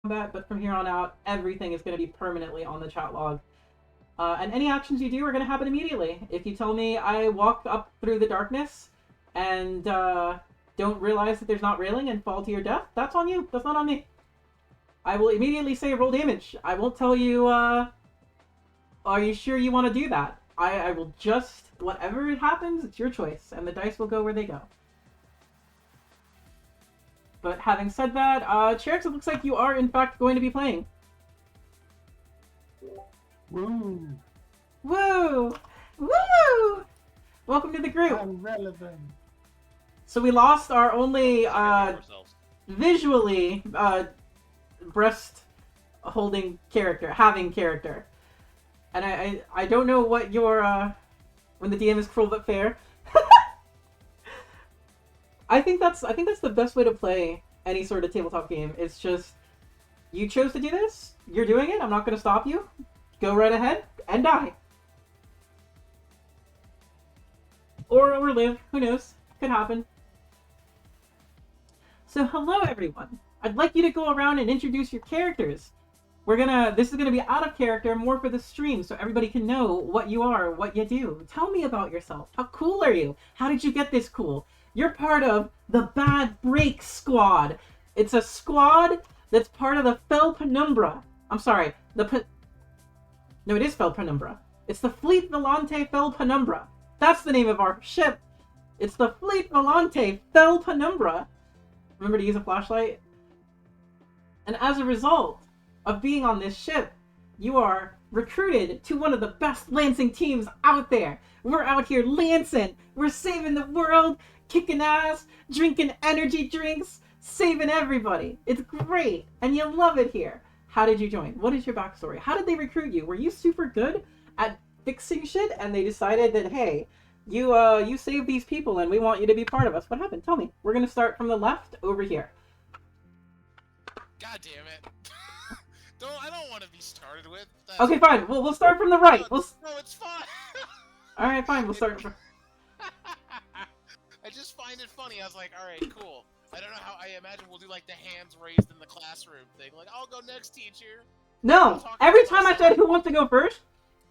combat, but from here on out, everything is going to be permanently on the chat log. And any actions you do are going to happen immediately. If you tell me I walk up through the darkness and don't realize that there's not railing and fall to your death, that's on you. That's not on me. I will immediately say roll damage. I won't tell you, are you sure you want to do that? I will just, whatever it happens, it's your choice, and the dice will go where they go. But having said that, Cherix, it looks like you are in fact going to be playing. Woo! Woo! Woo! Welcome to the group. I'm relevant. So we lost our only visually breast holding character, having character, and I don't know what your when the DM is cruel but fair. I think that's the best way to play any sort of tabletop game. It's just you chose to do this, you're doing it. I'm not going to stop you. Go right ahead and die, or live. Who knows? Could happen. So hello everyone. I'd like you to go around and introduce your characters. This is gonna be out of character, more for the stream, so everybody can know what you are, what you do. Tell me about yourself. How cool are you? How did you get this cool? You're part of the Bad Break Squad. It's a squad that's part of the Fel Penumbra. I'm sorry, no, it is Fel Penumbra. It's the Fleet Volante Fel Penumbra. That's the name of our ship. It's the Fleet Volante Fel Penumbra. Remember to use a flashlight? And as a result of being on this ship, you are recruited to one of the best lancing teams out there. We're out here lancing. We're saving the world, kicking ass, drinking energy drinks, saving everybody. It's great, and you love it here. How did you join? What is your backstory? How did they recruit you? Were you super good at fixing shit, and they decided that, hey, you saved these people, and we want you to be part of us? What happened? Tell me. We're gonna start from the left over here. God damn it! I don't want to be started with. Okay, fine. We'll start from the right. No, it's fine. All right, fine. We'll start. I just find it funny. I was like, all right, cool. I don't know how. I imagine we'll do like the hands raised in the classroom thing. Like, I'll go next, teacher. No. Every time I said who wants to go first,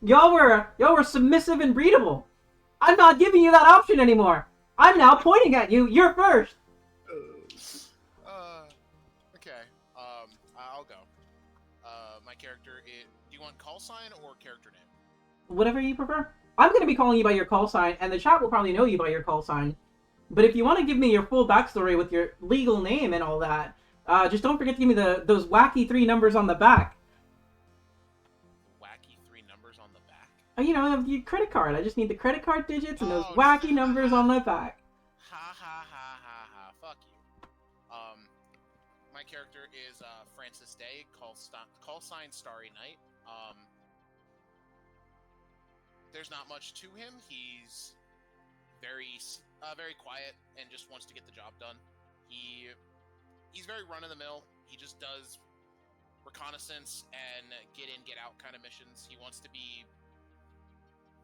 y'all were submissive and breedable. I'm not giving you that option anymore. I'm now pointing at you. You're first. Okay. I'll go. My character is. Do you want call sign or character name? Whatever you prefer. I'm going to be calling you by your call sign, and the chat will probably know you by your call sign. But if you want to give me your full backstory with your legal name and all that, just don't forget to give me those wacky 3 numbers on the back. Wacky 3 numbers on the back? You know, your credit card. I just need the credit card digits and those wacky numbers on the back. Ha ha ha ha ha. Fuck you. My character is Francis Day, call sign Starry Night. There's not much to him. He's very quiet and just wants to get the job done. He's very run-of-the-mill. He just does reconnaissance and get in, get out kind of missions. He wants to be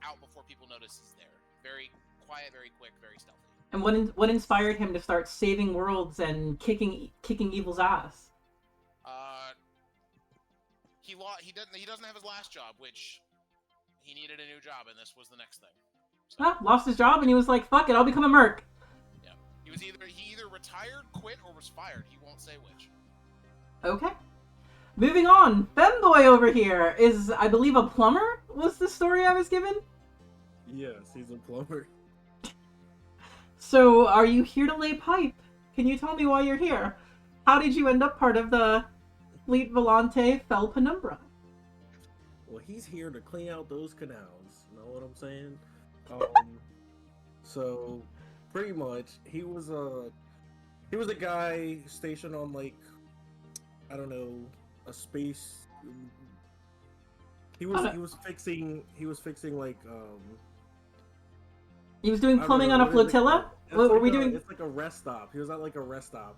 out before people notice he's there. Very quiet, very quick, very stealthy. And what inspired him to start saving worlds and kicking evil's ass? He doesn't have his last job, which he needed a new job, and this was the next thing. So. Lost his job, and he was like, "Fuck it, I'll become a merc." Yeah, he either retired, quit, or was fired. He won't say which. Okay. Moving on, Femboy over here is, I believe, a plumber. Was the story I was given? Yes, he's a plumber. So, are you here to lay pipe? Can you tell me why you're here? How did you end up part of the Fleet Volante Fel Penumbra? Well, he's here to clean out those canals. Know what I'm saying? So, pretty much, he was a guy stationed on, like, I don't know, a space. He was fixing like He was doing plumbing on a flotilla? What were we doing? It's like a rest stop. He was at like a rest stop.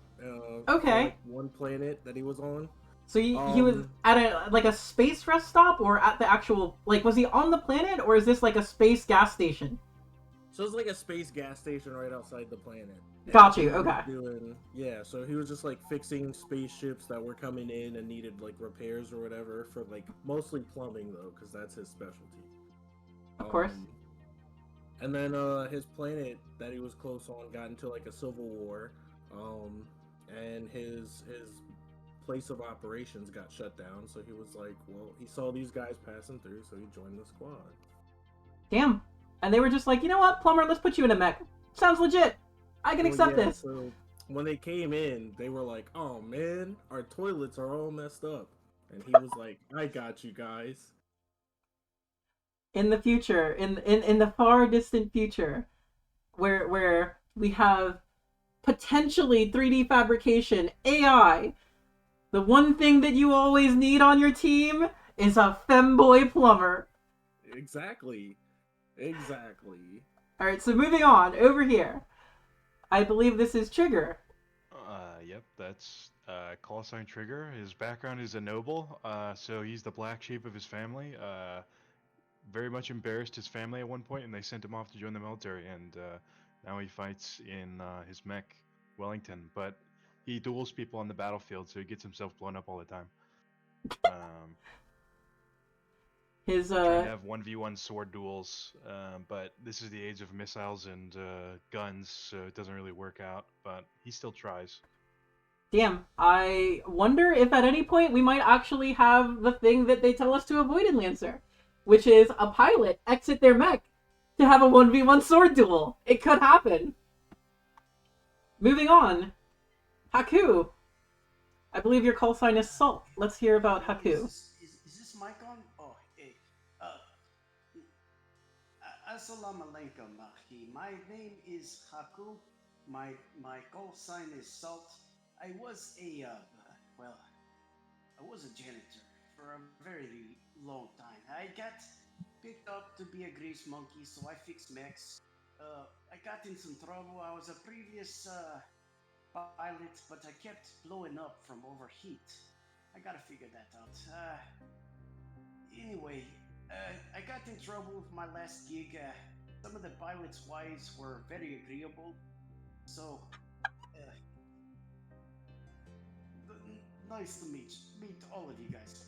Okay. On, like, one planet that he was on. So he was at a space rest stop, or at the actual, like, was he on the planet, or is this like a space gas station? So it's like a space gas station right outside the planet. Got And you. he was Okay. yeah, so he was just like fixing spaceships that were coming in and needed like repairs or whatever for like mostly plumbing though, because that's his specialty. Of course. And then his planet that he was close on got into like a civil war, and his place of operations got shut down. So he was like, well, he saw these guys passing through, so he joined the squad. Damn. And they were just like, you know what, plumber, let's put you in a mech. Sounds legit. I can accept this. So when they came in, they were like, "Oh man, our toilets are all messed up," and he was like, "I got you guys." In the future, in the far distant future, where we have potentially 3D fabrication, AI, the one thing that you always need on your team is a femboy plumber. Exactly. Alright, so moving on, over here. I believe this is Trigger. Yep, that's call sign Trigger. His background is a noble, so he's the black sheep of his family. Very much embarrassed his family at one point, and they sent him off to join the military, and now he fights in his mech, Wellington. But he duels people on the battlefield, so he gets himself blown up all the time. His Trying to have 1v1 sword duels, but this is the age of missiles and guns, so it doesn't really work out, but he still tries. Damn, I wonder if at any point we might actually have the thing that they tell us to avoid in Lancer, which is a pilot exit their mech to have a 1v1 sword duel. It could happen. Moving on. Haku. I believe your call sign is Salt. Let's hear about Haku. Is this mic on? Oh, hey. Assalamu alaikum, Mahi. My name is Haku. My call sign is Salt. I was a janitor for a very long time. I got picked up to be a grease monkey, so I fixed mechs. I got in some trouble. I was a previous pilot, but I kept blowing up from overheat. I gotta figure that out. Anyway, I got in trouble with my last gig. Some of the pilots' wives were very agreeable, so nice to meet all of you guys.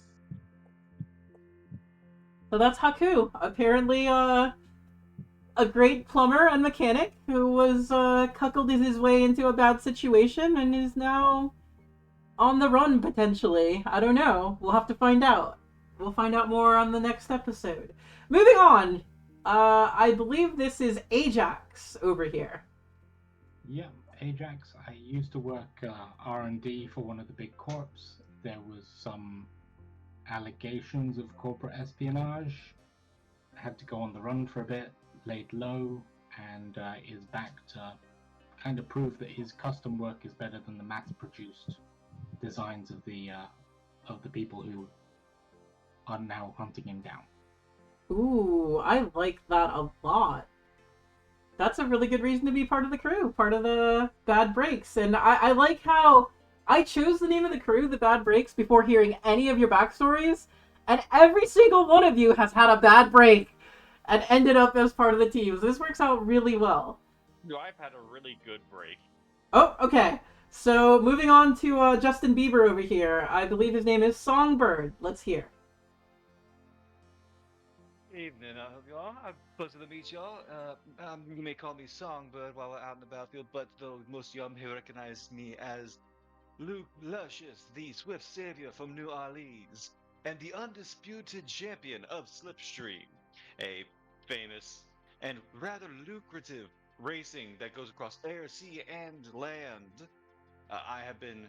So that's Haku. Apparently, a great plumber and mechanic who was cuckolded his way into a bad situation and is now on the run, potentially. I don't know. We'll have to find out. We'll find out more on the next episode. Moving on. I believe this is Ajax over here. Yeah, Ajax. I used to work R&D for one of the big corps. There was some allegations of corporate espionage. I had to go on the run for a bit, laid low, and is back to kind of prove that his custom work is better than the mass-produced designs of the people who are now hunting him down. Ooh, I like that a lot. That's a really good reason to be part of the crew, part of the Bad Breaks. And I like how I chose the name of the crew, the Bad Breaks, before hearing any of your backstories. And every single one of you has had a bad break and ended up as part of the team. So this works out really well. No, I've had a really good break. Oh, okay. So moving on to Justin Bieber over here. I believe his name is Songbird. Let's hear. Evening, y'all. I'm pleasure to meet y'all. You may call me Songbird while we're out in the battlefield, but though most of y'all may recognize me as Luke Luscious, the swift savior from New Orleans, and the undisputed champion of Slipstream, a famous and rather lucrative racing that goes across air, sea, and land. I have been,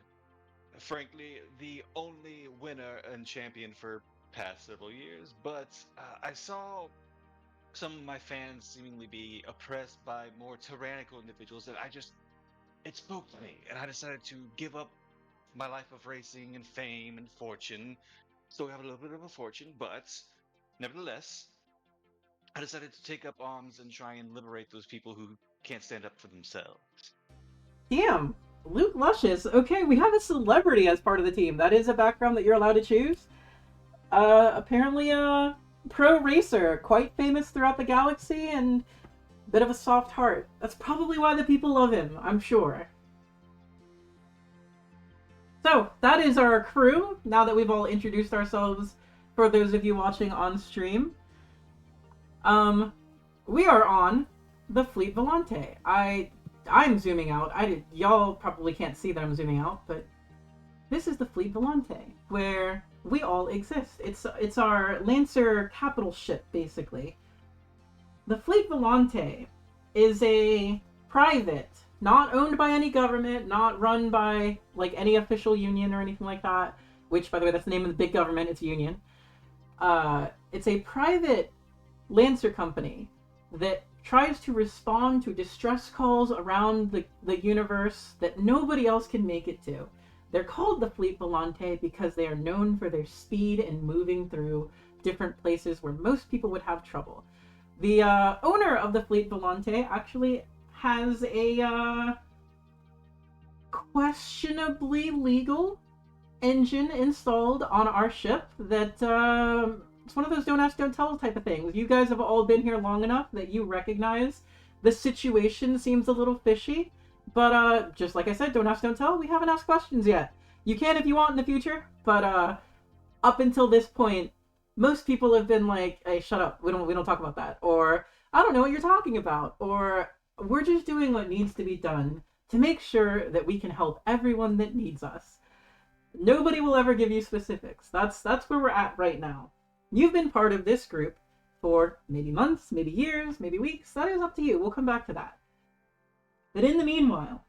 frankly, the only winner and champion for past several years, but I saw some of my fans seemingly be oppressed by more tyrannical individuals, and it spoke to me, and I decided to give up my life of racing and fame and fortune. Still have a little bit of a fortune, but nevertheless, I decided to take up arms and try and liberate those people who can't stand up for themselves. Damn, Luke Luscious. Okay, we have a celebrity as part of the team. That is a background that you're allowed to choose. Apparently a pro racer, quite famous throughout the galaxy, and Bit of a soft heart. That's probably why the people love him, I'm sure. So, that is our crew, now that we've all introduced ourselves for those of you watching on stream. We are on the Fleet Volante. I'm zooming out. Y'all probably can't see that I'm zooming out, but this is the Fleet Volante, where we all exist. It's our Lancer capital ship, basically. The Fleet Volante is a private, not owned by any government, not run by like any official union or anything like that, which, by the way, that's the name of the big government. It's a union. It's a private Lancer company that tries to respond to distress calls around the universe that nobody else can make it to. They're called the Fleet Volante because they are known for their speed and moving through different places where most people would have trouble. The owner of the Fleet Volante actually has a questionably legal engine installed on our ship that it's one of those don't ask, don't tell type of things. You guys have all been here long enough that you recognize the situation seems a little fishy, but just like I said, don't ask, don't tell. We haven't asked questions yet. You can if you want in the future, but up until this point, most people have been like, "Hey, shut up. We don't talk about that," or "I don't know what you're talking about," or "We're just doing what needs to be done to make sure that we can help everyone that needs us." Nobody will ever give you specifics. That's where we're at right now. You've been part of this group for maybe months, maybe years, maybe weeks. That is up to you. We'll come back to that. But in the meanwhile,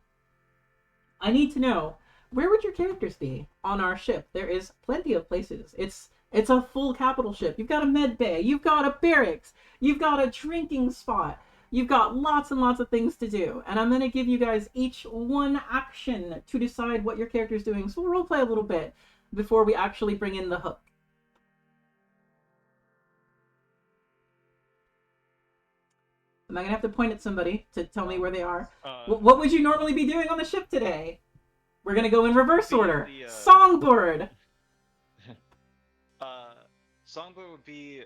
I need to know, where would your characters be on our ship? There is plenty of places. It's a full capital ship. You've got a med bay. You've got a barracks. You've got a drinking spot. You've got lots and lots of things to do. And I'm going to give you guys each one action to decide what your character's doing. So we'll roleplay a little bit before we actually bring in the hook. Am I going to have to point at somebody to tell me where they are? What would you normally be doing on the ship today? We're going to go in reverse order. Songbird! Songbird would be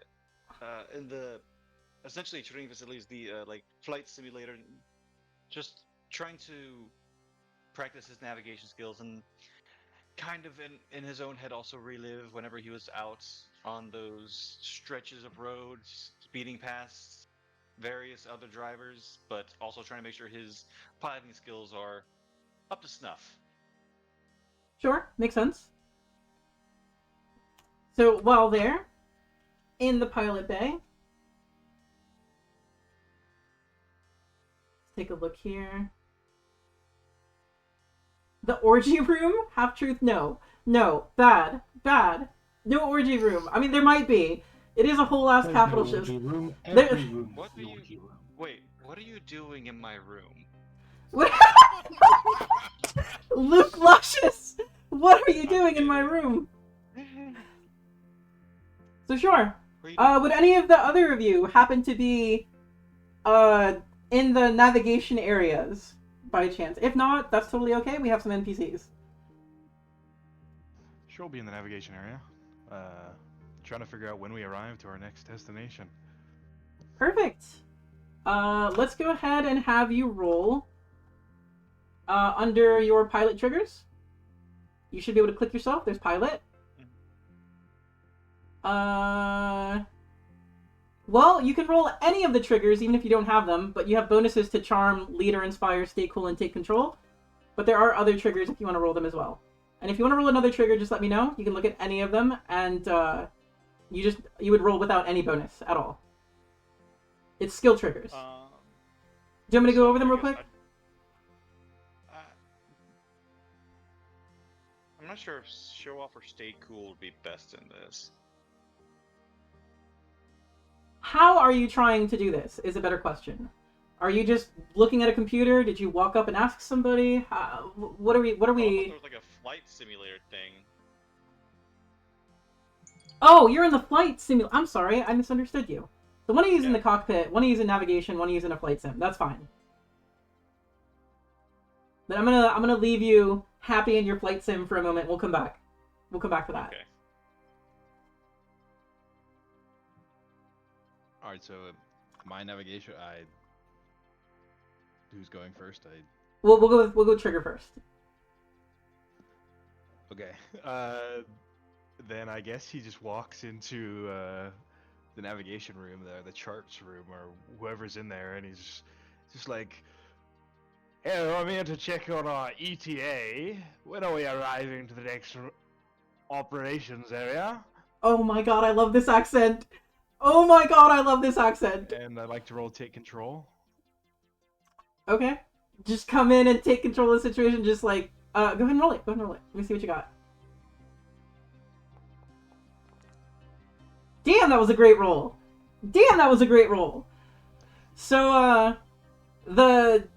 in the essentially training facilities, the like flight simulator, just trying to practice his navigation skills and kind of in his own head also relive whenever he was out on those stretches of roads, speeding past various other drivers, but also trying to make sure his piloting skills are up to snuff. Sure, makes sense. So while there, in the pilot bay, let's take a look here. The orgy room? Half truth? No. No. Bad. Bad. No orgy room. I mean, there might be. It is a whole ass capital ship. Room. There... Every room What is are an you... orgy room. Wait, what are you doing in my room? What? Luke Luscious! What are you doing in my room? So sure. Would any of the other of you happen to be in the navigation areas by chance? If not, that's totally okay. We have some NPCs. Sure, we'll be in the navigation area. Trying to figure out when we arrive to our next destination. Perfect. Let's go ahead and have you roll under your pilot triggers. You should be able to click yourself. There's pilot. Well, you can roll any of the triggers, even if you don't have them, but you have bonuses to charm, leader, inspire, stay cool, and take control. But there are other triggers if you want to roll them as well. And if you want to roll another trigger, just let me know. You can look at any of them, and you would roll without any bonus at all. It's skill triggers. Do you want me to go over them real quick? I'm not sure if show off or stay cool would be best in this. How are you trying to do this is a better question. Are you just looking at a computer? Did you walk up and ask somebody? What are we? I thought there was like a flight simulator thing. Oh, you're in the flight simulator. I'm sorry, I misunderstood you. So one of you is in the cockpit, one of you is in navigation, one of you is in a flight sim. That's fine. But I'm gonna leave you happy in your flight sim for a moment. We'll come back. We'll come back for that. Okay. Alright, so my navigation, who's going first? We'll go trigger first. Okay. Then I guess he just walks into the navigation room there, the charts room, or whoever's in there, and he's just like, "Hello, I'm here to check on our ETA. When are we arriving to the next operations area?" Oh my god, I love this accent. Oh my god, I love this accent. And I'd like to roll take control. Okay. Just come in and take control of the situation. Just like, go ahead and roll it. Go ahead and roll it. Let me see what you got. Damn, that was a great roll. Damn, that was a great roll. So, the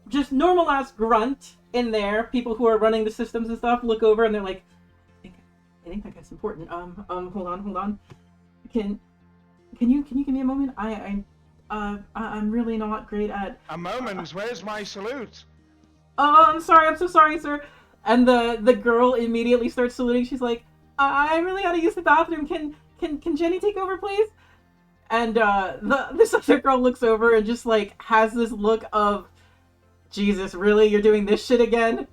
just normal ass grunt in there, people who are running the systems and stuff, look over and they're like, I think that guy's important. Hold on. Can you give me a moment? I'm really not great at. A moment. Where's my salute? Oh, I'm sorry. I'm so sorry, sir. And the girl immediately starts saluting. She's like, I really gotta use the bathroom. Can Jenny take over, please? And this other girl looks over and just like has this look of, Jesus, really? You're doing this shit again?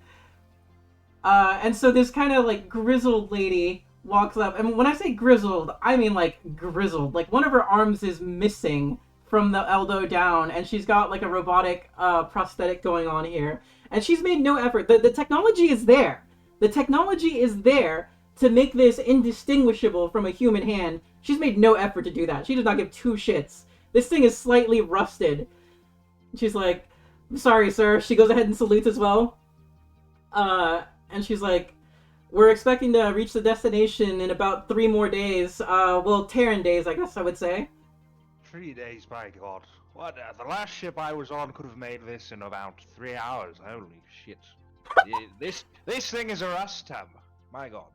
And so this kind of like grizzled lady walks up, and when I say grizzled, I mean like grizzled. Like one of her arms is missing from the elbow down, and she's got like a robotic prosthetic going on here. And she's made no effort. The technology is there. The technology is there to make this indistinguishable from a human hand. She's made no effort to do that. She does not give two shits. This thing is slightly rusted. She's like, sorry, sir. She goes ahead and salutes as well. And she's like, we're expecting to reach the destination in about 3 more days. Well, Terran days, I guess I would say. 3 days, by God. What? The last ship I was on could have made this in about 3 hours. Holy shit. This thing is a rust tub. My God.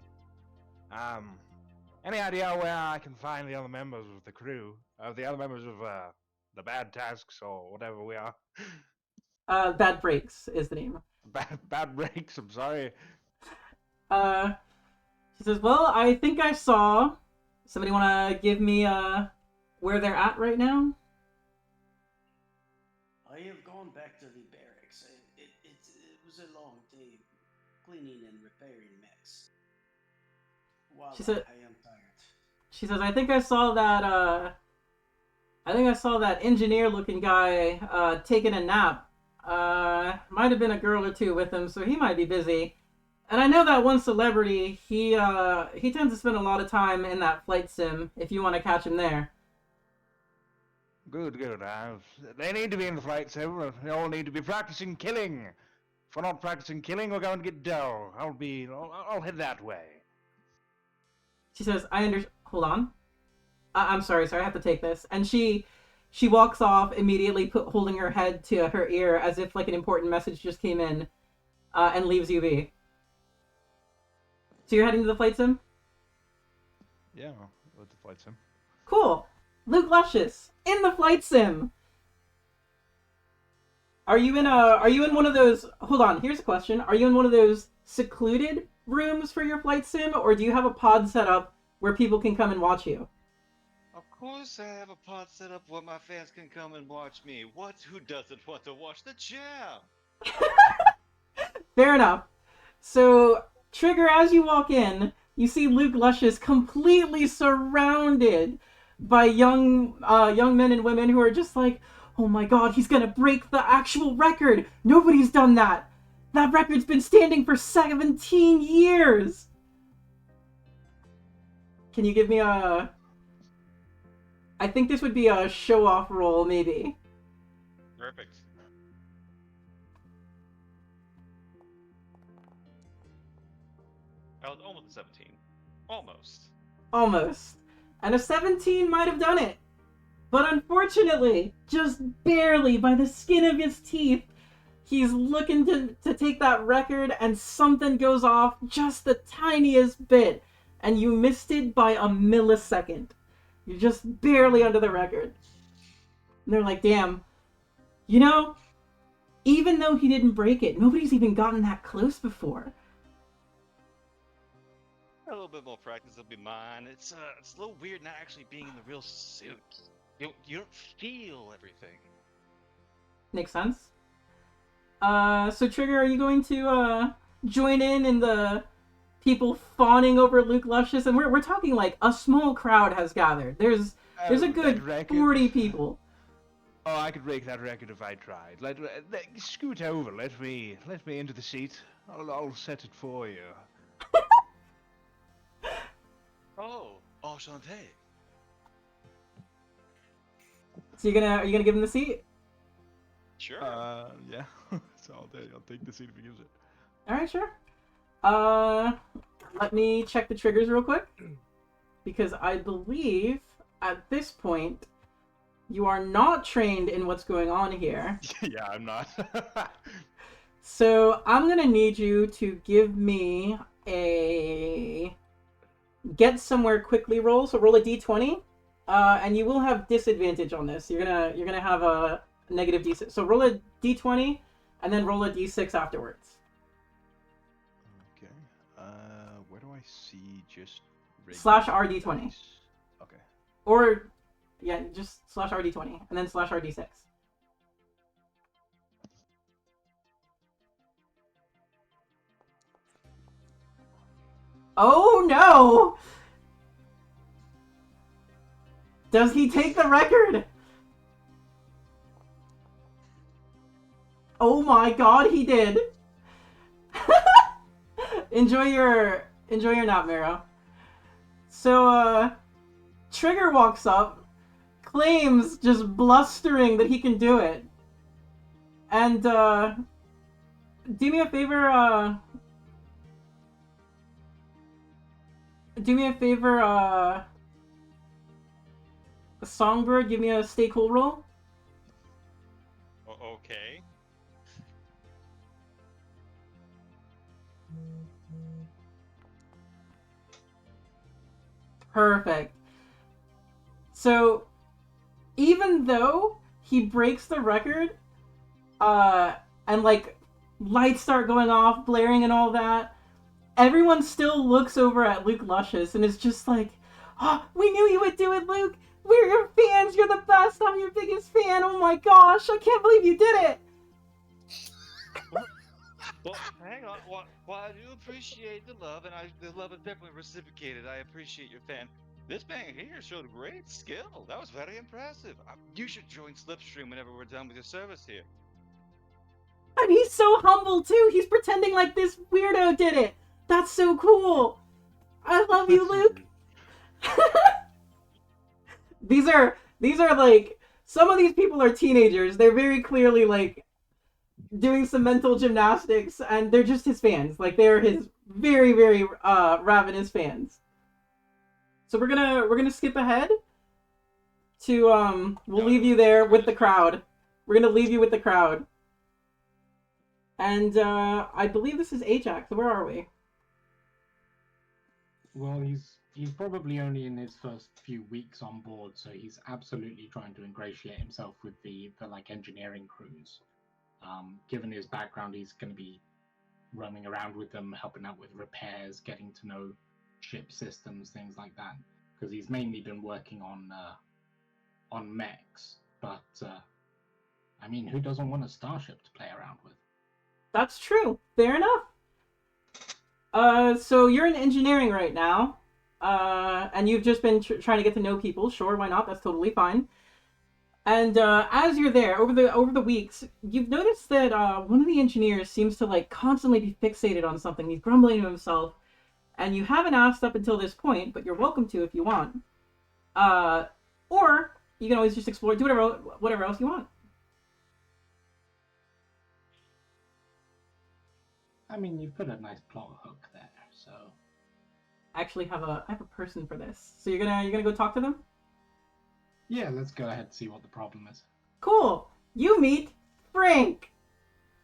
Any idea where I can find the other members of the crew? The other members of the bad tasks or whatever we are? Bad Breaks is the name. Bad breaks. I'm sorry. She says, well, I think I saw. Somebody want to give me where they're at right now? I have gone back to the barracks. It was a long day cleaning and repairing mechs. Wow, She said, I am tired. She says, I think I saw that engineer-looking guy taking a nap. Might have been a girl or two with him, so he might be busy. And I know that one celebrity, he tends to spend a lot of time in that flight sim, if you want to catch him there. Good. They need to be in the flight sim. They all need to be practicing killing. If we're not practicing killing, we're going to get dull. I'll head that way. She says, hold on. I'm sorry, I have to take this. And she walks off, immediately holding her head to her ear as if like an important message just came in, and leaves you be. So you're heading to the flight sim? Yeah, with the flight sim. Cool. Luke Luscious in the flight sim. Are you in one of those? Hold on. Here's a question. Are you in one of those secluded rooms for your flight sim, or do you have a pod set up where people can come and watch you? Of course, I have a pod set up where my fans can come and watch me. Who doesn't want to watch the jam? Fair enough. So, Trigger, as you walk in, you see Luke Luscious completely surrounded by young men and women who are just like, oh my god, he's gonna break the actual record. Nobody's done that. That record's been standing for 17 years. Can you give me a... I think this would be a show-off roll, maybe. Perfect. I was almost a 17. Almost. Almost. And a 17 might have done it. But unfortunately, just barely by the skin of his teeth, he's looking to take that record and something goes off just the tiniest bit. And you missed it by a millisecond. You're just barely under the record. And they're like, damn. You know, even though he didn't break it, nobody's even gotten that close before. A little bit more practice will be mine. It's a little weird not actually being in the real suit. You don't feel everything. Makes sense. So Trigger, are you going to join in the people fawning over Luke Luscious? And we're talking like a small crowd has gathered. There's a that good record. 40 people. Oh, I could break that record if I tried. Scoot over. Let me into the seat. I'll set it for you. Oh, enchanté. So are you gonna give him the seat? Sure. Yeah. So I'll take the seat if he gives it. All right, sure. Let me check the triggers real quick, because I believe at this point you are not trained in what's going on here. Yeah, I'm not. So I'm gonna need you to give me a get somewhere quickly roll. So roll a d20, and you will have disadvantage on this. You're gonna have a negative d6. So roll a d20, and then roll a d6 afterwards. Okay. Where do I see just Slash regular RD20. dice? Okay. Or yeah, just slash RD20, and then slash RD6. Oh no! Does he take the record? Oh my god, he did. enjoy your nap, Miro. So Trigger walks up, claims just blustering that he can do it. And do me a favor, Songbird, give me a stay cool roll. Okay. Perfect. So, even though he breaks the record, and like lights start going off, blaring and all that, everyone still looks over at Luke Luscious and is just like, "Oh, we knew you would do it, Luke! We're your fans! You're the best! I'm your biggest fan! Oh my gosh! I can't believe you did it!" Well, hang on. While I do appreciate the love, and the love is definitely reciprocated, I appreciate your fan. This man here showed great skill. That was very impressive. You should join Slipstream whenever we're done with your service here. And he's so humble too. He's pretending like this weirdo did it. That's so cool. I love you, Luke. These are like, some of these people are teenagers. They're very clearly like doing some mental gymnastics, and they're just his fans. Like, they're his very ravenous fans. So we're gonna skip ahead to we'll leave you there with the crowd. We're gonna leave you with the crowd. And I believe this is Ajax. Where are we? Well, he's probably only in his first few weeks on board, so he's absolutely trying to ingratiate himself with the like engineering crews. Given his background, he's going to be running around with them, helping out with repairs, getting to know ship systems, things like that. Because he's mainly been working on mechs. But I mean, who doesn't want a starship to play around with? That's true. Fair enough. So you're in engineering right now, and you've just been trying to get to know people. Sure, why not? That's totally fine. And as you're there, over the weeks, you've noticed that one of the engineers seems to like constantly be fixated on something. He's grumbling to himself, and you haven't asked up until this point, but you're welcome to if you want. Or you can always just explore, do whatever else you want. I mean, you've put a nice plot hook there, so. I actually have a person for this. So you're gonna go talk to them? Yeah, let's go ahead and see what the problem is. Cool. You meet Frank.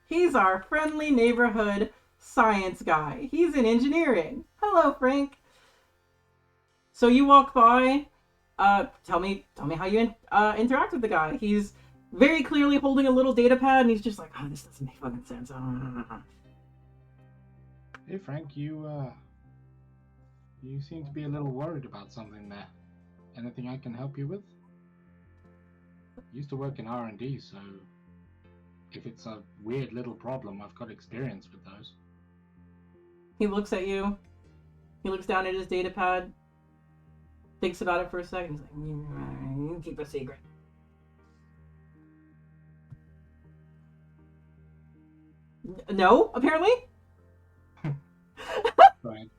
He's our friendly neighborhood science guy. He's in engineering. Hello, Frank. So you walk by. Tell me how you interact with the guy. He's very clearly holding a little data pad, and he's just like, "Oh, this doesn't make fucking sense." Hey, Frank, you seem to be a little worried about something there. Anything I can help you with? Used to work in R&D, so if it's a weird little problem, I've got experience with those. He looks at you. He looks down at his data pad. Thinks about it for a second. He's like, you keep a secret. No, apparently. Right.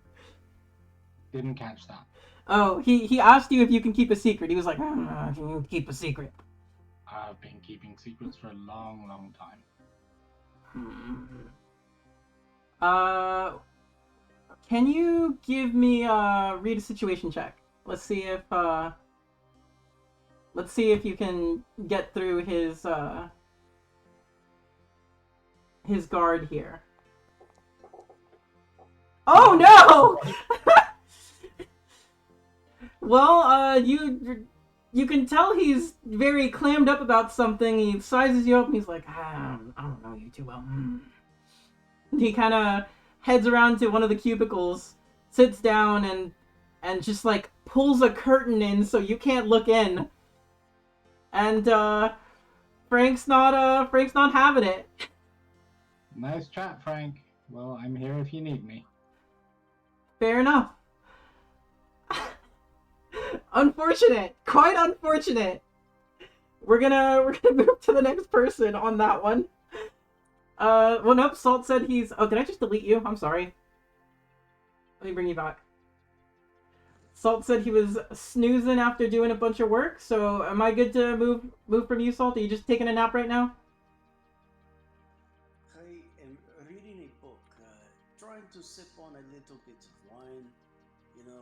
Didn't catch that. Oh, he asked you if you can keep a secret. He was like, can you keep a secret? I've been keeping secrets for a long, long time. Can you give me read a situation check? Let's see if you can get through his guard here. Oh no! Well, you can tell he's very clammed up about something. He sizes you up and he's like, I don't know you too well. He kind of heads around to one of the cubicles, sits down, and just like pulls a curtain in so you can't look in. And Frank's not having it. Nice chat, Frank. Well, I'm here if you need me. Fair enough. Unfortunate. Quite unfortunate. We're gonna move to the next person on that one. Well, nope, Salt said he's... Oh, did I just delete you? I'm sorry. Let me bring you back. Salt said he was snoozing after doing a bunch of work, so am I good to move from you, Salt? Are you just taking a nap right now? I am reading a book, trying to sip on a little bit of wine,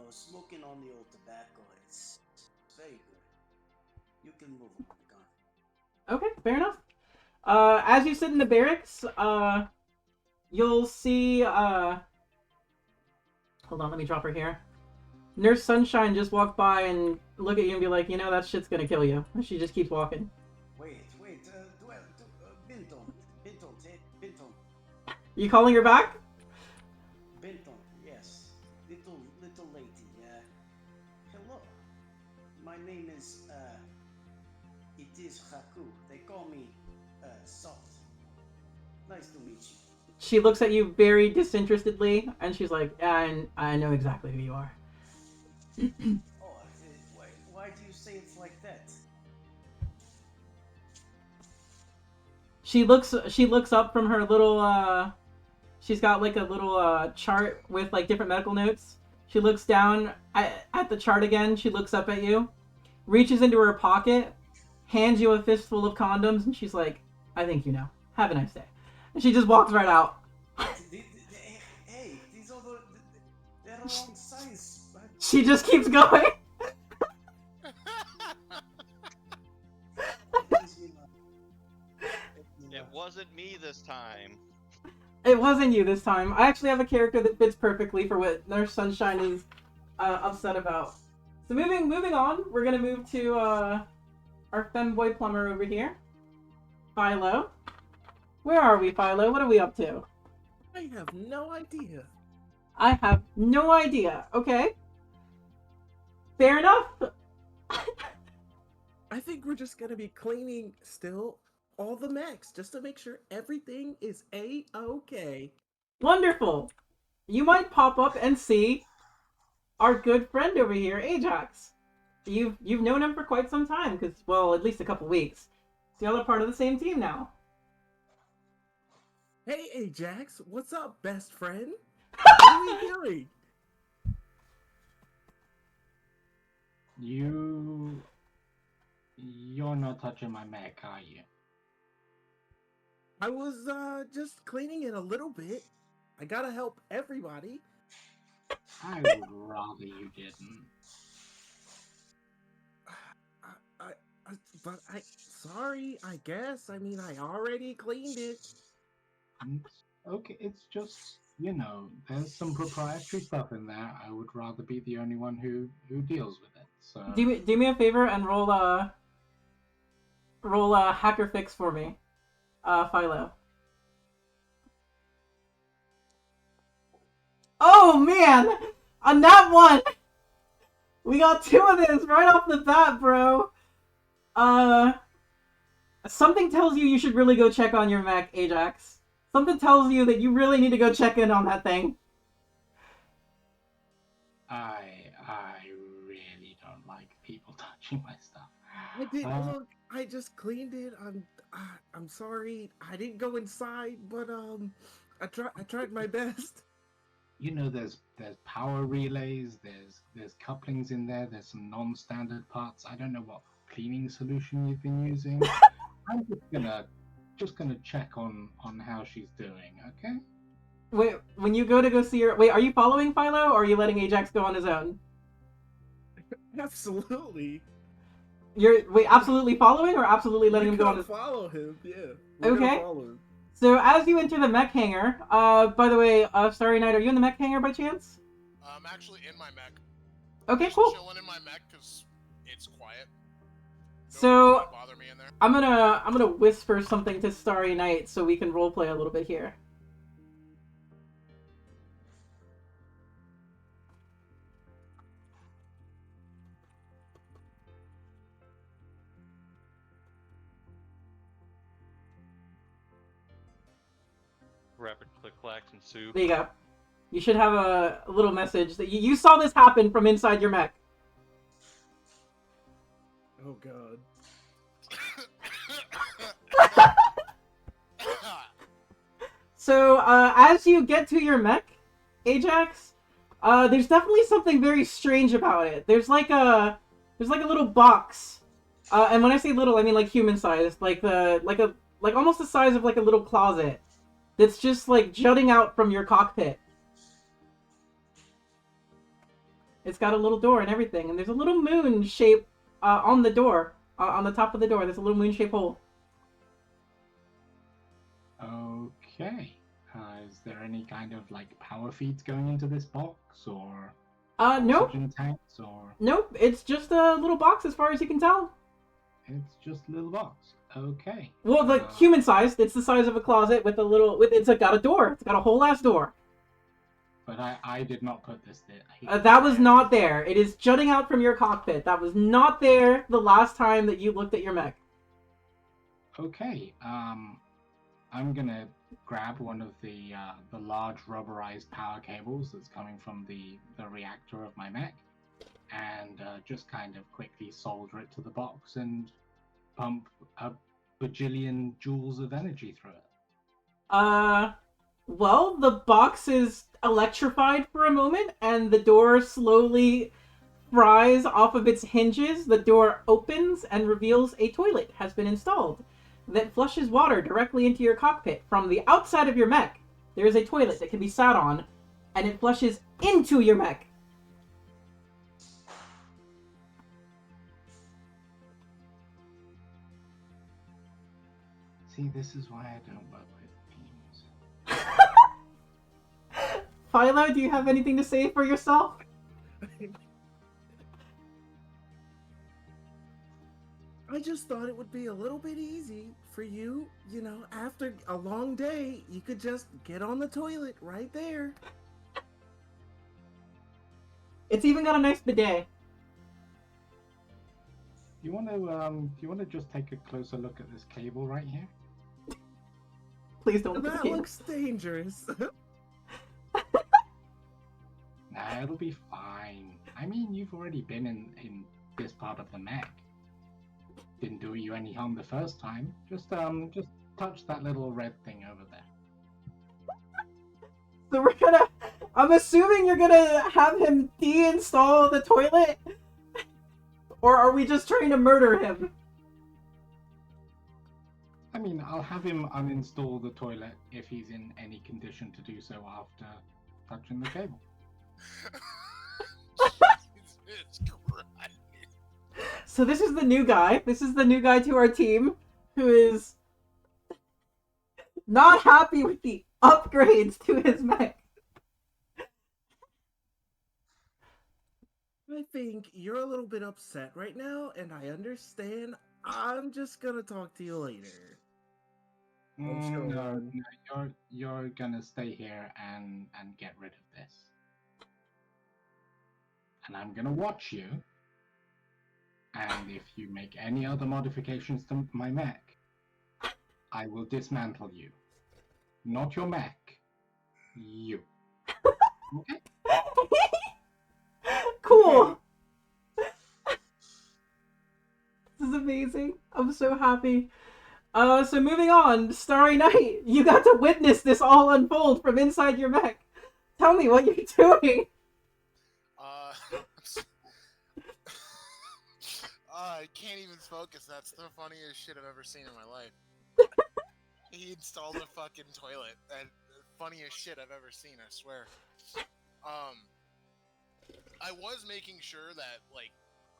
smoking on the old tobacco. It's very good. You can move on, Gone. Okay, fair enough. As you sit in the barracks, you'll see, hold on, let me drop her here. Nurse Sunshine just walked by and look at you and be like, that shit's gonna kill you. And she just keeps walking. Wait, Binton. You calling her back? Binton, yes. Little lady, hello. My name is, it is Haku. They call me, Salt. Nice to meet you. She looks at you very disinterestedly, and she's like, I know exactly who you are. Why do you say it's like that? She looks up from her little, she's got like a little, chart with like different medical notes. She looks down at the chart again, she looks up at you, reaches into her pocket, hands you a fistful of condoms, and she's like, I think you know. Have a nice day. And she just walks right out. Hey, these are they're the wrong size. She just keeps going. It wasn't me this time. It wasn't you this time. I actually have a character that fits perfectly for what Nurse Sunshine is upset about. So moving on, we're gonna move to our femboy plumber over here, Philo. Where are we, Philo? What are we up to? I have no idea. I have no idea. Okay. Fair enough. I think we're just gonna be cleaning still all the mechs just to make sure everything is A-okay. Wonderful. You might pop up and see our good friend over here, Ajax. You've known him for quite some time, because, well, at least a couple weeks. So y'all are part of the same team now. Hey Ajax, what's up, best friend? What are we doing? You're not touching my mech, are you? I was just cleaning it a little bit. I gotta help everybody. I would rather you didn't. Sorry, I guess. I mean, I already cleaned it. Okay, it's just, there's some proprietary stuff in there. I would rather be the only one who deals with it. So Do me a favor and roll a hacker fix for me, Philo. Oh man, on that one, we got 2 of this right off the bat, bro. Something tells you should really go check on your mech, Ajax. Something tells you that you really need to go check in on that thing. I really don't like people touching my stuff. I did look. I just cleaned it. I'm sorry. I didn't go inside, but I tried my best. You know, there's power relays, there's couplings in there, there's some non-standard parts. I don't know what cleaning solution you've been using. I'm just gonna check on how she's doing, okay? Wait, when you go see her, wait, are you following Philo, or are you letting Ajax go on his own? Absolutely. You're absolutely following, or absolutely letting him go on his. Follow him. Yeah. Okay. Follow him. So as you enter the mech hangar, by the way, Starry Night, are you in the mech hangar by chance? I'm actually in my mech. Okay, Just cool. chilling in my mech because it's quiet. So Nobody's gonna bother me in there. I'm gonna whisper something to Starry Night so we can roleplay a little bit here. Rapid click clacks and soup. There you go. You should have a little message that you saw this happen from inside your mech. Oh God. So as you get to your mech, Ajax, there's definitely something very strange about it. There's like a little box, and when I say little, I mean like human sized, like almost the size of like a little closet. That's just like jutting out from your cockpit. It's got a little door and everything, and there's a little moon shape on the door, on the top of the door. There's a little moon shaped hole. Okay. Is there any kind of like power feeds going into this box, or Nope. oxygen tanks, or Nope. It's just a little box as far as you can tell. it's just a little box? Okay. Well, like human sized. It's the size of a closet with a little. It's got a door. It's got a whole ass door. But I did not put this there. That was not there. It is jutting out from your cockpit. That was not there the last time that you looked at your mech. Okay. I'm gonna grab one of the large rubberized power cables that's coming from the reactor of my mech, and just kind of quickly solder it to the box and pump a bajillion joules of energy through it. Well, the box is electrified for a moment, and the door slowly fries off of its hinges. The door opens and reveals a toilet has been installed that flushes water directly into your cockpit. From the outside of your mech, there is a toilet that can be sat on, and it flushes into your mech. See, this is why I don't work with teams. Philo, do you have anything to say for yourself? I just thought it would be a little bit easy for you, you know, after a long day, you could just get on the toilet right there. It's even got a nice bidet. You want to just take a closer look at this cable right here? Please don't look at That the cable. looks dangerous. Nah, it'll be fine. I mean, you've already been in this part of the mech. Didn't do you any harm the first time. Just touch that little red thing over there. So we're gonna... I'm assuming you're gonna have him deinstall the toilet? Or are we just trying to murder him? I mean, I'll have him uninstall the toilet if he's in any condition to do so after touching the cable. Jesus Christ. So this is the new guy. This is the new guy to our team who is not happy with the upgrades to his mech. I think you're a little bit upset right now, and I understand. I'm just gonna talk to you later. No, you're gonna stay here and get rid of this. And I'm gonna watch you. And if you make any other modifications to my mech, I will dismantle you. Not your mech. You. Okay? Cool. This is amazing. I'm so happy. So moving on, Starry Night, you got to witness this all unfold from inside your mech. Tell me what you're doing. I can't even focus. That's the funniest shit I've ever seen in my life. He installed a fucking toilet. And funniest shit I've ever seen, I swear. I was making sure that, like,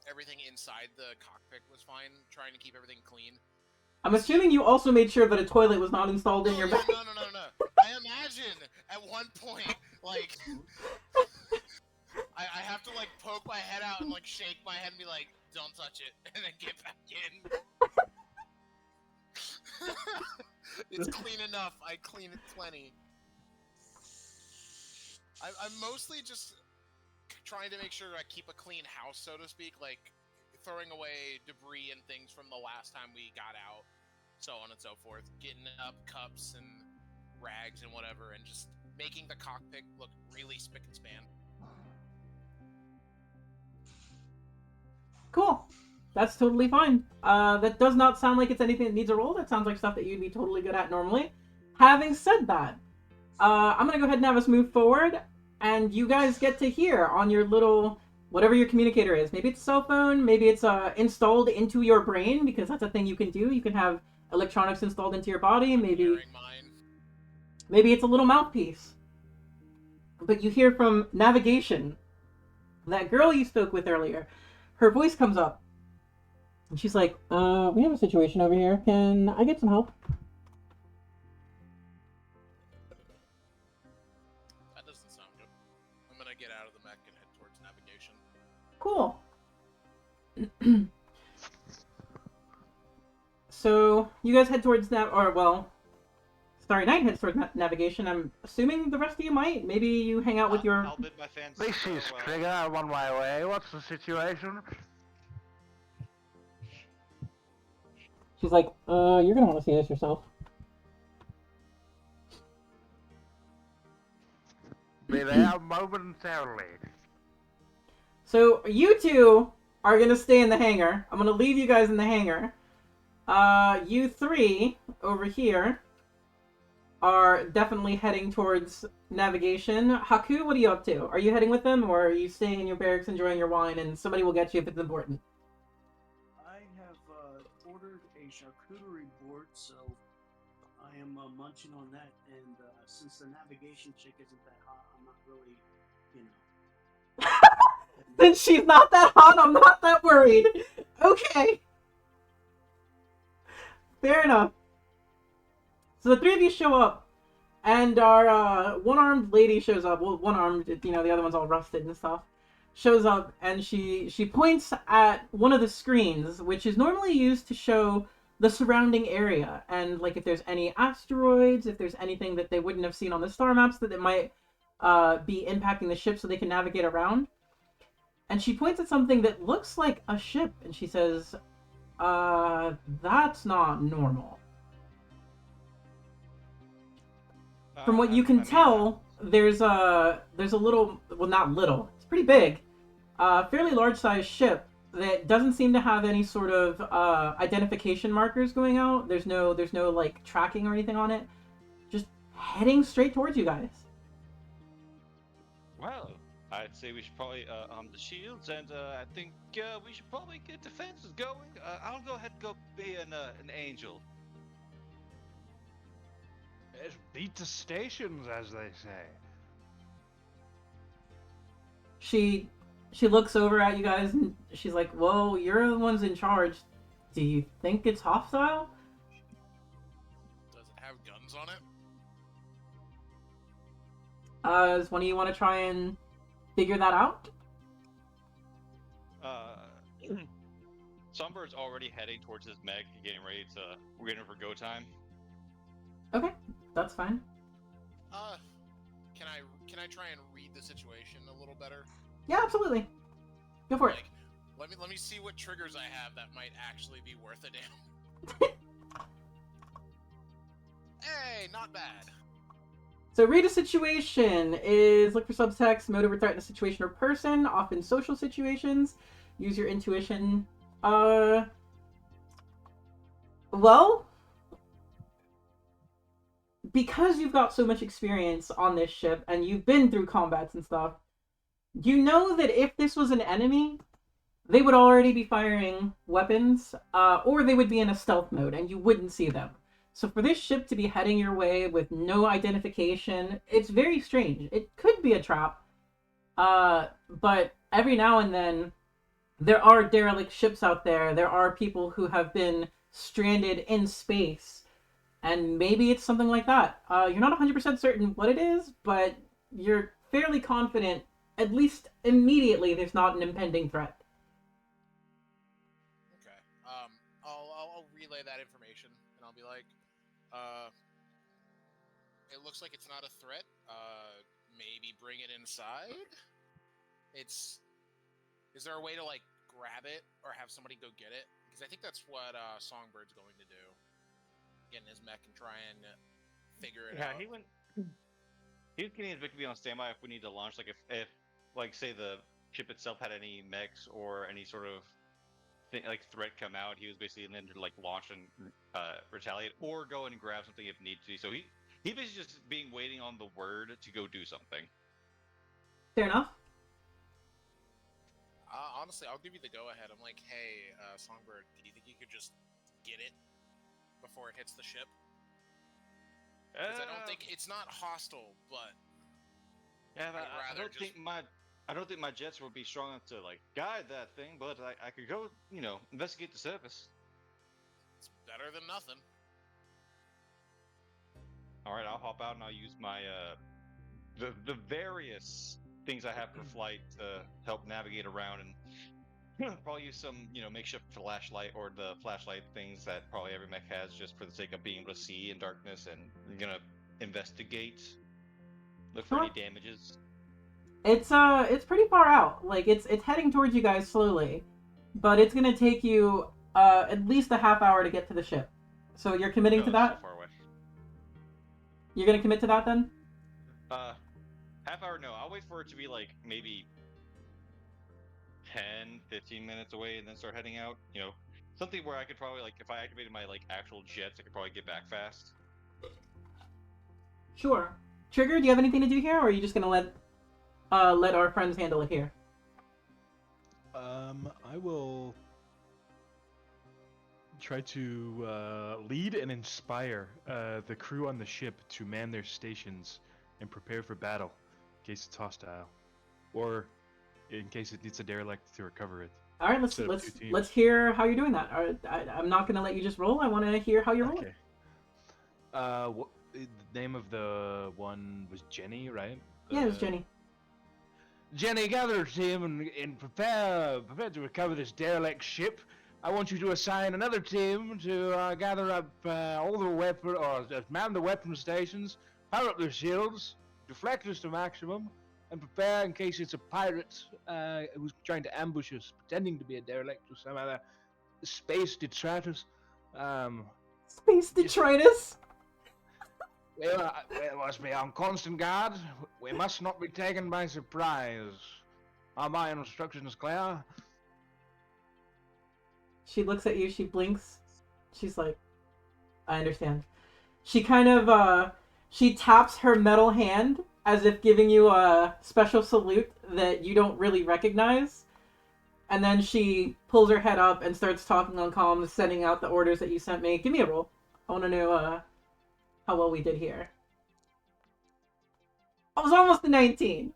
everything inside the cockpit was fine, trying to keep everything clean. I'm assuming you also made sure that a toilet was not installed in your mech. No. I imagine at one point, like, I have to, like, poke my head out and, like, shake my head and be like, don't touch it, and then get back in. It's clean enough. I clean it plenty. I'm mostly just trying to make sure I keep a clean house, so to speak, like throwing away debris and things from the last time we got out, so on and so forth, getting up cups and rags and whatever, and just making the cockpit look really spick and span. Cool. That's totally fine. That does not sound like it's anything that needs a roll. That sounds like stuff that you'd be totally good at normally. Having said that, I'm going to go ahead and have us move forward, and you guys get to hear on your little, whatever your communicator is. Maybe it's a cell phone, maybe it's installed into your brain, because that's a thing you can do. You can have electronics installed into your body, maybe it's a little mouthpiece. But you hear from navigation, that girl you spoke with earlier, her voice comes up. And she's like, we have a situation over here. Can I get some help? That doesn't sound good. I'm gonna get out of the mech and head towards navigation. Cool. So, you guys head towards Starry Night heads towards navigation. I'm assuming the rest of you might. Maybe you hang out with your... I'll bid my fans. This is Trigger, I'm on my way. What's the situation? She's like, you're gonna want to see this yourself. Be there momentarily. So, you two are gonna stay in the hangar. I'm gonna leave you guys in the hangar. You three, over here, are definitely heading towards navigation. Haku, what are you up to? Are you heading with them, or are you staying in your barracks enjoying your wine, and somebody will get you if it's important? I have ordered a charcuterie board, so I am munching on that. And since the navigation chick isn't that hot, I'm not really, you know. Since she's not that hot, I'm not that worried. Okay. Fair enough. So the three of you show up, and our one-armed lady shows up. Well, one-armed, you know, the other one's all rusted and stuff. Shows up, and she points at one of the screens, which is normally used to show the surrounding area, and like if there's any asteroids, if there's anything that they wouldn't have seen on the star maps that might be impacting the ship so they can navigate around. And she points at something that looks like a ship, and she says, that's not normal. From what you can tell, there's a little, well, not little, it's pretty big, fairly large sized ship that doesn't seem to have any sort of identification markers going out. There's no like tracking or anything on it. Just heading straight towards you guys. Well, I'd say we should probably arm the shields, and I think we should probably get defenses going. I'll go ahead and go be an angel. Let's beat the stations, as they say. She looks over at you guys and she's like, "Well, you're the ones in charge. Do you think it's hostile?" Does it have guns on it? Does one of you want to try and figure that out? Sunbird's already heading towards his mech, getting ready to. We're getting for go time. Okay, that's fine. Can I try and read the situation a little better? Yeah, absolutely. Go for it. Like, let me see what triggers I have that might actually be worth a damn. Hey, not bad. So read a situation is look for subtext, motive or threat in a situation or person, often social situations. Use your intuition. Well, because you've got so much experience on this ship and you've been through combats and stuff, you know that if this was an enemy, they would already be firing weapons, or they would be in a stealth mode and you wouldn't see them. So for this ship to be heading your way with no identification, it's very strange. It could be a trap, but every now and then there are derelict ships out there. There are people who have been stranded in space, and maybe it's something like that. You're not 100% certain what it is, but you're fairly confident, at least immediately, there's not an impending threat. Okay. I'll relay that information, and I'll be like, it looks like it's not a threat. Maybe bring it inside. Is there a way to like grab it or have somebody go get it? Because I think that's what Songbird's going to do. Get in his mech and try and figure it out. Yeah, he was getting his mech to be on standby if we need to launch. Like if like say the ship itself had any mechs or any sort of like threat come out, he was basically then to like launch and retaliate or go and grab something if need to. So he basically just being waiting on the word to go do something. Fair enough. Honestly, I'll give you the go-ahead. I'm like, hey, Songbird, do you think you could just get it before it hits the ship? Because I don't think it's not hostile, but yeah, I don't think my jets would be strong enough to like guide that thing, but I could go, investigate the surface. It's better than nothing. All right, I'll hop out and I'll use my the various things I have for flight to help navigate around, and probably use some makeshift flashlight or the flashlight things that probably every mech has, just for the sake of being able to see in darkness, and I'm gonna investigate, look for any damages. It's pretty far out. Like it's heading towards you guys slowly, but it's gonna take you at least a half hour to get to the ship. So you're committing to that? So far away. You're gonna commit to that then? Half hour? No, I'll wait for it to be like maybe 10-15 minutes away and then start heading out. Something where I could probably, like, if I activated my like actual jets, I could probably get back fast. Sure. Trigger, do you have anything to do here, or are you just gonna let our friends handle it here? I will try to lead and inspire the crew on the ship to man their stations and prepare for battle in case it's hostile, or in case it needs a derelict to recover it. All right, let's hear how you're doing that. All right, I'm not gonna let you just roll. I want to hear how you're rolling. Okay. The name of the one was Jenny, right? Yeah, it's Jenny. Jenny, gather a team and prepare to recover this derelict ship. I want you to assign another team to gather up all the weapon, or man the weapon stations, power up their shields, deflectors to maximum, and prepare in case it's a pirate who's trying to ambush us, pretending to be a derelict or some other space detritus. Space detritus? We must be on constant guard. We must not be taken by surprise. Are my instructions clear? She looks at you, she blinks. She's like, I understand. She kind of, she taps her metal hand as if giving you a special salute that you don't really recognize. And then she pulls her head up and starts talking on comms, sending out the orders that you sent me. Give me a roll. I want to know, how well we did here. I was almost a 19.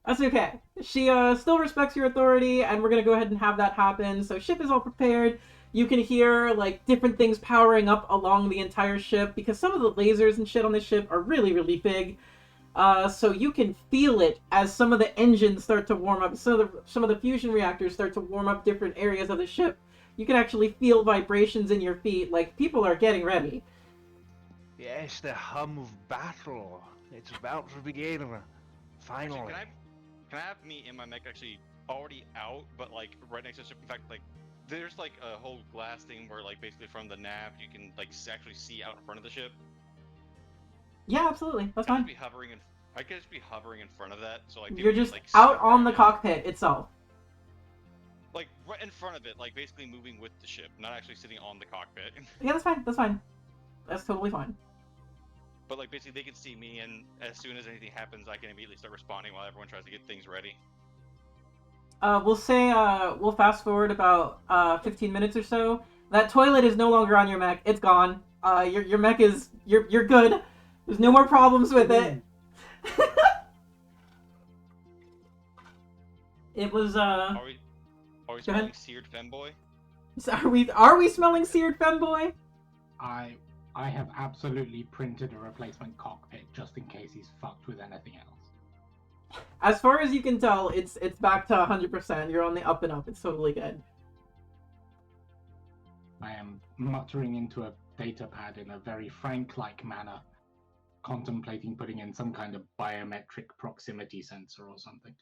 That's okay. She still respects your authority, and we're gonna go ahead and have that happen. So ship is all prepared. You can hear like different things powering up along the entire ship because some of the lasers and shit on this ship are really, really big. So you can feel it as some of the engines start to warm up. Some of the fusion reactors start to warm up different areas of the ship. You can actually feel vibrations in your feet, like people are getting ready. Yes, the hum of battle. It's about to begin. Finally. Actually, can I have me and my mech actually already out, but like right next to the ship? In fact, like there's like a whole glass thing where like basically from the nav you can like actually see out in front of the ship. Yeah, absolutely. That's I could fine. be hovering in. I could just be hovering in front of that, so like You're people just can like out see where on I the am. cockpit itself. Like right in front of it, like basically moving with the ship, not actually sitting on the cockpit. Yeah, that's fine. That's fine. That's totally fine. But like basically they can see me, and as soon as anything happens, I can immediately start responding while everyone tries to get things ready. We'll say we'll fast forward about 15 minutes or so. That toilet is no longer on your mech. It's gone. Your mech is you're good. There's no more problems with it. It was Are we Go ahead. smelling seared femboy? Are we smelling seared femboy? I have absolutely printed a replacement cockpit just in case he's fucked with anything else. As far as you can tell, it's back to 100%. You're on the up and up. It's totally good. I am muttering into a data pad in a very Frank-like manner, contemplating putting in some kind of biometric proximity sensor or something.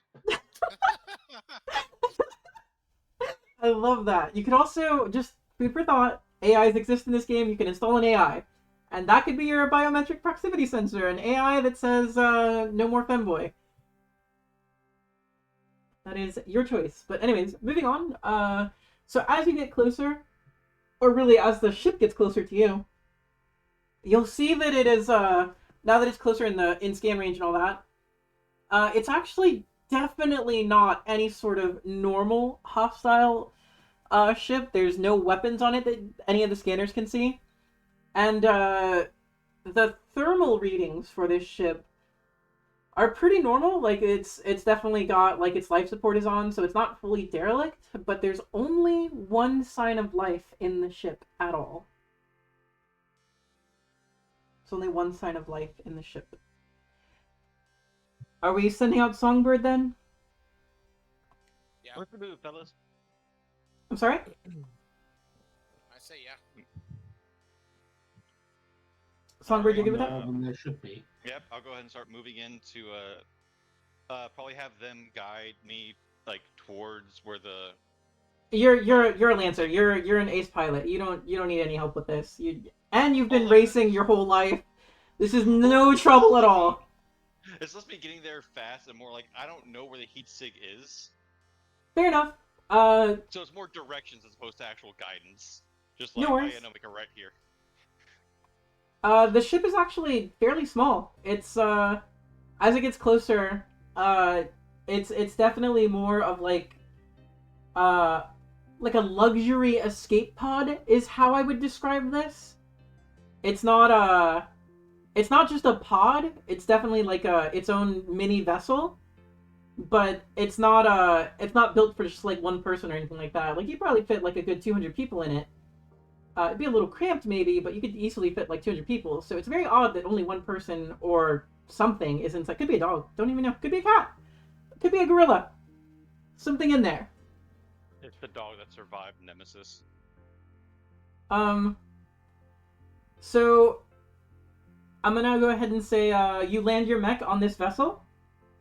I love that. You could also, just food for thought, AIs exist in this game. You can install an AI. And that could be your biometric proximity sensor, an AI that says, no more femboy. That is your choice. But anyways, moving on. So as you get closer, or really as the ship gets closer to you, you'll see that it is, now that it's closer in scan range and all that, it's actually definitely not any sort of normal hostile ship. There's no weapons on it that any of the scanners can see. And the thermal readings for this ship are pretty normal. Like, it's definitely got, like, its life support is on, so it's not fully derelict, but there's only one sign of life in the ship at all. There's only one sign of life in the ship. Are we sending out Songbird then? Yeah, What's the move, fellas? I'm sorry? I say yeah. Songbird, you One good with more that? than there should be. Yep, I'll go ahead and start moving in to probably have them guide me like towards where the. You're a Lancer. You're an ace pilot. You don't need any help with this. You've been Oh, like- racing your whole life. This is no trouble at all. It's supposed to be getting there fast and more like I don't know where the heat sig is, Fair enough. so it's more directions as opposed to actual guidance. Just No like, oh worries. yeah, no, make a right here. The ship is actually fairly small. It's as it gets closer, it's definitely more of like a luxury escape pod is how I would describe this. It's not just a pod. It's definitely like its own mini vessel, but it's not built for just like one person or anything like that. Like, you probably fit like a good 200 people in it. It'd be a little cramped maybe, but you could easily fit like 200 people. So it's very odd that only one person or something is inside. Could be a dog. Don't even know. Could be a cat. Could be a gorilla. Something in there. It's the dog that survived Nemesis. So I'm gonna go ahead and say you land your mech on this vessel,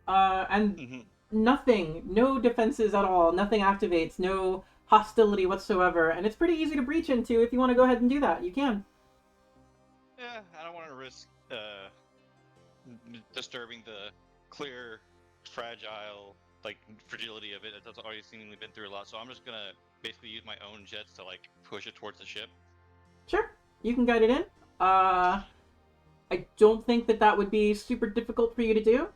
and Mm-hmm. nothing, no defenses at all, nothing activates, no hostility whatsoever, and it's pretty easy to breach into. If you want to go ahead and do that, you can. Yeah, I don't want to risk disturbing the clear, fragile, like fragility of it. It's already seemingly been through a lot, so I'm just gonna basically use my own jets to like push it towards the ship. Sure, you can guide it in. I don't think that would be super difficult for you to do.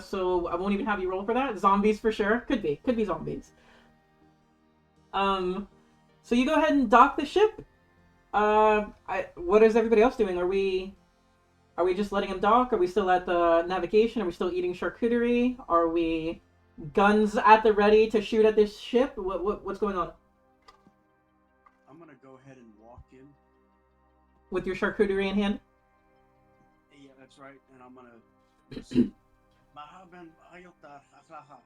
So I won't even have you roll for that. Zombies for sure. Could be zombies. So you go ahead and dock the ship. What is everybody else doing? Are we just letting them dock? Are we still at the navigation? Are we still eating charcuterie? Are we guns at the ready to shoot at this ship? What's going on I'm gonna go ahead and walk in. with your charcuterie in hand? Yeah, that's right. And I'm gonna. Marhaban, ayota, ahlaha.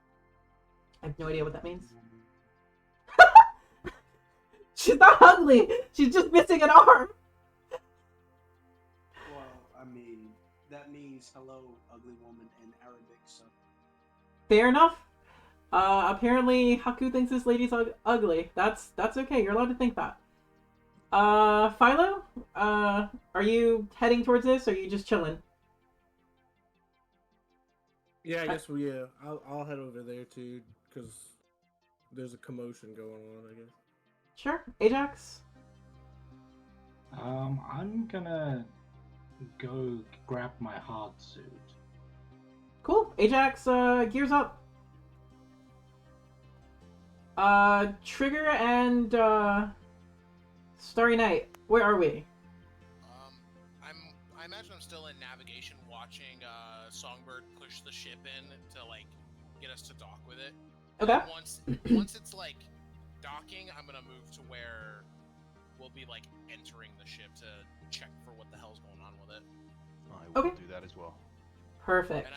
I have no idea what that means. She's not ugly. She's just missing an arm. Well, I mean, that means hello, ugly woman in Arabic. So Fair enough. Apparently Haku thinks this lady's ugly. That's okay. You're allowed to think that. Philo, are you heading towards this, or are you just chilling? Yeah, I guess I'll head over there too, because there's a commotion going on. I guess. Sure, Ajax. I'm gonna go grab my hard suit. Cool. Ajax gears up. Trigger and Starry Night. Where are we? I imagine I'm still in navigation, watching Songbird push the ship in to like get us to dock with it. Okay. And once it's like docking, I'm gonna move to where we'll be like entering the ship to check for what the hell's going on with it. I will do that as well. Perfect. And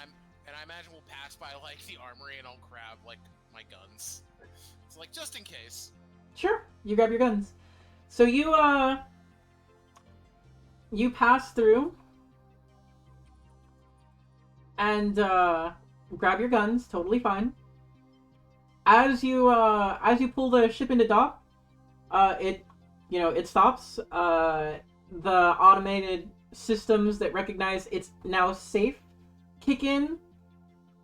I imagine we'll pass by like the armory and I'll grab like my guns. It's like just in case. Sure, you grab your guns. So you pass through and grab your guns, totally fine. As you pull the ship into dock, it stops. The automated systems that recognize it's now safe kick in,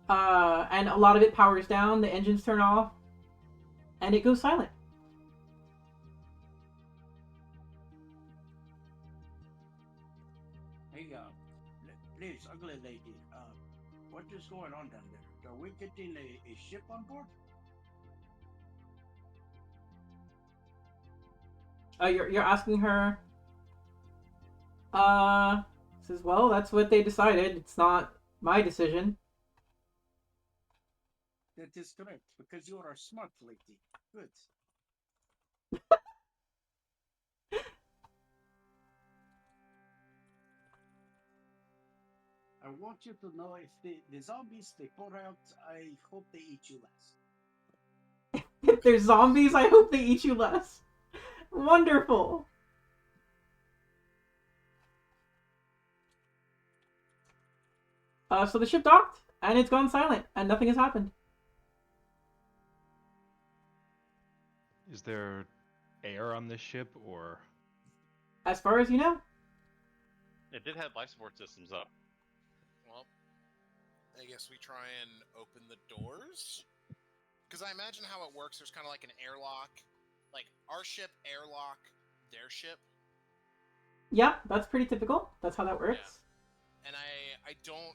and a lot of it powers down. The engines turn off, and it goes silent. Hey, please, ugly lady, what is going on down there? Are we getting a ship on board? You're asking her. Says, well, that's what they decided. It's not my decision. That is correct, because you are a smart lady. Good. I want you to know if the zombies they pour out, I hope they eat you last. If there's zombies, I hope they eat you less. Wonderful. So the ship docked, and it's gone silent, and nothing has happened. Is there air on this ship, or? As far as you know. It did have life support systems up. Well, I guess we try and open the doors. Because I imagine how it works, there's kind of like an airlock. Like, our ship, airlock, their ship. Yeah, that's pretty typical. That's how that works. Yeah. And I don't...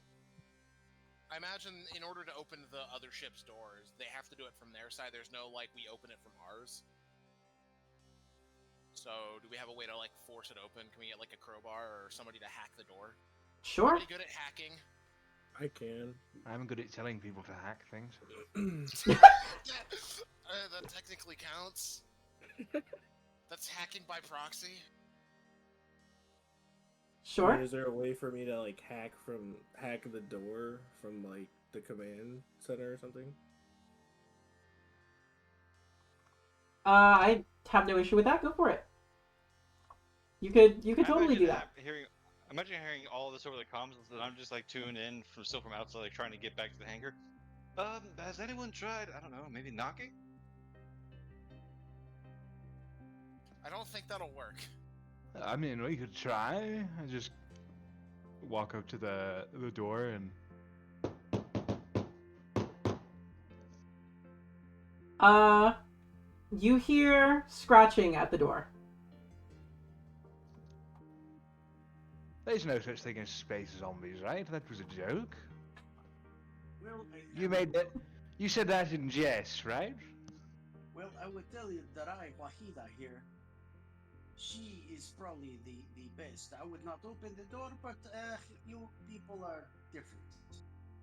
I imagine in order to open the other ship's doors, they have to do it from their side. There's no, like, we open it from ours. So, do we have a way to, like, force it open? Can we get, like, a crowbar or somebody to hack the door? Sure. Anybody good at hacking? I can. I'm good at telling people to hack things. Yeah, that technically counts. That's hacking by proxy. Sure. Is there a way for me to like hack the door from like the command center or something? I have no issue with that. Go for it. You could totally do that. Imagine hearing all this over the comms, and I'm just like tuned in from outside, like trying to get back to the hangar. Has anyone tried? I don't know, maybe knocking? I don't think that'll work. I mean, we could try. I just walk up to the door and. You hear scratching at the door. There's no such thing as space zombies, right? That was a joke. Well, You made that. You said that in jest, right? Well, I would tell you that Wahida here, she is probably the best. I would not open the door, but you people are different.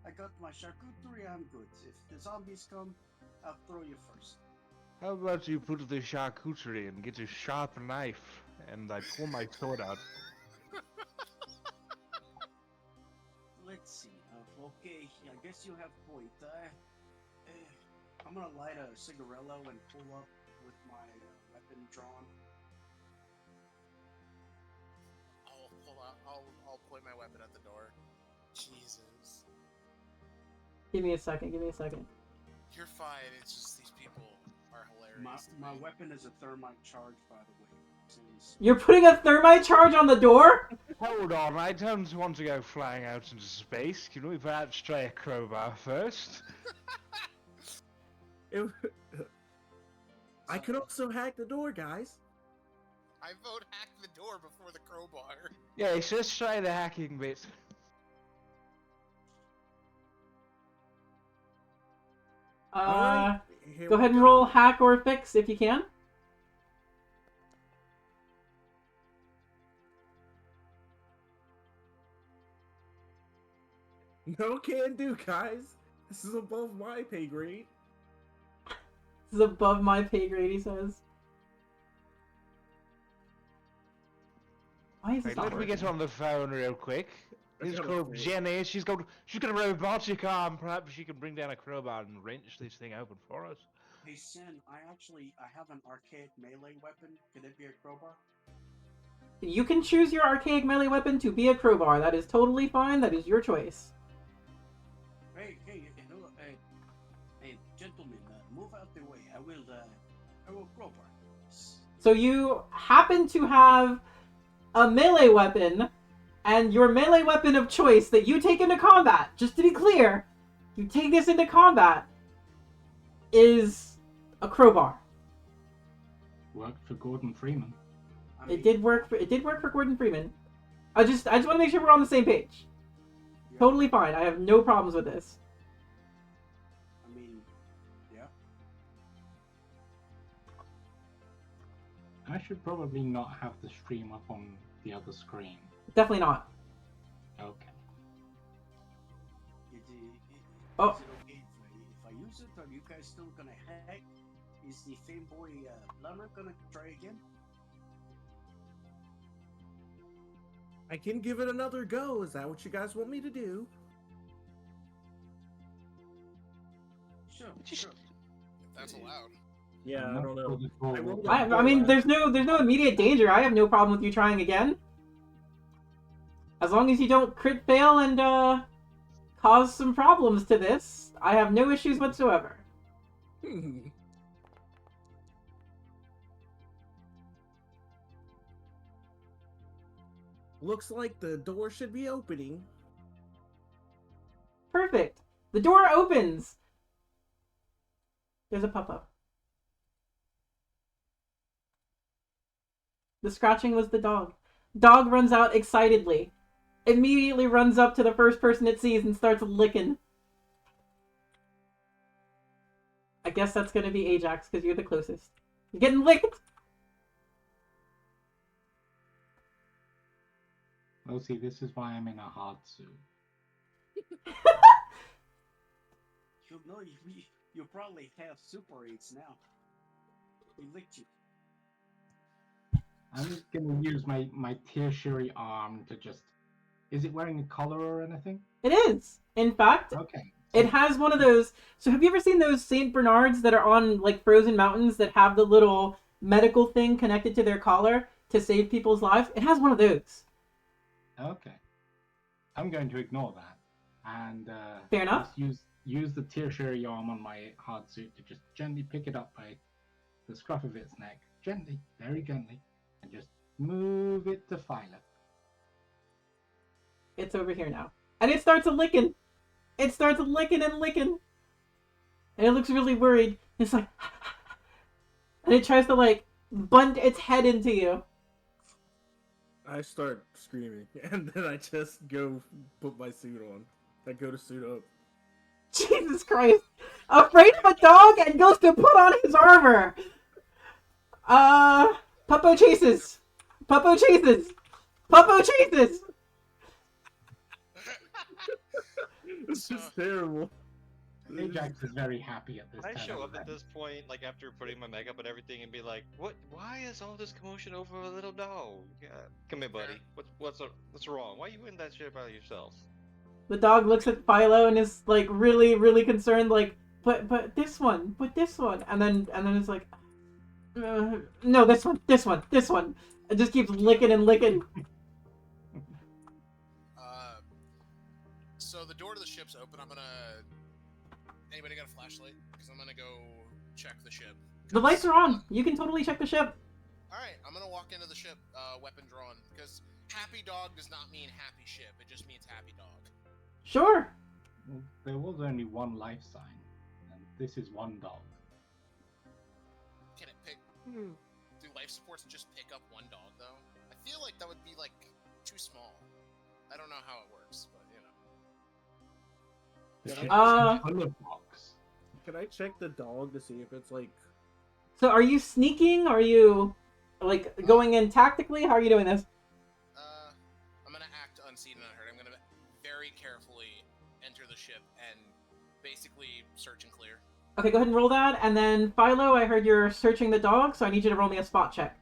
I got my charcuterie, I'm good. If the zombies come, I'll throw you first. How about you put the charcuterie and get a sharp knife, and I pull my sword out. Let's see. Okay, I guess you have point. I'm gonna light a cigarillo and pull up with my weapon drawn. I'll point my weapon at the door. Jesus. Give me a second. You're fine. It's just these people are hilarious. My weapon is a thermite charge, by the way. Since You're putting a thermite charge on the door? Hold on, I don't want to go flying out into space. Can we perhaps try a crowbar first? It- I could also hack the door, guys. I vote hack the door before the crowbar. Yeah, so let's try the hacking bit. Alright, here Go we ahead and roll hack or fix if you can. No can do, guys. This is above my pay grade. This is above my pay grade, he says. Why is this Right, not let me working? get on the phone real quick. I This is gotta called say- Jenny. She's got a robotic arm. Perhaps she can bring down a crowbar and wrench this thing open for us. hey Sin, I have an archaic melee weapon. Could it be a crowbar? You can choose your archaic melee weapon to be a crowbar. That is totally fine. That is your choice. Hey, gentlemen, move out the way. I will crowbar. So you happen to have a melee weapon, and your melee weapon of choice that you take into combat, just to be clear, you take this into combat, is a crowbar. Worked for Gordon Freeman. I mean, It did work for Gordon Freeman. I just want to make sure we're on the same page. yeah, Totally fine. I have no problems with this. I mean, yeah. I should probably not have the stream up on the other screen. Definitely not. Okay. Oh. Is it okay if I use it? Are you guys still gonna hack? Is the fanboy plumber gonna try again? I can give it another go. Is that what you guys want me to do? Sure. If that's allowed. Yeah, I don't know. Looking forward I rolled to a it. I mean, four. there's no immediate danger. I have no problem with you trying again. As long as you don't crit fail and cause some problems to this, I have no issues whatsoever. Looks like the door should be opening. Perfect. The door opens. There's a pop-up. The scratching was the dog. Dog runs out excitedly. Immediately runs up to the first person it sees and starts licking. I guess that's gonna be Ajax, because you're the closest. You're getting licked! Well, see, this is why I'm in a hard suit. You probably have super aids now. He licked you. I'm just gonna use my tertiary arm to just... Is it wearing a collar or anything? It is! In fact, Okay. it has one of those... So have you ever seen those St. Bernards that are on, like, frozen mountains that have the little medical thing connected to their collar to save people's lives? It has one of those. Okay. I'm going to ignore that. And Fair enough. just use the tertiary arm on my hard suit to just gently pick it up by the scruff of its neck. Gently, very gently. And just move it to Philo. It's over here now. And it starts licking. It starts licking and licking. And it looks really worried. It's like... And it tries to, like, bunt its head into you. I start screaming, and then I just go put my suit on. I go to suit up. Jesus Christ. Afraid of a dog and goes to put on his armor. Puppo chases. Puppo chases. Puppo chases. This is terrible. Ajax is very happy at this I time show of up at event. this point, like after putting my makeup and everything, and be like, "What? Why is all this commotion over a little dog? Yeah, come here, buddy. What's wrong? Why are you in that shit by yourself?" The dog looks at Philo and is, like, really, really concerned, like, but this one, and then it's like, no, this one. It just keeps licking and licking. So the door to the ship's open. I'm gonna. Anybody got a flashlight? Because I'm gonna go check the ship. The lights are on. You can totally check the ship. Alright, I'm gonna walk into the ship, weapon drawn, because happy dog does not mean happy ship, it just means happy dog. Sure. Well, there was only one life sign, and this is one dog. Can it pick... Do life supports just pick up one dog, though? I feel like that would be, like, too small. I don't know how it works, but, you know. Can I check the dog to see if it's, like... So are you sneaking? Are you, like, going in tactically? How are you doing this? I'm gonna act unseen and unheard. I'm gonna very carefully enter the ship and basically search and clear. Okay, go ahead and roll that. And then, Philo, I heard you're searching the dog, so I need you to roll me a spot check.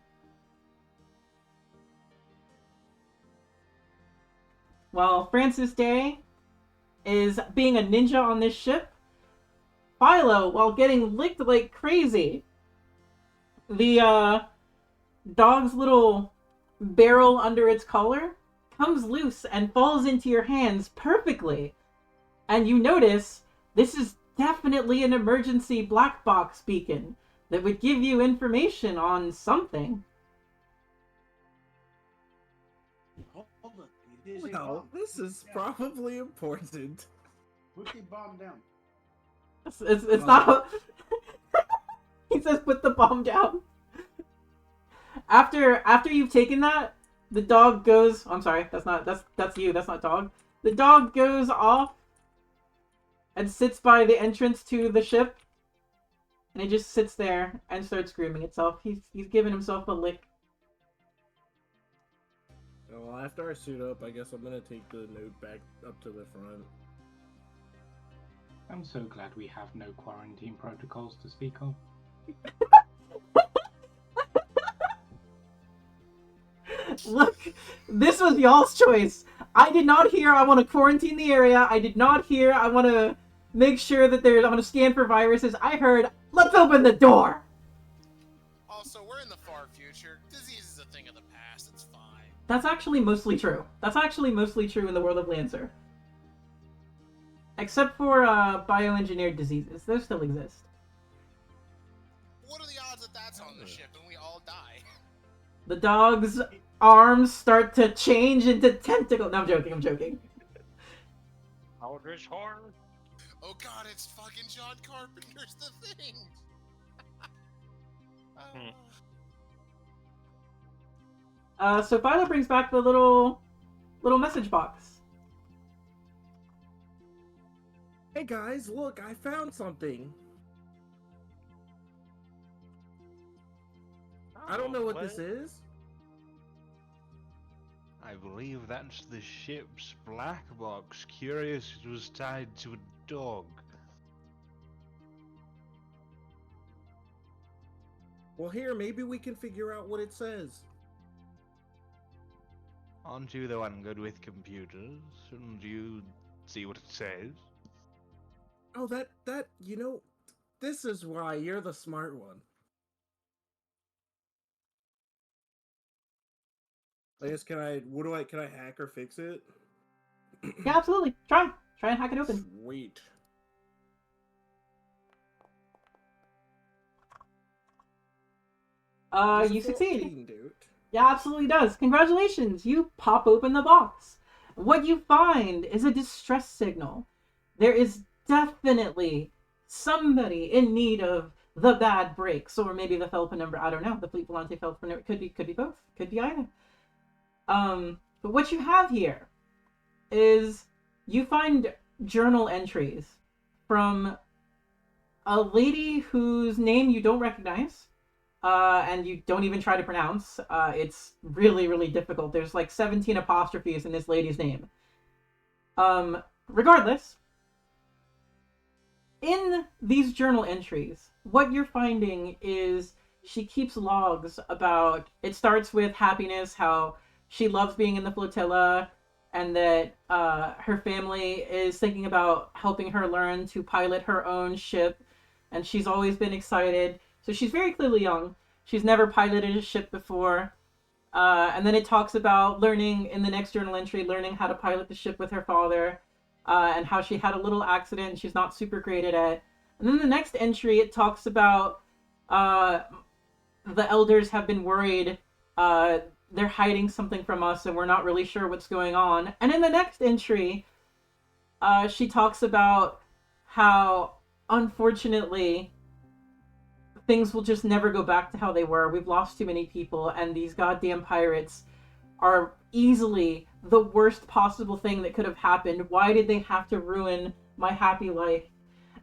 While Francis Day is being a ninja on this ship, Philo, while getting licked like crazy, the dog's little barrel under its collar comes loose and falls into your hands perfectly. And you notice this is definitely an emergency black box beacon that would give you information on something. Hold on. It is a Well, bomb. this is probably important. Put the bomb down. It's not... He says put the bomb down. After you've taken that, the dog goes... I'm sorry, that's you, that's not dog. The dog goes off and sits by the entrance to the ship. And it just sits there and starts grooming itself. He's giving himself a lick. Well, after I suit up, I guess I'm gonna take the note back up to the front. I'm so glad we have no quarantine protocols to speak of. Look, this was y'all's choice. I did not hear I want to quarantine the area. I did not hear I want to make sure that I'm going to scan for viruses. I heard, let's open the door. Also, we're in the far future. Disease is a thing of the past. It's fine. That's actually mostly true. That's actually mostly true in the world of Lancer. Except for bioengineered diseases. Those still exist. What are the odds that that's on the ship and we all die? The dog's arms start to change into tentacles. No, I'm joking. Aldrich horror. Oh god, it's fucking John Carpenter's The Thing! So Philo brings back the little message box. Hey guys, look, I found something. I don't know what this is. I believe that's the ship's black box. Curious it was tied to a dog. Well, here, maybe we can figure out what it says. Aren't you the one good with computers? Shouldn't you see what it says? Oh, you know, this is why you're the smart one. I guess, can I hack or fix it? Yeah, absolutely. Try and hack it open. Sweet. You succeed. 14, dude. Yeah, absolutely does. Congratulations! You pop open the box. What you find is a distress signal. There is definitely somebody in need of the bad breaks, or maybe the Felpa number. I don't know. The Fleet Volante Felpa number could be both. Could be either. But what you have here is you find journal entries from a lady whose name you don't recognize. And you don't even try to pronounce. It's really, really difficult. There's like 17 apostrophes in this lady's name. Regardless, in these journal entries, what you're finding is she keeps logs about... It starts with happiness, how she loves being in the flotilla, and that her family is thinking about helping her learn to pilot her own ship, and she's always been excited. So she's very clearly young. She's never piloted a ship before. And then it talks about learning, in the next journal entry, learning how to pilot the ship with her father, and how she had a little accident and she's not super great at it. And then the next entry, it talks about the elders have been worried. They're hiding something from us, and we're not really sure what's going on. And in the next entry, she talks about how, unfortunately, things will just never go back to how they were. We've lost too many people, and these goddamn pirates are easily the worst possible thing that could have happened. Why did they have to ruin my happy life?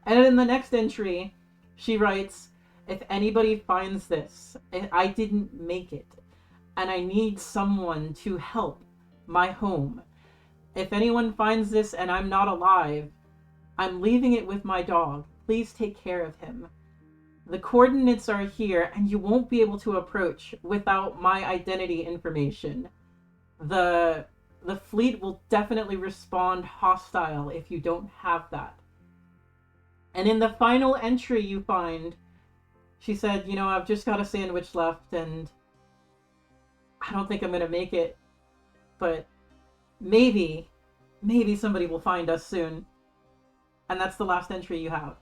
And in the next entry, she writes, if anybody finds this, I didn't make it, and I need someone to help my home. If anyone finds this and I'm not alive, I'm leaving it with my dog. Please take care of him. The coordinates are here, and you won't be able to approach without my identity information. The fleet will definitely respond hostile if you don't have that. And in the final entry you find, she said, I've just got a sandwich left, and I don't think I'm going to make it, but maybe somebody will find us soon. And that's the last entry you have.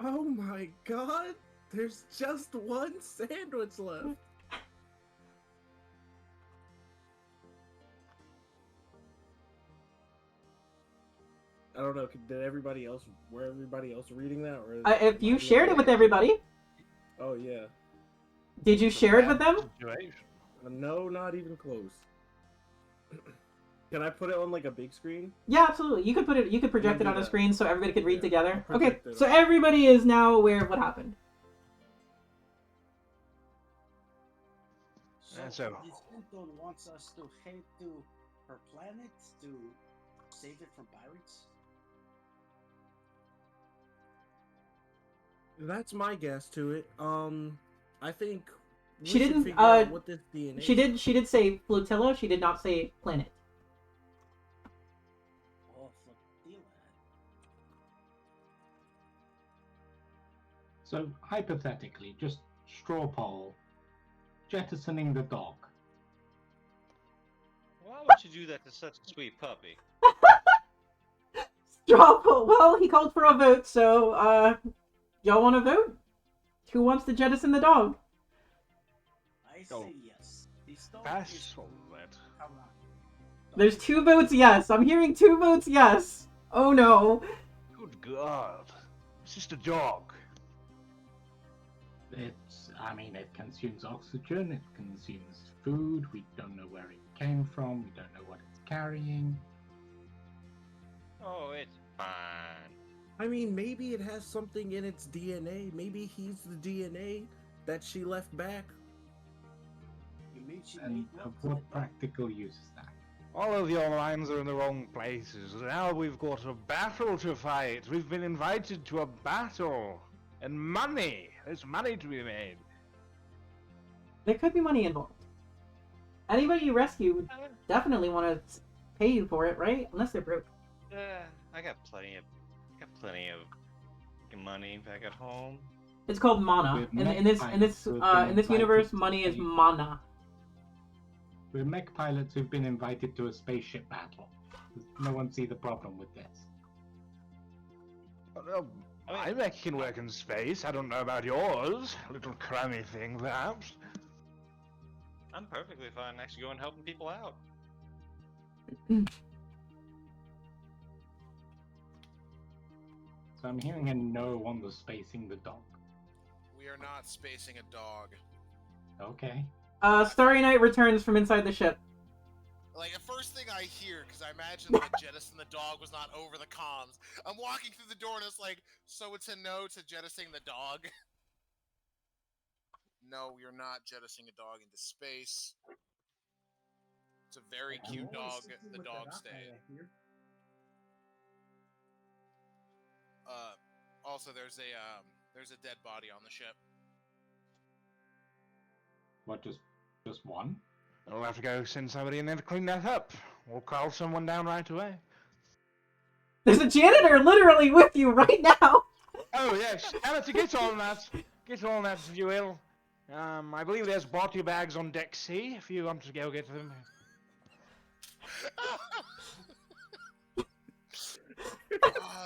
Oh my god! There's just one sandwich left. I don't know. Did everybody else? Were everybody else reading that, or if you shared it with everybody? Oh yeah. Did you share it with them? No, not even close. Can I put it on like a big screen? Yeah, absolutely. You could put it. You could project it on a screen so everybody could read together. Okay, it so on. everybody is now aware of what happened. So, So- this Pluton wants us to head to her planet to save it from pirates? That's my guess to it. I think we She should didn't, figure out what this DNA. She did say flotilla. She did not say planet. Oh, flotilla. So, hypothetically, just straw poll, jettisoning the dog. Why would you do that to such a sweet puppy? Straw poll. Well, he called for a vote, so y'all want to vote? Who wants to jettison the dog? I Oh. say yes. This dog Pass is on that. Come on. There's 2 votes yes. I'm hearing 2 votes yes. Oh no. Good God. It's just a dog. It consumes oxygen, it consumes food, we don't know where it came from, we don't know what it's carrying. Oh, it's fine. I mean, maybe it has something in its DNA. Maybe he's the DNA that she left back. You mean she And made of love to the what dog? practical use is that? All of your minds are in the wrong places. Now we've got a battle to fight. We've been invited to a battle. And money. There's money to be made. There could be money involved. Anybody you rescue would definitely want to pay you for it, right? Unless they're broke. I got plenty of money back at home. It's called mana. With In this invited universe, to money is the- mana. We're mech pilots who've been invited to a spaceship battle. Does no one see the problem with this? My mech can work in space. I don't know about yours. A little crummy thing, perhaps. I'm perfectly fine actually going helping people out. So I'm hearing a no on the spacing the dog. We are not spacing a dog. Okay. Starry Night returns from inside the ship. Like, the first thing I hear, because I imagine that jettison the dog was not over the comms. I'm walking through the door and it's like, so it's a no to jettisoning the dog? No, we are not jettisoning a dog into space. It's a very I'm cute always dog. sitting The with dog that stayed. eye here. Also, there's a dead body on the ship. What, just one? I'll have to go send somebody in there to clean that up. We'll call someone down right away. There's a janitor literally with you right now. Oh, yes. Janitor, get on that. Get on that, if you will. I believe there's body bags on deck C, if you want to go get them.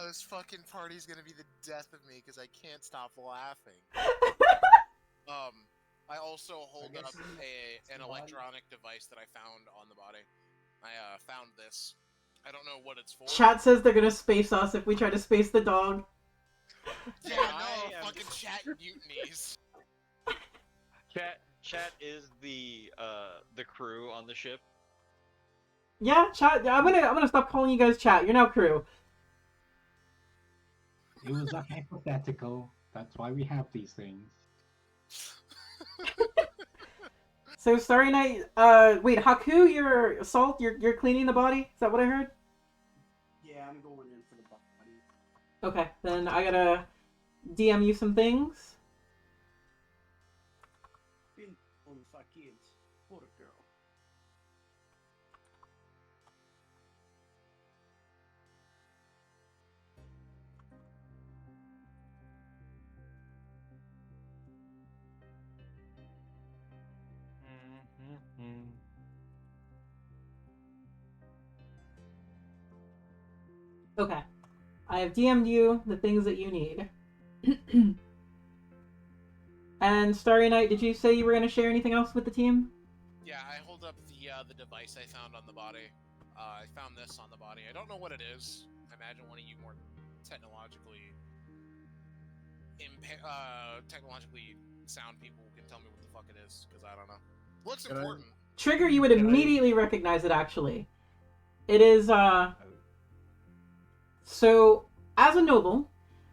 this fucking party's gonna be the death of me because I can't stop laughing. I also hold guess up it's an the body. electronic device that I found on the body. I found this. I don't know what it's for. Chat says they're gonna space us if we try to space the dog. Yeah, I no, am- fucking chat mutinies. Chat is the crew on the ship. Yeah, chat. I'm gonna stop calling you guys chat. You're now crew. It was a hypothetical. That's why we have these things. So Starry Night. Wait, Haku, you're Salt. You're cleaning the body. Is that what I heard? Yeah, I'm going in for the body. Okay, then I gotta DM you some things. Been on fucking poor girl. Okay, I have DM'd you the things that you need. And Starry Night, did you say you were gonna share anything else with the team? Yeah, I hold up the device I found on the body. I found this on the body. I don't know what it is. I imagine one of you more technologically sound people can tell me what the fuck it is, because I don't know. Looks Can I- important. Trigger, you would Can I- immediately recognize it. Actually, it is So, as a noble,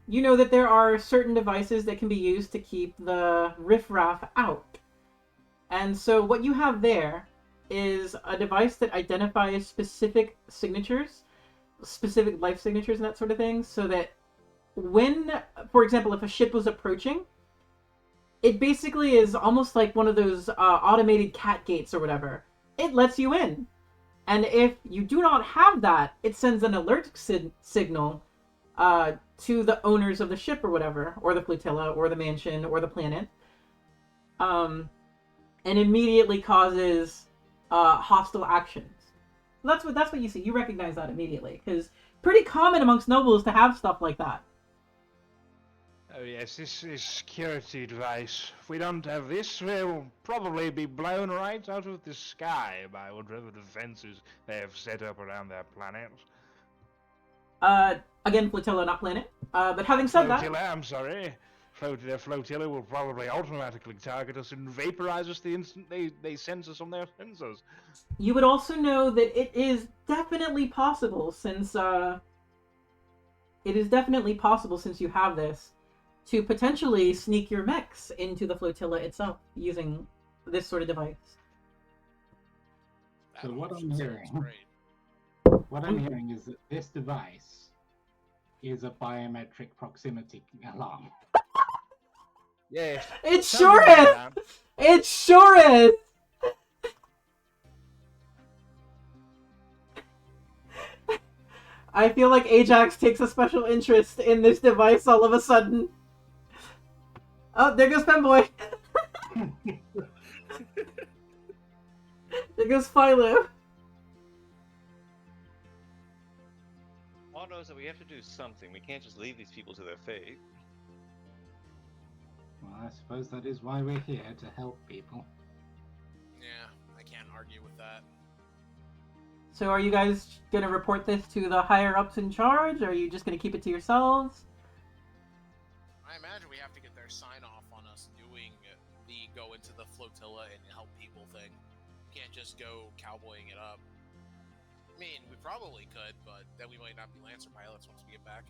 you know that there are certain devices that can be used to keep the riffraff out. And so what you have there is a device that identifies specific signatures, specific life signatures and that sort of thing, so that when, for example, if a ship was approaching, it basically is almost like one of those automated cat gates or whatever. It lets you in. And if you do not have that, it sends an alert signal to the owners of the ship or whatever, or the flotilla, or the mansion, or the planet, and immediately causes hostile actions. That's what you see. You recognize that immediately, because pretty common amongst nobles to have stuff like that. Oh yes, this is security device. If we don't have this, we'll probably be blown right out of the sky by whatever defenses they have set up around their planet. Again, flotilla, not planet. But having said Flotilla, that, I'm sorry. Flotilla will probably automatically target us and vaporize us the instant they sense us on their sensors. you would also know that it is definitely possible, since you have this, to potentially sneak your mechs into the flotilla itself using this sort of device. So That what option I'm sounds hearing- great. What I'm hearing is that this device is a biometric proximity alarm. Yes. It something sure like is! that. It sure is! I feel like Ajax takes a special interest in this device all of a sudden. Oh, there goes Femboy. There goes Philo. All knows that we have to do something. We can't just leave these people to their fate. Well, I suppose that is why we're here, to help people. Yeah, I can't argue with that. So are you guys gonna report this to the higher-ups in charge, or are you just gonna keep it to yourselves? I imagine we have to get their sign off on us doing the go into the flotilla and help people thing. Can't just go cowboying it up. I mean, we probably could, but then we might not be Lancer pilots once we get back.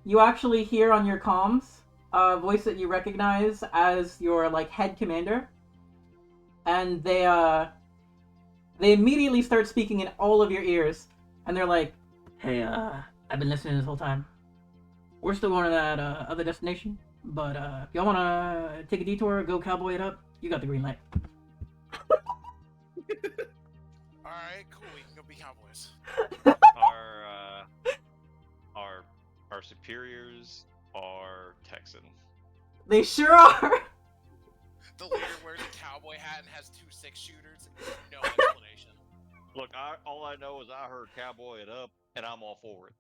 You actually hear on your comms a voice that you recognize as your, like, head commander. And they immediately start speaking in all of your ears. And they're like, hey, I've been listening this whole time. We're still going to that, other destination. But, if y'all wanna take a detour, go cowboy it up, you got the green light. Alright, cool, we can go be cowboys. Our superiors are Texan. They sure are! The leader wears a cowboy hat and has 2 6-shooters. No explanation. Look, all I know is I heard cowboy it up, and I'm all for it.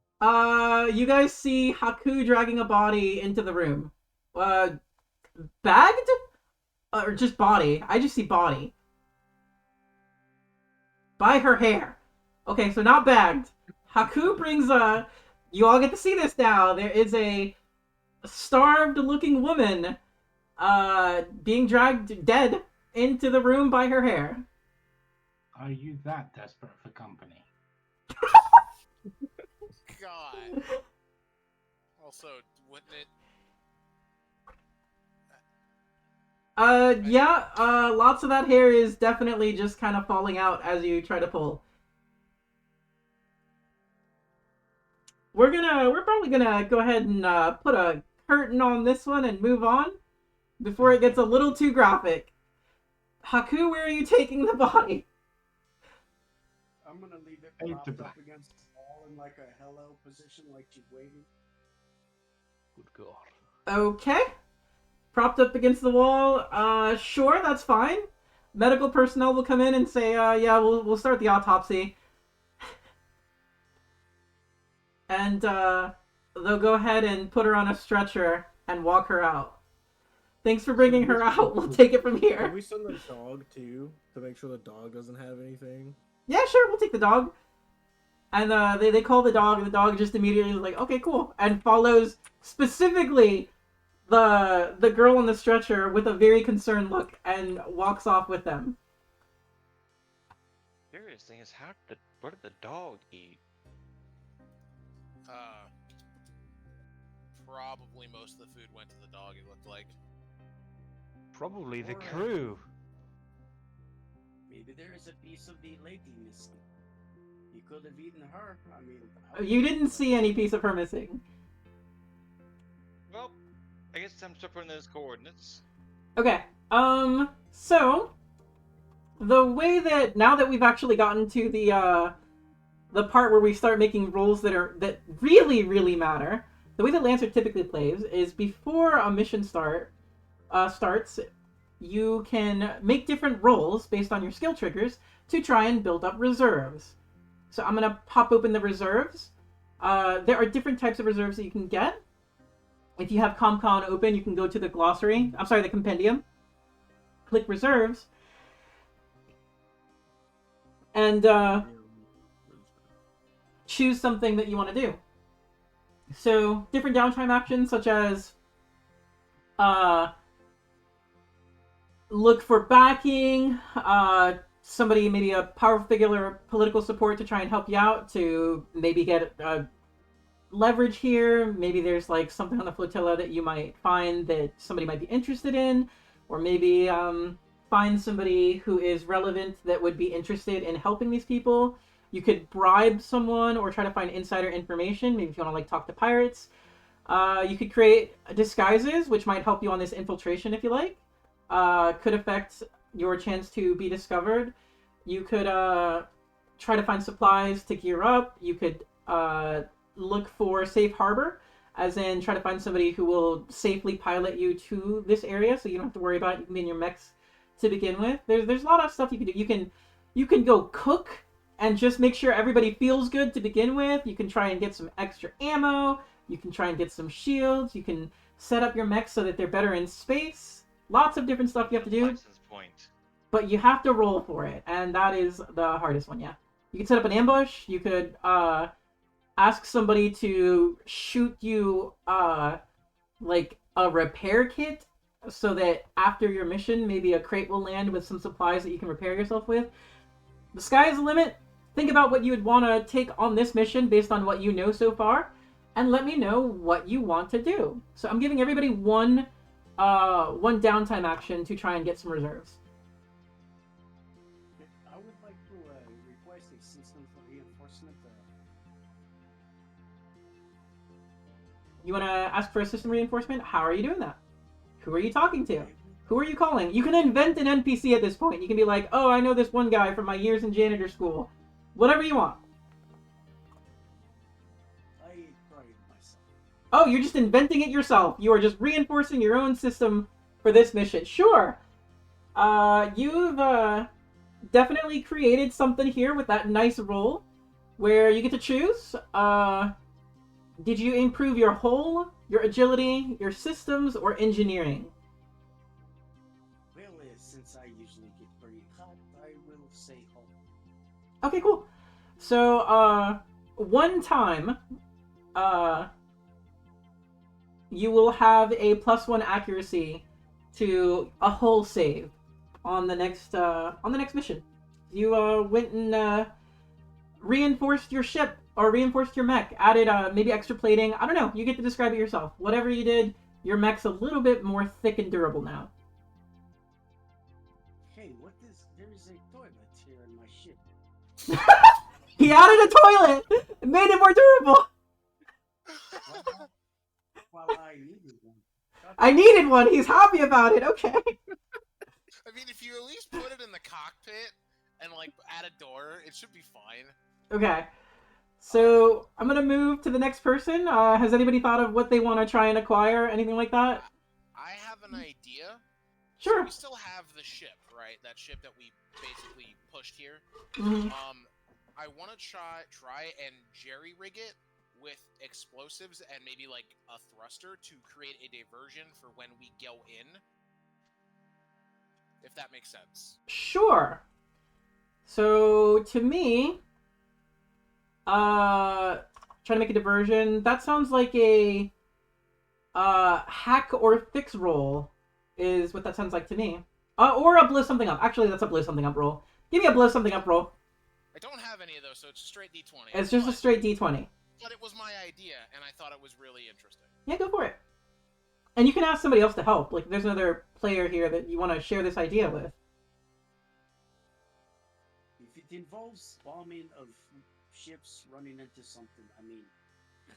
You guys see Haku dragging a body into the room. Bagged? Or just body? I just see body. By her hair. Okay, so not bagged. Haku brings a... You all get to see this now. There is a starved-looking woman being dragged dead into the room by her hair. Are you that desperate for company? God. Also, wouldn't it? Yeah, lots of that hair is definitely just kind of falling out as you try to pull. We're probably gonna go ahead and put a curtain on this one and move on before it gets a little too graphic. Haku, where are you taking the body? I'm gonna leave it Hey, propped Dubai. up against the wall in like a hello position, like she's waving. Good God. Okay. Propped up against the wall. Sure, that's fine. Medical personnel will come in and say, yeah, we'll start the autopsy. And, they'll go ahead and put her on a stretcher and walk her out. Thanks for bringing her out. We'll take it from Can here. we send the dog too to make sure the dog doesn't have anything? Yeah, sure, we'll take the dog. And, they call the dog, and the dog just immediately is like, okay, cool. And follows specifically the girl on the stretcher with a very concerned look and walks off with them. Curious thing is, what did the dog eat? Probably most of the food went to the dog, it looked like. Probably the Alright. crew. Maybe there is a piece of the lady missing. You could have eaten her. I mean, You didn't see any piece of her missing. Well, I guess I'm still putting those coordinates. Okay, so the way that now that we've actually gotten to the part where we start making rolls that really, really matter, the way that Lancer typically plays is before a mission starts, you can make different rolls based on your skill triggers to try and build up reserves. So I'm gonna pop open the reserves. There are different types of reserves that you can get. If you have ComCon open, you can go to the glossary. I'm sorry, the compendium. Click reserves. And choose something that you want to do. So, different downtime actions such as look for backing, somebody, maybe a powerful figure or political support to try and help you out, to maybe get leverage here. Maybe there's like something on the flotilla that you might find that somebody might be interested in, or maybe find somebody who is relevant that would be interested in helping these people. You could bribe someone or try to find insider information, maybe if you want to like talk to pirates. You could create disguises, which might help you on this infiltration if you like. Could affect your chance to be discovered. You could try to find supplies to gear up. You could look for safe harbor, as in try to find somebody who will safely pilot you to this area, so you don't have to worry about it. You can be in your mechs to begin with. There's a lot of stuff you can do. You can go cook and just make sure everybody feels good to begin with. You can try and get some extra ammo. You can try and get some shields. You can set up your mechs so that they're better in space. Lots of different stuff you have to do. License point. But you have to roll for it, and that is the hardest one, yeah. You can set up an ambush. You could ask somebody to shoot you like a repair kit, so that after your mission, maybe a crate will land with some supplies that you can repair yourself with. The sky's the limit. Think about what you would want to take on this mission based on what you know so far, and let me know what you want to do. So I'm giving everybody one downtime action to try and get some reserves. I would like to request a system for reinforcement. You want to ask for a system reinforcement? How are you doing that? Who are you talking to? Who are you calling? You can invent an NPC at this point. You can be like, oh, I know this one guy from my years in janitor school. Whatever you want. I tried myself. Oh, you're just inventing it yourself. You are just reinforcing your own system for this mission. Sure. definitely created something here with that nice roll, where you get to choose. Did you improve your hull, your agility, your systems, or engineering? Well, since I usually get pretty hot, I will say home. Okay, cool. So, one time, uh, you will have a +1 accuracy to a hull save on the next mission. You went and reinforced your ship or reinforced your mech, added maybe extra plating. I don't know. You get to describe it yourself. Whatever you did, your mech's a little bit more thick and durable now. Hey, what is? There is a toilet here in my ship. He added a toilet. It made it more durable. Well, I needed one. I needed one. He's happy about it. Okay. I mean, if you at least put it in the cockpit and like add a door, it should be fine. Okay. So I'm gonna move to the next person. Has anybody thought of what they want to try and acquire? Anything like that? I have an idea. Sure. So we still have the ship, right? That ship that we basically pushed here. Mhm. I want to try and jerry rig it with explosives and maybe like a thruster to create a diversion for when we go in. If that makes sense. Sure. So to me, trying to make a diversion. That sounds like a hack or fix roll is what that sounds like to me. Or a blow something up. Actually, that's a blow something up roll. Give me a blow something up roll. I don't have any of those, so it's a straight D20. It's just a straight D20. But it was my idea, and I thought it was really interesting. Yeah, go for it. And you can ask somebody else to help. Like, there's another player here that you want to share this idea with. If it involves bombing of ships running into something, I mean,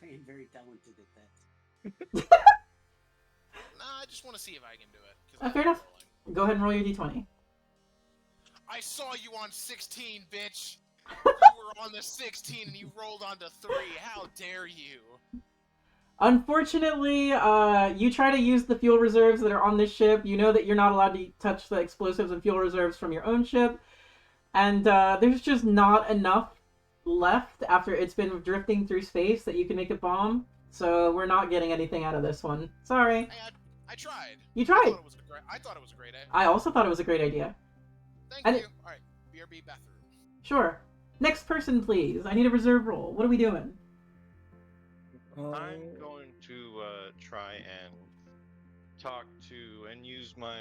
I am very talented at that. Nah, I just want to see if I can do it. Fair enough. Go ahead and roll your D20. I saw you on 16, bitch! You were on the 16 and you rolled onto 3. How dare you? Unfortunately, you try to use the fuel reserves that are on this ship. You know that you're not allowed to touch the explosives and fuel reserves from your own ship. And there's just not enough left after it's been drifting through space that you can make a bomb. So we're not getting anything out of this one. Sorry. Hey, I tried. You tried. I thought it was a great idea. I also thought it was a great idea. Thank you. Alright, BRB bathroom. Sure. Next person, please. I need a reserve roll. What are we doing? I'm going to try and talk to and use my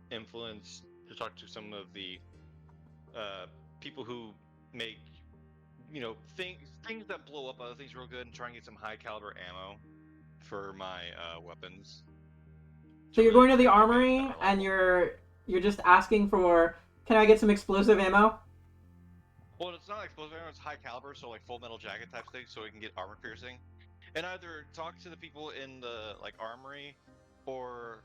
influence to talk to some of the people who make things that blow up other things real good and try and get some high caliber ammo for my weapons. So you're going to the armory and you're just asking for, can I get some explosive ammo? Well, it's not explosive ammo, it's high caliber, so like full metal jacket type thing, so we can get armor piercing. And either talk to the people in the armory, or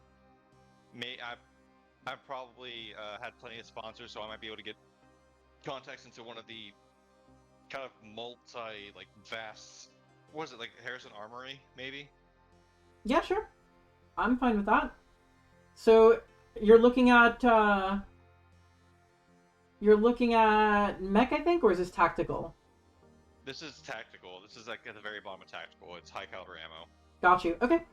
I've probably had plenty of sponsors, so I might be able to get contacts into one of the kind of vast. What is it, like Harrison Armory, maybe? Yeah, sure. I'm fine with that. So you're looking at mech, I think, or is this tactical? This is tactical. This is like at the very bottom of tactical. It's high caliber ammo. Got you. Okay.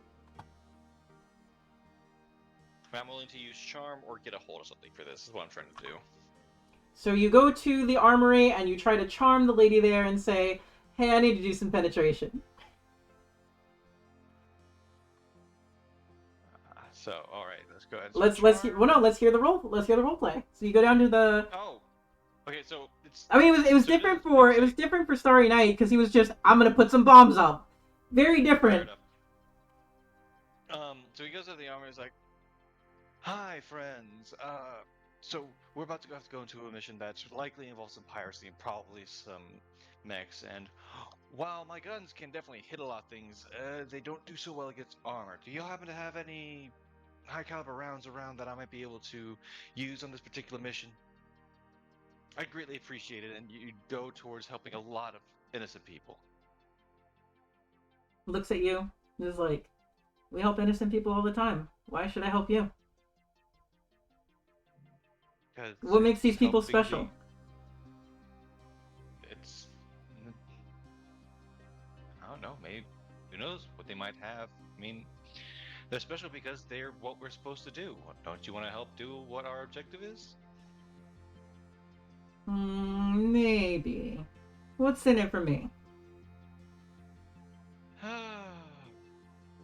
I'm willing to use charm or get a hold of something for this. Is what I'm trying to do. So you go to the armory and you try to charm the lady there and say, "Hey, I need to do some penetration." So, all right, let's go ahead. Let's hear the role. Let's hear the role play. So you go down to the. Oh. Okay, so it's. I mean, it was different for Starry Night because he was just, I'm gonna put some bombs up. Very different. So he goes to the armory. He's like, "Hi, friends. So we're about to have to go into a mission that likely involves some piracy and probably some mechs. And while my guns can definitely hit a lot of things, they don't do so well against armor. Do you happen to have any high caliber rounds around that I might be able to use on this particular mission? I greatly appreciate it, and you go towards helping a lot of innocent people." Looks at you. Is like, we help innocent people all the time. Why should I help you? because What makes these it's people helping special? me- It's I don't know. Maybe who knows what they might have. I mean, they're special because they're what we're supposed to do. Don't you want to help do what our objective is? Maybe. What's in it for me?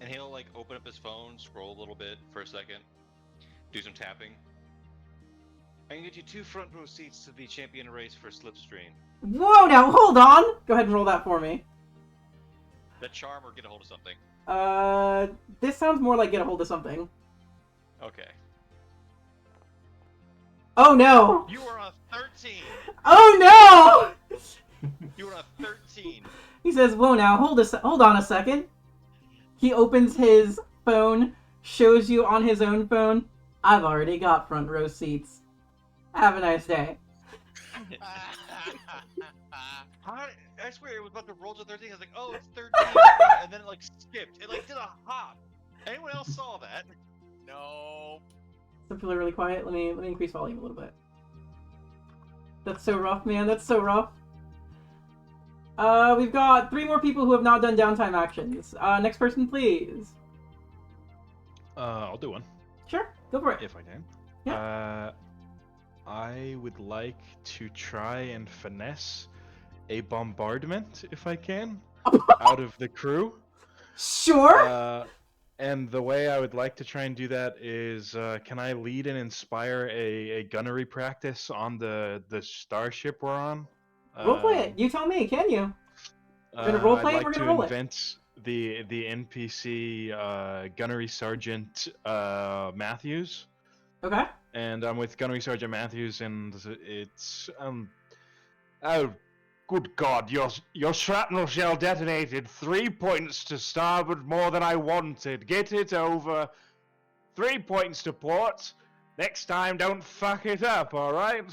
And he'll like open up his phone, scroll a little bit for a second, do some tapping. I can get you 2 front row seats to the champion race for Slipstream. Whoa, now hold on! Go ahead and roll that for me. That charm or get a hold of something. This sounds more like get a hold of something. Okay. Oh no! You are a 13! Oh no! You are a 13! He says, whoa now, hold on a second. He opens his phone, shows you on his own phone, I've already got front row seats. Have a nice day. I swear it was about to roll to 13. I was like, oh, it's 13. And then it like skipped. It like did a hop. Anyone else saw that? No. It's really, really quiet. Let me increase volume a little bit. That's so rough, man. That's so rough. We've got 3 more people who have not done downtime actions. Next person, please. I'll do one Sure, go for it. if I can. Yeah. I would like to try and finesse a bombardment if I can out of the crew. Sure. And the way I would like to try and do that is, can I lead and inspire a gunnery practice on the starship we're on? Roleplay it. You tell me. Can you? We're gonna roleplay I'd it, like we're to gonna roll it. invent the NPC gunnery sergeant Matthews. Okay. And I'm with Gunnery Sergeant Matthews, and it's oh, good God! Your shrapnel shell detonated. 3 points to starboard, more than I wanted. Get it over. 3 points to port. Next time, don't fuck it up. All right?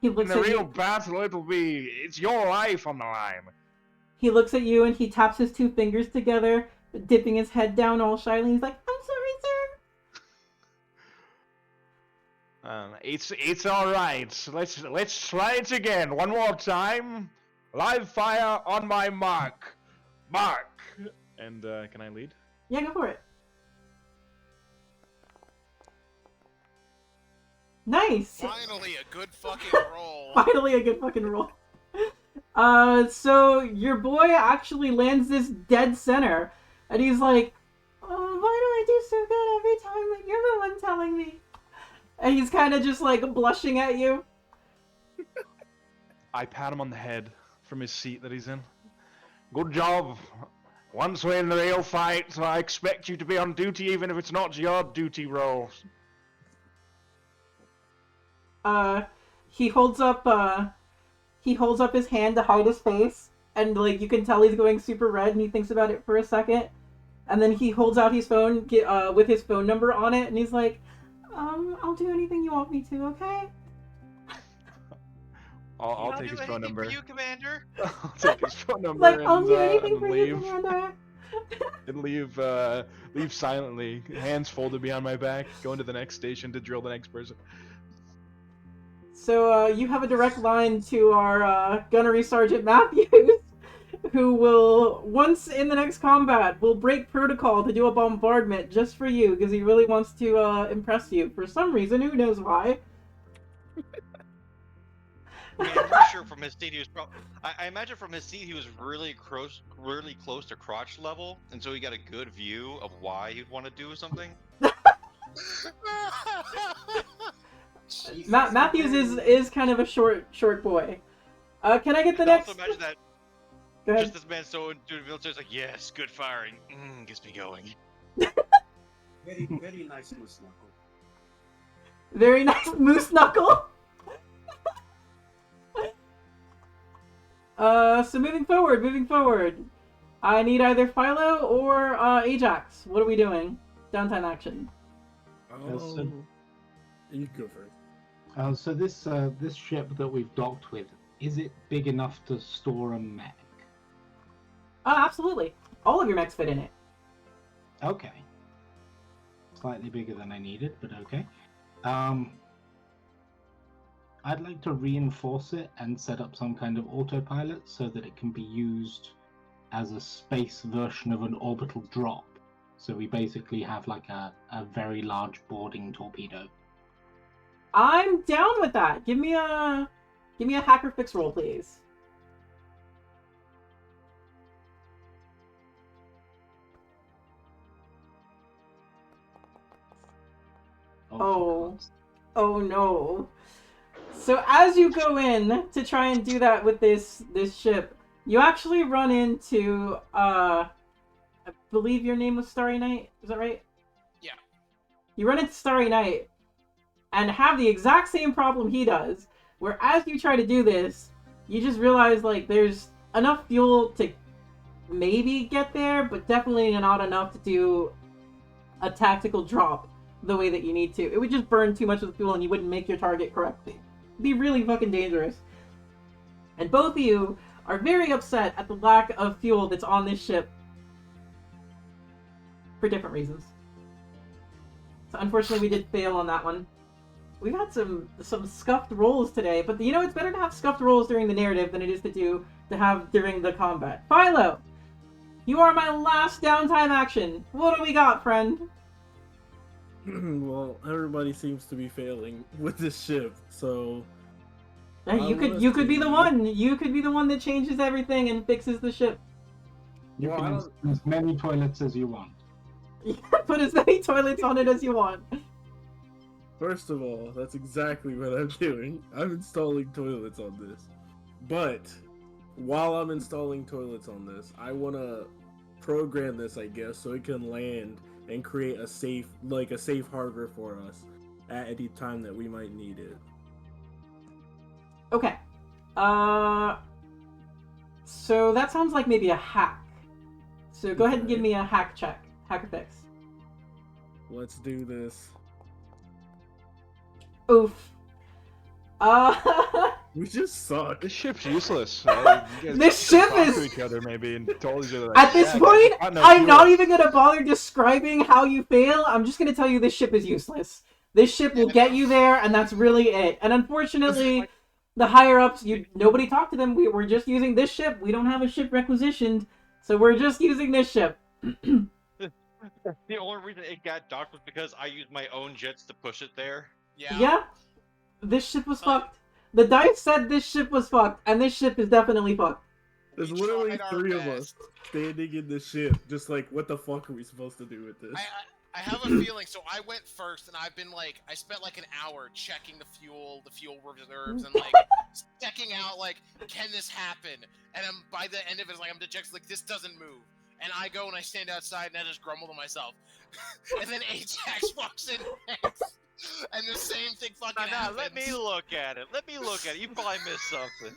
He In looks the at real you. battle, it's your life on the line. He looks at you and he taps his 2 fingers together, dipping his head down all shyly. He's like, "I'm sorry, sir." It's all right. Let's try it again. One more time. Live fire on my mark. Mark. And can I lead? Yeah, go for it. Nice. Finally, a good fucking roll. Finally, a good fucking roll. So your boy actually lands this dead center, and he's like, "Oh, why do I do so good every time that you're the one telling me?" And he's kind of just like blushing at you. I pat him on the head from his seat that he's in. Good job. Once we're in the real fight, I expect you to be on duty even if it's not your duty role. He holds up his hand to hide his face, and like you can tell he's going super red, and he thinks about it for a second, and then he holds out his phone with his phone number on it, and he's like, I'll do anything you want me to, okay? I'll take his phone number. For you, Commander. I'll take his phone number Like, and, I'll do anything and for you, leave. Commander. And leave silently, hands folded behind my back, going to the next station to drill the next person. So, you have a direct line to our, Gunnery Sergeant Matthews, who will, once in the next combat, will break protocol to do a bombardment just for you, because he really wants to, impress you. For some reason, who knows why. I mean, I'm pretty sure from his seat he was probably. I imagine from his seat he was really close to crotch level, and so he got a good view of why he'd want to do something. Matthews is kind of a short boy. Can I get the I next? also imagine that Go ahead. just this man so into the military is like, yes, good firing, gets me going. Very, very nice moose knuckle. Very nice moose knuckle. So moving forward. I need either Philo or Ajax. What are we doing? Downtime action. Oh, you go first. So this ship that we've docked with, is it big enough to store a mech? Absolutely. All of your mechs fit in it. Okay. Slightly bigger than I needed, but okay. I'd like to reinforce it and set up some kind of autopilot so that it can be used as a space version of an orbital drop. So we basically have like a very large boarding torpedo. I'm down with that. Give me a hacker fix roll, please. Oh. Oh no. So as you go in to try and do that with this ship, you actually run into I believe your name was Starry Night, is that right? Yeah. You run into Starry Night and have the exact same problem he does, where as you try to do this, you just realize like there's enough fuel to maybe get there, but definitely not enough to do a tactical drop the way that you need to. It would just burn too much of the fuel and you wouldn't make your target correctly. It'd be really fucking dangerous. And both of you are very upset at the lack of fuel that's on this ship for different reasons. So unfortunately we did fail on that one. We've had some scuffed rolls today, but you know, it's better to have scuffed rolls during the narrative than it is to have during the combat. Philo! You are my last downtime action. What do we got, friend? Well, everybody seems to be failing with this ship, so Hey, you could be the one. You could be the one that changes everything and fixes the ship. You Well, can use as many toilets as you want. You can put as many toilets on it as you want. First of all, that's exactly what I'm doing. I'm installing toilets on this. But while I'm installing toilets on this, I want to program this, I guess, so it can land and create a safe harbor for us at any time that we might need it. Okay. So that sounds like maybe a hack. So go ahead and give me a hack check. Hacker fix. Let's do this. Oof. We just suck. This ship's useless. This ship talk is... to each other maybe and told each other. Like, At this yeah, point, got no I'm fuel. not even going to bother describing how you fail. I'm just going to tell you this ship is useless. This ship will get you there, and that's really it. And unfortunately, the higher-ups, nobody talked to them. We're just using this ship. We don't have a ship requisitioned, so we're just using this ship. The only reason it got docked was because I used my own jets to push it there. Yeah. This ship was fucked. The dice said this ship was fucked, and this ship is definitely fucked. There's literally 3 of us standing in the ship, just like, what the fuck are we supposed to do with this? I have a feeling. So I went first, and I spent like an hour checking the fuel reserves, and like checking out like, can this happen? And by the end of it, it's like I'm dejected, like this doesn't move. And I go and I stand outside, and I just grumble to myself. And then Ajax walks in next. And the same thing fucking happens. Let me look at it. You probably missed something.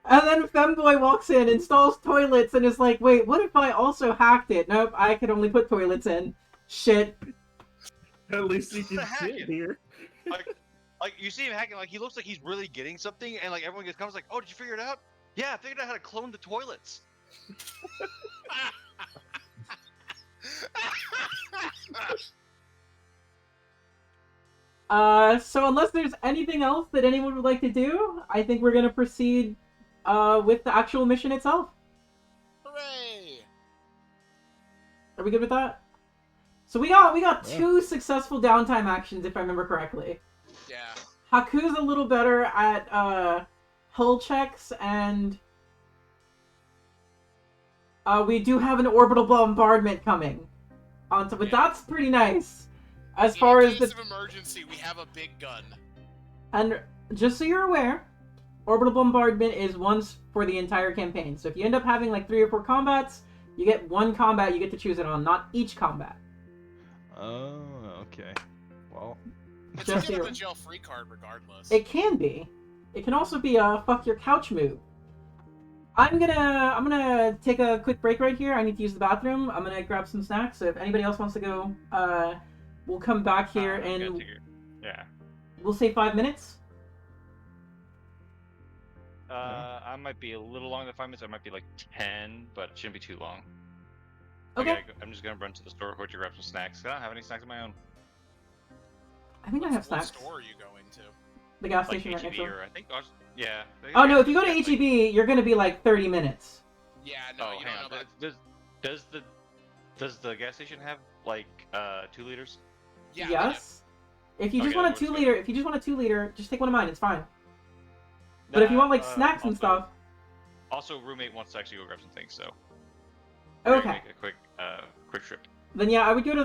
And then Femboy walks in, installs toilets, and is like, wait, what if I also hacked it? Nope, I could only put toilets in. Shit. At least he can sit here. Like, you see him hacking, like, he looks like he's really getting something, and, like, everyone gets comes like, oh, did you figure it out? Yeah, I figured out how to clone the toilets. So unless there's anything else that anyone would like to do, I think we're gonna proceed with the actual mission itself. Hooray! Are we good with that? So we got 2 successful downtime actions, if I remember correctly. Yeah. Haku's a little better at hull checks, and we do have an orbital bombardment coming. But that's pretty nice. As far as in case of emergency, we have a big gun. And just so you're aware, orbital bombardment is once for the entire campaign. So if you end up having like 3 or 4 combats, you get 1 combat you get to choose it on, not each combat. Oh, okay. Well, It's Just a so a jail-free card regardless. it can be. It can also be a fuck your couch move. I'm gonna take a quick break right here. I need to use the bathroom. I'm gonna grab some snacks. So if anybody else wants to go, we'll come back here and we'll say 5 minutes. I might be a little longer than 5 minutes. I might be like 10, but it shouldn't be too long. Okay. I'm just gonna run to the store to grab some snacks. I don't have any snacks of my own. I think I have What snacks. store are you going to? The gas Like station right next HEB door. or I think. Yeah. Oh no, if you go to gas station HEB, you're gonna be like 30 minutes. Yeah, no, Oh, you hang don't know on. about. Does the gas station have like 2 liters? Yeah, Yes. If you just Okay, want a let's go 2 liter, there. if you just want a 2 liter, just take one of mine. It's fine. But if you Nah, want like snacks and stuff, Also, roommate wants to actually go grab some things, so we're gonna okay. make a quick trip. Then yeah, I would go to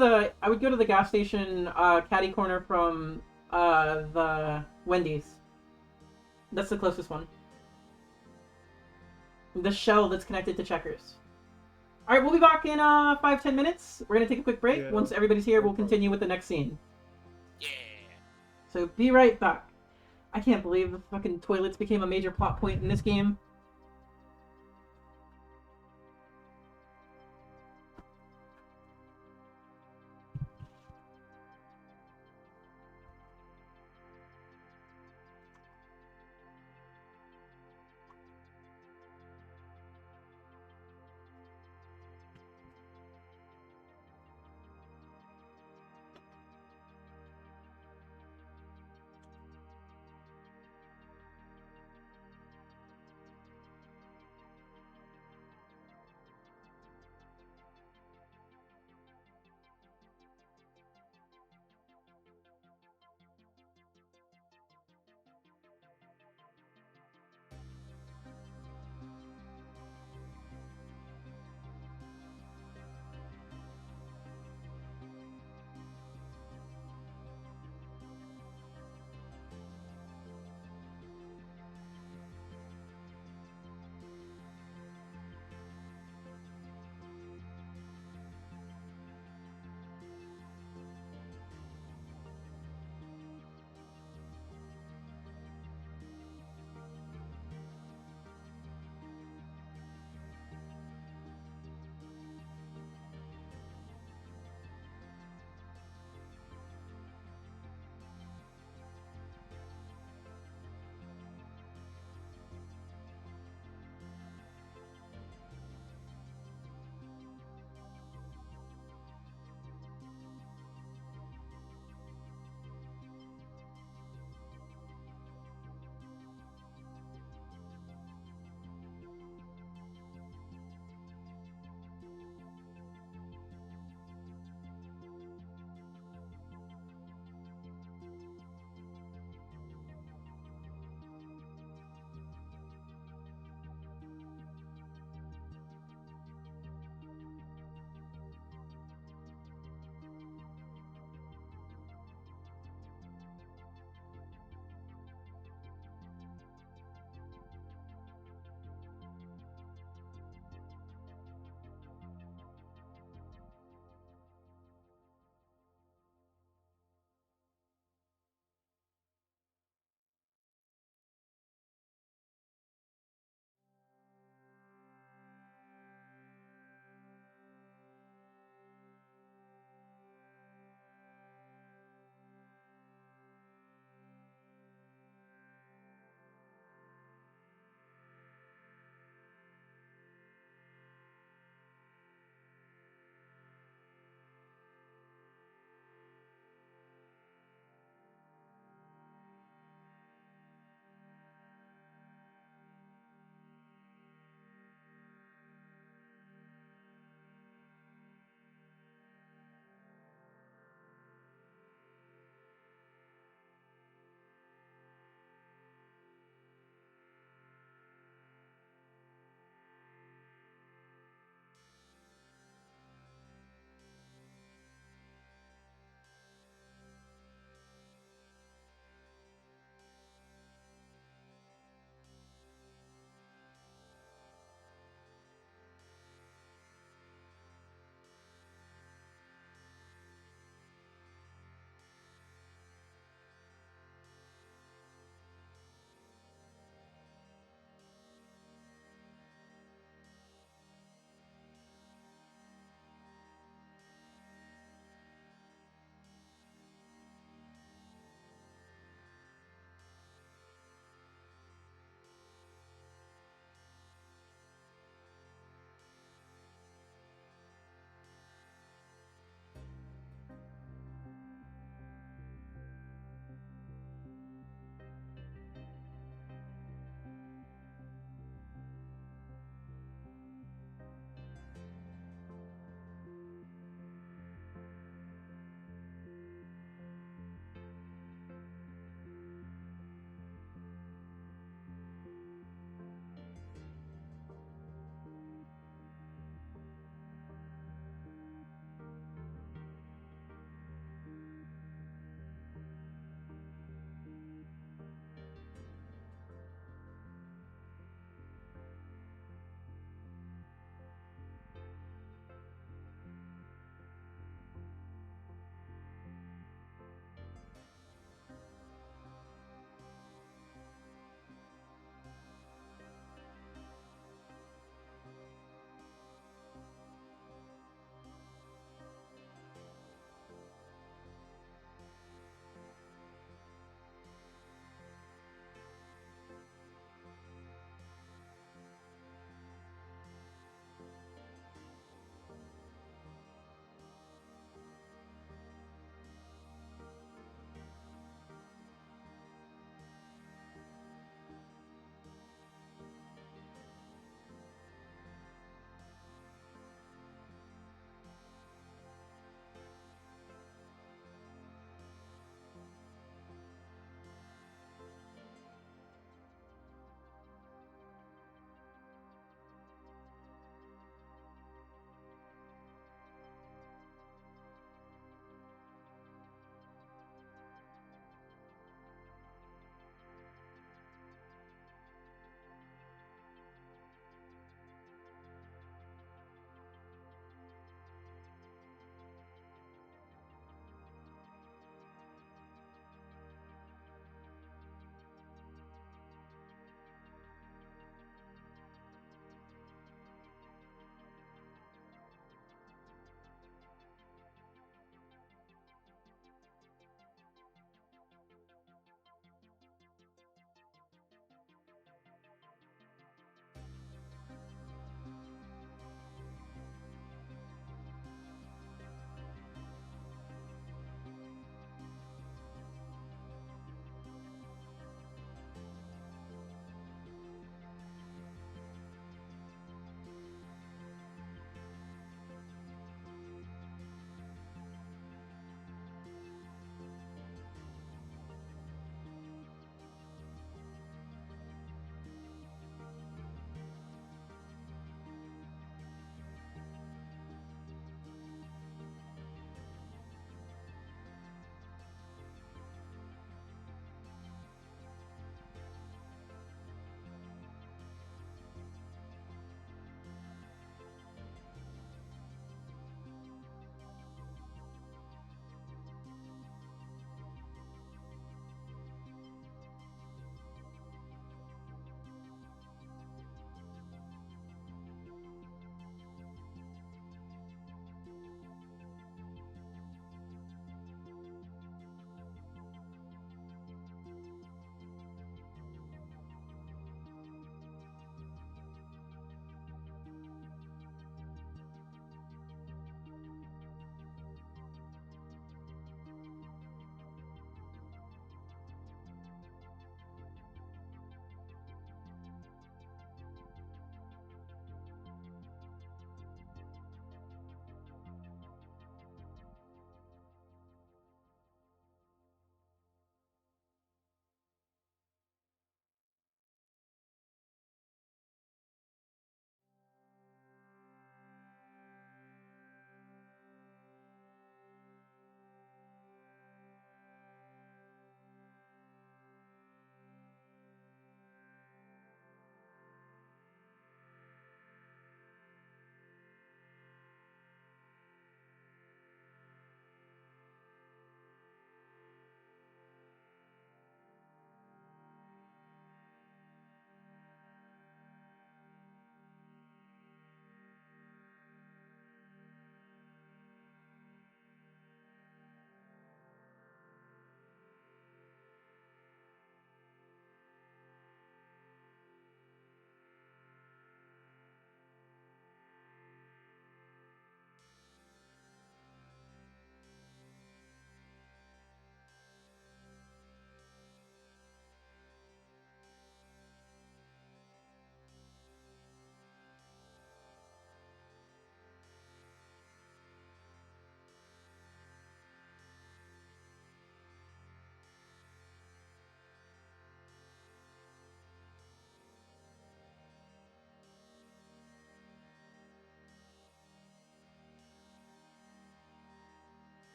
the gas station, caddy corner from the Wendy's. That's the closest one. The shell that's connected to Checkers. All right, we'll be back in 5-10 minutes. We're gonna take a quick break. Yeah, Once everybody's here, no we'll continue problem. with the next scene. Yeah. So be right back. I can't believe the fucking toilets became a major plot point in this game.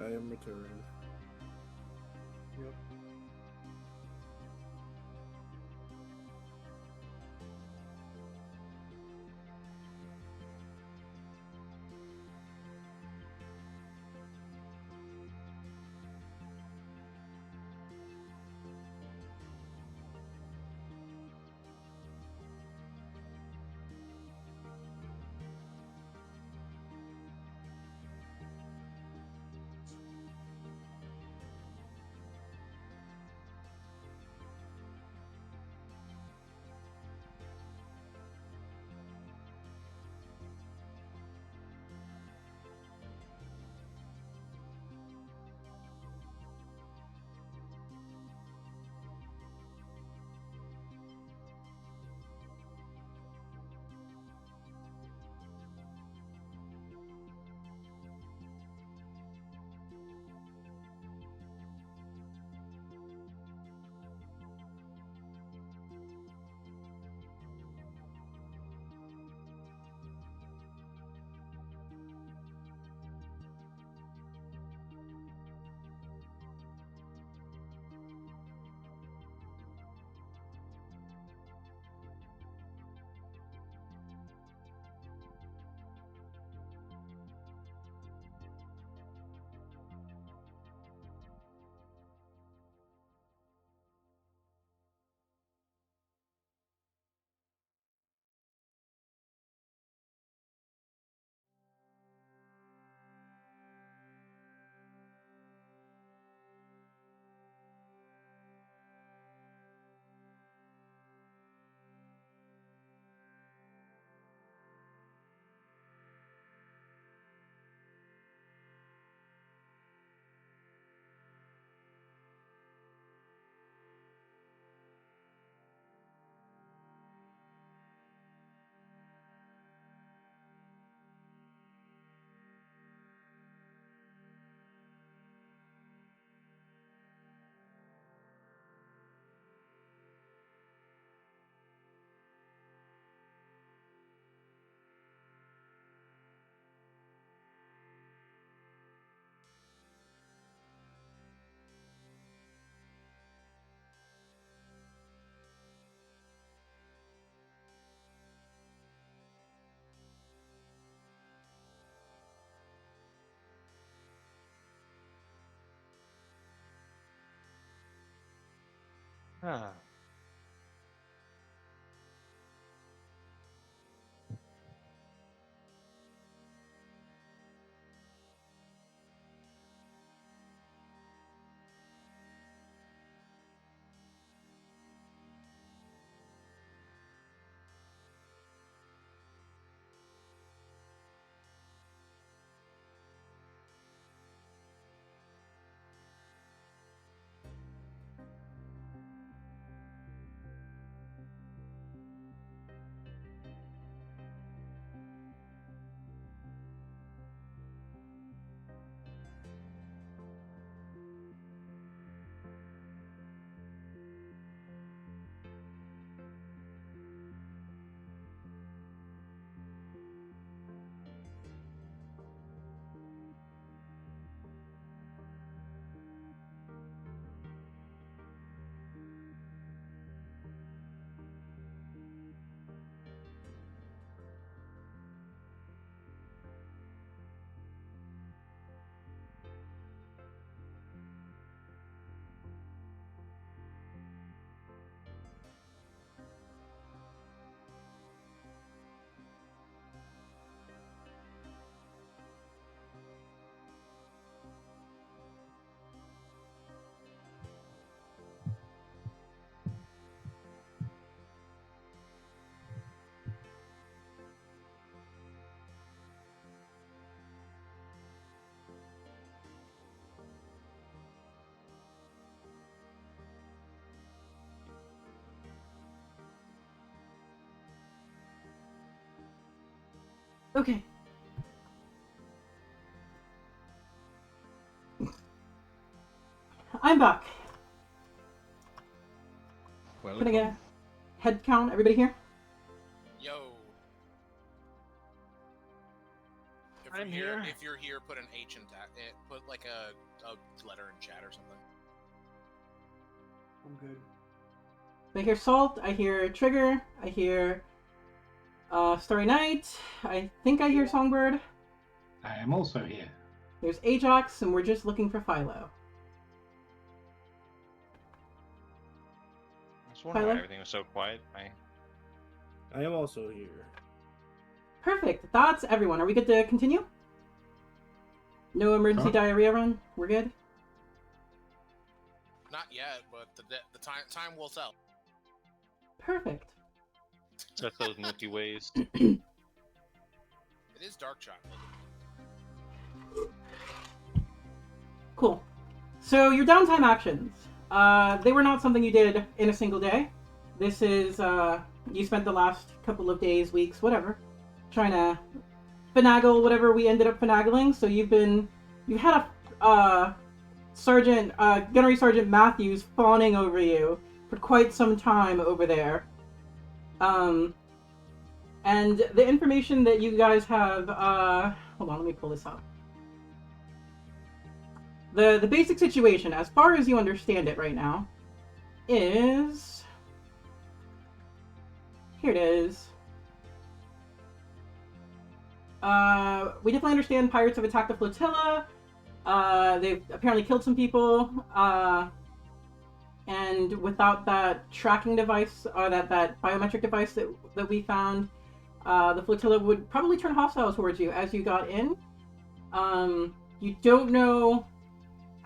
I am returned. Yep. Ah. Okay. I'm back. Can I get a head count? Everybody here? Yo. I from I'm here, here. if you're here, put an H in put like a letter in chat or something. I'm good. I hear Salt, I hear Trigger, I hear Starry Night, I think I hear Songbird. I am also here. There's Ajax, and we're just looking for Philo. I was wondering Tyler? why everything was so quiet. I am also here. Perfect. That's everyone. Are we good to continue? No emergency Sure. diarrhea run? We're good? Not yet, but the time will tell. Perfect. Set those Milky Ways. It is dark chocolate. Cool. So your downtime actions. They were not something you did in a single day. This is, you spent the last couple of days, weeks, whatever, trying to finagle whatever we ended up finagling. So you've had a, Gunnery Sergeant Matthews fawning over you for quite some time over there. And the information that you guys have, hold on, let me pull this up. The basic situation, as far as you understand it right now, is... Here it is. We definitely understand pirates have attacked the flotilla. They've apparently killed some people. And without that tracking device, or that biometric device that we found, the flotilla would probably turn hostile towards you as you got in. You don't know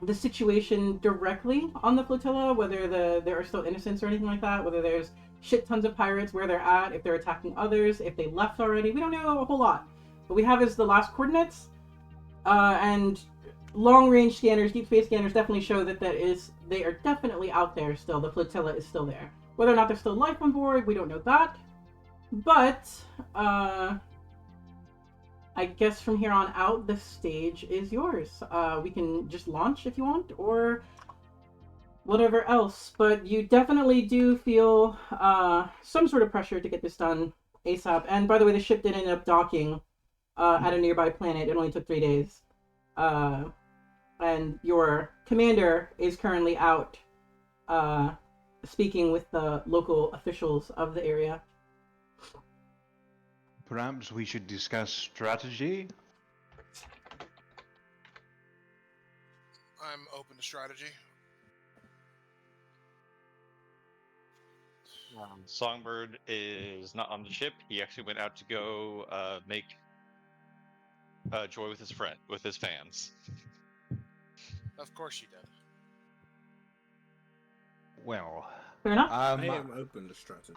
the situation directly on the flotilla, whether there are still innocents or anything like that, whether there's shit tons of pirates, where they're at, if they're attacking others, if they left already. We don't know a whole lot. What we have is the last coordinates, and long-range scanners, deep space scanners definitely show that they are definitely out there still. The flotilla is still there. Whether or not there's still life on board, we don't know that. But, I guess from here on out, the stage is yours. We can just launch if you want, or whatever else. But you definitely do feel some sort of pressure to get this done ASAP. And by the way, the ship did end up docking at a nearby planet. It only took 3 days. And your commander is currently out speaking with the local officials of the area. Perhaps we should discuss strategy. I'm open to strategy. Songbird is not on the ship. He actually went out to go make joy with his fans. Of course you did. Well, Fair enough. I am open to strategy.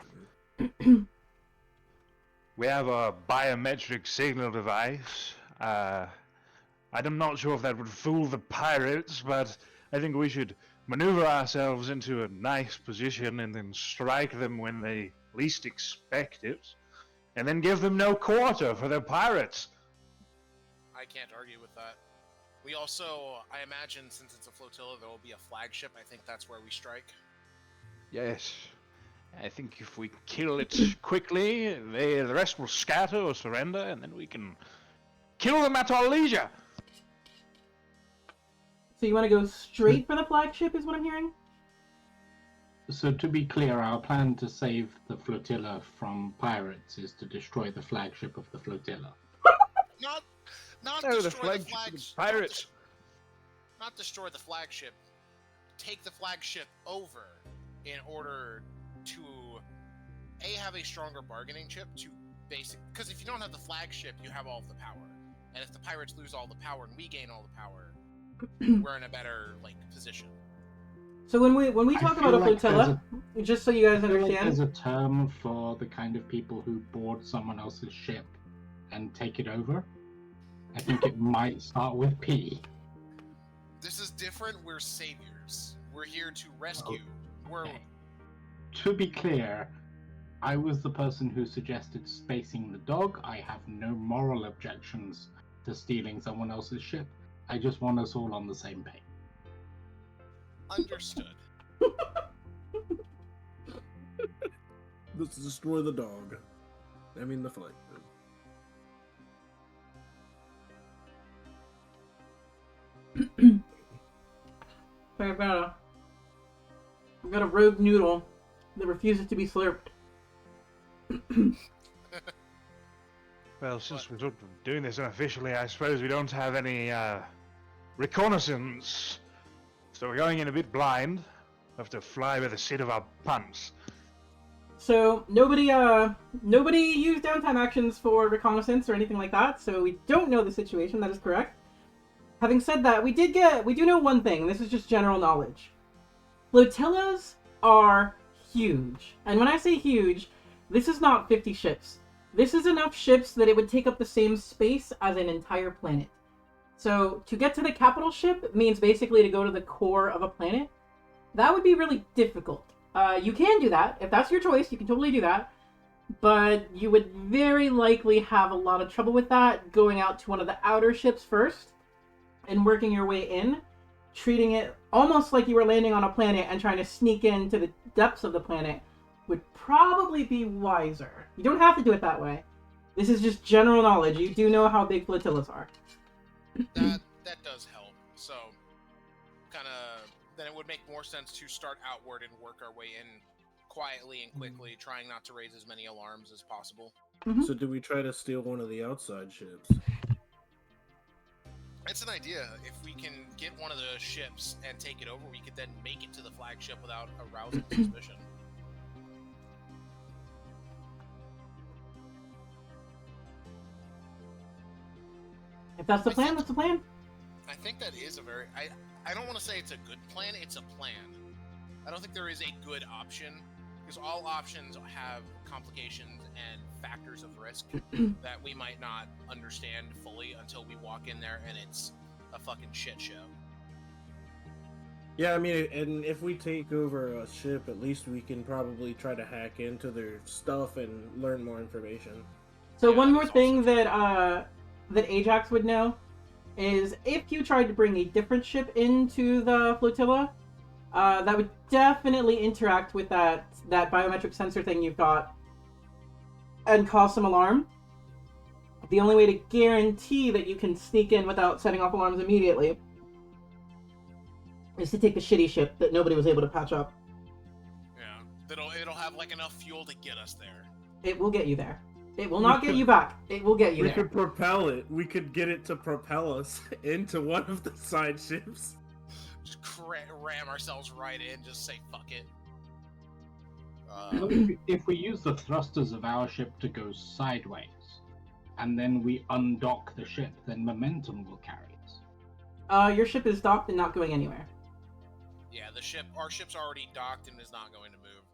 we have a biometric signal device. I'm not sure if that would fool the pirates, but I think we should maneuver ourselves into a nice position and then strike them when they least expect it, and then give them no quarter for their pirates. I can't argue with that. We also, I imagine, since it's a flotilla, there will be a flagship. I think that's where we strike. Yes. I think if we kill it quickly, the rest will scatter or surrender, and then we can kill them at our leisure. So you want to go straight for the flagship, is what I'm hearing? So to be clear, our plan to save the flotilla from pirates is to destroy the flagship of the flotilla. Not No, destroy the flagship of the pirates. Not destroy the flagship. Take the flagship over in order to have a stronger bargaining chip to because if you don't have the flagship, you have all of the power. And if the pirates lose all the power and we gain all the power, we're in a better position. So when we talk about a flotilla, just so you guys I feel like understand, there's a term for the kind of people who board someone else's ship and take it over. I think it might start with P. This is different. We're saviors. We're here to rescue. Okay. To be clear, I was the person who suggested spacing the dog. I have no moral objections to stealing someone else's ship. I just want us all on the same page. Understood. Let's destroy the dog. I mean the flag. Sorry, I've got a rogue noodle that refuses to be slurped. Well, since we're sort of doing this unofficially, I suppose we don't have any reconnaissance. So we're going in a bit blind. Have to fly by the seat of our pants. So nobody used downtime actions for reconnaissance or anything like that. So we don't know the situation. That is correct. Having said that, we do know one thing. This is just general knowledge. Flotillas are huge, and when I say huge, this is not 50 ships. This is enough ships that it would take up the same space as an entire planet. So to get to the capital ship means basically to go to the core of a planet. That would be really difficult. You can do that. If that's your choice, you can totally do that. But you would very likely have a lot of trouble with that, going out to one of the outer ships first and working your way in, treating it almost like you were landing on a planet and trying to sneak into the depths of the planet would probably be wiser. You don't have to do it that way. This is just general knowledge. You do know how big flotillas are. That does help. So, kind of, then it would make more sense to start outward and work our way in quietly and quickly, trying not to raise as many alarms as possible. Mm-hmm. So do we try to steal one of the outside ships? It's an idea. If we can get one of the ships and take it over, we could then make it to the flagship without arousing suspicion. If that's the plan, that's the plan. I think that is a very... I don't want to say it's a good plan, it's a plan. I don't think there is a good option, because all options have complications and factors of risk that we might not understand fully until we walk in there and it's a fucking shit show. Yeah, I mean, and if we take over a ship, at least we can probably try to hack into their stuff and learn more information. So Yeah, one that more is thing also true. that Ajax would know is if you tried to bring a different ship into the flotilla, that would definitely interact with that biometric sensor thing you've got and cause some alarm. The only way to guarantee that you can sneak in without setting off alarms immediately is to take the shitty ship that nobody was able to patch up. Yeah, it'll have like enough fuel to get us there. It will get you there. It will not get you back. It will get you We there. could propel it. We could get it to propel us into one of the side ships. Just ram ourselves right in, just say fuck it. If we use the thrusters of our ship to go sideways, and then we undock the ship, then momentum will carry us. Your ship is docked and not going anywhere. Yeah, our ship's already docked and is not going to move.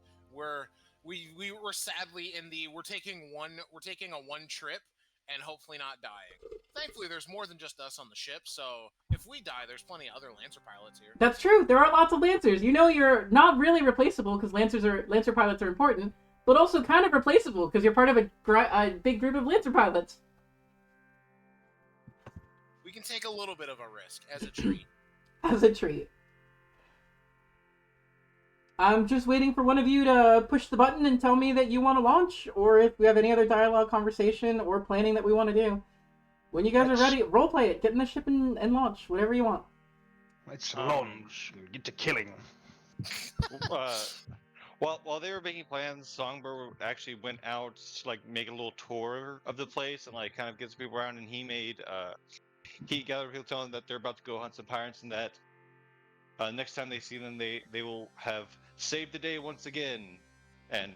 We were sadly we're taking a one trip and hopefully not dying. Thankfully, there's more than just us on the ship, so if we die, there's plenty of other Lancer pilots here. That's true. There are lots of Lancers. You know you're not really replaceable because Lancer pilots are important, but also kind of replaceable because you're part of a big group of Lancer pilots. We can take a little bit of a risk as a treat. As a treat. I'm just waiting for one of you to push the button and tell me that you want to launch, or if we have any other dialogue, conversation, or planning that we want to do. When you guys are ready, roleplay it. Get in the ship and launch. Whatever you want. Let's launch and get to killing. While they were making plans, Songbird actually went out to like make a little tour of the place and like kind of get some people around. And he gathered people telling them that they're about to go hunt some pirates and that next time they see them, they will have saved the day once again and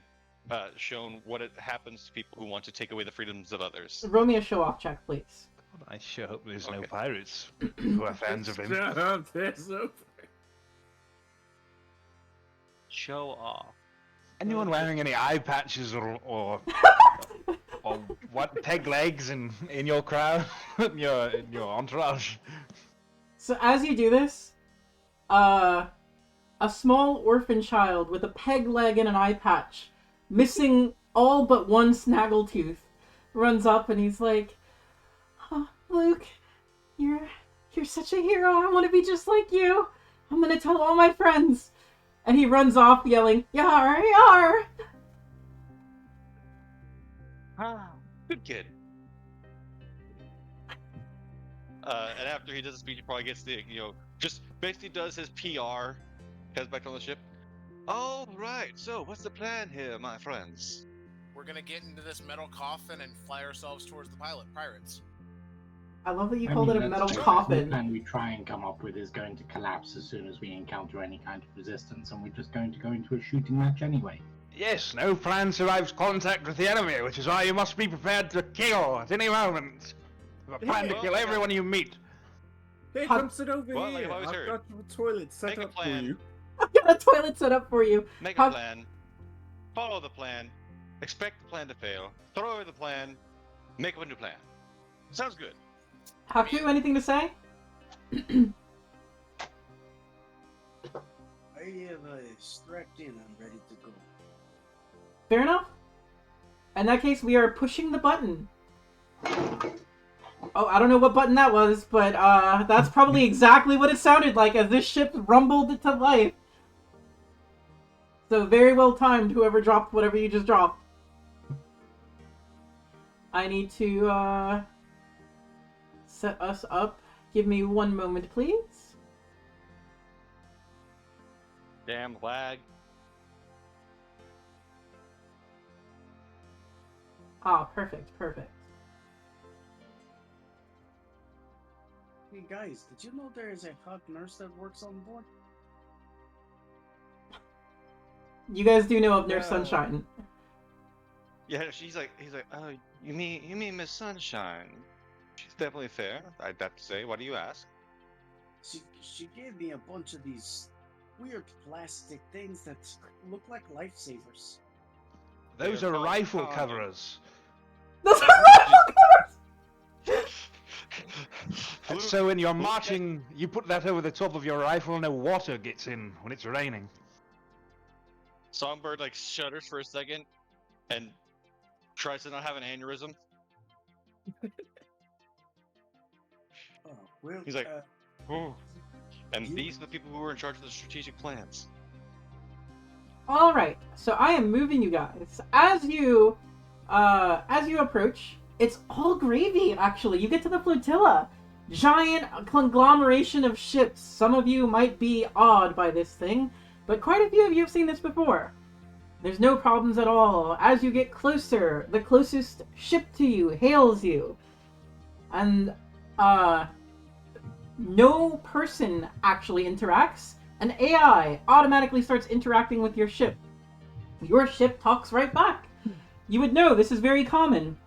shown what it happens to people who want to take away the freedoms of others. Roll me a show-off check, please. I sure hope there's no Okay. pirates who are fans of him. Shut up, there's no... Show off. Anyone wearing any eye patches or what peg legs in your crowd, in your entourage? So as you do this, a small orphan child with a peg leg and an eye patch, missing all but one snaggletooth, runs up and he's like, "Oh, Luke, you're such a hero. I want to be just like you. I'm gonna tell all my friends." And he runs off yelling, "Yar, yar!" Ah, Good kid. And after he does the speech, he probably gets the, just basically does his PR, heads back on the ship. All right, so what's the plan here, my friends? We're gonna get into this metal coffin and fly ourselves towards the pirates. I love that you I called mean, it a metal that's the coffin. plan we try and come up with is going to collapse as soon as we encounter any kind of resistance, and we're just going to go into a shooting match anyway. Yes, no plan survives contact with the enemy, which is why you must be prepared to kill at any moment. You have a plan to Well, kill I got- everyone you meet. Hey, How- come sit over Well, like here. I've always I've heard, got the toilet set make a up for plan. you. I've got a toilet set up for you. Make How- a plan, follow the plan, expect the plan to fail, throw away the plan, make up a new plan. Sounds good. Haku, anything to say? I have strapped in. I'm ready to go. Fair enough. In that case, we are pushing the button. Oh, I don't know what button that was, but that's probably exactly what it sounded like as this ship rumbled to life. So very well timed, whoever dropped whatever you just dropped. I need to set us up. Give me one moment, please. Damn lag. Ah, perfect, perfect. Hey guys, did you know there is a hot nurse that works on board? You guys do know of Nurse Yeah. Sunshine. Yeah, he's like, oh, you mean Miss Sunshine? She's definitely fair, I'd have to say. Why do you ask? She gave me a bunch of these weird plastic things that look like lifesavers. Those They're are called rifle condoms. coverers. Those are rifle covers! And so when you're marching, you put that over the top of your rifle and no water gets in when it's raining. Songbird like shudders for a second and tries to not have an aneurysm. Oh, well, He's like, "Oh." And you- these are the people who were in charge of the strategic plans. Alright, so I am moving you guys. As you approach, it's all gravy, actually. You get to the flotilla. Giant conglomeration of ships. Some of you might be awed by this thing, but quite a few of you have seen this before. There's no problems at all. As you get closer, the closest ship to you hails you. And, no person actually interacts. An AI automatically starts interacting with your ship. Your ship talks right back. You would know this is very common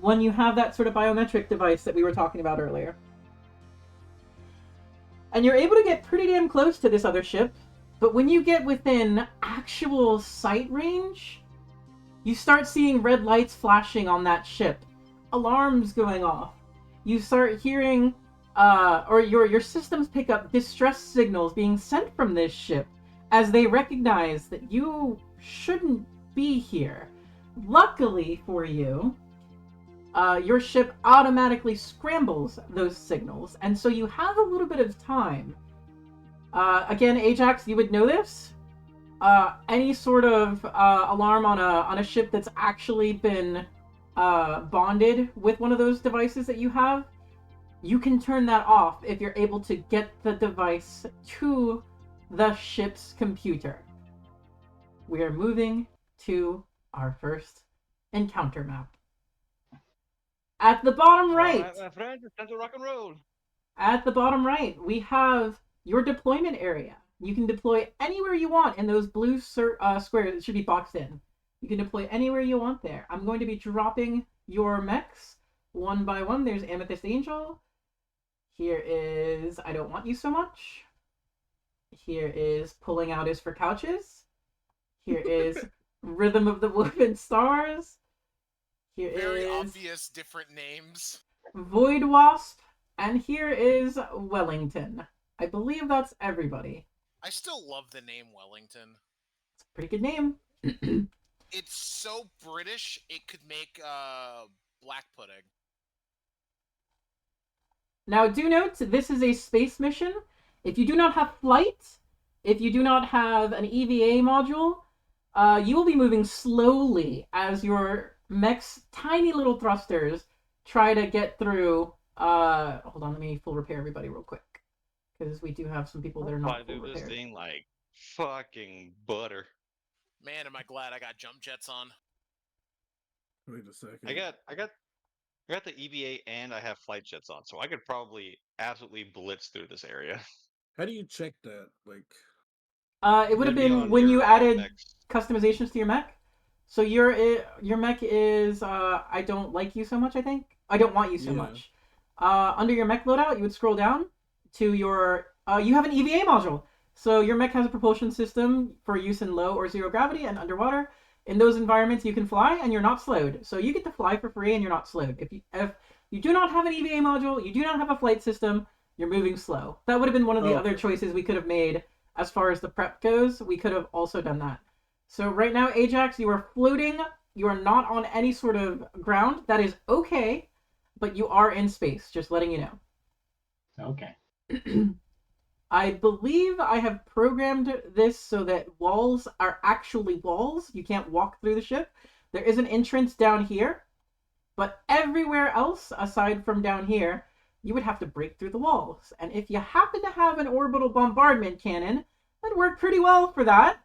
when you have that sort of biometric device that we were talking about earlier. And you're able to get pretty damn close to this other ship, but when you get within actual sight range, you start seeing red lights flashing on that ship, alarms going off. You start hearing or your systems pick up distress signals being sent from this ship as they recognize that you shouldn't be here. Luckily for you, your ship automatically scrambles those signals, and so you have a little bit of time. Again, Ajax, you would know this. Any sort of alarm on a ship that's actually been bonded with one of those devices that you have, you can turn that off if you're able to get the device to the ship's computer. We are moving to our first encounter map. At the bottom right, Alright, my friend, it's time to rock and roll. at the bottom right, we have your deployment area. You can deploy anywhere you want in those blue squares that should be boxed in. You can deploy anywhere you want there. I'm going to be dropping your mechs one by one. There's Amethyst Angel. Here is I Don't Want You So Much. Here is Pulling Out Is for Couches. Here is Rhythm of the Woven Stars. Here Very is obvious different names. Void Wasp. And here is Wellington. I believe that's everybody. I still love the name Wellington. It's a pretty good name. It's so British, it could make black pudding. Now, do note, this is a space mission. If you do not have flight, if you do not have an EVA module, you will be moving slowly as your mech's tiny little thrusters try to get through Hold on, let me full repair everybody real quick. Because we do have some people that are Fly not full through this repaired. thing like fucking butter. Man, am I glad I got jump jets on. Wait a second. I got the EVA and I have flight jets on, so I could probably absolutely blitz through this area. How do you check that? Like, It would have It'd be been on when you your, added mechs. customizations to your mech. So your mech is I don't like you so much. I think I don't want you so Yeah. much. Under your mech loadout, you would scroll down to your you have an EVA module. So your mech has a propulsion system for use in low or zero gravity and underwater. In those environments, you can fly and you're not slowed. So you get to fly for free and you're not slowed. If you do not have an EVA module, you do not have a flight system, you're moving slow. That would have been one of the other choices we could have made as far as the prep goes. We could have also done that. So right now, Ajax, you are floating. You are not on any sort of ground. That is okay, but you are in space. Just letting you know. Okay. I believe I have programmed this so that walls are actually walls. You can't walk through the ship. There is an entrance down here, but everywhere else, aside from down here, you would have to break through the walls. And if you happen to have an orbital bombardment cannon, that'd work pretty well for that.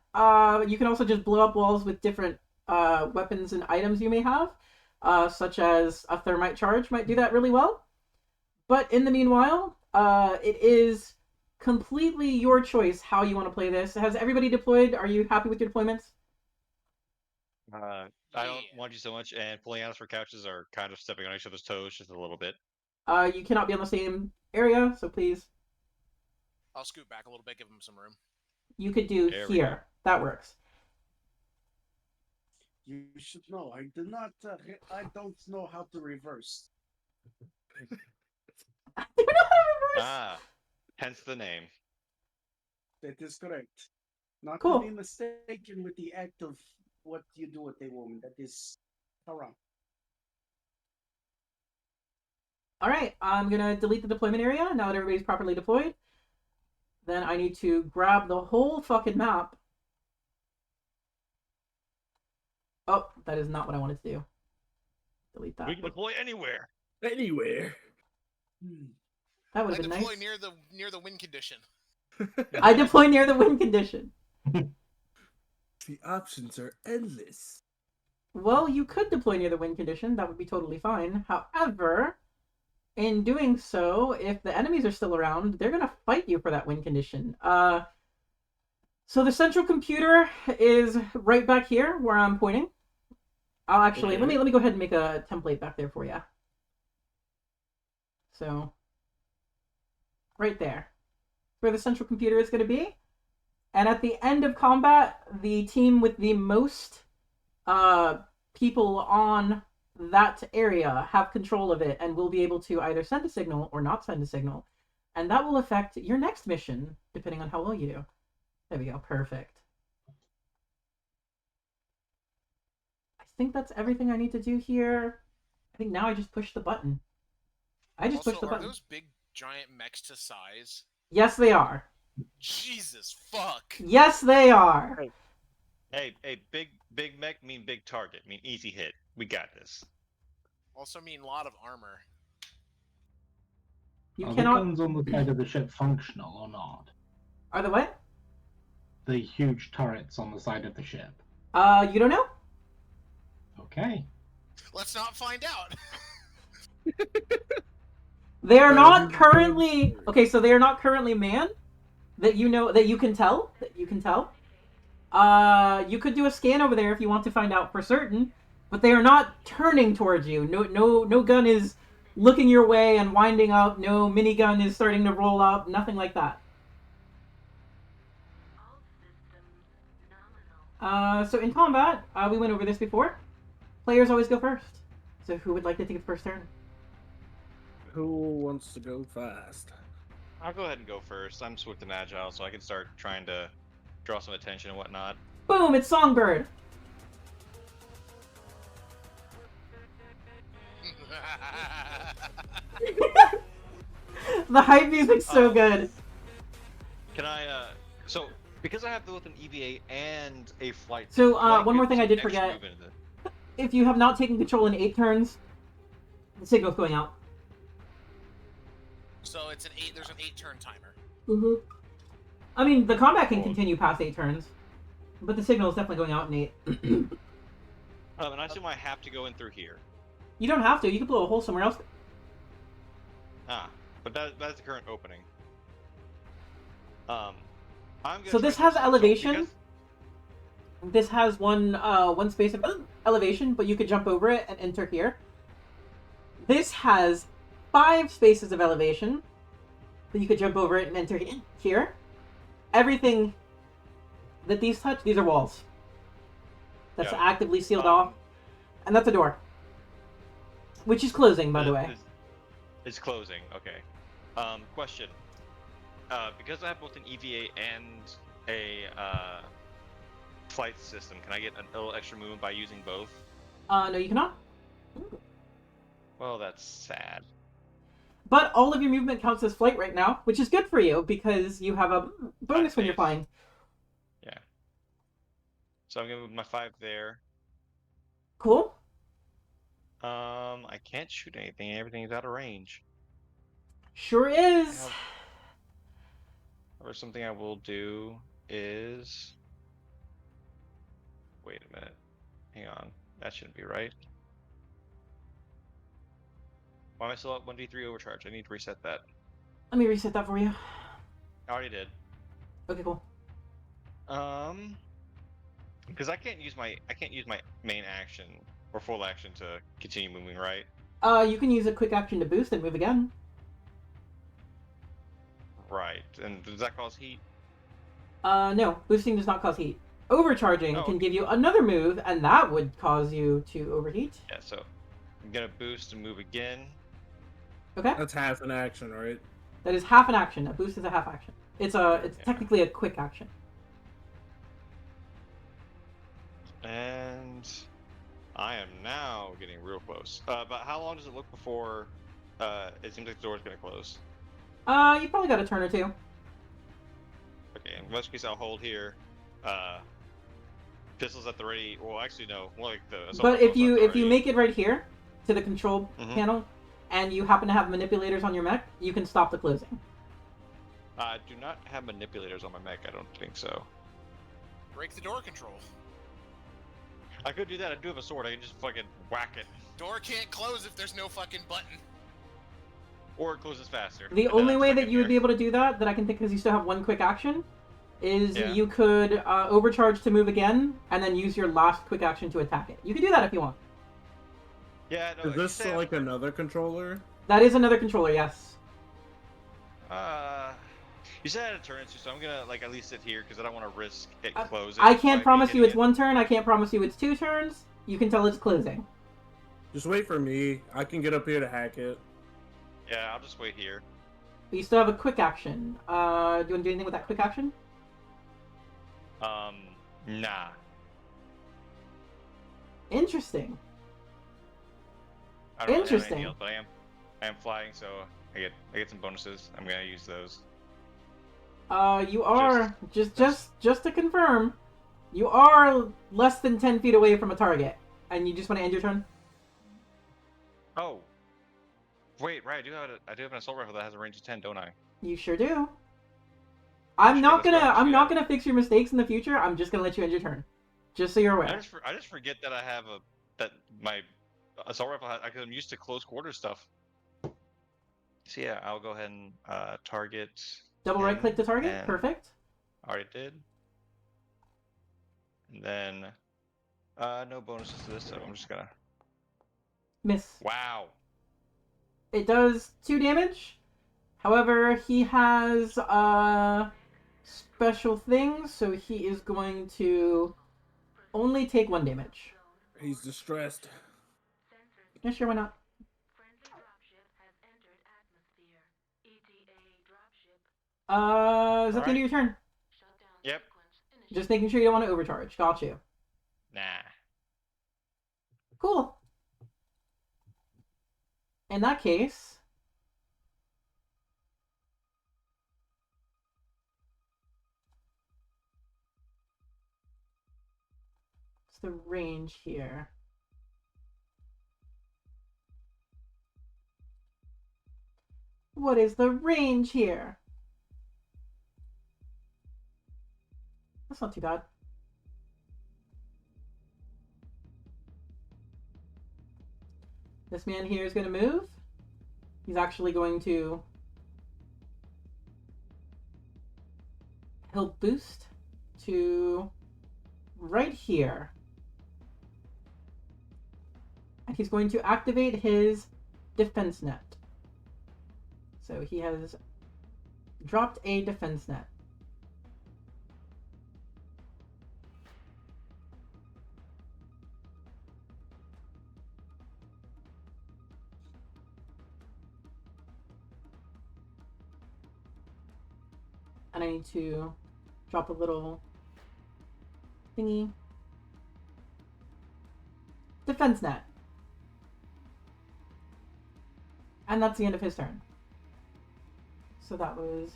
You can also just blow up walls with different weapons and items you may have, such as a thermite charge might do that really well. But in the meanwhile, it is completely your choice how you want to play this. Has everybody deployed? Are you happy with your deployments? I don't want you so much, and pulling out for couches are kind of stepping on each other's toes just a little bit. You cannot be on the same area, so please. I'll scoot back a little bit, give him some room. You could do There we here. That works. You should know. I do not. I don't know how to reverse. Hence the name. That is correct. Not Cool. to be mistaken with the act of what you do with a woman. That is haram. All right, I'm gonna delete the deployment area now that everybody's properly deployed. Then I need to grab the whole fucking map. Oh, that is not what I wanted to do. Delete that. We can deploy anywhere. anywhere. That would I have been deploy nice. near the win condition. I deploy near the win condition. The options are endless. Well, you could deploy near the win condition. That would be totally fine. However, in doing so, if the enemies are still around, they're gonna fight you for that win condition. So the central computer is right back here where I'm pointing. I'll actually let me go ahead and make a template back there for you. So right there, where the central computer is going to be, and at the end of combat, the team with the most people on that area have control of it and will be able to either send a signal or not send a signal, and that will affect your next mission depending on how well you do. There we go. Perfect. I think that's everything I need to do here. I think now I just push the button. I just pushed the button. Are those big giant mechs to size? Yes, they are. Jesus fuck. Yes, they are. Hey, big mech mean big target, mean easy hit. We got this. Also mean a lot of armor. You Are cannot. the guns on the side of the ship functional or not? Are the what? The huge turrets on the side of the ship. You don't know? Okay. Let's not find out. They are Well, not who's currently good? okay. So they are not currently manned. That you know that you can tell. That you can tell. You could do a scan over there if you want to find out for certain, but they are not turning towards you. No gun is looking your way and winding up. No minigun is starting to roll up. Nothing like that. So in combat, we went over this before. Players always go first. So who would like to take the first turn? Who wants to go fast? I'll go ahead and go first. I'm swift and agile, so I can start trying to draw some attention and whatnot. Boom! It's Songbird. The hype music's so good. Can I, so, because I have both an EVA and a flight... So, do I one more get thing I some did extra forget. movement in it? If you have not taken control in 8 turns, the signal's going out. So it's an 8. There's an 8-turn timer. Mm-hmm. I mean, the combat can Cool. continue past 8 turns, but the signal is definitely going out in 8. And I assume I have to go in through here. You don't have to. You can blow a hole somewhere else. But that's the current opening. I'm gonna So try this has so elevation. because- This has one space of elevation, but you could jump over it and enter here. This has 5 spaces of elevation, but you could jump over it and enter here. Everything that these touch, these are walls. That's Yeah. actively sealed off, and that's a door, which is closing, by the way. It's closing. Okay. Question. Because I have both an EVA and a flight system, can I get a little extra movement by using both? No, you cannot. Well, that's sad. But all of your movement counts as flight right now, which is good for you because you have a bonus when you're Space. flying. Yeah. So I'm gonna move my 5 there. Cool. I can't shoot anything. Everything's out of range. Sure is. Or something I will do is. Wait a minute. Hang on. That shouldn't be right. Why am I still at 1d3 overcharge? I need to reset that. Let me reset that for you. I already did. Okay, cool. Because I can't use my main action or full action to continue moving, right? You can use a quick action to boost and move again. Right. And does that cause heat? No, boosting does not cause heat. Overcharging Oh, can okay. give you another move, and that would cause you to overheat. Yeah. So I'm gonna boost and move again. Okay. That's half an action, right? That is half an action. A boost is a half action. It's technically a quick action. And I am now getting real close. But how long does it look before it seems like the door's gonna close? You probably got a turn or two. Okay, in which case I'll hold here. Pistols at the ready. Well, actually no. More like the assault But if rifles at the you ready. make it right here to the control Mhm. panel, and you happen to have manipulators on your mech, you can stop the closing. I do not have manipulators on my mech. I don't think so. Break the door control. I could do that. I do have a sword. I can just fucking whack it, Door can't close if there's no fucking button. or it closes faster. The but then only I'm way stuck that in you would be here. able to do that I can think, because you still have one quick action, is Yeah. you could overcharge to move again, and then use your last quick action to attack it. You can do that if you want. Yeah. No. Is this you said- like another controller? That is another controller, yes. You said I had a turn, so I'm gonna like at least sit here because I don't want to risk it I- closing. I can't by promise me you it's hitting one turn, I can't promise you it's 2 turns. You can tell it's closing. Just wait for me. I can get up here to hack it. it. Yeah, I'll just wait here. But you still have a quick action. Do you want to do anything with that quick action? Nah. Interesting. I don't really have Interesting. anything else, but I am flying, so I get some bonuses. I'm gonna use those. You are just to confirm, you are less than 10 feet away from a target, and you just want to end your turn. Oh. Wait, right. I do have an assault rifle that has a range of 10, don't I? You sure do. I'm Shit, not let's go gonna ahead and I'm do not that. gonna fix your mistakes in the future. I'm just gonna let you end your turn, just so you're aware. I just forget that I have my assault rifle because I'm used to close quarter stuff. So yeah, I'll go ahead and target. Double right him, click to target. and Perfect. Already did. And then no bonuses to this, so I'm just gonna. Miss. Wow. It does 2 damage. However, he has special things, so he is going to only take 1 damage. He's distressed. Yeah, sure, why not? Is that the end of your turn? Yep. Just making sure you don't want to overcharge. Got you. Nah. Cool. In that case, what's the range here? What is the range here? That's not too bad. This man here is going to move. He's actually going to... He'll boost to right here. And he's going to activate his defense net. So he has dropped a defense net. And I need to drop a little thingy. Defense net. And that's the end of his turn. So that was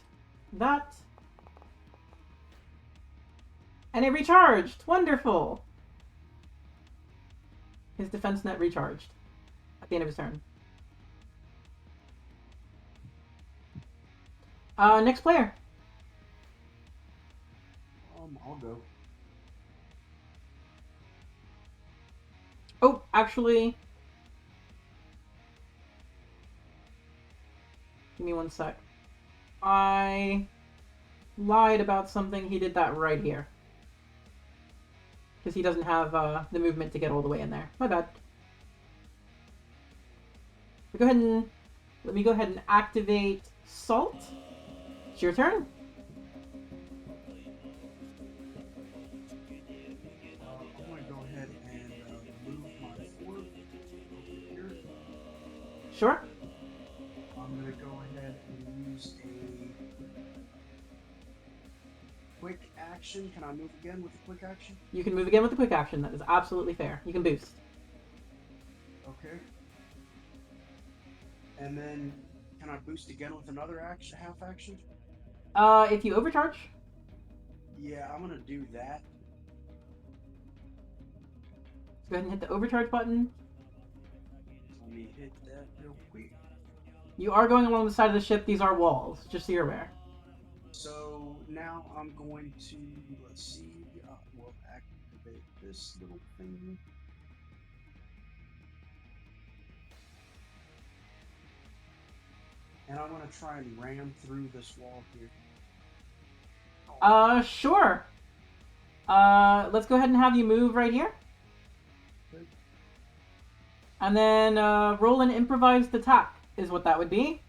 that. And it recharged! Wonderful! His defense net recharged at the end of his turn. Next player. I'll go. Oh, actually... Give me one sec. I lied about something. He did that right here. Because he doesn't have the movement to get all the way in there. My bad. So let me go ahead and activate Salt. It's your turn. I'm going to go ahead and move my 4 over here. Sure. I'm going to go ahead and use a quick action. Can I move again with a quick action? You can move again with a quick action. That is absolutely fair. You can boost. Okay. And then, can I boost again with another action, half action? If you overcharge. Yeah, I'm gonna do that. Let's go ahead and hit the overcharge button. Let me hit that real quick. You are going along the side of the ship. These are walls, just so you're aware. So now I'm going to, let's see, we'll activate this little thing. And I want to try and ram through this wall here. Sure. Let's go ahead and have you move right here. Okay. And then, roll an improvised attack is what that would be.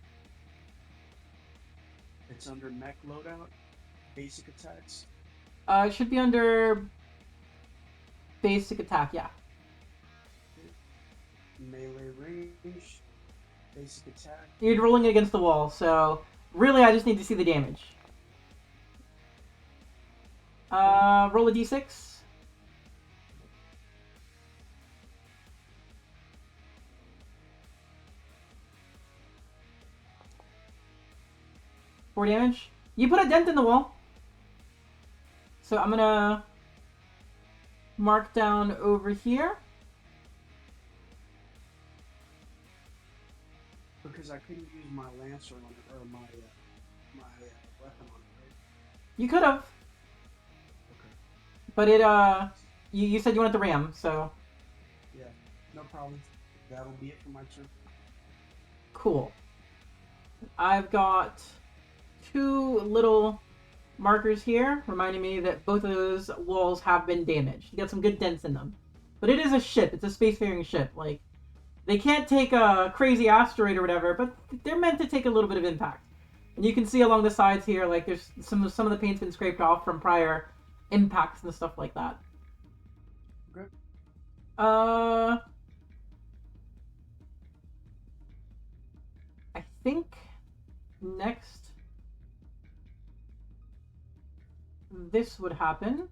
It's under mech loadout, basic attacks. It should be under basic attack, yeah. Melee range, basic attack. You're rolling it against the wall, so really I just need to see the damage. Roll a d6. Four damage. You put a dent in the wall. So I'm gonna mark down over here. Because I couldn't use my lancer on it, or my weapon on it, right? You could have. Okay. But it, you said you wanted to ram, so. Yeah, no problem. That'll be it for my turn. Cool. I've got 2 little markers here, reminding me that both of those walls have been damaged. You got some good dents in them. But it is a ship. It's a spacefaring ship. Like, they can't take a crazy asteroid or whatever, but they're meant to take a little bit of impact. And you can see along the sides here, like, there's some of the paint's been scraped off from prior impacts and stuff like that. Okay. I think next this would happen.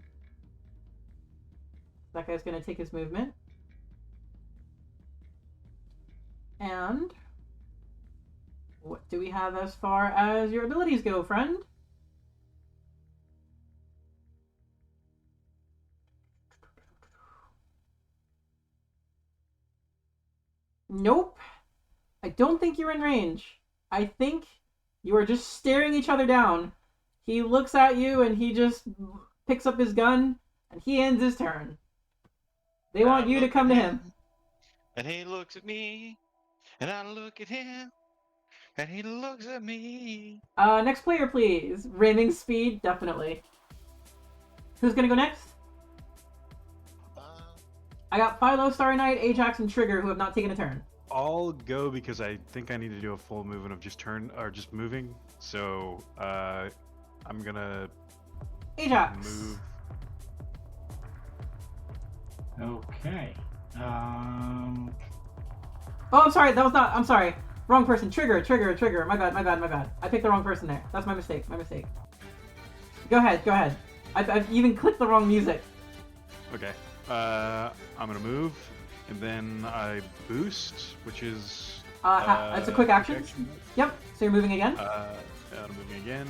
That guy's going to take his movement. And what do we have as far as your abilities go, friend? Nope. I don't think you're in range. I think you are just staring each other down. He looks at you and he just picks up his gun and he ends his turn. They want you to come to him. And he looks at me, and I look at him, and he looks at me. Next player, please. Ramming speed, definitely. Who's gonna go next? I got Philo, Starry Night, Ajax, and Trigger who have not taken a turn. I'll go because I think I need to do a full movement of just moving. So I'm gonna Ajax. move. Okay. Oh, I'm sorry. That was not. I'm sorry. Wrong person. Trigger. My bad. I picked the wrong person there. That's my mistake. Go ahead. I've even clicked the wrong music. Okay. I'm gonna move, and then I boost, which is. It's a quick action. Yep. So you're moving again. I'm moving again.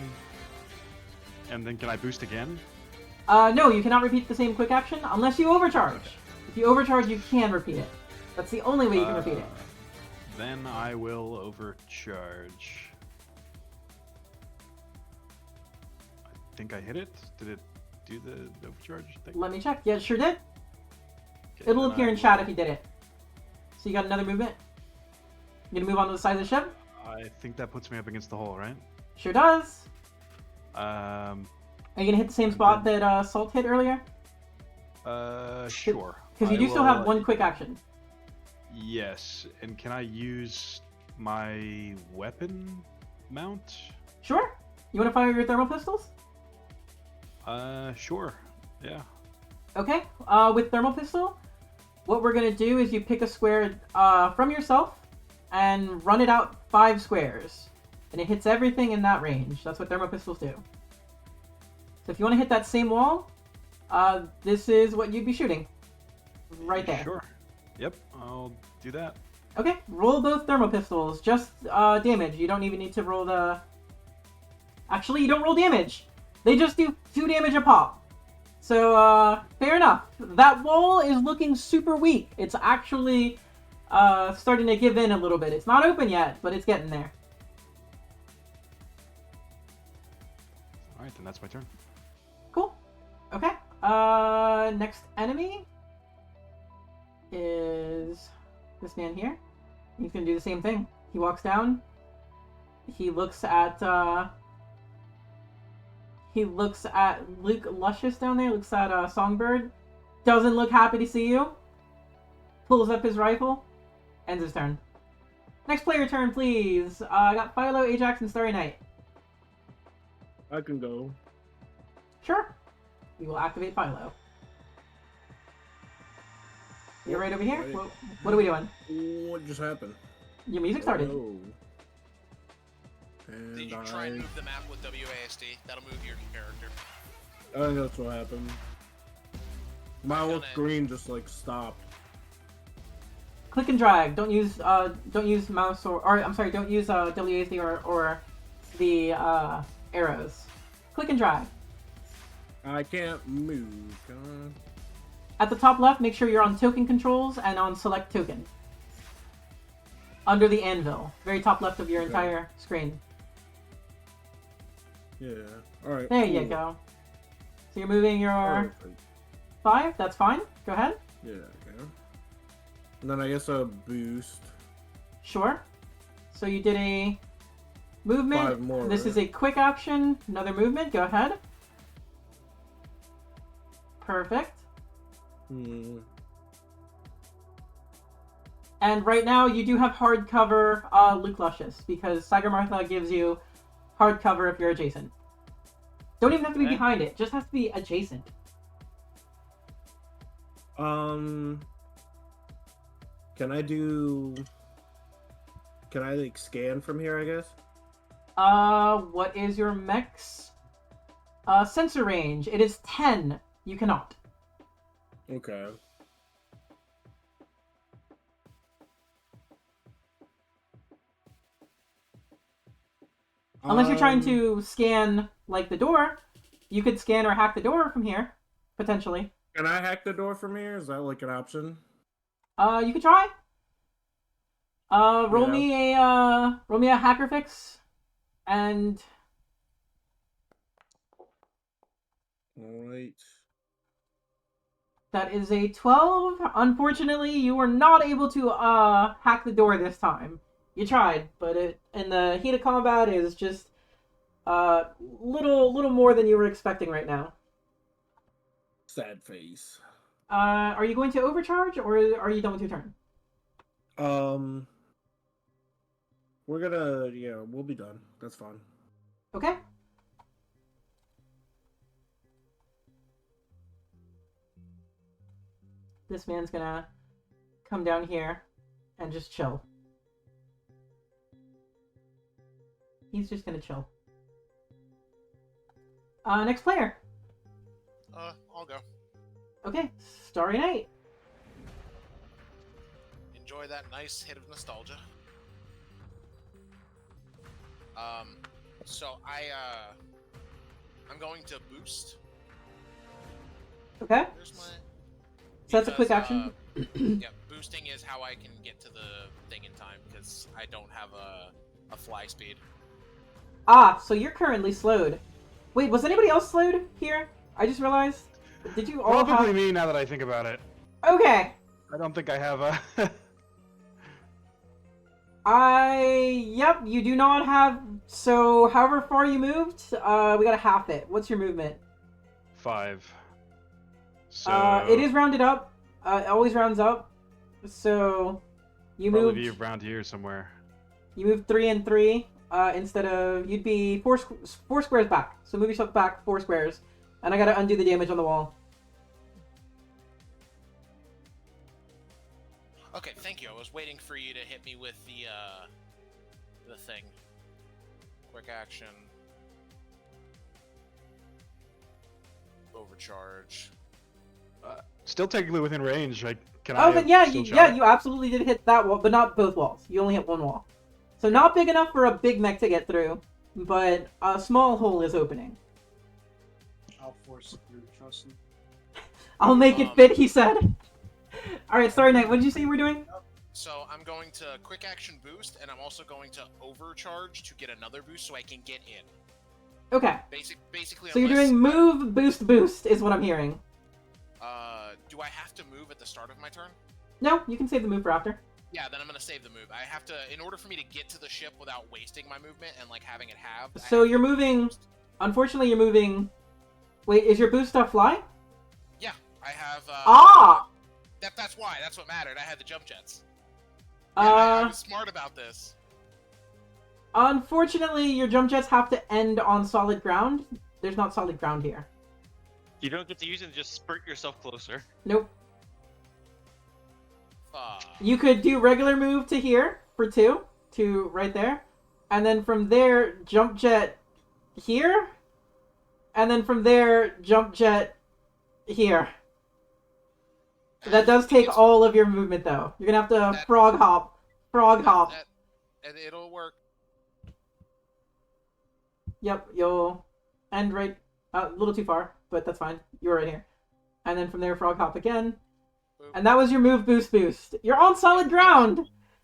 And then can I boost again? No, you cannot repeat the same quick action unless you overcharge. Okay. If you overcharge, you can repeat it. That's the only way you can repeat it. Then I will overcharge. I think I hit it. Did it do the overcharge thing? Let me check. Yeah, it sure did. Okay, It'll then appear I in chat will- if you did it. So you got another movement? You gonna move on to the side of the ship? I think that puts me up against the hole, right? Sure does. Um. Are you gonna hit the same spot that Salt hit earlier? Sure. Because you I do still will- have one quick action. Yes, and can I use my weapon mount? Sure. You wanna fire your thermal pistols? Sure. Yeah. Okay. With thermal pistol, what we're gonna do is you pick a square from yourself and run it out 5 squares, and it hits everything in that range. That's what thermal pistols do. So if you want to hit that same wall, this is what you'd be shooting. Right there. Sure. Yep, I'll do that. Okay, roll both thermal pistols. Just damage. You don't even need to roll the... Actually, you don't roll damage. They just do 2 damage a pop. So, fair enough. That wall is looking super weak. It's actually starting to give in a little bit. It's not open yet, but it's getting there. Alright, then that's my turn. Cool. Okay. Next enemy is this man here. He's gonna do the same thing. He walks down. He looks at Luke Luscious down there. Looks at Songbird. Doesn't look happy to see you. Pulls up his rifle. Ends his turn. Next player turn, please. I got Philo, Ajax, and Starry Night. I can go. Sure. We will activate Philo. You're right over here? Right. What are we doing? What just happened? Your music started. Oh. Did And you try and move the map with WASD? That'll move your character. I think that's what happened. My whole screen just like stopped. Click and drag. Don't use mouse or I'm sorry, don't use WASD or the arrows. Click and drag. I can't move. At the top left, make sure you're on token controls and on select token. Under the anvil, very top left of your Okay. entire screen. Yeah. Alright. There you cool. go. So you're moving your Perfect. 5. That's fine. Go ahead. Yeah, okay. And then I guess a boost. Sure. So you did a movement. 5 more, This right? is a quick action. Another movement. Go ahead. Perfect. Hmm. And right now you do have hard cover Luke Luscious because Sagarmartha gives you hard cover if you're adjacent. Don't even have to be Okay. behind it. Just has to be adjacent. Can I do... Can I, like, scan from here, I guess? What is your mech's sensor range? It is 10. You cannot. Okay. Unless you're trying Um, to scan, like, the door. You could scan or hack the door from here, potentially. Can I hack the door from here? Is that, like, an option? You could try. Roll Yeah. me a hacker fix, and Alright. that is a 12. Unfortunately, you were not able to hack the door this time. You tried, but it in the heat of combat is just little more than you were expecting right now. Sad face. Are you going to overcharge, or are you done with your turn? We're gonna, yeah, we'll be done. That's fine. Okay. This man's gonna come down here and just chill. He's just gonna chill. Next player. I'll go. Okay, Starry Night. Enjoy that nice hit of nostalgia. So I'm going to boost. Okay. There's my. So that's a quick action. Yeah, boosting is how I can get to the thing in time because I don't have a fly speed. Ah, so you're currently slowed. Wait, was anybody else slowed here? I just realized. Did you all Probably have... me now that I think about it. Okay. I don't think I have a. Yep, you do not have... So, however far you moved, we gotta half it. What's your movement? 5. So. It is rounded up. It always rounds up. So, you probably moved... be around here somewhere. You moved 3 and 3. Instead of... You'd be four squares back. So move yourself back 4 squares. And I gotta undo the damage on the wall. Okay, thank you. I was waiting for you to hit me with the thing. Quick action. Overcharge. Still technically within range. Can Oh, I? then yeah, still you charge? absolutely did hit that wall, but not both walls. You only hit one wall. So not big enough for a big mech to get through, but a small hole is opening. I'll force it through, trust me. I'll make it fit, he said. Alright, Starry Night, what did you say you were doing? So I'm going to quick action boost, and I'm also going to overcharge to get another boost so I can get in. Okay. Basically. So you're doing move, boost, is what I'm hearing. Do I have to move at the start of my turn? No, you can save the move for after. Yeah, then I'm gonna save the move. I have to, in order for me to get to the ship without wasting my movement and like having it halved. So you're moving. Unfortunately, you're moving. Wait, is your boost stuff fly? Yeah, I have. Ah! That's why. That's what mattered. I had the jump jets. Yeah, I was smart about this. Unfortunately, your jump jets have to end on solid ground. There's not solid ground here. You don't get to use it and just spurt yourself closer. Nope. You could do regular move to here for 2, to right there, and then from there jump jet here, and then from there jump jet here. That does take all of your movement though. You're gonna have to frog hop. And it'll work. Yep, you'll end right a little too far, but that's fine. You're right here. And then from there frog hop again. Boop. And that was your move boost. You're on solid ground!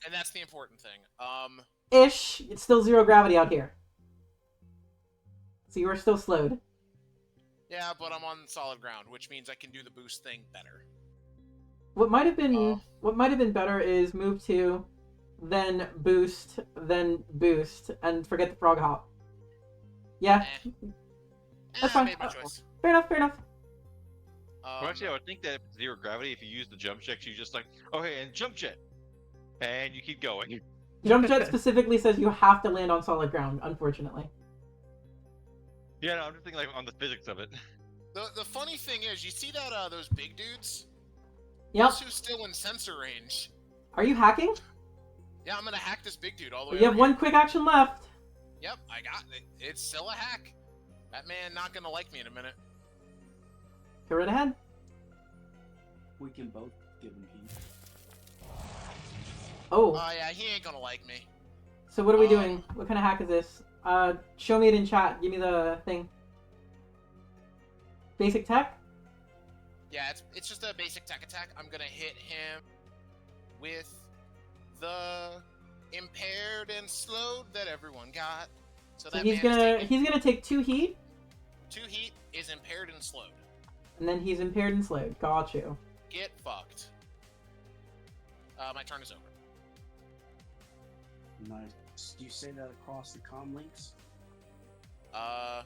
And that's the important thing. Ish. It's still 0 gravity out here. So you are still slowed. Yeah, but I'm on solid ground, which means I can do the boost thing better. What might have been better is move 2, then boost, and forget the frog hop. Yeah. That's fine. I made my choice. Fair enough. Well, actually, I would think that if 0 gravity, if you use the jump jets, you just like, okay, and jump jet, and you keep going. Jump jet specifically says you have to land on solid ground, unfortunately. Yeah, no, I'm just thinking like on the physics of it. The funny thing is, you see that those big dudes? Yep. Guess who's still in sensor range? Are you hacking? Yeah, I'm gonna hack this big dude all the way. You have one quick action left. Yep, I got it. It's still a hack. That man not gonna like me in a minute. Go right ahead. We can both give him heat. Oh. Oh yeah, he ain't gonna like me. So what are we doing? What kind of hack is this? Show me it in chat. Give me the thing. Basic tech? Yeah, it's just a basic tech attack. I'm gonna hit him with the impaired and slowed that everyone got. So So that he's man is gonna taking he's gonna take 2 heat, 2 heat, is impaired and slowed. and then he's impaired and slowed. Got you. Get fucked. My turn is over. Nice. Do you say that across the comm links? To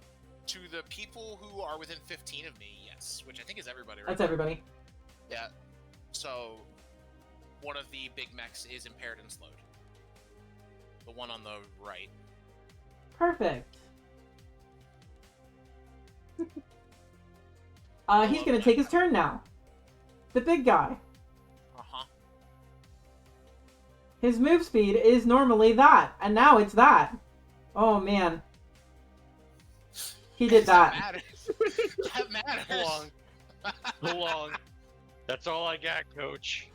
the people who are within 15 of me, yes, which I think is everybody, right? That's everybody. Yeah. So, one of the big mechs is impaired and slowed. The one on the right. Perfect. He's gonna take his turn now. The big guy. Uh-huh. His move speed is normally that, and now it's that. Oh man. He did that. That matters. So long. That's all I got, Coach.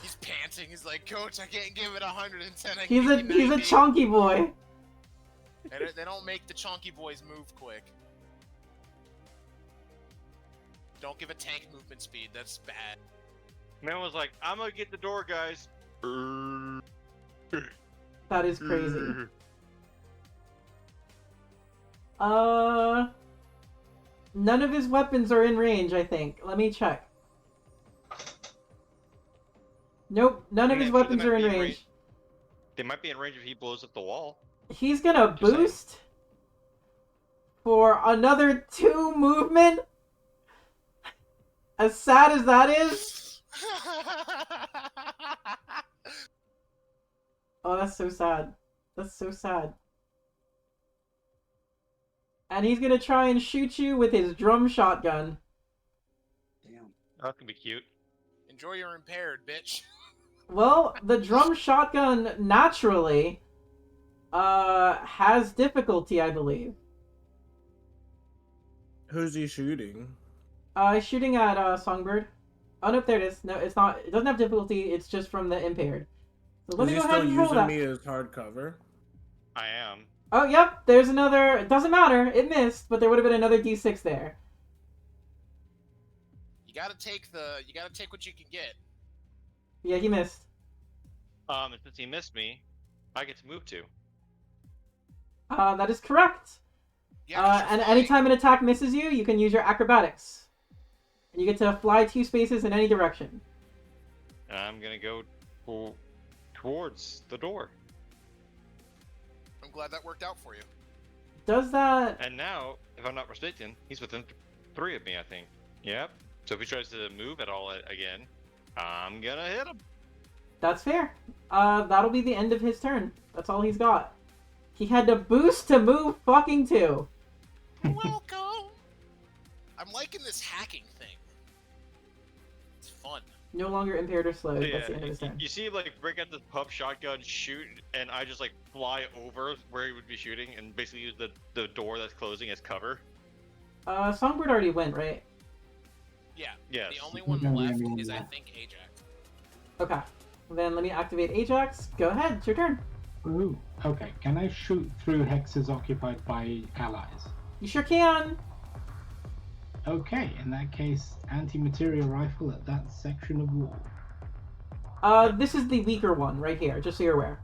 He's panting. He's like, Coach, I can't give it 110. He's a chunky boy. They don't make the chunky boys move quick. Don't give a tank movement speed. That's bad. Man was like, I'm gonna get the door, guys. That is crazy. None of his weapons are in range, I think. Let me check. Nope, none of his weapons are in range. They might be in range if he blows up the wall. He's gonna boost for another 2 movement. As sad as that is. Oh, that's so sad. That's so sad. And he's gonna try and shoot you with his drum shotgun. Damn. That can be cute. Enjoy your impaired, bitch. Well, the drum shotgun naturally has difficulty, I believe. Who's he shooting? He's shooting at Songbird. Oh no, there it is. No, it's not. It doesn't have difficulty. It's just from the impaired. So let Is me he go ahead still and roll using that. me as hardcover? I am. Oh, yep. There's another. It doesn't matter. It missed, but there would have been another D6 there. You gotta take what you can get. Yeah, he missed. And since he missed me, I get to move to. That is correct. Yeah, And anytime an attack misses you, you can use your acrobatics. And you get to fly 2 spaces in any direction. I'm gonna go towards the door. I'm glad that worked out for you. Does that... And now, if I'm not mistaken, he's within 3 of me, I think. Yep. So if he tries to move at all again, I'm gonna hit him. That's fair. That'll be the end of his turn. That's all he's got. He had to boost to move fucking 2. Welcome! I'm liking this hacking thing. It's fun. No longer impaired or slowed. Yeah, That's the end of his turn. you see, like, break out the pump shotgun, shoot, and I just, like, fly over where he would be shooting and basically use the door that's closing as cover. Songbird already went, right? Yeah. Yes. The only one There's gonna be left anyone is, I left. think, Ajax. Okay. Then let me activate Ajax. Go ahead. It's your turn. Ooh, okay. Can I shoot through hexes occupied by allies? You sure can. Okay, in that case, anti-material rifle at that section of wall. This is the weaker one right here, just so you're aware.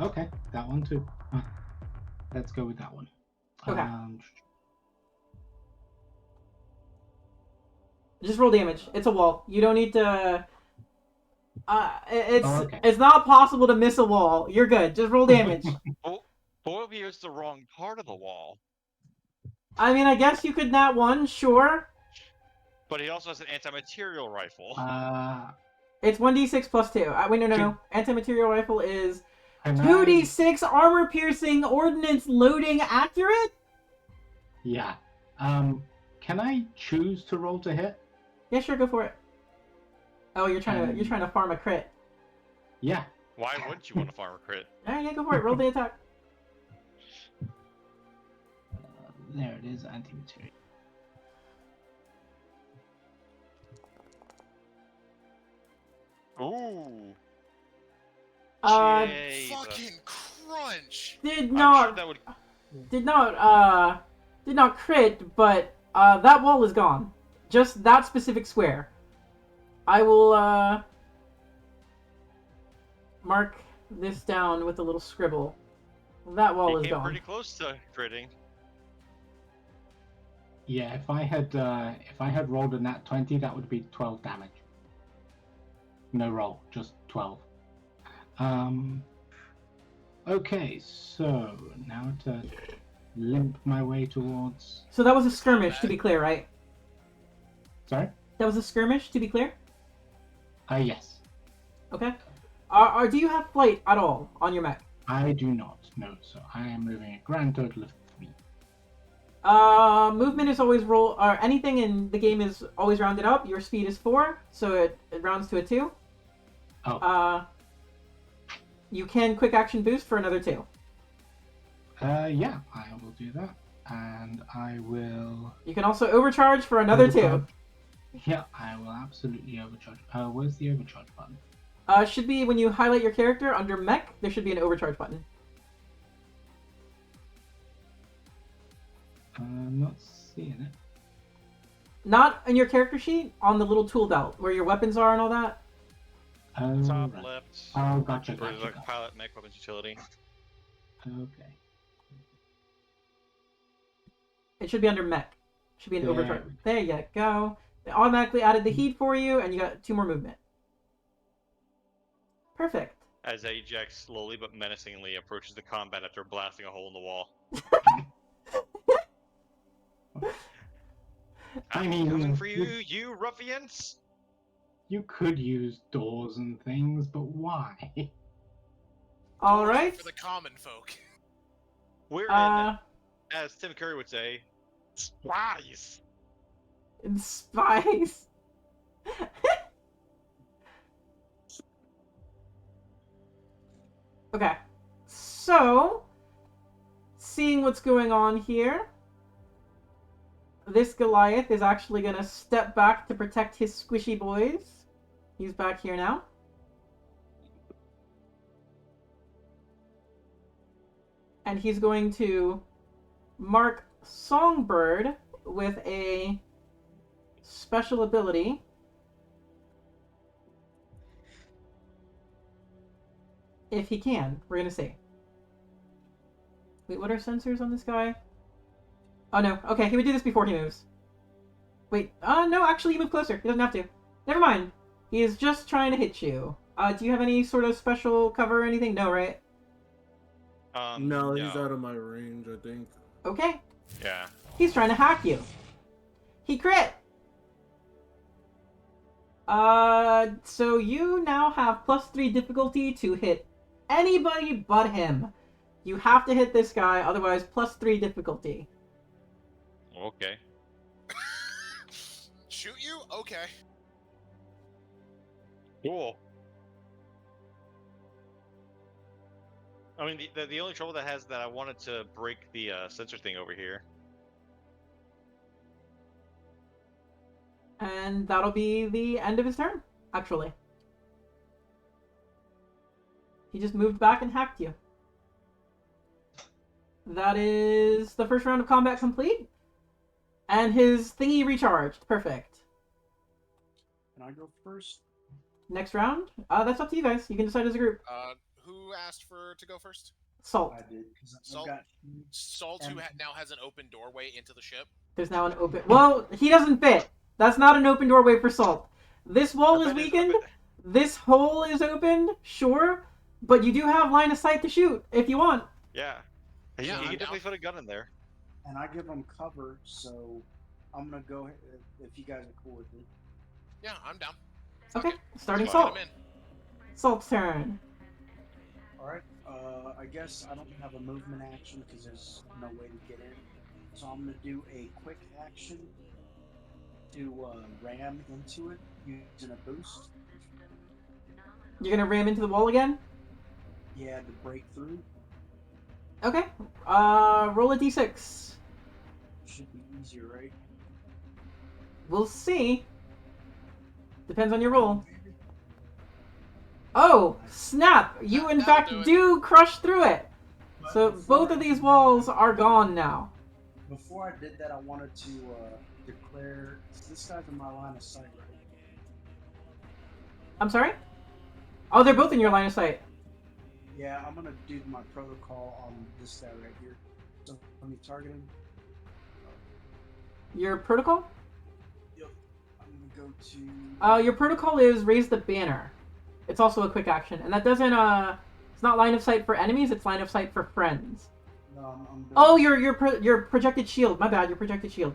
Okay, that one too. Let's go with that one. Okay. Just roll damage. It's a wall. You don't need to... okay. It's not possible to miss a wall. You're good. Just roll damage. Boilby is the wrong part of the wall. I mean, I guess you could nat 1, sure. But he also has an anti-material rifle. It's 1d6 plus 2. Wait, no. Anti-material rifle is Can 2d6 armor-piercing ordnance loading accurate? Yeah. Can I choose to roll to hit? Yeah, sure, go for it. Oh, you're trying to farm a crit. Yeah. Why wouldn't you want to farm a crit? Alright, yeah, go for it. Roll the attack. There it is, anti-material. Ooh. Fucking crunch! Did I'm not sure that would... did not crit, but that wall is gone. Just that specific square. I will mark this down with a little scribble. That wall He is came gone. pretty close to critting. Yeah, if I had rolled a nat 20, that would be 12 damage. No roll, just 12. Okay, so now to limp my way towards. So that was a It's not skirmish, to bad. be clear, right? Sorry? That was a skirmish, to be clear. Yes. Okay. Do you have flight at all on your mech? I do not. No, so I am moving a grand total of 3. Movement is always or anything in the game is always rounded up. Your speed is 4, so it rounds to a 2. Oh. You can quick action boost for another 2. Yeah, I will do that. And I will. You can also overcharge for another 2. Overcharge. Yeah, I will absolutely overcharge. Where's the overcharge button? Should be when you highlight your character under mech, there should be an overcharge button. I'm not seeing it. Not in your character sheet, on the little tool belt where your weapons are and all that. Oh, Top right. left. Oh, gotcha, Where gotcha, there's like gotcha. pilot mech weapons utility. Okay. It should be under mech. Should be an There overcharge. we go. There you go. They automatically added the heat for you, and you got 2 more movement. Perfect. As Ajax slowly but menacingly approaches the combat after blasting a hole in the wall. I I'm mean, coming for you, you ruffians! You could use doors and things, but why? All Doors are right. For the common folk. We're in, as Tim Curry would say, spies. And spies. Okay. So, seeing what's going on here, this Goliath is actually going to step back to protect his squishy boys. He's back here now. And he's going to mark Songbird with a special ability. If he can. We're going to see. Wait, what are sensors on this guy? Oh, no. Okay, he would do this before he moves. Wait, no, actually, you move closer. He doesn't have to. Never mind. He is just trying to hit you. Do you have any sort of special cover or anything? No, right? No, he's out of my range, I think. Okay. Yeah. He's trying to hack you. He crit! So you now have +3 difficulty to hit anybody but him. You have to hit this guy, otherwise +3 difficulty. Okay. Shoot you? Okay. Cool. I mean, the only trouble that has that I wanted to break the sensor thing over here. And that'll be the end of his turn, actually. He just moved back and hacked you. That is the first round of combat complete. And his thingy recharged. Perfect. Can I go first? Next round? That's up to you guys. You can decide as a group. Who asked to go first? Salt. I did, because I've Salt. got... Salt, who now has an open doorway into the ship. There's now an open... Well, he doesn't fit. That's not an open doorway for Salt. This wall is weakened. This hole is opened, sure. But you do have line of sight to shoot, if you want. Yeah. He Yeah, can I'm definitely down. put a gun in there. And I give them cover, so I'm gonna go ahead if you guys are cool with it. Yeah, I'm down. Fuck Okay, it. starting Fine. Salt. Get him in. Salt's turn. Alright, I guess I don't have a movement action because there's no way to get in. So I'm gonna do a quick action to ram into it using a boost. You're gonna ram into the wall again? Yeah, to break through. Okay. Roll a d6. Should be easier, right? We'll see. Depends on your roll. Oh, snap! You in That'll fact do it. do crush through it. But So before both I of these did walls that- are gone now. Before I did that, I wanted to declare this guy's in my line of sight, right? I'm sorry? Oh, they're both in your line of sight. Yeah, I'm gonna do my protocol on this guy right here. So let me target him. Your protocol? Yep. I'm gonna go to. Your protocol is raise the banner. It's also a quick action, and that doesn't it's not line of sight for enemies. It's line of sight for friends. No, I'm Oh, your projected shield. My bad. Your projected shield.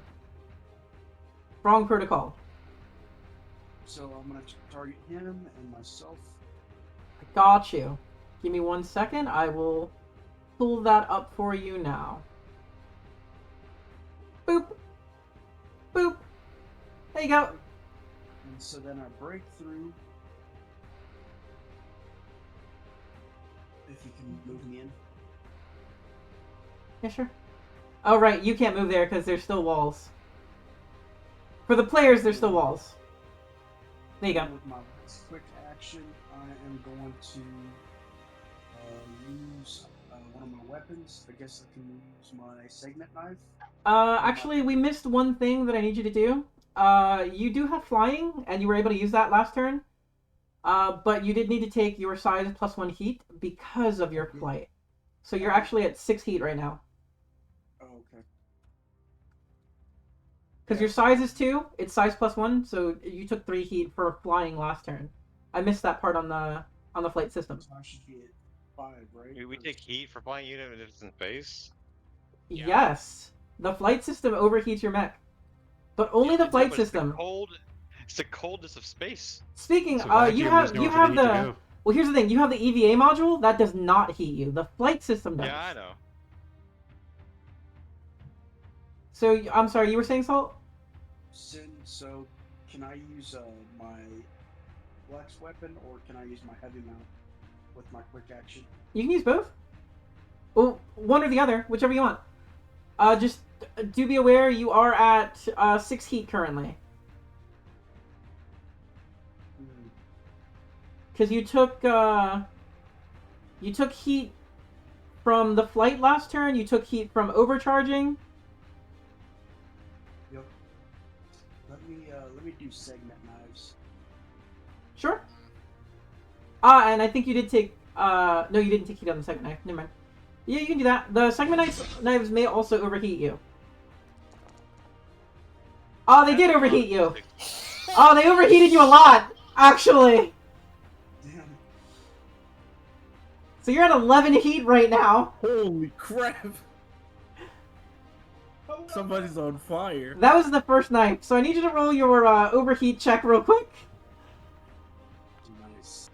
Wrong protocol. So I'm gonna target him and myself. I got you. Give me 1 second. I will pull that up for you now. Boop. Boop. There you go. And so then I break through. If you can move me in. Yeah, sure. Oh, right. You can't move there because there's still walls. For the players, there's still walls. There you go. With my quick action, I am going to use one of my weapons. I guess I can use my segment knife. Actually, we missed one thing that I need you to do. You do have flying, and you were able to use that last turn. But you did need to take your size plus 1 heat because of your flight. So you're actually at 6 heat right now. Oh, okay. Because your size is 2, it's size plus 1, so you took 3 heat for flying last turn. I missed that part on the flight system. So I should be at 5, right? We take heat for flying unit if it's in space. Yeah. Yes, the flight system overheats your mech, but only the flight But it's system. It's the coldness of space. Speaking, It's a vacuum, you there's have nowhere for the heat to go. Well, here's the thing: you have the EVA module that does not heat you. The flight system does. Yeah, I know. So I'm sorry, you were saying, Salt? So can I use my flex weapon or can I use my heavy mount with my quick action? You can use both. Well, one or the other, whichever you want. Just do be aware you are at 6 heat currently. Because you took heat from the flight last turn. You took heat from overcharging. Yep. Let me do segment knives. Sure. And I think you did take. No, you didn't take heat on the segment knife. Never mind. Yeah, you can do that. The segment knives may also overheat you. Oh, they did overheat you. Oh, they overheated you a lot, actually. Damn. So you're at 11 heat right now. Holy crap! Somebody's on fire. That was the first knife. So I need you to roll your overheat check real quick. Nice.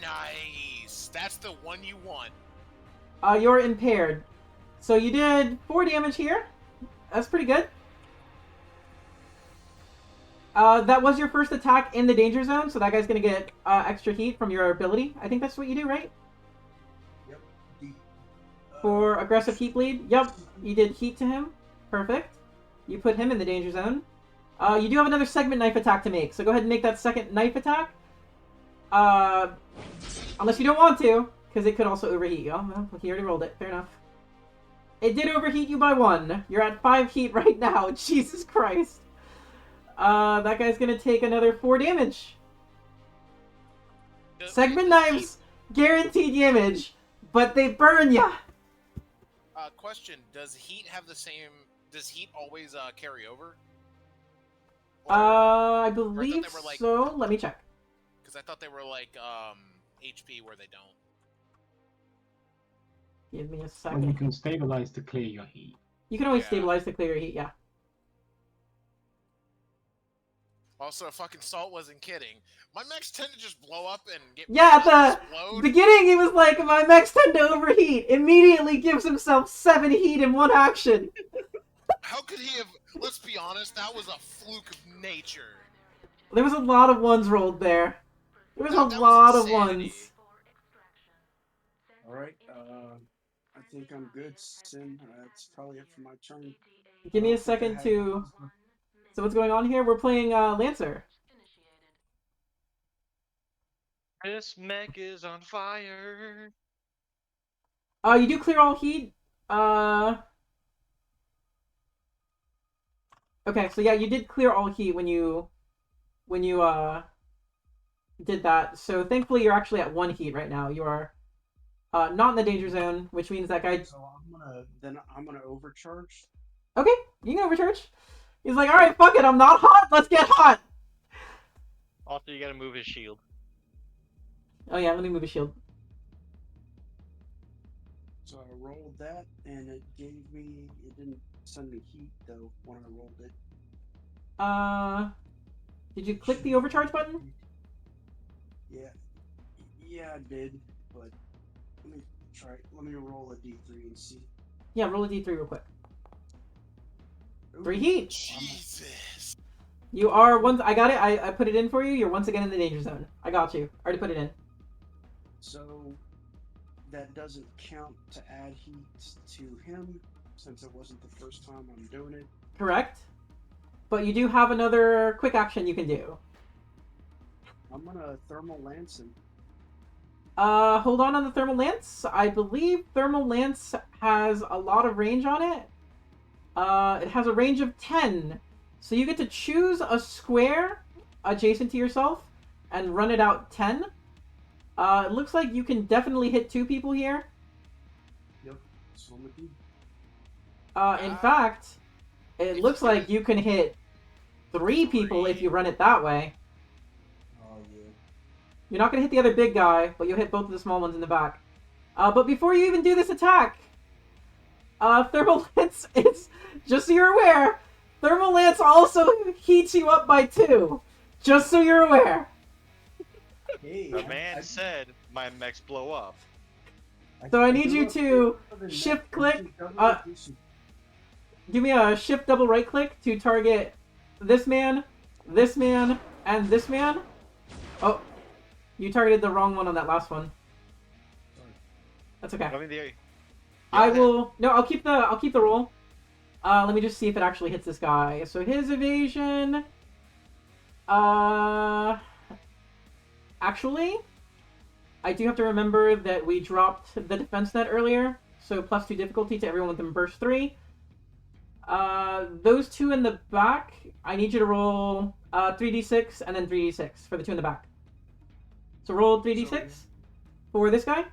Nice. That's the one you want. You're impaired. So you did 4 damage here. That's pretty good. That was your first attack in the danger zone, so that guy's gonna get extra heat from your ability. I think that's what you do, right? Yep. For aggressive heat bleed. Yep, you did heat to him. Perfect. You put him in the danger zone. You do have another segment knife attack to make, so go ahead and make that second knife attack. Unless you don't want to, because it could also overheat you. Oh, well, he already rolled it. Fair enough. It did overheat you by 1. You're at 5 heat right now. Jesus Christ. That guy's gonna take another 4 damage. Segment knives, guaranteed damage, but they burn ya. Question: does heat have the same? Does heat always carry over? I believe they were like- so. Let me check. Because I thought they were like HP where they don't. Give me a Well, you second. can stabilize to clear your heat. You can always Yeah. stabilize the clear heat, yeah. Also, fucking Salt wasn't kidding. My mechs tend to just blow up and get Yeah, at the explode. beginning he was like, my mechs tend to overheat. Immediately gives himself 7 heat in 1 action. How could he have? Let's be honest. That was a fluke of nature. There was a lot of 1s rolled there. There was a That lot was of insanity. 1s. Alright, I think I'm good, Sin. That's probably it for my turn. Give me I a don't think I second had- to... So what's going on here? We're playing Lancer. This mech is on fire. You do clear all heat. Okay, so yeah, you did clear all heat when you did that. So thankfully you're actually at 1 heat right now. You are not in the danger zone, which means that guy... So I'm gonna overcharge. Okay, you can overcharge. He's like, alright, fuck it, I'm not hot, let's get hot! Also, you gotta move his shield. Oh yeah, let me move a shield. So I rolled that, and it didn't send me heat though when I rolled it. Did you click the overcharge button? Yeah, I did, but let me roll a d3 and see. Yeah, roll a d3 real quick. Ooh, 3 heat! Jesus. You are once... I got it, I put it in for you, you're once again in the danger zone. I got you. Already put it in. So that doesn't count to add heat to him, since it wasn't the first time I'm doing it. Correct. But you do have another quick action you can do. I'm gonna thermal lance him. Hold on the Thermal Lance. I believe Thermal Lance has a lot of range on it. It has a range of 10. So you get to choose a square adjacent to yourself and run it out 10. It looks like you can definitely hit 2 people here. Yep, swim with you. In fact, it looks like you can hit 3 people if you run it that way. Oh yeah. You're not going to hit the other big guy, but you'll hit both of the small ones in the back. But before you even do this attack, Thermal Lance is, just so you're aware, Thermal Lance also heats you up by 2. Just so you're aware. Hey, The man said my mechs blow up. So I need you to shift click, give me a shift double right click to target this man, and this man. Oh, you targeted the wrong one on that last one. That's okay. I mean, the I will. No, I'll keep the roll. Let me just see if it actually hits this guy. So his evasion. Actually, I do have to remember that we dropped the defense net earlier, so +2 difficulty to everyone within burst 3. Those 2 in the back, I need you to roll 3d6 and then 3d6 for the 2 in the back. So roll 3d6 for this guy.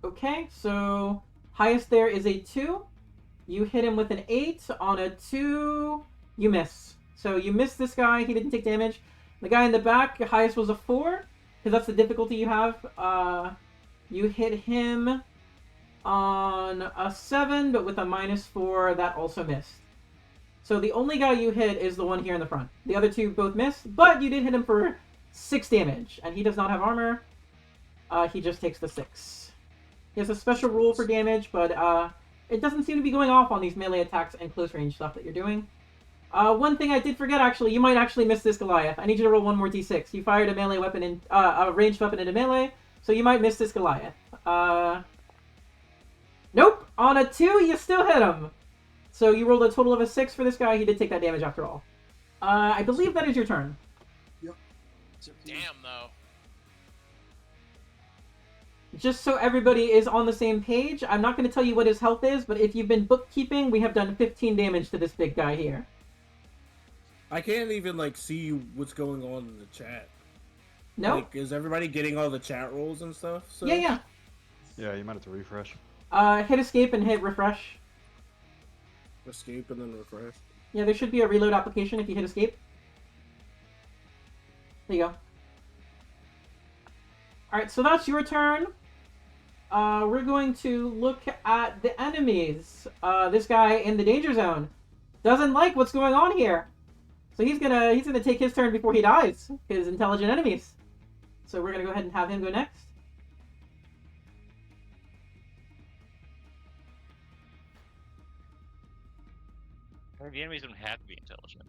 Okay, so highest there is a 2. You hit him with an 8. On a 2, you miss. So you missed this guy, he didn't take damage. The guy in the back, highest was a 4, because that's the difficulty you have. You hit him on a 7, but with a -4, that also missed. So the only guy you hit is the one here in the front. The other 2 both missed, but you did hit him for 6 damage, and he does not have armor. He just takes the 6. He has a special rule for damage, but it doesn't seem to be going off on these melee attacks and close range stuff that you're doing. One thing I did forget, actually, you might actually miss this Goliath. I need you to roll 1 more d6. You fired a melee weapon in a ranged weapon into melee, so you might miss this Goliath. Nope. On a 2, you still hit him. So you rolled a total of a 6 for this guy. He did take that damage after all. I believe that is your turn. Yep. Damn, though. Just so everybody is on the same page, I'm not going to tell you what his health is, but if you've been bookkeeping, we have done 15 damage to this big guy here. I can't even like see what's going on in the chat. No? Like, is everybody getting all the chat rolls and stuff? So? Yeah. Yeah, you might have to refresh. Hit escape and hit refresh. Escape and then refresh. Yeah, there should be a reload application if you hit escape. There you go. Alright, so that's your turn. We're going to look at the enemies. This guy in the danger zone doesn't like what's going on here. So he's gonna take his turn before he dies. His intelligent enemies. So we're gonna go ahead and have him go next. The enemies don't have to be intelligent.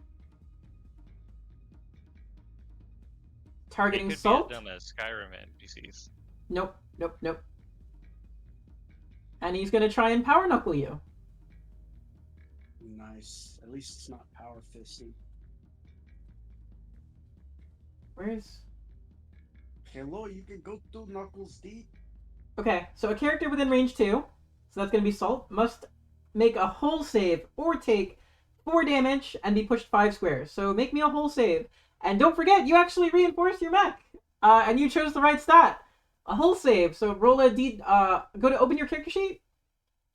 Targeting They could Salt. be as dumb as Skyrim NPCs. Nope. And he's gonna try and power knuckle you. Nice. At least it's not power fisting. Where's... Hello, you can go to Knuckles deep. Okay, so a character within range 2, so that's going to be Salt, must make a hull save or take 4 damage and be pushed 5 squares. So make me a whole save. And don't forget, you actually reinforced your mech. And you chose the right stat. A whole save. So roll a D. Go to open your character sheet.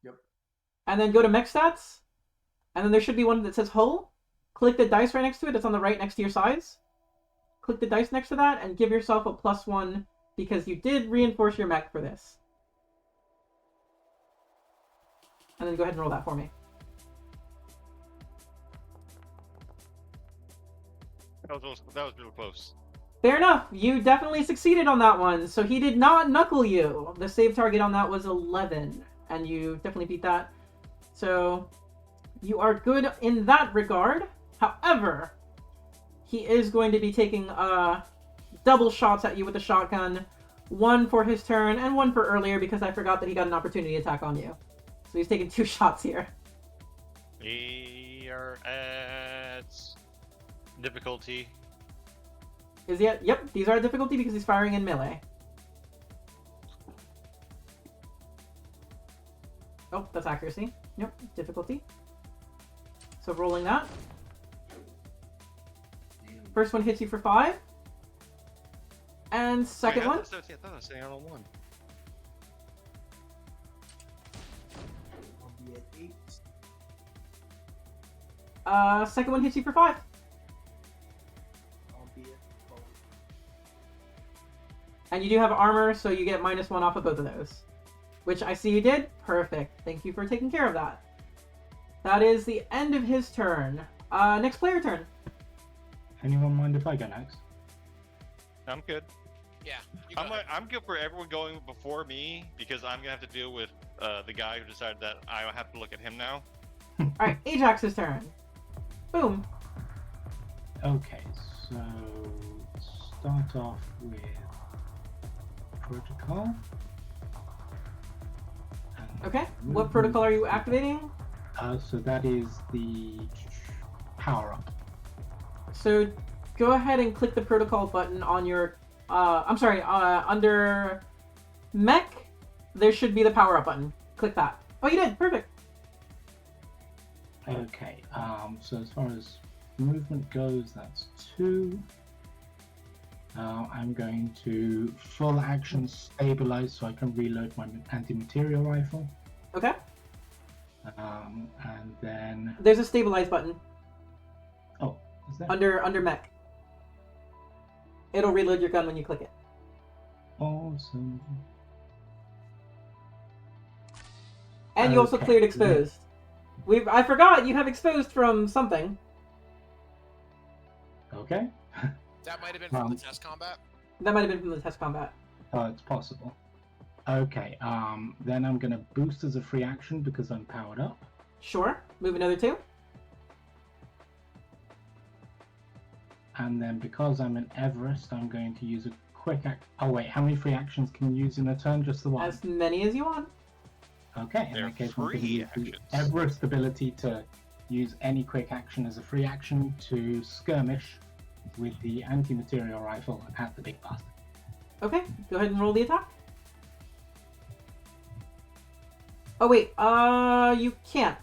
Yep. And then go to mech stats. And then there should be one that says hull. Click the dice right next to it. It's on the right next to your size. Click the dice next to that and give yourself a +1 because you did reinforce your mech for this. And then go ahead and roll that for me. That was real close. Fair enough. You definitely succeeded on that one. So he did not knuckle you. The save target on that was 11. And you definitely beat that. So you are good in that regard. However, he is going to be taking double shots at you with the shotgun. One for his turn and one for earlier because I forgot that he got an opportunity attack on you. So he's taking 2 shots here. We are at difficulty. Is he at... Yep, these are difficulty because he's firing in melee. Oh, that's accuracy. Yep, difficulty. So rolling that. First one hits you for 5. And second one... I thought I was saying on 1. I'll be at 8. Second one hits you for 5. I'll be at 12. And you do have armor, so you get -1 off of both of those. Which I see you did. Perfect. Thank you for taking care of that. That is the end of his turn. Next player turn. Anyone mind if I go next? I'm good. Yeah. You go ahead. I'm good for everyone going before me because I'm gonna have to deal with the guy who decided that I have to look at him now. Alright, Ajax's turn. Boom. Okay, so start off with protocol. And Okay, what protocol are you activating? So that is the power up. So go ahead and click the protocol button on your... under mech, there should be the power up button. Click that. Oh, you did. Perfect. Okay, so as far as movement goes, that's 2. I'm going to full action stabilize so I can reload my anti-material rifle. Okay. And then... There's a stabilize button Oh, is there? under mech. It'll reload your gun when you click it. Awesome. And you also Okay. cleared exposed. I forgot you have exposed from something. Okay. That might have been from the test combat. That might have been from the test combat. It's possible. Okay, then I'm gonna boost as a free action because I'm powered up. Sure. Move another 2. And then because I'm in Everest, I'm going to use a quick Oh wait, how many free actions can you use in a turn? Just the one? As many as you want. Okay, in They're that case I'm going to free use the actions. Everest ability to use any quick action as a free action to skirmish with the anti-material rifle at the big bastard. Okay, go ahead and roll the attack. Oh wait, you can't.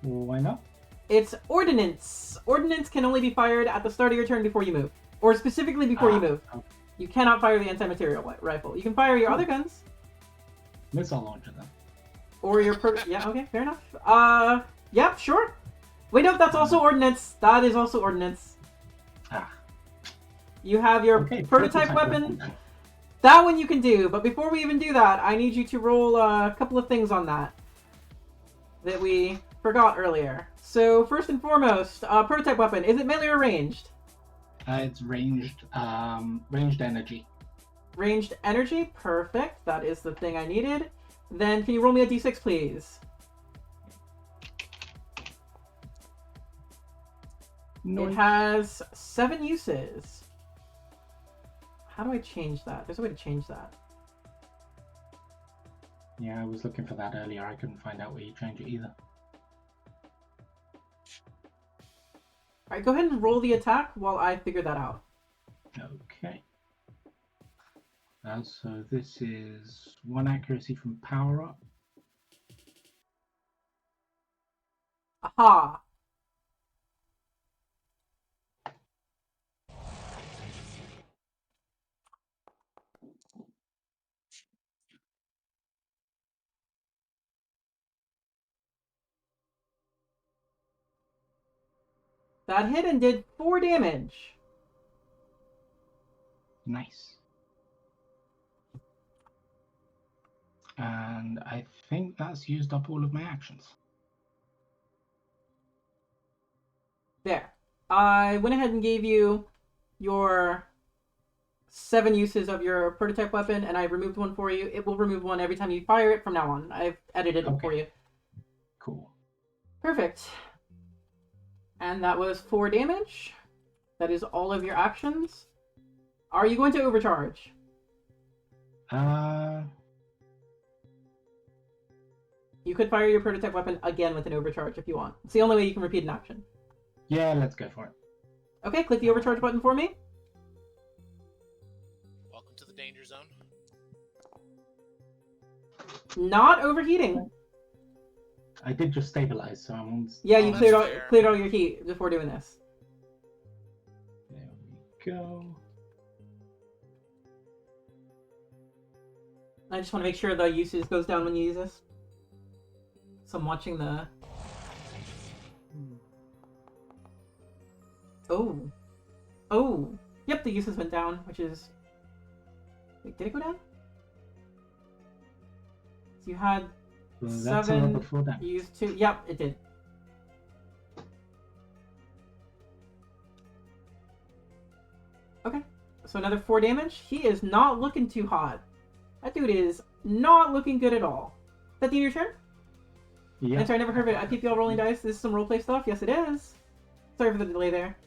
Why not? It's ordnance. Ordnance can only be fired at the start of your turn before you move. Or specifically before you move. Okay. You cannot fire the anti-material rifle. You can fire your other guns. Missile launcher then. Or your yeah, okay, fair enough. Yeah, sure. Wait, no, that's also ordnance. That is also ordnance. Ah. You have your Okay, prototype weapon. That one you can do, but before we even do that, I need you to roll a couple of things on that we forgot earlier. So first and foremost, prototype weapon, is it melee or ranged? It's ranged energy. Ranged energy, perfect. That is the thing I needed. Then can you roll me a d6, please? No. It has 7 uses. How do I change that? There's a way to change that. Yeah, I was looking for that earlier. I couldn't find out where you change it either. Alright, go ahead and roll the attack while I figure that out. Okay. So this is 1 accuracy from power up. Aha! That hit and did 4 damage. Nice. And I think that's used up all of my actions. There. I went ahead and gave you your 7 uses of your prototype weapon, and I removed one for you. It will remove one every time you fire it from now on. I've edited it for you. Cool. Perfect. And that was 4 damage. That is all of your actions. Are you going to overcharge? You could fire your prototype weapon again with an overcharge if you want. It's the only way you can repeat an action. Yeah, let's go for it. Okay, click the overcharge button for me. Welcome to the danger zone. Not overheating. I did just stabilize, so I'm... Yeah, Oh, you that's cleared fair. cleared all your heat before doing this. There we go. I just want to make sure the usage goes down when you use this. So I'm watching the... Oh. Oh. Yep, the uses went down, which is... Wait, did it go down? So you had That's 7, before that. you used 2. Yep, it did. Okay, so another 4 damage. He is not looking too hot. That dude is not looking good at all. Is that the end of your turn? Yeah. I'm sorry, I never heard of it. IPPL rolling dice. This is some roleplay stuff. Yes, it is. Sorry for the delay there.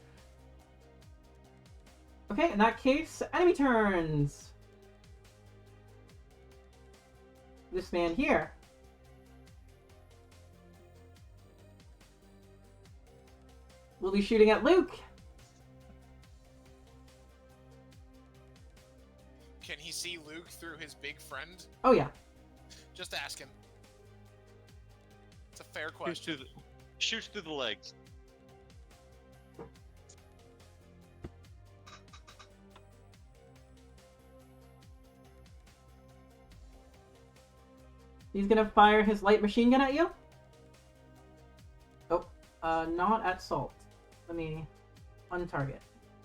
Okay, in that case, enemy turns. This man here. We'll be shooting at Luke. Can he see Luke through his big friend? Oh, yeah. Just ask him. It's a fair question. Shoots through the legs. He's gonna fire his light machine gun at you. Oh, not at Salt. Let me untarget.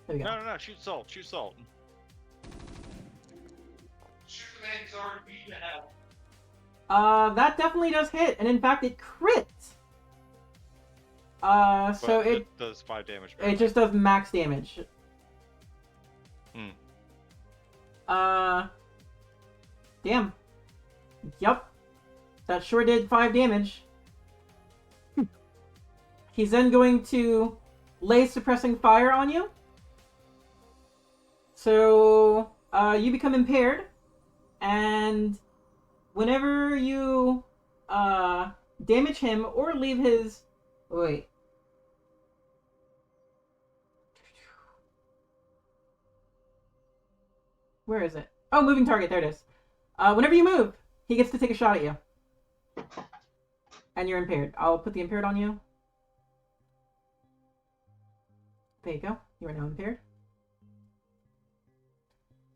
There we go. No, shoot Salt. Shoot Salt. That definitely does hit, and in fact, it crits. So But it does 5 damage. it just does max damage. Damn. Yup. That sure did 5 damage. He's then going to lay suppressing fire on you. So, you become impaired, and whenever you, damage him or leave his... Wait. Where is it? Oh, moving target, there it is. Whenever you move, he gets to take a shot at you. And you're impaired. I'll put the impaired on you. There you go. You are now impaired.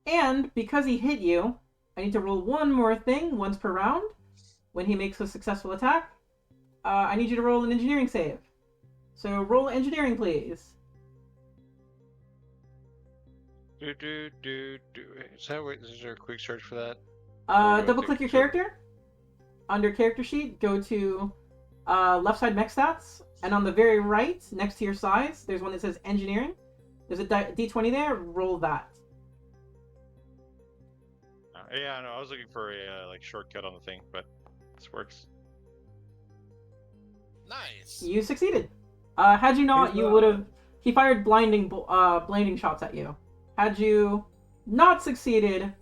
And because he hit you, I need to roll one more thing once per round. When he makes a successful attack, I need you to roll an engineering save. So roll engineering, please. Is there a quick search for that? Double click your character. Under character sheet, go to left side mech stats, and on the very right, next to your size, there's one that says engineering. There's a d20 there. Roll that. Yeah, no, I was looking for a shortcut on the thing, but this works. Nice. You succeeded. Had you not, you would have. He fired blinding shots at you. Had you not succeeded,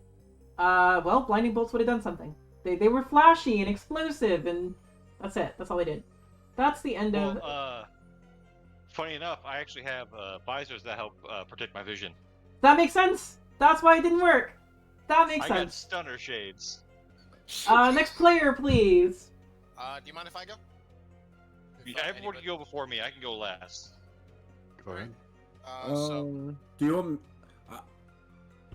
well, blinding bolts would have done something. They were flashy and explosive, and that's it. That's all they did. That's the end of. Funny enough, I actually have visors that help protect my vision. That makes sense. That's why it didn't work. That makes I got sense. stunner shades. Next player, please. Do you mind if I go? Everyone can go before me. I can go last. Go ahead. So Do you want?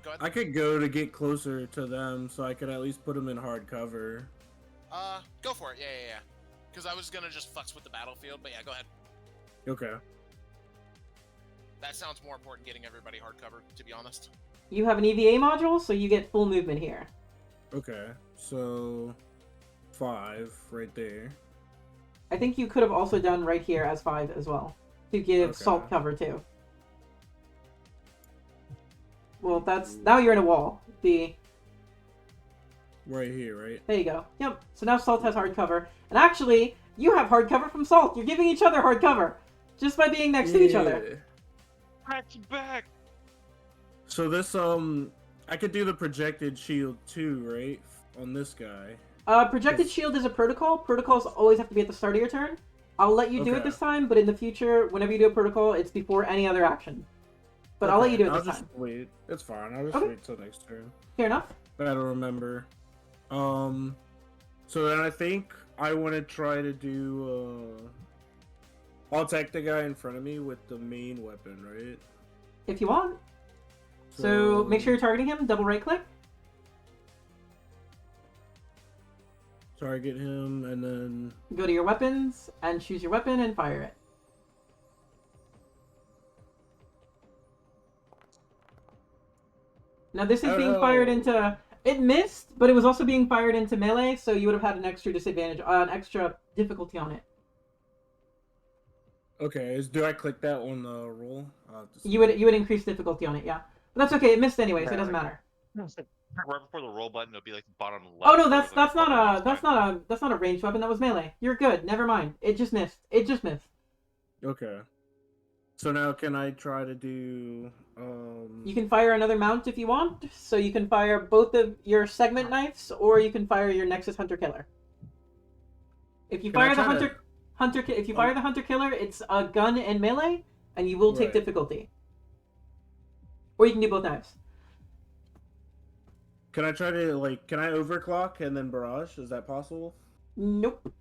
go ahead. I could go to get closer to them, so I could at least put them in hard cover. Go for it. Yeah. Because I was gonna just futz with the battlefield, but yeah, go ahead. Okay. That sounds more important getting everybody hardcover, to be honest. You have an EVA module, so you get full movement here. Okay, so 5 right there. I think you could have also done right here as 5 as well, to give Okay. salt cover too. Well, now you're in a wall. Right here, right? There you go. Yep. So now Salt has hard cover. And actually, you have hard cover from Salt. You're giving each other hard cover. Just by being next to each other. Back. So this, I could do the projected shield too, right? On this guy. Projected shield is a protocol. Protocols always have to be at the start of your turn. I'll let you do it Okay. this time, but in the future, whenever you do a protocol, it's before any other action. But I'll let you do it I'll this just time. wait. It's fine. I'll just Okay. wait till next turn. Fair enough. I don't remember. So then I think I want to try to do, I'll attack the guy in front of me with the main weapon, right? If you want. So make sure you're targeting him. Double right click. Target him, and then... Go to your weapons, and choose your weapon, and fire it. Now this is being fired into... It missed, but it was also being fired into melee, so you would have had an extra disadvantage, an extra difficulty on it. Okay, do I click that on the roll? You would increase difficulty on it, yeah. But that's okay, it missed anyway, so it doesn't matter. Right before the roll button, it'll be like the bottom left. Oh no, that's not a ranged weapon, that was melee. You're good, never mind. It just missed. It just missed. Okay. So now can I try to do... You can fire another mount if you want, so you can fire both of your segment knives, or you can fire your Nexus Hunter Killer. If you fire the if you fire the Hunter Killer, it's a gun and melee, and you will take difficulty. Or you can do both knives. Can I try to, can I overclock and then barrage? Is that possible? Nope.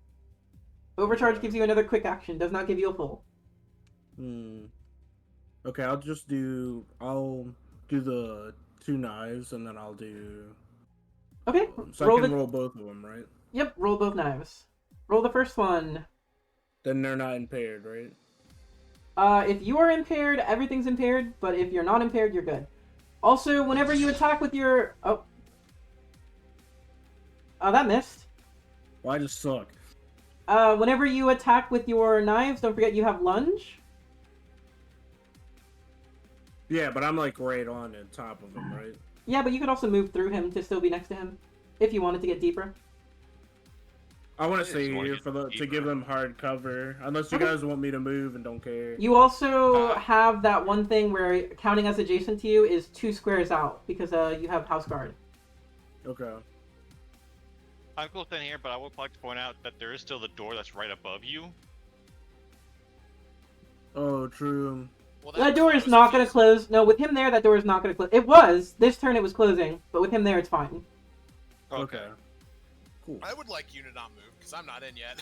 Overcharge gives you another quick action, does not give you a full. Okay, I'll do the 2 knives, and then I'll do... Okay, so I can roll both of them, right? Yep, roll both knives. Roll the first one. Then they're not impaired, right? If you are impaired, everything's impaired, but if you're not impaired, you're good. Also, whenever you attack with your... Oh, that missed. Well, I just suck. Whenever you attack with your knives, don't forget you have lunge. Yeah, but I'm right on the top of him, right? Yeah, but you could also move through him to still be next to him, if you wanted to get deeper. I want to stay here to give them hard cover, unless you guys want me to move and don't care. You also have that one thing where counting as adjacent to you is 2 squares out, because you have house guard. Okay. I'm close in here, but I would like to point out that there is still the door that's right above you. Oh, true. Well, That door is not going to close. No, with him there, that door is not going to close. It was. This turn it was closing, but with him there, it's fine. Okay. Cool. I would like you to not move, because I'm not in yet.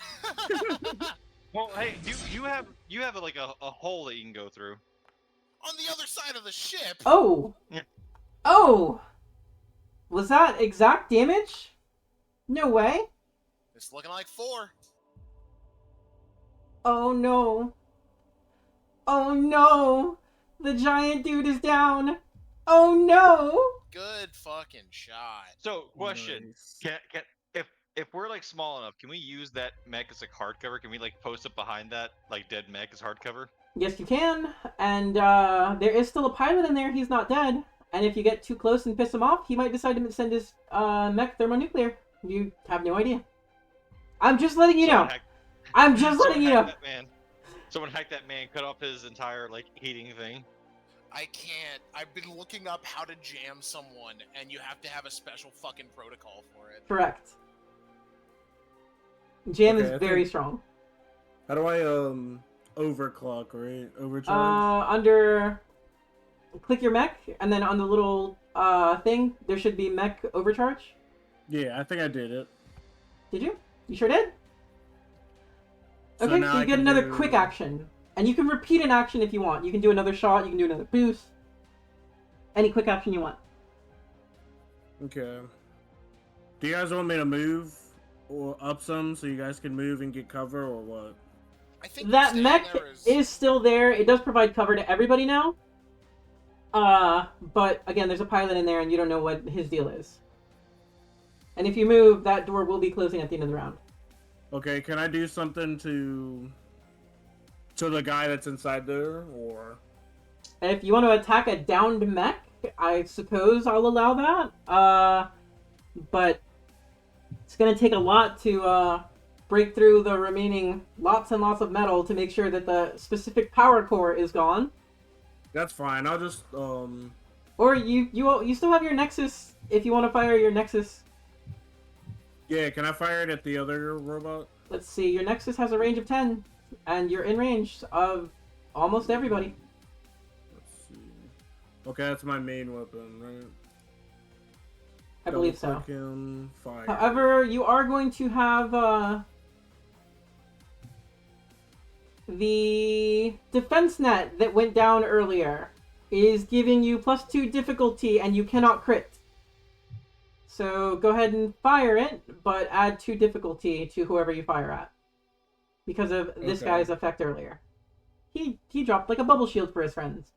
Well, hey, you have a hole that you can go through. On the other side of the ship! Oh! Yeah. Oh! Was that exact damage? No way. It's looking like 4. Oh no. Oh no! The giant dude is down! Oh no! Good fucking shot. So, question: Nice. if we're small enough, can we use that mech as hardcover? Can we post it behind that dead mech as hardcover? Yes, you can. And there is still a pilot in there. He's not dead. And if you get too close and piss him off, he might decide to send his mech thermonuclear. You have no idea. I'm just letting you know. I'm just letting you know. Someone hacked that man, cut off his entire heating thing. I can't. I've been looking up how to jam someone, and you have to have a special fucking protocol for it. Correct. Jam Okay, is very strong. How do I overclock, right? Overcharge? Under click your mech, and then on the little thing, there should be mech overcharge. Yeah, I think I did it. Did you? You sure did? So Okay, now so you I get can another do- quick action. And you can repeat an action if you want. You can do another shot, you can do another boost. Any quick action you want. Okay. Do you guys want me to move or up some so you guys can move and get cover, or what? I think That staying mech there is still there. It does provide cover to everybody now. But again, there's a pilot in there, and you don't know what his deal is. And if you move, that door will be closing at the end of the round. Okay, can I do something to the guy that's inside there, or? If you want to attack a downed mech, I suppose I'll allow that. But it's gonna take a lot to break through the remaining lots and lots of metal to make sure that the specific power core is gone. That's fine. I'll just Or you still have your Nexus if you want to fire your Nexus. Yeah, can I fire it at the other robot? Let's see, your Nexus has a range of 10, and you're in range of almost everybody. Let's see. Okay, that's my main weapon, right? I believe so. Double-click him, fire. However, you are going to have the defense net that went down earlier is giving you +2 difficulty, and you cannot crit. So go ahead and fire it, but add 2 difficulty to whoever you fire at. Because of this guy's effect earlier. He dropped like a bubble shield for his friends.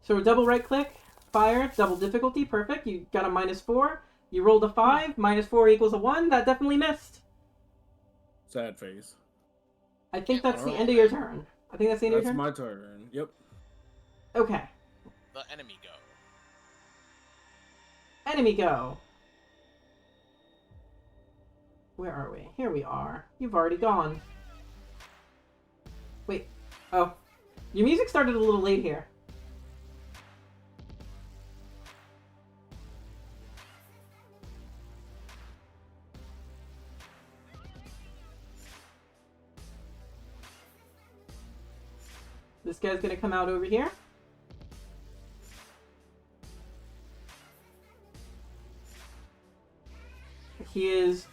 So double right click, fire, double difficulty, perfect. You got a -4. You rolled a 5, -4 equals a 1. That definitely missed. Sad face. I think that's the end of your turn. I think that's the end of your turn? That's my turn. Yep. Okay. The enemy go. Enemy go. Where are we? Here we are. You've already gone. Wait. Oh. Your music started a little late here. This guy's gonna come out over here. He is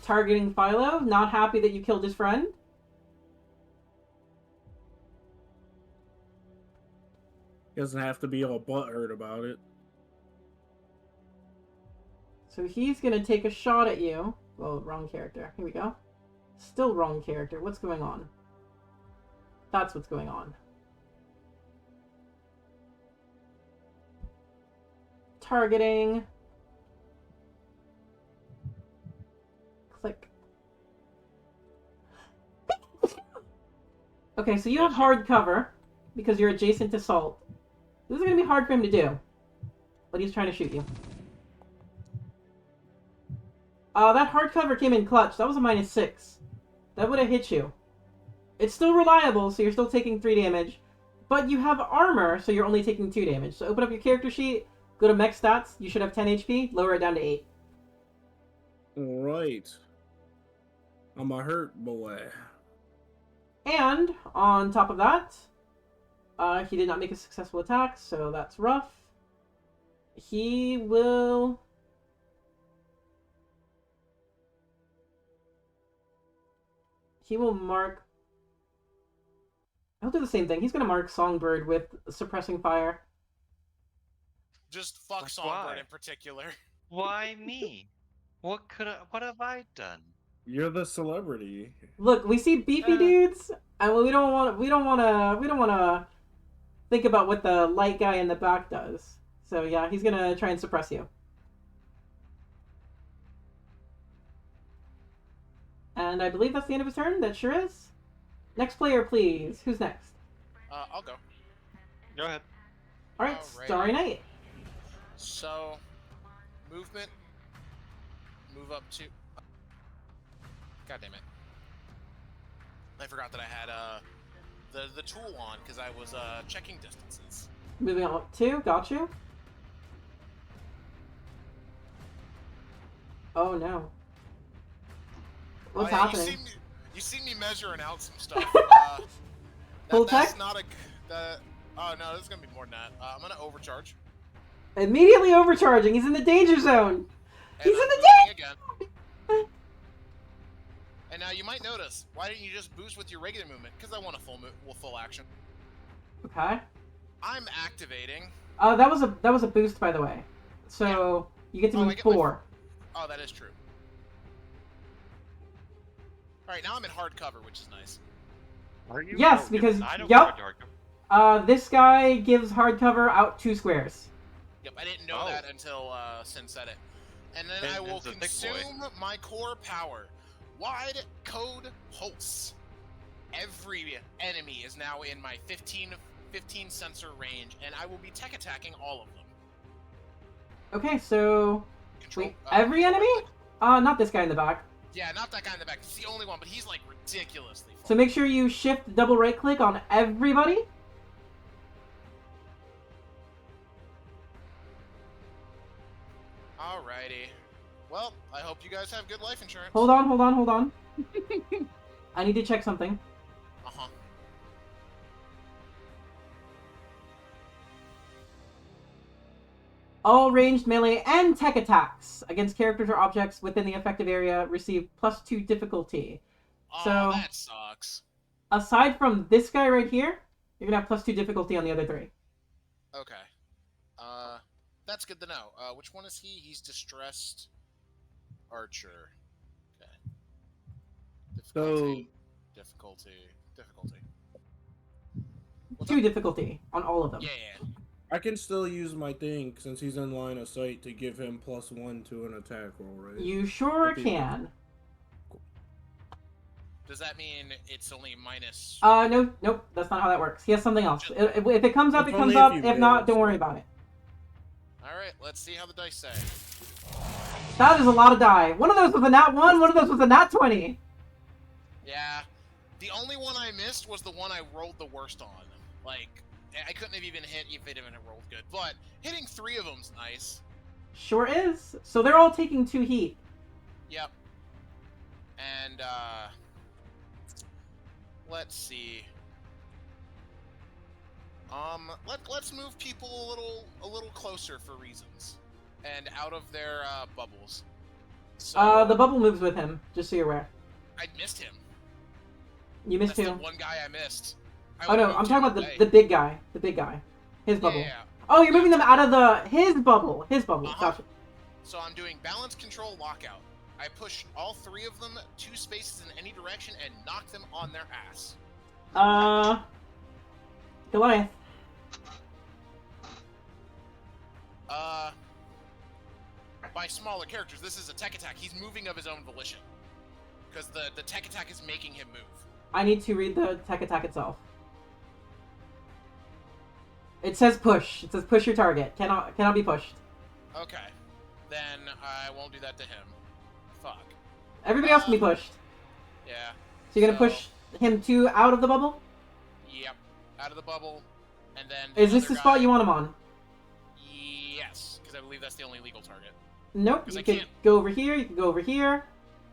targeting Philo, not happy that you killed his friend. He doesn't have to be all butthurt about it. So he's gonna take a shot at you. Well, wrong character. Here we go. Still wrong character. What's going on? That's what's going on. Targeting. Click. Okay, so you have hard cover because you're adjacent to Salt. This is going to be hard for him to do. But he's trying to shoot you. That hard cover came in clutch. That was a -6. That would have hit you. It's still reliable, so you're still taking 3 damage. But you have armor, so you're only taking 2 damage. So open up your character sheet, go to mech stats. You should have 10 HP. Lower it down to 8. Alright. I'm a hurt boy. And on top of that, he did not make a successful attack, so that's rough. He will... mark... He'll do the same thing. He's going to mark Songbird with suppressing fire. Just fuck Like Songbird why? in particular. Why me? What have I done? You're the celebrity. Look, we see beefy dudes, and we don't want to think about what the light guy in the back does. So yeah, he's gonna try and suppress you. And I believe that's the end of his turn. That sure is. Next player, please. Who's next? I'll go. Go ahead. All right, Alrighty. Starry Night. So, movement. Move up to. God damn it! I forgot that I had the tool on because I was checking distances. Moving on up 2. Got you. Oh no. What's Oh, yeah, happening? You see me measuring out some stuff. Full that's tech? not a. Oh no, this is gonna be more than that. I'm gonna overcharge. Immediately overcharging. He's in the danger zone. And He's I'm in the boosting again. And now you might notice, why didn't you just boost with your regular movement? Because I want a full action. Okay. I'm activating. That was a boost, by the way. So you get to Oh, I move get my- 4. Oh, that is true. Alright, now I'm in hard cover, which is nice. Are you? Yes, Oh, because- I don't yup. go hard cover. This guy gives hard cover out 2 squares. Yep, I didn't know Oh. that until Sin said it. And then And I will it's a thick boy. consume my core power. Wide Code Pulse. Every enemy is now in my 15 sensor range, and I will be tech attacking all of them. Okay, so... Control, Wait, every enemy? Not this guy in the back. Yeah, not that guy in the back. He's the only one, but he's like ridiculously far. So make sure you shift double right click on everybody. Alrighty. Well, I hope you guys have good life insurance. Hold on. I need to check something. Uh-huh. All ranged melee and tech attacks against characters or objects within the effective area receive +2 difficulty. Oh, So- that sucks. Aside from this guy right here, you're gonna have +2 difficulty on the other 3. Okay. That's good to know. Which one is he? He's distressed archer. Okay. Difficulty. What's 2 up? difficulty on all of them. Yeah. I can still use my thing since he's in line of sight to give him +1 to an attack roll, right? You sure If he- can. Does that mean it's only minus? Nope, that's not how that works. He has something else. If it comes up, It's it comes only if up. you If not, miss. don't worry about it. Alright, let's see how the dice say. That is a lot of die. One of those was a nat 1, one of those was a nat 20. Yeah. The only one I missed was the one I rolled the worst on. Like, I couldn't have even hit if it even rolled good. But hitting 3 of them's nice. Sure is. So they're all taking 2 heat. Yep. And, let's see. Let's move people a little closer for reasons. And out of their, bubbles. So, The bubble moves with him, just so you're aware. I missed him. You missed That's who? the one guy I missed. Oh no, I'm talking about the big guy. The big guy. His bubble. Yeah. Oh, you're moving them out of his bubble. His bubble. Uh-huh. Gotcha. So I'm doing balance control lockout. I push all 3 of them 2 spaces in any direction and knock them on their ass. Goliath. By smaller characters, this is a tech attack. He's moving of his own volition. Because the tech attack is making him move. I need to read the tech attack itself. It says push. It says push your target. Cannot be pushed. Okay. Then I won't do that to him. Fuck. Everybody else can be pushed. Yeah. So you're gonna push him 2 out of the bubble? Yep. Out of the bubble. And then... Is this other the spot guy- you want him on? Yes. Because I believe that's the only legal target. Nope. 'Cause You I can can't- go over here. You can go over here.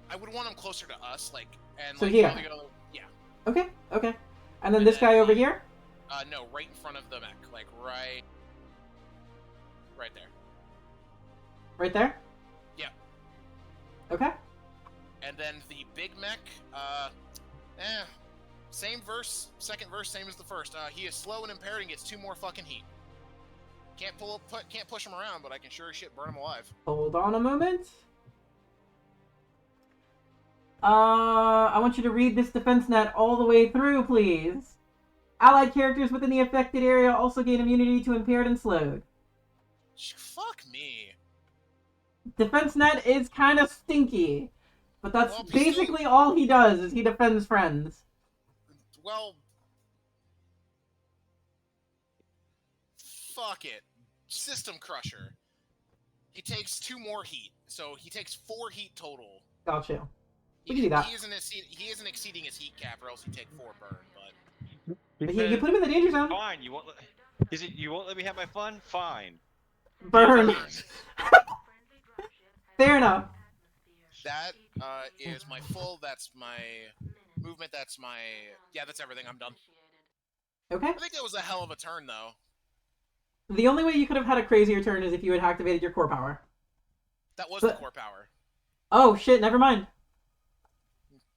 I would want him closer to us, like... And, So like, here. only go- yeah. Okay. And then And this then guy over the- here? No, right in front of the mech. Like, right there. Right there? Yeah. Okay. And then the big mech, same verse, second verse, same as the first. He is slow and impaired and gets 2 more fucking heat. Can't push him around, but I can sure as shit burn him alive. Hold on a moment. I want you to read this defense net all the way through, please. Allied characters within the affected area also gain immunity to impaired and slowed. Fuck me. Defense net is kind of stinky, but that's Well, pistol- basically all he does is he defends friends. Well, fuck it. System Crusher. He takes 2 more heat, so he takes 4 heat total. Gotcha. We can do that. He isn't exceeding his heat cap, or else he'd take 4 burn. But But you put him in the danger zone. Fine, you won't let me have my fun? Fine. Burn. Fair enough. that is my full. That's my movement. That's my that's everything. I'm done. Okay. I think that was a hell of a turn, though. The only way you could have had a crazier turn is if you had activated your core power. That was But- the core power. Oh shit, never mind.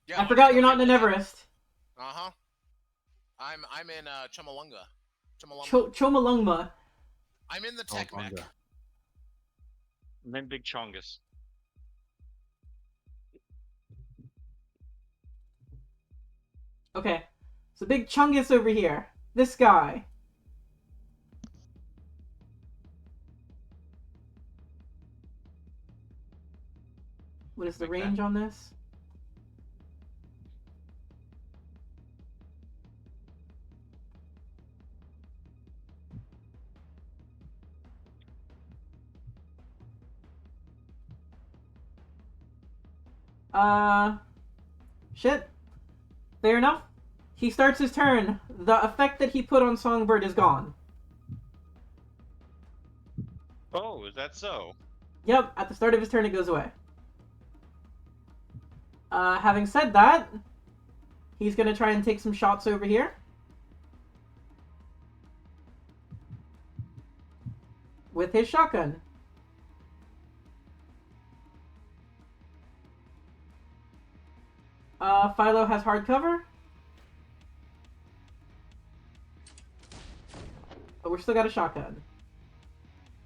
Yeah, I forgot you're not in an Everest. Uh-huh. I'm in Chumalunga. Chomalungma. I'm in the tech mech. And then Big Chongus. Okay. So Big Chungus over here. This guy. What is the Like range that? on this? Shit. Fair enough. He starts his turn. The effect that he put on Songbird is gone. Oh, is that so? Yep, at the start of his turn it goes away. Having said that, he's gonna try and take some shots over here. With his shotgun. Philo has hard cover. But we're still got a shotgun.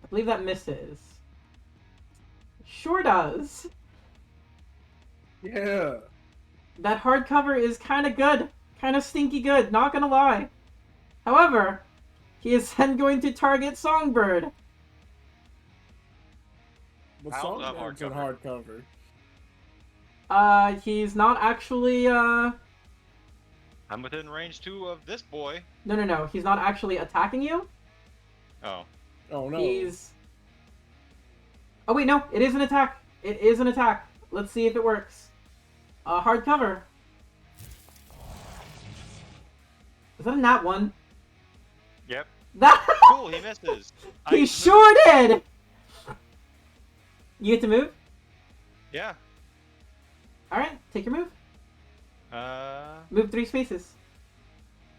I believe that misses. Sure does. Yeah. That hard cover is kind of good. Kind of stinky good, not gonna lie. However, he is then going to target Songbird. But I don't have Songbird's in hardcover. hardcover. He's not actually, I'm within range 2 of this boy. No. He's not actually attacking you. Oh. Oh no. He's... Oh wait, no. It is an attack. It is an attack. Let's see if it works. Hard cover. Is that a nat 1? Yep. That... Cool, he misses. He sure did! You get to move? Yeah. Alright, take your move. Uh, Move 3 spaces.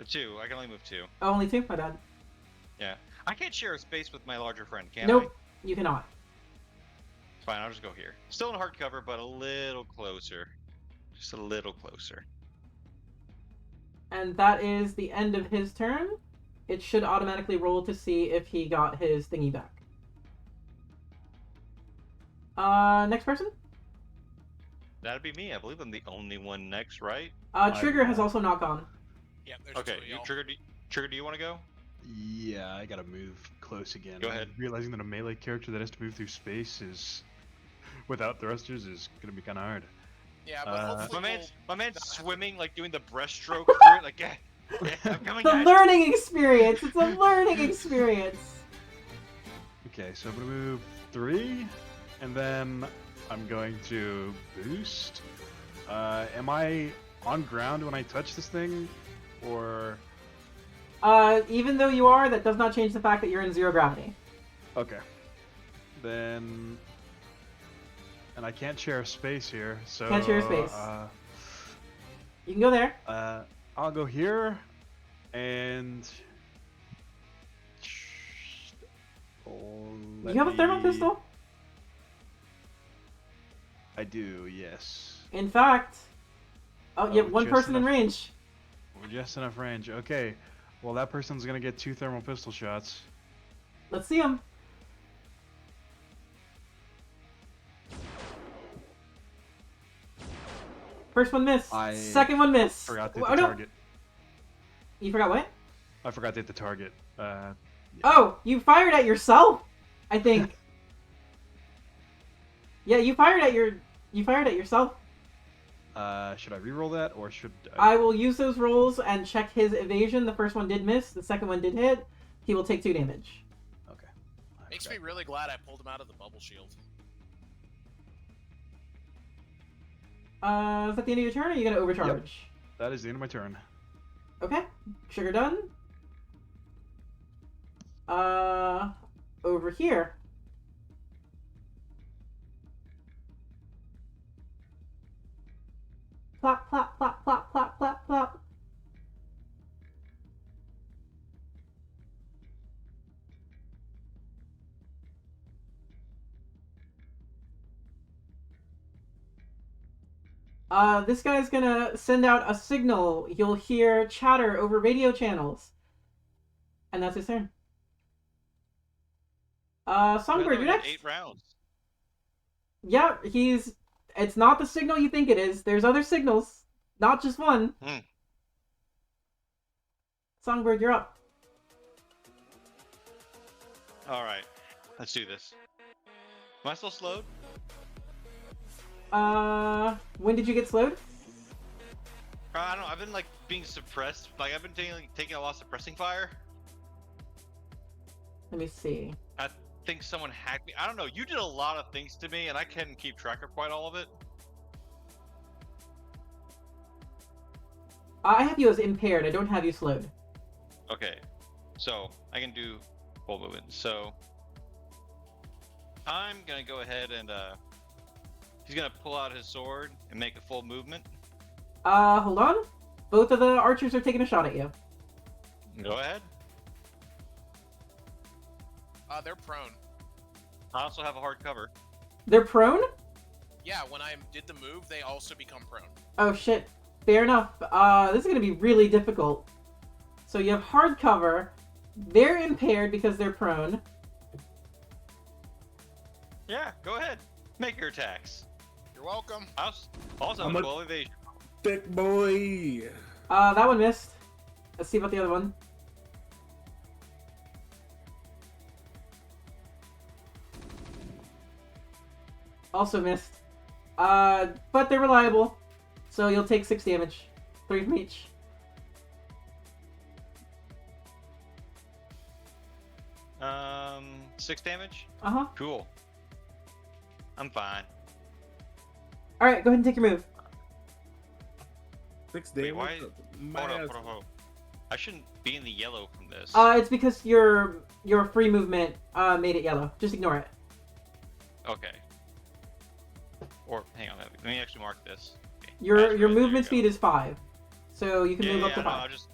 2. I can only move 2. Oh, only 2? My bad. Yeah. I can't share a space with my larger friend, can Nope, you cannot. I? Fine, I'll just go here. Still in hardcover, but a little closer. Just a little closer. And that is the end of his turn. It should automatically roll to see if he got his thingy back. Next person? That'd be me. I believe I'm the only one next, right? Trigger has also not gone. Yeah, there's Okay, two of you, y'all. Trigger, do you want to go? Yeah, I gotta move close again. Go ahead. Realizing that a melee character that has to move through space is without thrusters is gonna be kind of hard. Yeah, but Uh, hopefully My man's not have to- swimming, like doing the breaststroke through it, like, yeah, I'm coming, The guys. learning experience! It's a learning experience! Okay, so I'm gonna move 3, and then I'm going to boost. Am I on ground when I touch this thing, or? Even though you are, that does not change the fact that you're in 0 gravity. Okay. Then, and I can't share a space here, so. Can't share a space. You can go there. I'll go here, and. You have a thermal pistol? I do, yes. In fact... Oh, yeah, one just person in enough. range. We're just enough range. Okay. Well, that person's gonna get 2 thermal pistol shots. Let's see him. First one missed. I Second one missed. Forgot to Oh, hit the no. target. You forgot what? I forgot to hit the target. Oh, you fired at yourself? I think. Yeah, you fired at yourself. Should I reroll that, or should I will use those rolls and check his evasion. The first one did miss. The second one did hit. He will take 2 damage. Okay. I Makes forgot. me really glad I pulled him out of the bubble shield. Is that the end of your turn, or are you gonna overcharge? That is the end of my turn. Okay. Sugar done. Over here. Plop, plop, plop, plop, plop, plop, plop. This guy's gonna send out a signal. You'll hear chatter over radio channels. And that's his turn. Songbird, you're next. 8 rounds. Yeah, it's not the signal you think it is. There's other signals. Not just one. Songbird, you're up. All right, let's do this. Am I still slowed? When did you get slowed? I don't know. I've been like being suppressed. Like I've been taking a lot of suppressing fire. Let me see. I think someone hacked me. I don't know. You did a lot of things to me, and I can't keep track of quite all of it. I have you as impaired. I don't have you slowed. Okay, so I can do full movement. So I'm gonna go ahead and he's gonna pull out his sword and make a full movement. Hold on. Both of the archers are taking a shot at you. Go ahead. They're prone. I also have a hard cover. They're prone? Yeah, when I did the move, they also become prone. Oh shit. Fair enough. This is gonna be really difficult. So you have hard cover. They're impaired because they're prone. Yeah, go ahead. Make your attacks. You're welcome. I also I'm have a- 12 evasion. Thick boy. That one missed. Let's see about the other one. Also missed. But they're reliable. So you'll take 6 damage. 3 from each. Um, 6 damage. Uh-huh. Cool. I'm fine. Alright, go ahead and take your move. 6 Wait, damage. why? My Hold ass. up, hold up. I shouldn't be in the yellow from this. It's because your free movement made it yellow. Just ignore it. Okay. Or hang on, let me actually mark this. Okay. Your That's right, there movement you speed go. is 5. So you can Yeah, move up yeah, to no, 5. I'll just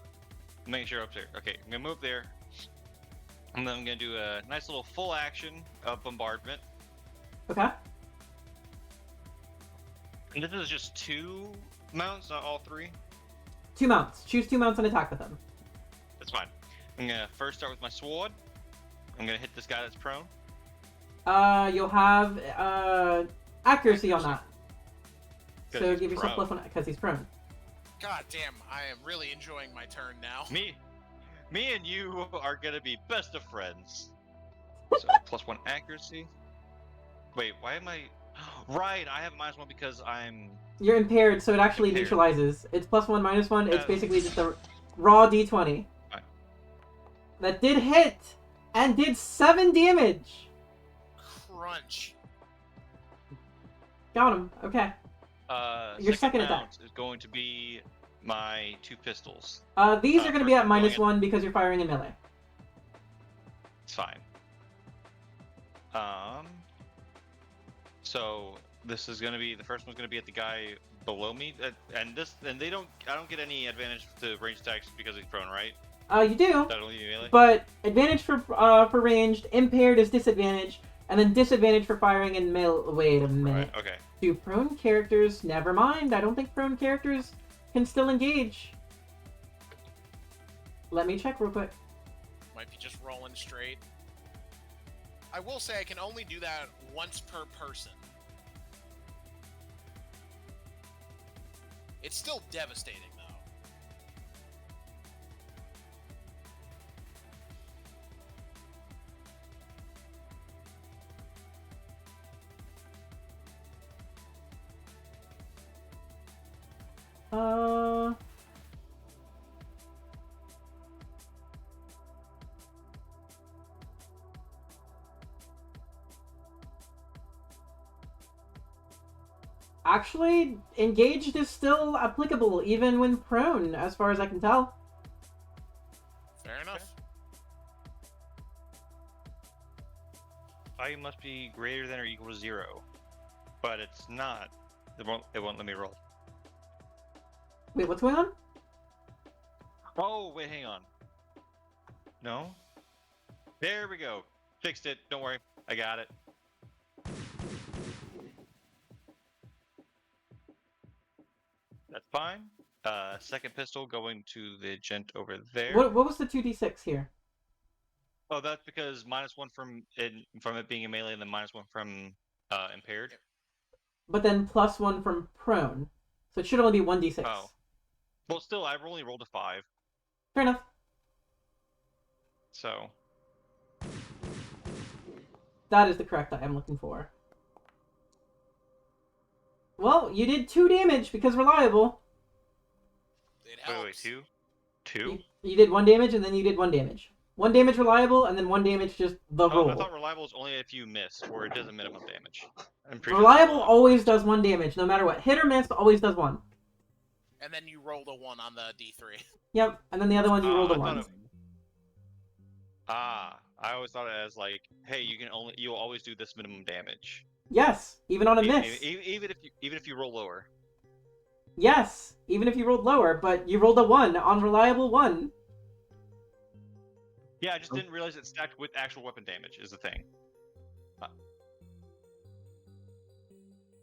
make sure up there. Okay, I'm gonna move there. And then I'm gonna do a nice little full action of bombardment. Okay? And this is just 2 mounts, not all 3. 2 mounts. Choose 2 mounts and attack with them. That's fine. I'm gonna first start with my sword. I'm gonna hit this guy that's prone. You'll have accuracy on that. 'Cause So he's give yourself prone. +1 because he's prone. God damn, I am really enjoying my turn now. Me and you are gonna be best of friends. So +1 accuracy. Wait, why am I? Right, I have -1 because I'm. You're impaired, so it actually Impaired. neutralizes. It's +1, -1. It's Uh, basically just a raw d20. Fine. That did hit and did 7 damage. Crunch. Got him. Okay. Your second attack. mount is going to be my 2 pistols. These are going to be first at I'm going -1 because you're firing in melee. It's fine. So this is gonna be the first one's gonna be at the guy below me, and I don't get any advantage to range attacks because he's prone, right? You do, That'll leave me melee. but advantage for ranged, impaired is disadvantage, and then disadvantage for firing in melee. Wait a minute. Right, okay. Do prone characters? Never mind. I don't think prone characters can still engage. Let me check real quick. Might be just rolling straight. I will say I can only do that once per person. It's still devastating, though. Actually, engaged is still applicable even when prone, as far as I can tell. Fair enough. Value must be greater than or equal to 0, but it's not. It won't let me roll. Wait, what's going on? Oh wait, hang on. No. There we go. Fixed it. Don't worry. I got it. That's fine. Second pistol going to the gent over there. What was the 2d6 here? Oh, that's because -1 from it being a melee, and then -1 from impaired. But then +1 from prone. So it should only be 1d6. Oh. Well, still, I've only rolled a 5. Fair enough. So That is the correct die I'm looking for. Well, you did 2 damage because reliable. It wait, helps. wait, two. You did 1 damage and then you did 1 damage. 1 damage reliable and then 1 damage just the Oh, roll. I thought reliable is only if you miss, or it does a minimum damage. I'm pretty Reliable sure always does 1 damage, no matter what. Hit or miss always does 1. And then you rolled a 1 on the D3. Yep, and then the other one you rolled a I 1. thought I always thought it as like, hey, you'll always do this minimum damage. Yes, even on a miss. Even if you roll lower. Yes, even if you rolled lower, but you rolled a 1 on reliable 1. Yeah, I just didn't realize it stacked with actual weapon damage is the thing.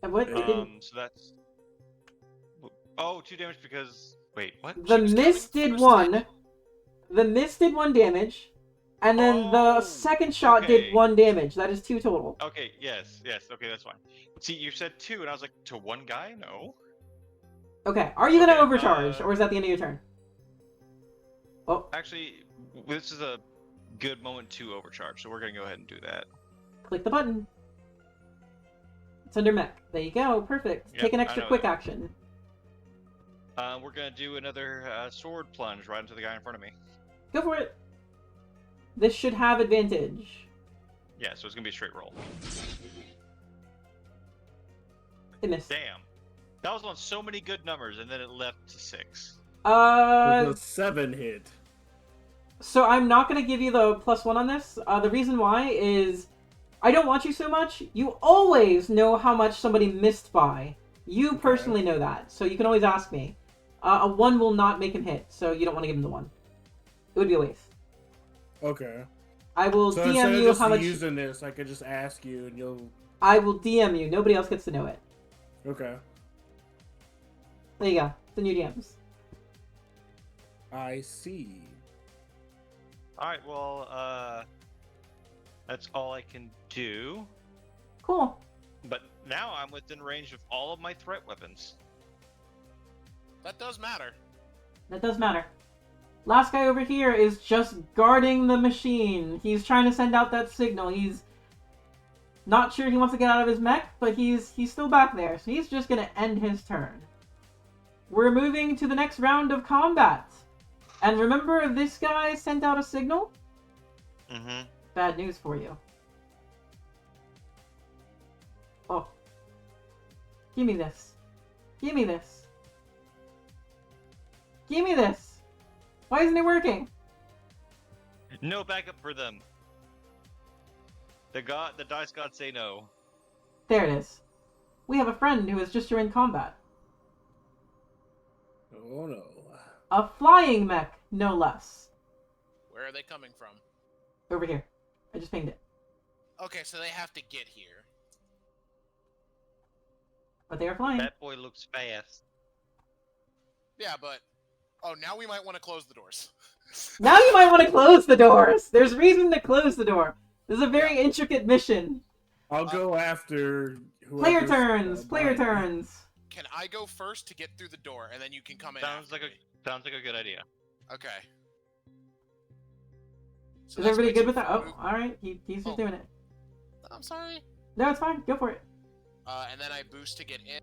And what? It didn't... So that's 2 damage because wait, what? The She was miss counting did first 1. hit. The miss did 1 damage. And then the Oh, second shot okay. did 1 damage. That is 2 total. Okay, yes, okay, that's fine. See, you said 2, and I was like, to one guy? No. Okay, are you gonna Okay, overcharge, or is that the end of your turn? Oh, Actually, this is a good moment to overcharge, so we're gonna go ahead and do that. click the button. It's under mech. There you go, perfect. Yep, Take an I extra know quick that. action. We're gonna do another sword plunge right into the guy in front of me. Go for it. This should have advantage. Yeah, so it's gonna be a straight roll. It missed. Damn. That was on so many good numbers, and then it left to 6. The 7 hit. So I'm not gonna give you the +1 on this. The reason why is I don't want you so much. You always know how much somebody missed by. You personally know that, so you can always ask me. A 1 will not make him hit, so you don't want to give him the 1. It would be a waste. Okay. I will So instead DM of you just how much. using this, I could just ask you, and you'll. I will DM you. Nobody else gets to know it. Okay. There you go. The new DMs. I see. Alright, well, that's all I can do. Cool. But now I'm within range of all of my threat weapons. That does matter. That does matter. Last guy over here is just guarding the machine. He's trying to send out that signal. He's not sure he wants to get out of his mech, but he's still back there. So he's just going to end his turn. We're moving to the next round of combat. And remember, this guy sent out a signal? Mm-hmm. Bad news for you. Oh. Give me this. Give me this. Give me this. Why isn't it working? No backup for them. The dice gods say no. There it is. We have a friend who has just joined combat. Oh no. A flying mech, no less. Where are they coming from? Over here. I just pinged it. Okay, so they have to get here. But they are flying. That boy looks fast. Yeah, but... Oh, now we might want to close the doors. Now you might want to close the doors! There's reason to close the door. This is a very intricate mission. I'll go after whoever's, Player turns! Player behind me. turns! Can I go first to get through the door, and then you can come in Sounds after like me? a good idea. Okay. So Is that's everybody my good two with that? Oh, move. alright. He's just doing it. I'm sorry. No, it's fine. Go for it. And then I boost to get in.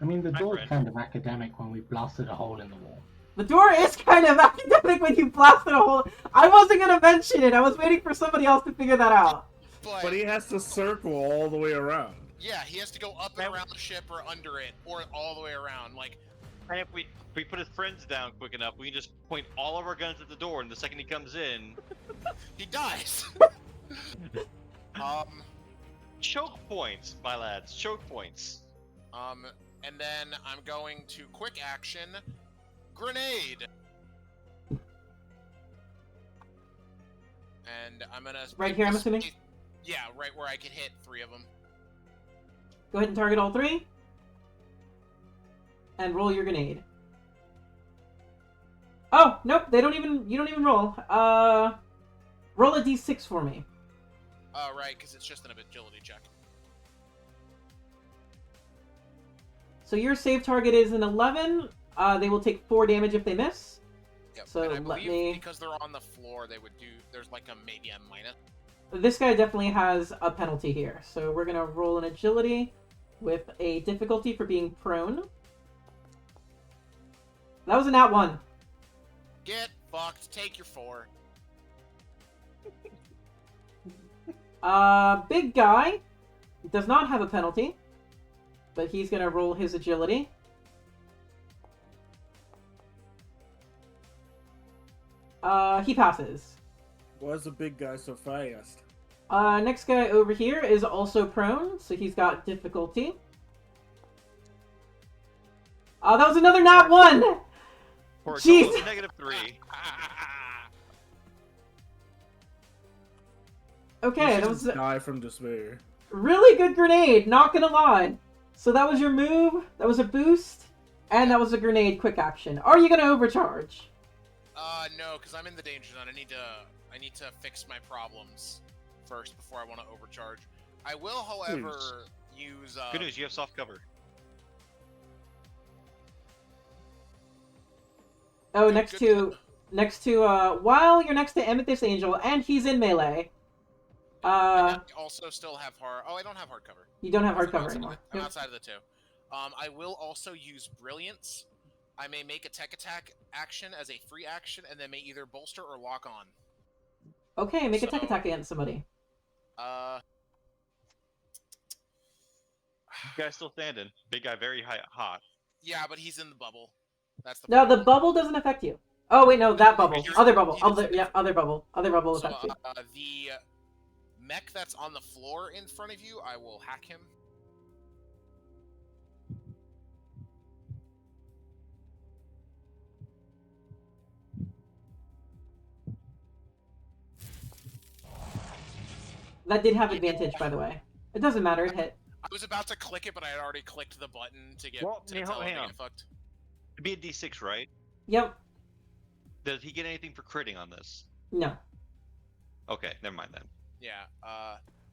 I mean, the Hi, door's friend. kind of academic when we blasted a hole in the wall. The door is kind of academic when you blasted a hole. I wasn't gonna mention it. I was waiting for somebody else to figure that out. But he has to circle all the way around. Yeah, he has to go up and around the ship or under it, or all the way around. Like, And if we put his friends down quick enough, we can just point all of our guns at the door, and the second he comes in, he dies. choke points, my lads, choke points. And then I'm going to quick action, grenade. And I'm gonna Right here, I'm assuming? Yeah, right where I can hit 3 of them. Go ahead and target all 3. And roll your grenade. Oh, nope, you don't even roll. Roll a d6 for me. Right, because it's just an agility check. So your save target is an 11. They will take 4 damage if they miss. Yep. So and I let believe me. because they're on the floor, they would do. There's like maybe a minus. This guy definitely has a penalty here. So we're gonna roll an agility with a difficulty for being prone. That was a nat 1. Get fucked. Take your 4. Big guy does not have a penalty, but he's gonna roll his agility. He passes. Why is the big guy so fast? Next guy over here is also prone, so he's got difficulty. That was another nat 1! For a Jeez. total of negative 3. Okay, You that should was just die from despair. really good grenade, not gonna lie. So that was your move, that was a boost, and that was a grenade quick action. Are you gonna overcharge? No, because I'm in the danger zone. I need to fix my problems first before I want to overcharge. I will, however, use. Good news, you have soft cover. Oh, good. next to, while you're next to Amethyst Angel, and he's in melee. I also still have hard. Oh, I don't have hard cover. You don't have hard cover outside anymore. I'm Yep. outside of the two. I will also use Brilliance. I may make a tech attack action as a free action, and then may either bolster or lock on. Okay, make a tech attack against somebody. Guy's still standing. Big guy, very hot. Yeah, but he's in the bubble. That's the No, the problem. bubble doesn't affect you. Oh wait, no, that bubble. You're- Other bubble. you- Other bubble. Other bubble So, affects you. the mech that's on the floor in front of you, I will hack him. That did have advantage, by the way. It doesn't matter, it hit. I was about to click it, but I had already clicked the button to get Well, to hang tell on, him hang to on. get fucked. It'd be a D6, right? Yep. Does he get anything for critting on this? No. Okay, never mind then. Yeah,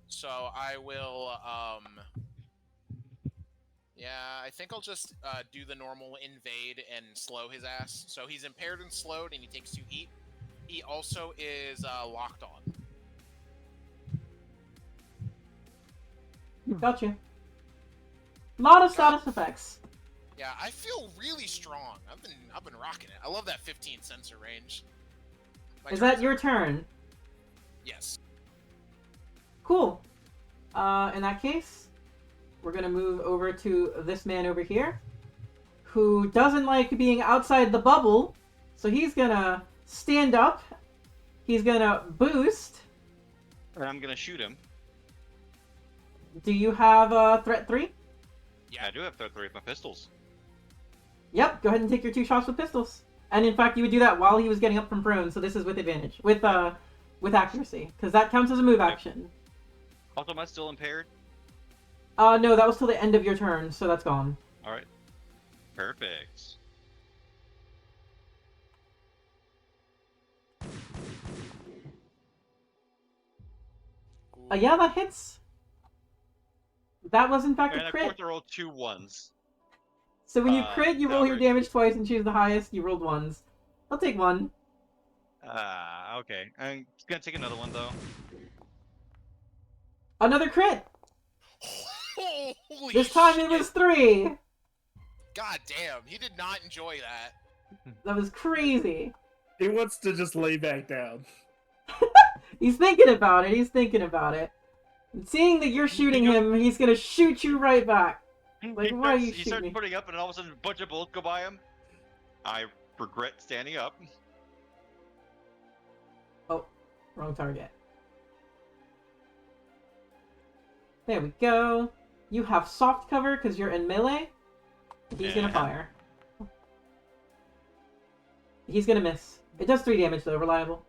so I will, yeah, I think I'll just, do the normal invade and slow his ass. So he's impaired and slowed, and he takes 2 heat. He also is, locked on. Gotcha. Lot of status effects. Yeah, I feel really strong. I've been rocking it. I love that 15 sensor range. My Is turn that your turn? Yes. Cool. In that case, we're gonna move over to this man over here, who doesn't like being outside the bubble, so he's gonna stand up, he's gonna boost. And I'm gonna shoot him. Do you have threat 3? Yeah. I do have threat 3 with my pistols. Yep, go ahead and take your 2 shots with pistols. And in fact, you would do that while he was getting up from prone, so this is with advantage. With accuracy, because that counts as a move action. Also, am I still impaired? No, that was till the end of your turn, so that's gone. Alright. Perfect. Yeah, that hits. That was in fact And a of crit. course I rolled 2 1s. So when you crit, you roll your right. damage twice and choose the highest. You rolled 1s. I'll take 1. Okay. I'm gonna take another one though. Another crit! Holy This time it shit. was 3! God damn, he did not enjoy that. That was crazy. He wants to just lay back down. He's thinking about it, he's thinking about it. And seeing that you're shooting him, he's gonna shoot you right back. Like, why are you He shooting starts me? putting up, and all of a sudden, a bunch of bullets go by him. I regret standing up. Oh, wrong target. There we go. You have soft cover because you're in melee. He's gonna Yeah. fire. He's gonna miss. It does 3 damage though, reliable.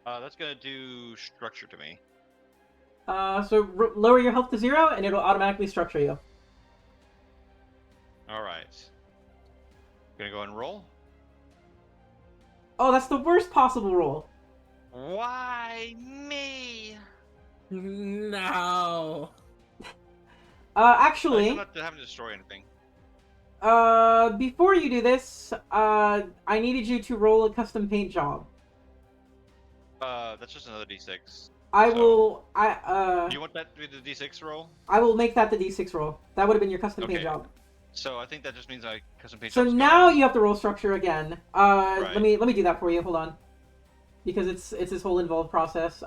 That's gonna do structure to me. So lower your health to 0 and it'll automatically structure you. All right. Gonna go and roll. Oh, that's the worst possible roll. Why me? No. I'm Actually, not having to destroy anything. Before you do this, I needed you to roll a custom paint job. That's just another d6. I So- will. Do you want that to be the d6 roll? I will make that the d6 roll. That would have been your custom paint Okay. job. So I think that just means I custom paint So job's now gone. you have to roll structure again. Right. Let me do that for you. Hold on, because it's this whole involved process.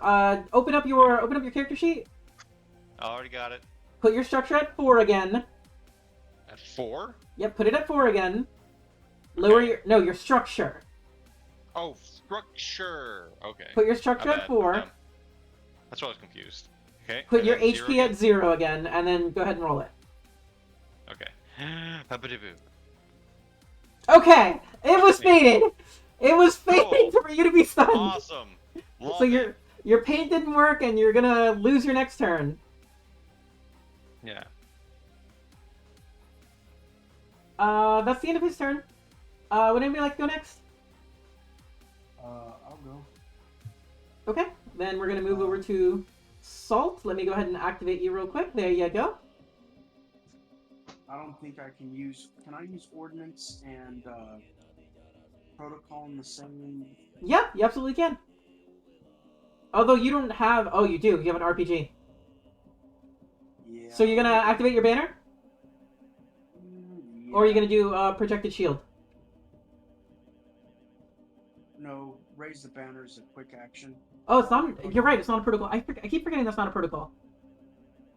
Open up your character sheet. I already got it. Put your structure at 4 again. At 4? Yep, put it at 4 again. Lower Okay. your structure. Oh, structure. Okay. Put your structure My at bad. 4. That's why I was confused. Okay. Put and your then HP 0 at 0 again, and then go ahead and roll it. Okay. Habbidi-boo. Okay, it was fated. It was fated Cool. for you to be stunned. Awesome. Love So it. your paint didn't work, and you're gonna lose your next turn. Yeah. That's the end of his turn. Would anybody like to go next? I'll go. Okay, then we're gonna move over to Salt. Let me go ahead and activate you real quick. There you go. I don't think I can use. Can I use ordnance and protocol in the same? Yeah, you absolutely can. Although you don't have. Oh, you do. You have an RPG. Yeah. So you're gonna activate your banner, Yeah. or are you gonna do projected shield? No, raise the banner is a quick action. Oh, it's not. You're right. It's not a protocol. I keep forgetting that's not a protocol.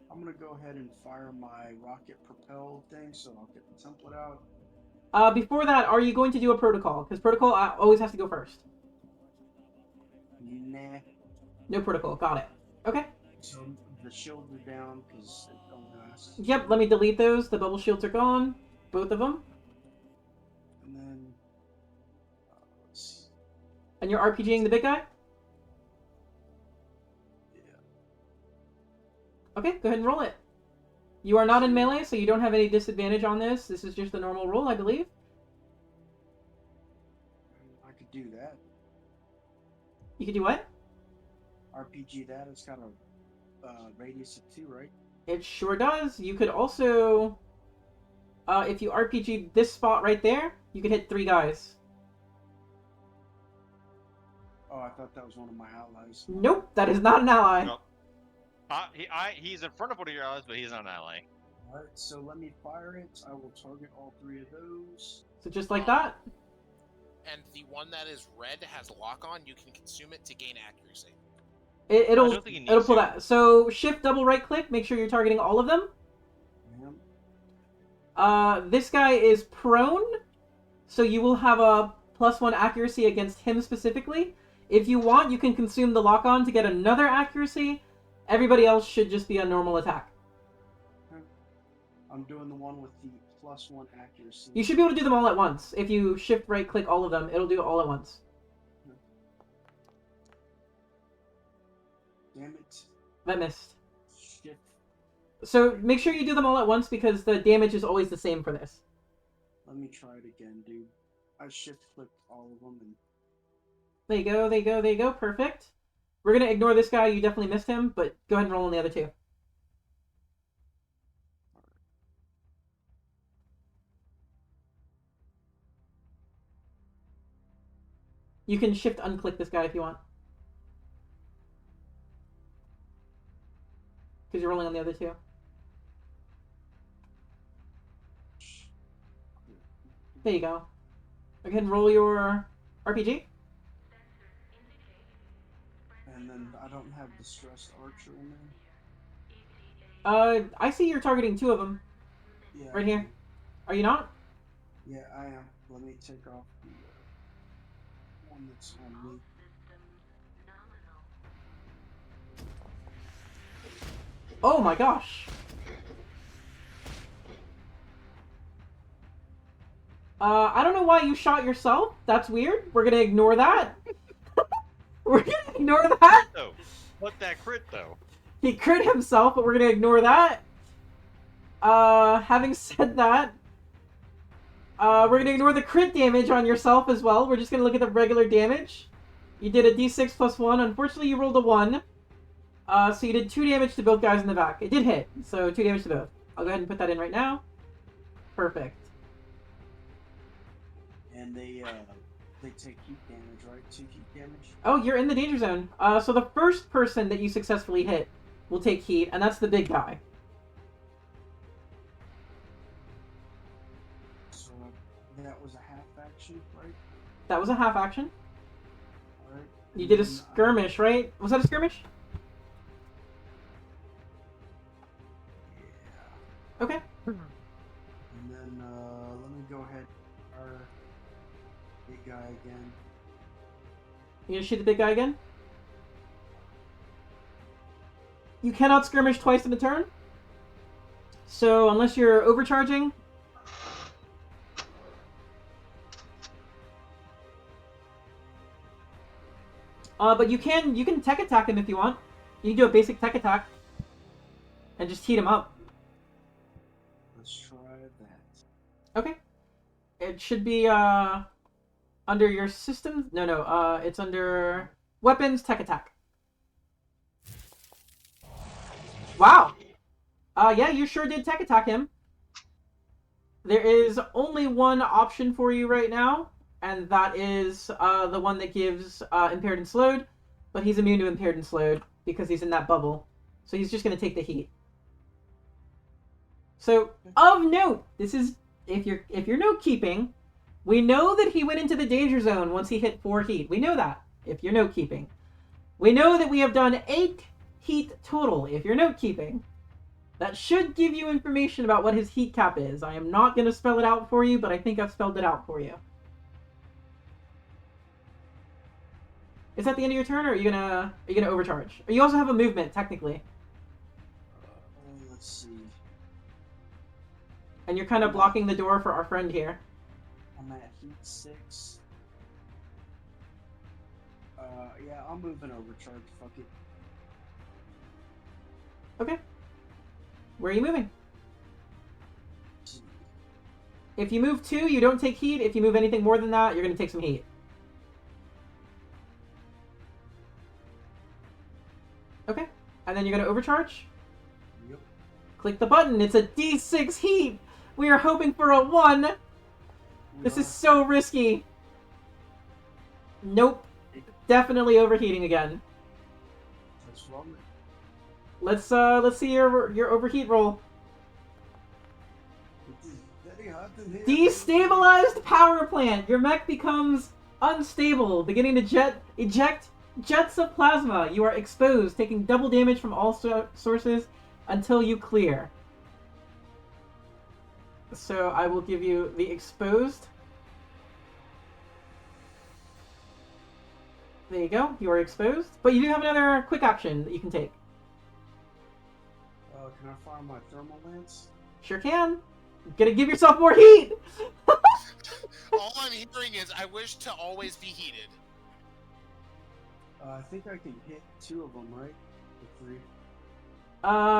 I'm gonna go ahead and fire my rocket propel thing, so I'll get the template out. Before that, are you going to do a protocol? Because protocol always has to go first. Nah. No protocol. Got it. Okay. So the shields are down because it don't last. Yep. Let me delete those. The bubble shields are gone. Both of them. And then let's see. And you're RPGing the big guy? Yeah. Okay, go ahead and roll it. You are not in melee, so you don't have any disadvantage on this. This is just a normal roll, I believe. I could do that. You could do what? RPG that. It's got a radius of 2, right? It sure does. You could also... if you RPG this spot right there, you could hit 3 guys. Oh, I thought that was one of my allies. Nope, that is not an ally. No. He's in front of one of your allies, but he's not an ally. Alright, so let me fire it. I will target all 3 of those. So just like that. And the one that is red has lock on. You can consume it to gain accuracy. It'll don't think he it'll needs pull to. that. So shift double right click, make sure you're targeting all of them. Yep. This guy is prone, so you will have a +1 accuracy against him specifically. If you want, you can consume the lock on to get another accuracy. Everybody else should just be a normal attack. I'm doing the one with the +1 accuracy. You should be able to do them all at once. If you shift right click all of them, it'll do it all at once. Damn it. That missed. Shit. So make sure you do them all at once because the damage is always the same for this. Let me try it again, dude. I shift clicked all of them and There you go, there you go, there you go. Perfect. We're going to ignore this guy. You definitely missed him, but go ahead and roll on the other 2. You can shift unclick this guy if you want. Because you're rolling on the other 2. There you go. Go ahead and roll your RPG. and then I don't have the stressed archer in there. I see you're targeting 2 of them. Yeah. Right here. Are you not? Yeah, I am. Let me take off the one that's on me. Oh my gosh. I don't know why you shot yourself. That's weird. We're gonna ignore that. We're gonna ignore that. Oh, what that crit though? He crit himself, but we're gonna ignore that. Having said that, we're gonna ignore the crit damage on yourself as well. We're just gonna look at the regular damage. You did a d6 plus 1. Unfortunately, you rolled a 1. So you did 2 damage to both guys in the back. It did hit, so 2 damage to both. I'll go ahead and put that in right now. Perfect. and they take heat damage, right? 2 heat damage. Oh, you're in the danger zone. So the first person that you successfully hit will take heat, and that's the big guy. So that was a half action, right? That was a half action. All right. You did a And then, skirmish, right? Was that a skirmish? Yeah. Okay. And then let me go ahead. Our big guy again. You gonna shoot the big guy again? You cannot skirmish twice in a turn. So unless you're overcharging. But you can tech attack him if you want. You can do a basic tech attack. And just heat him up. Let's try that. Okay. It should be under your system. No, it's under weapons tech attack. Wow. Yeah, you sure did tech attack him. There is only one option for you right now, and that is the one that gives impaired and slowed, but he's immune to impaired and slowed because he's in that bubble. So he's just going to take the heat. So, of note, this is if you're note keeping, we know that he went into the danger zone once he hit 4 heat. We know that if you're note keeping. We know that we have done 8 heat total if you're note keeping. That should give you information about what his heat cap is. I am not going to spell it out for you, but I think I've spelled it out for you. Is that the end of your turn, or are you gonna overcharge? Or you also have a movement technically, Let's see. and you're kind of blocking the door for our friend here. I'm at heat 6. Yeah, I'll move an overcharge. Fuck it. Okay. Where are you moving? See. If you move 2, you don't take heat. If you move anything more than that, you're gonna take some heat. Okay. And then you're gonna overcharge? Yep. Click the button. It's a D6 heat! We are hoping for a 1! This is so risky. Nope. Definitely overheating again. That's wrong. Let's see your overheat roll. It is very hot in here. Destabilized power plant. Your mech becomes unstable, beginning to eject jets of plasma. You are exposed, taking double damage from all sources until you clear. So I will give you the exposed. There you go. You are exposed. But you do have another quick action that you can take. Can I fire my thermal lance? Sure can. Gonna give yourself more heat! All I'm hearing is, I wish to always be heated. I think I can hit 2 of them, right? Or 3.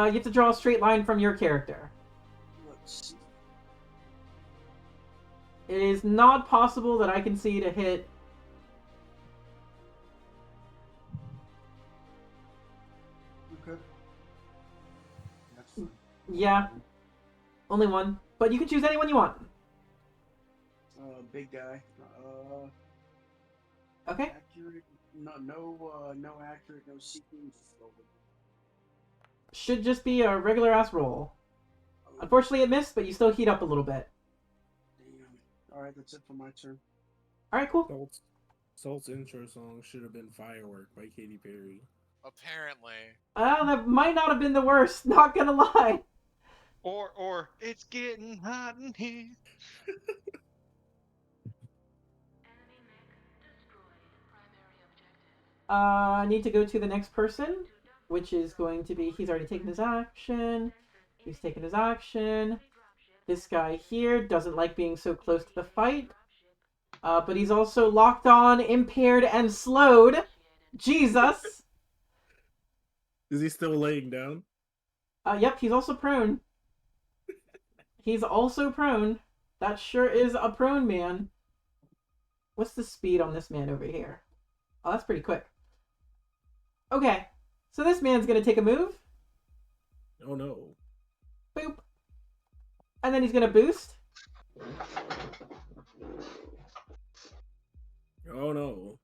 You have to draw a straight line from your character. Let's see. It is not possible that I can see to hit. Okay. That's fine. Yeah, only one. But you can choose anyone you want. Big guy. Okay. Accurate. No accurate. No seeking. Just roll it. Should just be a regular ass roll. Unfortunately, it missed, but you still heat up a little bit. Damn. All right, that's it for my turn. All right, cool. Salt's intro song should have been "Firework" by Katy Perry. Apparently. That might not have been the worst. Not gonna lie. Or it's getting hot in here. I need to go to the next person, which is going to be. He's already taken his action. He's taken his action. This guy here doesn't like being so close to the fight. But he's also locked on, impaired, and slowed. Jesus! Is he still laying down? Yep, he's also prone. He's also prone. That sure is a prone man. What's the speed on this man over here? Oh, that's pretty quick. Okay, so this man's gonna take a move. Oh no. Boop. And then he's gonna boost. Oh no.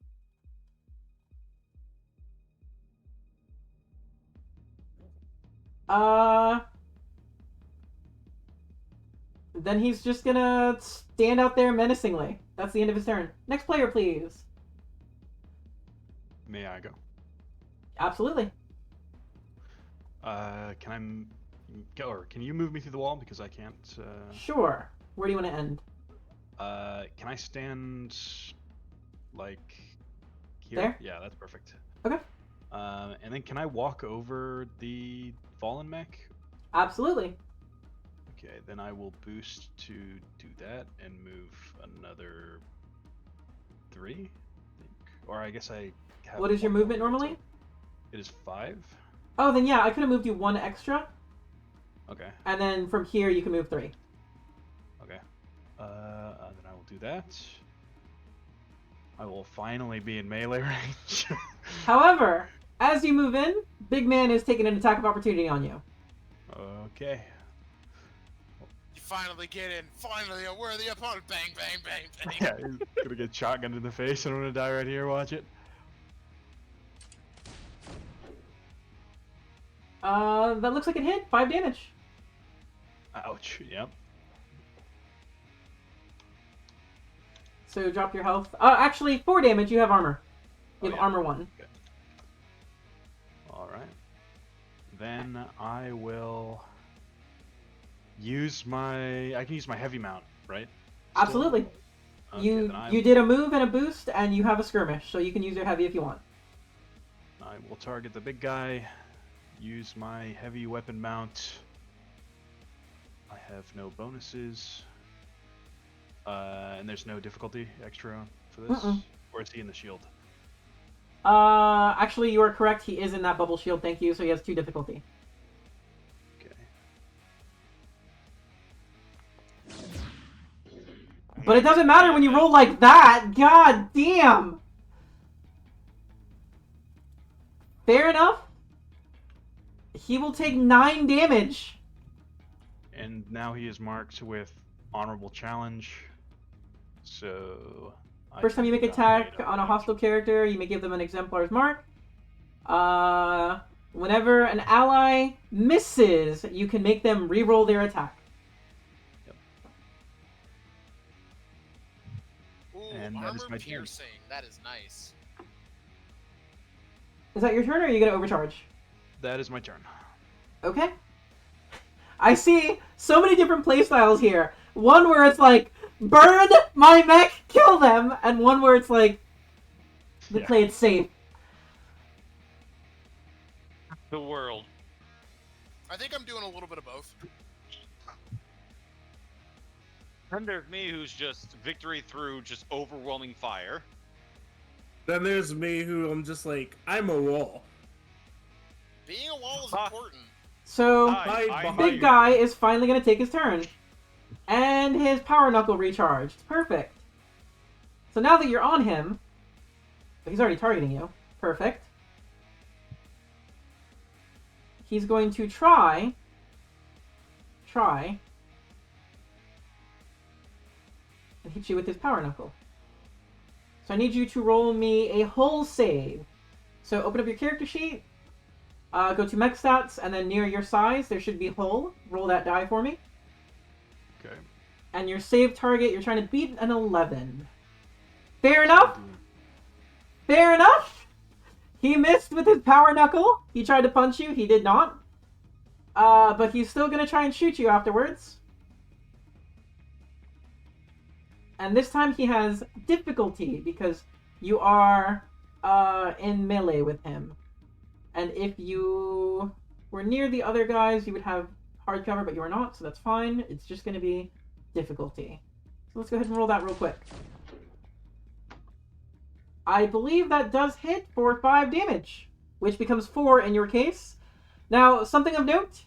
Then he's just gonna stand out there menacingly. That's the end of his turn. Next player, please. May I go? Absolutely. Can you move me through the wall because I can't? Sure. Where do you want to end? Can I stand like here? There? Yeah, that's perfect. Okay. And then can I walk over the fallen mech? Absolutely. Okay, then I will boost to do that and move another 3, I think. Or I guess I have. What is your one more movement here, so normally? it is 5. Oh, then yeah, I could have moved you 1 extra. Okay. And then from here you can move 3. Okay. Then I will do that. I will finally be in melee range. However, as you move in, Big Man is taking an attack of opportunity on you. Okay. You finally get in. Finally a worthy opponent. Bang, bang, bang, bang. Yeah, he's gonna get shotgunned in the face and I'm gonna die right here. Watch it. That looks like it hit. 5 damage. Ouch. Yep. So drop your health. Actually, 4 damage. You have armor. You have armor 1. Okay. All right. Then I will use my. I can use my heavy mount, right? Absolutely. Okay, you did a move and a boost, and you have a skirmish, so you can use your heavy if you want. I will target the big guy. Use my heavy weapon mount. I have no bonuses. And there's no difficulty extra for this? Or is he in the shield? Actually, you are correct. He is in that bubble shield, thank you, so he has 2 difficulty. Okay. But it doesn't matter when you roll like that! God damn! Fair enough. He will take 9 damage. And now he is marked with honorable challenge. So First time you make attack on a hostile character, you may give them an exemplar's mark. Whenever an ally misses, you can make them re-roll their attack. Yep. Ooh, And that is armor my turn. piercing. That is nice. Is that your turn, or are you going to overcharge? That is my turn. Okay. I see so many different playstyles here. One where it's like, burn my mech, kill them, and one where it's like, play it safe. The world. I think I'm doing a little bit of both. Then there's me, who's just victory through just overwhelming fire. Then there's me, who I'm just like, I'm a wall. Being a wall is important. So, Hide big guy is finally going to take his turn. And his power knuckle recharged. Perfect. So now that you're on him, he's already targeting you. Perfect. He's going to try and hit you with his power knuckle. So I need you to roll me a hull save. So open up your character sheet, go to mech stats, and then near your size there should be hull. Roll that die for me. Okay. And your save target, you're trying to beat an 11. Fair enough? Fair enough? He missed with his power knuckle. He tried to punch you. He did not. But he's still going to try and shoot you afterwards. And this time he has difficulty because you are in melee with him. And if you were near the other guys, you would have hard cover, but you are not, so that's fine. It's just going to be difficulty. So let's go ahead and roll that real quick. I believe that does hit for 5 damage, which becomes 4 in your case. Now, something of note,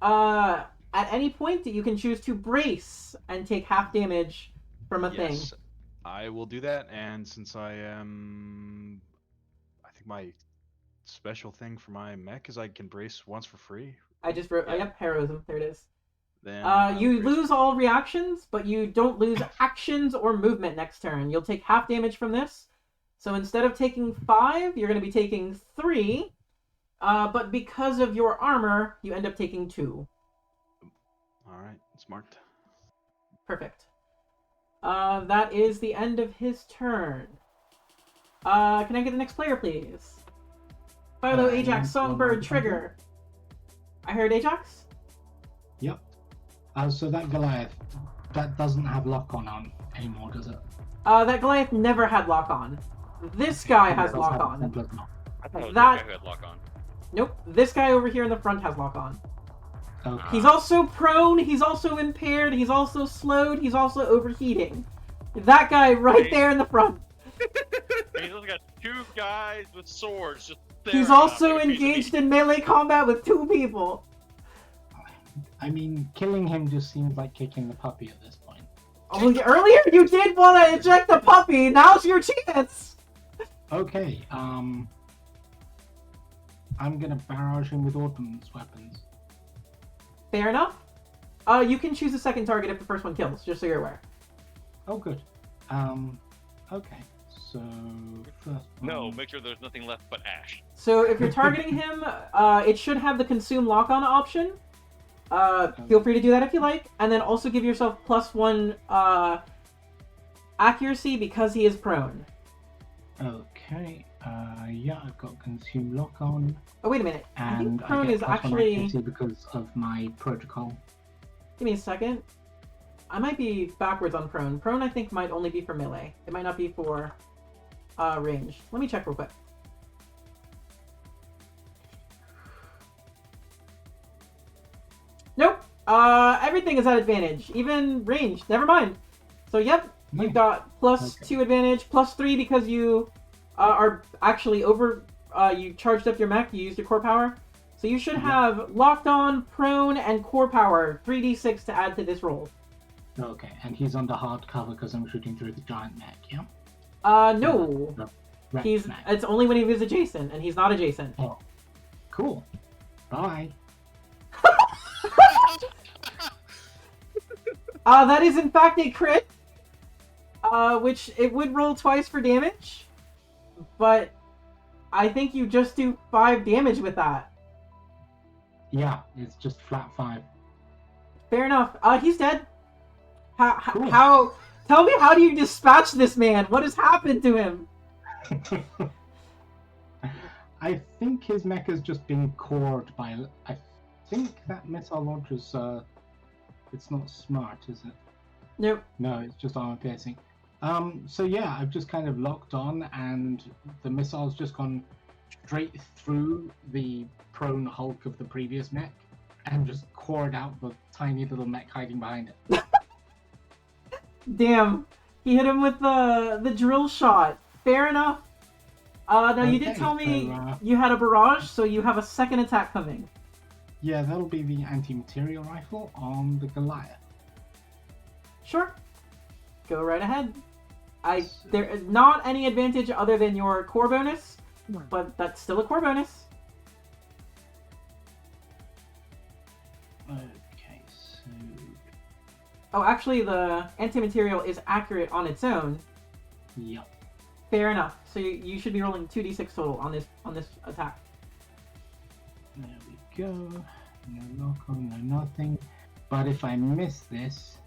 at any point you can choose to brace and take half damage from a thing. I will do that, and since I am... I think my special thing for my mech is I can brace once for free. I just wrote, yep, heroism, there it is. Then you lose all reactions, but you don't lose actions or movement next turn. You'll take half damage from this, So instead of taking 5, you're going to be taking 3. But because of your armor, you end up taking 2. All right, it's marked. Perfect. That is the end of his turn. Can I get the next player, please? Philo, Ajax, Songbird, Trigger. I heard Ajax? Yep. So that Goliath, that doesn't have lock-on anymore, does it? That Goliath never had lock on. This guy has Does lock have on. template now. I thought it was That- this guy who had lock on. Nope. This guy over here in the front has lock on. Okay. He's also prone, he's also impaired, he's also slowed, he's also overheating. That guy right there in the front. He's also got 2 guys with swords just He's staring at him also like a piece of meat. engaged in melee combat with 2 people. I mean, killing him just seems like kicking the puppy at this point. Oh, earlier you did want to eject the puppy. Now's your chance. Okay, I'm gonna barrage him with ordnance weapons. Fair enough. You can choose a second target if the first one kills, just so you're aware. Oh, good. Okay. So first No, one- make sure there's nothing left but ash. So if you're targeting him, it should have the consume lock-on option. Feel free to do that if you like, and then also give yourself +1 accuracy because he is prone. Okay. Yeah, I've got consume lock on, Oh, wait a minute. I think and prone I get is +1 actually... accuracy because of my protocol. Give me a second. I might be backwards on prone. Prone, I think, might only be for melee. It might not be for range. Let me check real quick. Nope. Everything is at advantage. Even range. Never mind. So, yep. You've got +2 advantage, +3 because you are actually over... you charged up your mech. You used your core power. So you should have locked on, prone, and core power. 3d6 to add to this roll. Okay, and he's under hard cover because I'm shooting through the giant mech, yeah? No. The wrecked He's mech. it's only when he is adjacent, and he's not adjacent. Oh, cool. Bye. That is in fact a crit. Which it would roll twice for damage, but I think you just do 5 damage with that. Yeah, it's just flat 5. Fair enough. He's dead. Cool. How? Tell me, how do you dispatch this man? What has happened to him? I think his mech has just been cored by... I think that missile launcher's... it's not smart, is it? Nope. No, it's just armor piercing. So yeah, I've just kind of locked on, and the missile's just gone straight through the prone hulk of the previous mech, and just cored out the tiny little mech hiding behind it. Damn. He hit him with the drill shot. Fair enough. Now you did Okay, tell me so, you had a barrage, so you have a second attack coming. Yeah, that'll be the anti-material rifle on the Goliath. Sure. Go right ahead. There is not any advantage other than your core bonus, but that's still a core bonus. Okay, so... Oh, actually, the anti-material is accurate on its own. Yep. Fair enough. So you should be rolling 2d6 total on this attack. There we go. No lock on, no nothing. But if I miss this,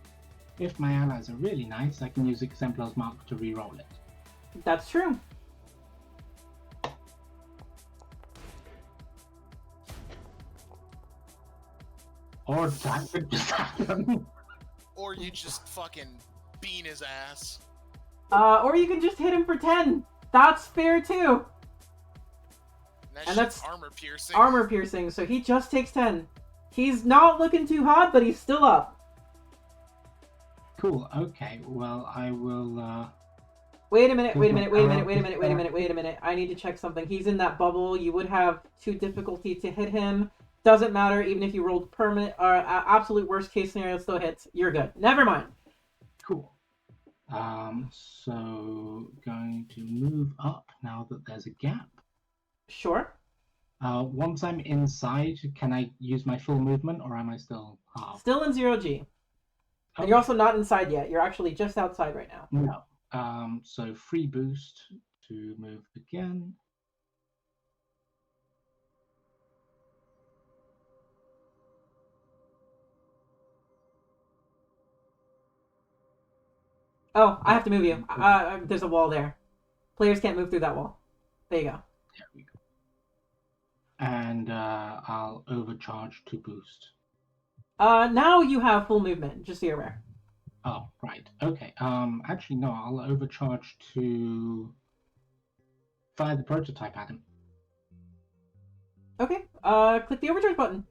if my allies are really nice, I can use Exemplar's Mark to re-roll it. That's true. Or that could just happen. Or you just fucking bean his ass. Or you can just hit him for 10. That's fair too. And And that's that's armor piercing. Armor piercing, so he just takes 10. He's not looking too hot, but he's still up. Cool, okay, well, I will, Wait a minute. I need to check something. He's in that bubble. You would have 2 difficulty to hit him. Doesn't matter, even if you rolled permanent or absolute worst case scenario still hits. You're good. Never mind. Cool. So going to move up now that there's a gap. Sure. Once I'm inside, can I use my full movement, or am I still half? Still in 0G. And you're also not inside yet. You're actually just outside right now. No. So free boost to move again. Oh, I have to move you. There's a wall there. Players can't move through that wall. There you go. There we go. And I'll overcharge to boost. Now you have full movement, just so you're aware. Oh, right. Okay. Actually, no, I'll overcharge to fire the prototype at him. Okay, click the overcharge button.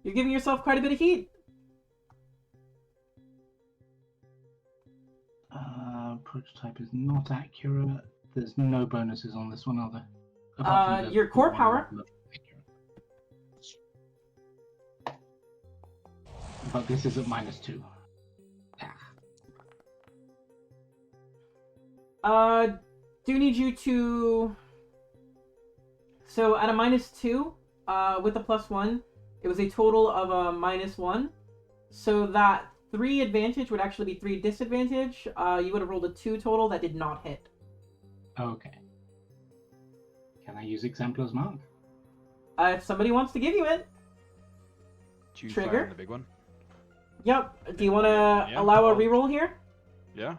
You're giving yourself quite a bit of heat. Prototype is not accurate. There's no bonuses on this one, are there? Apart from the Your core one power. accurate. But this is at -2. Do need you to... So at a -2, with a +1, it was a total of a -1. So that 3 advantage would actually be 3 disadvantage. You would have rolled a 2 total that did not hit. Okay. Can I use Exemplar's Mark? If somebody wants to give you it. Choose Trigger? fire on the big one. Yep. Do you want to Yeah, allow a I'll- reroll here? Yeah.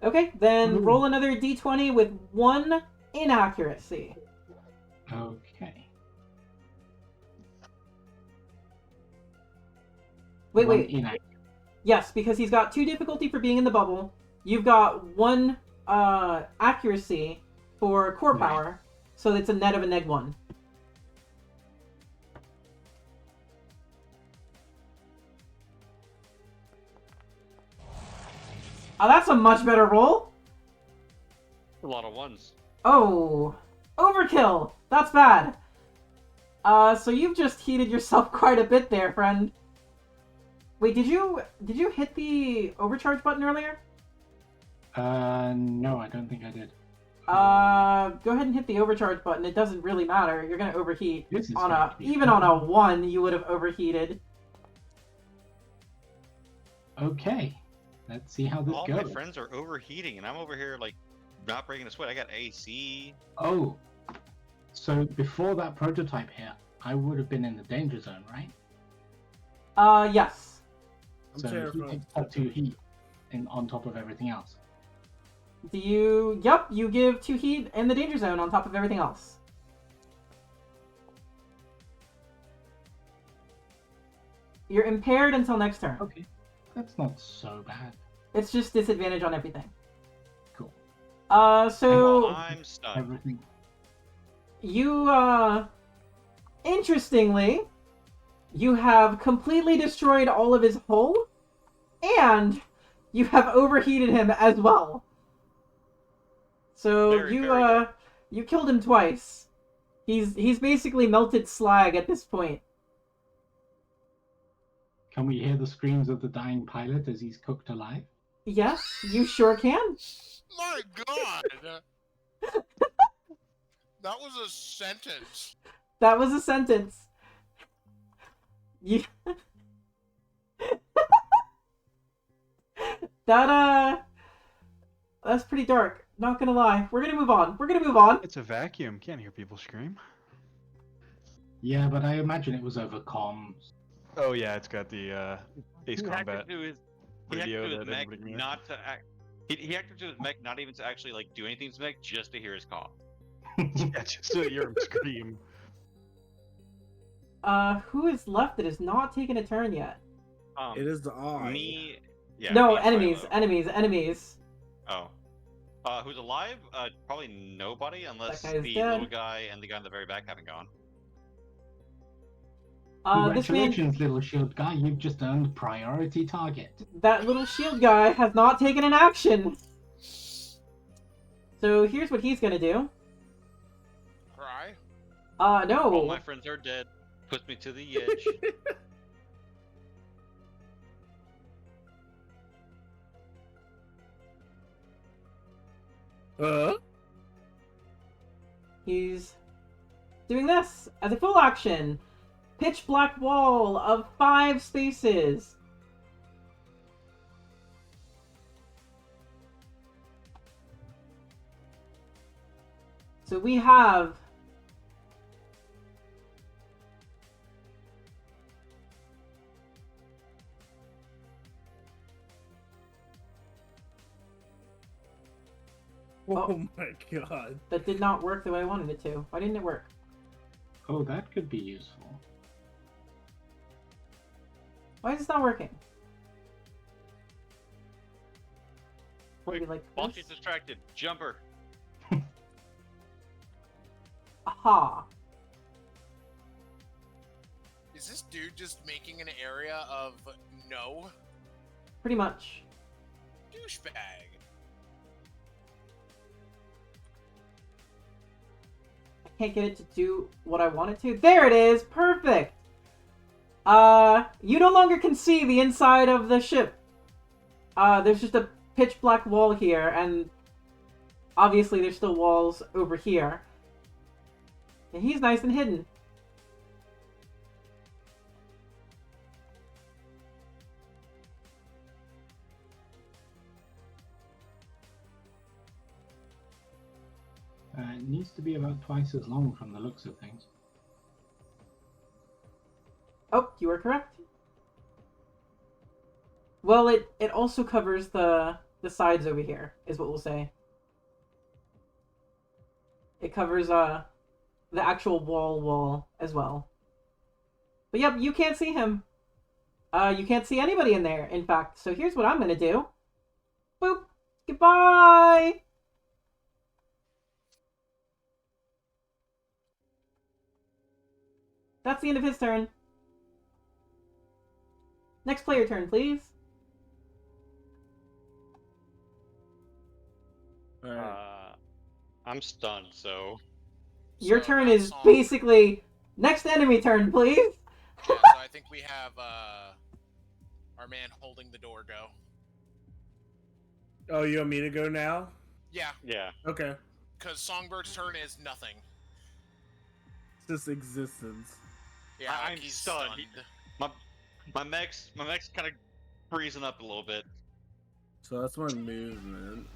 Okay, then Ooh. roll another d20 with 1 inaccuracy. Okay. Wait, One wait. inaccurate. Yes, because he's got 2 difficulty for being in the bubble. You've got 1 accuracy for core Right. power, so it's a net of a -1. Oh, that's a much better roll. A lot of ones. Oh, overkill. That's bad. So you've just heated yourself quite a bit there, friend. Wait, did you hit the overcharge button earlier? No, I don't think I did. Go ahead and hit the overcharge button. It doesn't really matter. You're gonna overheat. This is On going a to be even fun. on a 1, you would have overheated. Okay. Let's see how this All goes. my friends are overheating, and I'm over here like not breaking a sweat. I got AC. Oh. So before that prototype hit, I would have been in the danger zone, right? Yes. I'm So he terrified. takes up 2 heat on top of everything else. Do you? Yep. You give 2 heat in the danger zone on top of everything else. You're impaired until next turn. Okay. That's not so bad. It's just disadvantage on everything. Cool. So I'm stunned. Everything. you, interestingly, you have completely destroyed all of his hull, and you have overheated him as well. So Very, very good. you killed him twice. He's basically melted slag at this point. Can we hear the screams of the dying pilot as he's cooked alive? Yes, you sure can. My God! That was a sentence. That was a sentence. You... That's pretty dark. Not gonna lie. We're gonna move on. We're gonna move on. It's a vacuum. Can't hear people scream. Yeah, but I imagine it was over comms. Oh yeah, it's got the Ace He hacked Combat into his, he hacked radio into that his mech everybody can hear. not to act. He hacked into his mech not even to actually like do anything to his mech, just to hear his cough. Yeah, just to hear him scream. Who is left that has not taken a turn yet? It is the eye. Me. Yeah. No, me and enemies, Philo. enemies. Oh. Who's alive? Probably nobody, unless That guy's the dead. little guy and the guy in the very back haven't gone. This man, Congratulations, little shield guy. You've just earned priority target. that little shield guy, has not taken an action. So here's what he's gonna do. Cry. No. All my friends are dead. Puts me to the edge. He's doing this as a full action. Pitch black wall of 5 spaces. So we have... Oh my god. That did not work the way I wanted it to. Why didn't it work? Oh, that could be useful. Why is this not working? Wait, Maybe like while this? she's distracted, jumper. Aha. Is this dude just making an area of no Pretty much. douchebag? I can't get it to do what I want it to. There it is! Perfect! You no longer can see the inside of the ship. There's just a pitch black wall here, and obviously there's still walls over here. And he's nice and hidden. It needs to be about twice as long from the looks of things. Oh, you are correct. Well, it also covers the sides over here, is what we'll say. It covers the actual wall as well. But yep, you can't see him. You can't see anybody in there, in fact. So here's what I'm gonna do. Boop. Goodbye! That's the end of his turn. Next player turn, please. Alright. I'm stunned, so. Your So turn that is song- basically next enemy turn, please. Yeah, so I think we have our man holding the door go. Oh, you want me to go now? Yeah, Yeah. Okay. because Songbird's turn is nothing. It's just existence. Yeah, I'm like he's stunned. My mech's kind of freezing up a little bit. So that's my movement.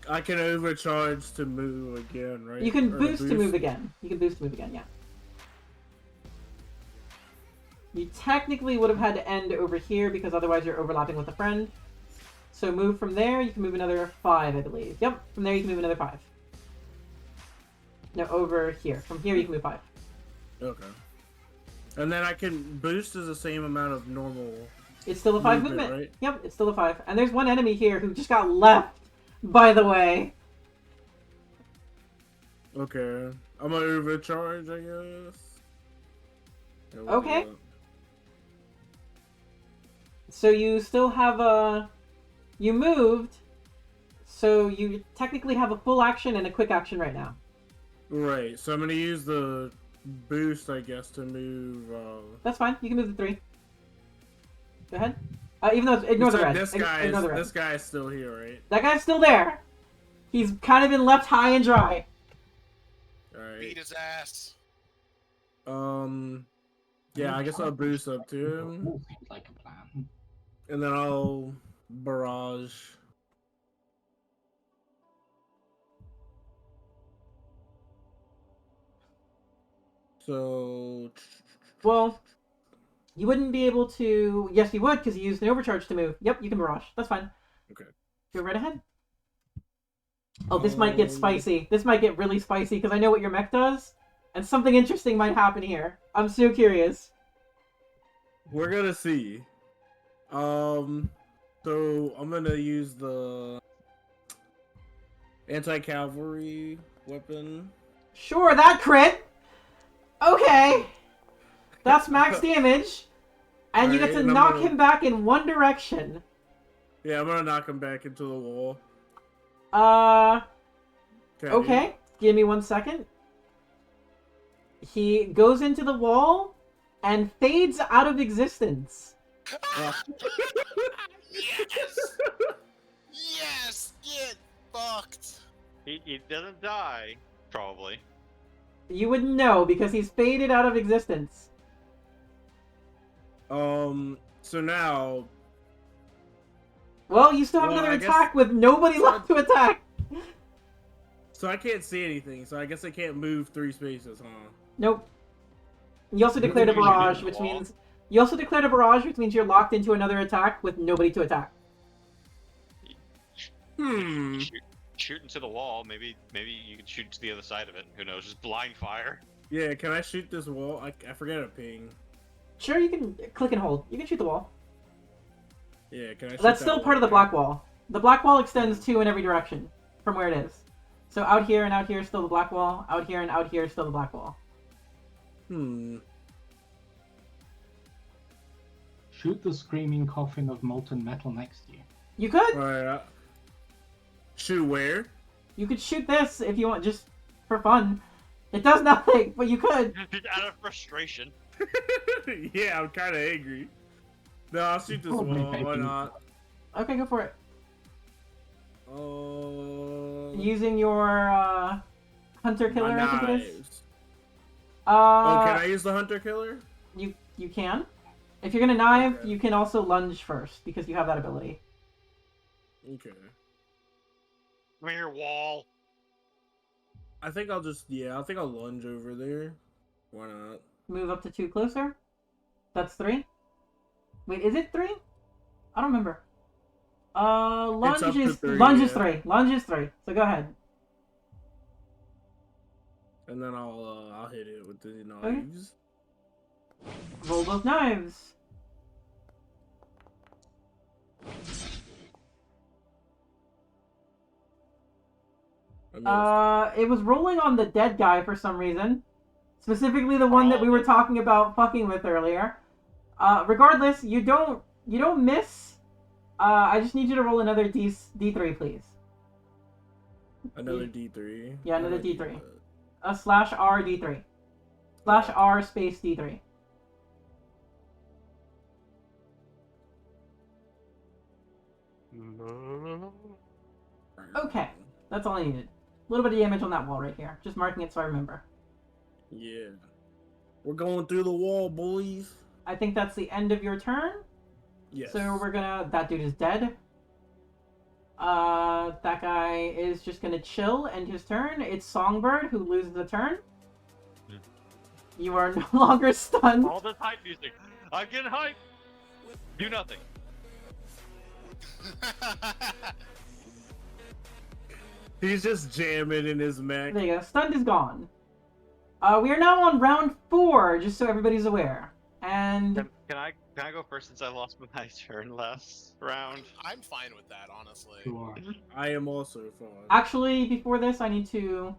I can overcharge to move again, right? You can Or boost to move again. You can boost to move again, yeah. You technically would have had to end over here because otherwise you're overlapping with a friend. So move from there, you can move another 5, I believe. Yep, from there you can move another 5. No, over here. From here you can move 5. Okay. And then I can boost is the same amount of normal. It's still a 5 Movement, movement. right? Yep, it's still a 5. And there's one enemy here who just got left, by the way. Okay. I'm gonna overcharge, I guess. Yeah, we'll do Okay. that. So you still have a... You moved, so you technically have a full action and a quick action right now. Right, so I'm gonna use the boost, I guess, to move. That's fine. You can move the 3. Go ahead. Even though it's, ignore You the said red. This guy, Ignore the red. this guy is still here, right? That guy's still there. He's kind of been left high and dry. Beat Alright. his ass. Yeah, I guess I'll boost up to him, All seems like a plan. and then I'll barrage. So, Well, you wouldn't be able to... Yes, you would, because you used an overcharge to move. Yep, you can barrage. That's fine. okay. Go right ahead. Oh, this might get Um, spicy. This might get really spicy, because I know what your mech does. And something interesting might happen here. I'm so curious. We're gonna see. So I'm gonna use the anti-cavalry weapon. Sure, that crit! Okay! That's max damage. And you get to Alright, and I'm knock gonna- him back in one direction. Yeah, I'm gonna knock him back into the wall. Okay. Give me 1 second. He goes into the wall and fades out of existence. Yes! Yes! Get fucked! He doesn't die, probably. You wouldn't know because he's faded out of existence. So now, Well, you still have Well, another I guess- attack with nobody left to attack. So I can't see anything. So I guess I can't move 3 spaces, huh? Nope. You also You declared a can shoot it barrage, at the which wall. means you also declared a barrage, which means you're locked into another attack with nobody to attack. Hmm. Shoot into the wall. Maybe you can shoot to the other side of it. Who knows? Just blind fire. Yeah, can I shoot this wall? I forget a ping. Sure, you can click and hold. You can shoot the wall. Yeah, can I shoot That's that still wall part of the there? black wall. The black wall extends 2 in every direction from where it is. So out here and out here is still the black wall. Out here and out here is still the black wall. Hmm. Shoot the screaming coffin of molten metal next to you. You could. Alright. Shoot where? You could shoot this if you want, just for fun. It does nothing, but you could. Just out of frustration. Yeah, I'm kind of angry. No, I'll shoot this Probably wall. Why taking- not? Okay, go for it. Oh. Using your hunter killer, my I think it is. knives. Uh, Oh, can I use the hunter killer? you can. If you're gonna knife, Okay. you can also lunge first because you have that ability. Okay. Come here, wall. I think I'll just I think I'll lunge over there. Why not? Move up to 2 closer. That's 3. Wait, is it 3? I don't remember. Lunge up to is 3, lunge is yeah. 3. Lunge is 3. So go ahead. And then I'll hit it with the knives. Roll both knives. I missed. It was rolling on the dead guy for some reason. Specifically the one that we were talking about fucking with earlier. Regardless, you don't miss. I just need you to roll another D3, please. Another D3. Yeah, another How do I do D3. that? /R D3. /R space D3. Okay, that's all I needed. A little bit of damage on that wall right here. Just marking it so I remember. Yeah. We're going through the wall, boys. I think that's the end of your turn. Yes. So we're gonna... That dude is dead. That guy is just gonna chill, end his turn. It's Songbird who loses a turn. You are no longer stunned. All this hype music. I'm getting hype. Do nothing. He's just jamming in his mech. There you go. Stunned is gone. We are now on round 4, just so everybody's aware. And Can I go first since I lost my turn last round? I'm fine with that, honestly. Sure. I am also fine. actually, before this, I need to...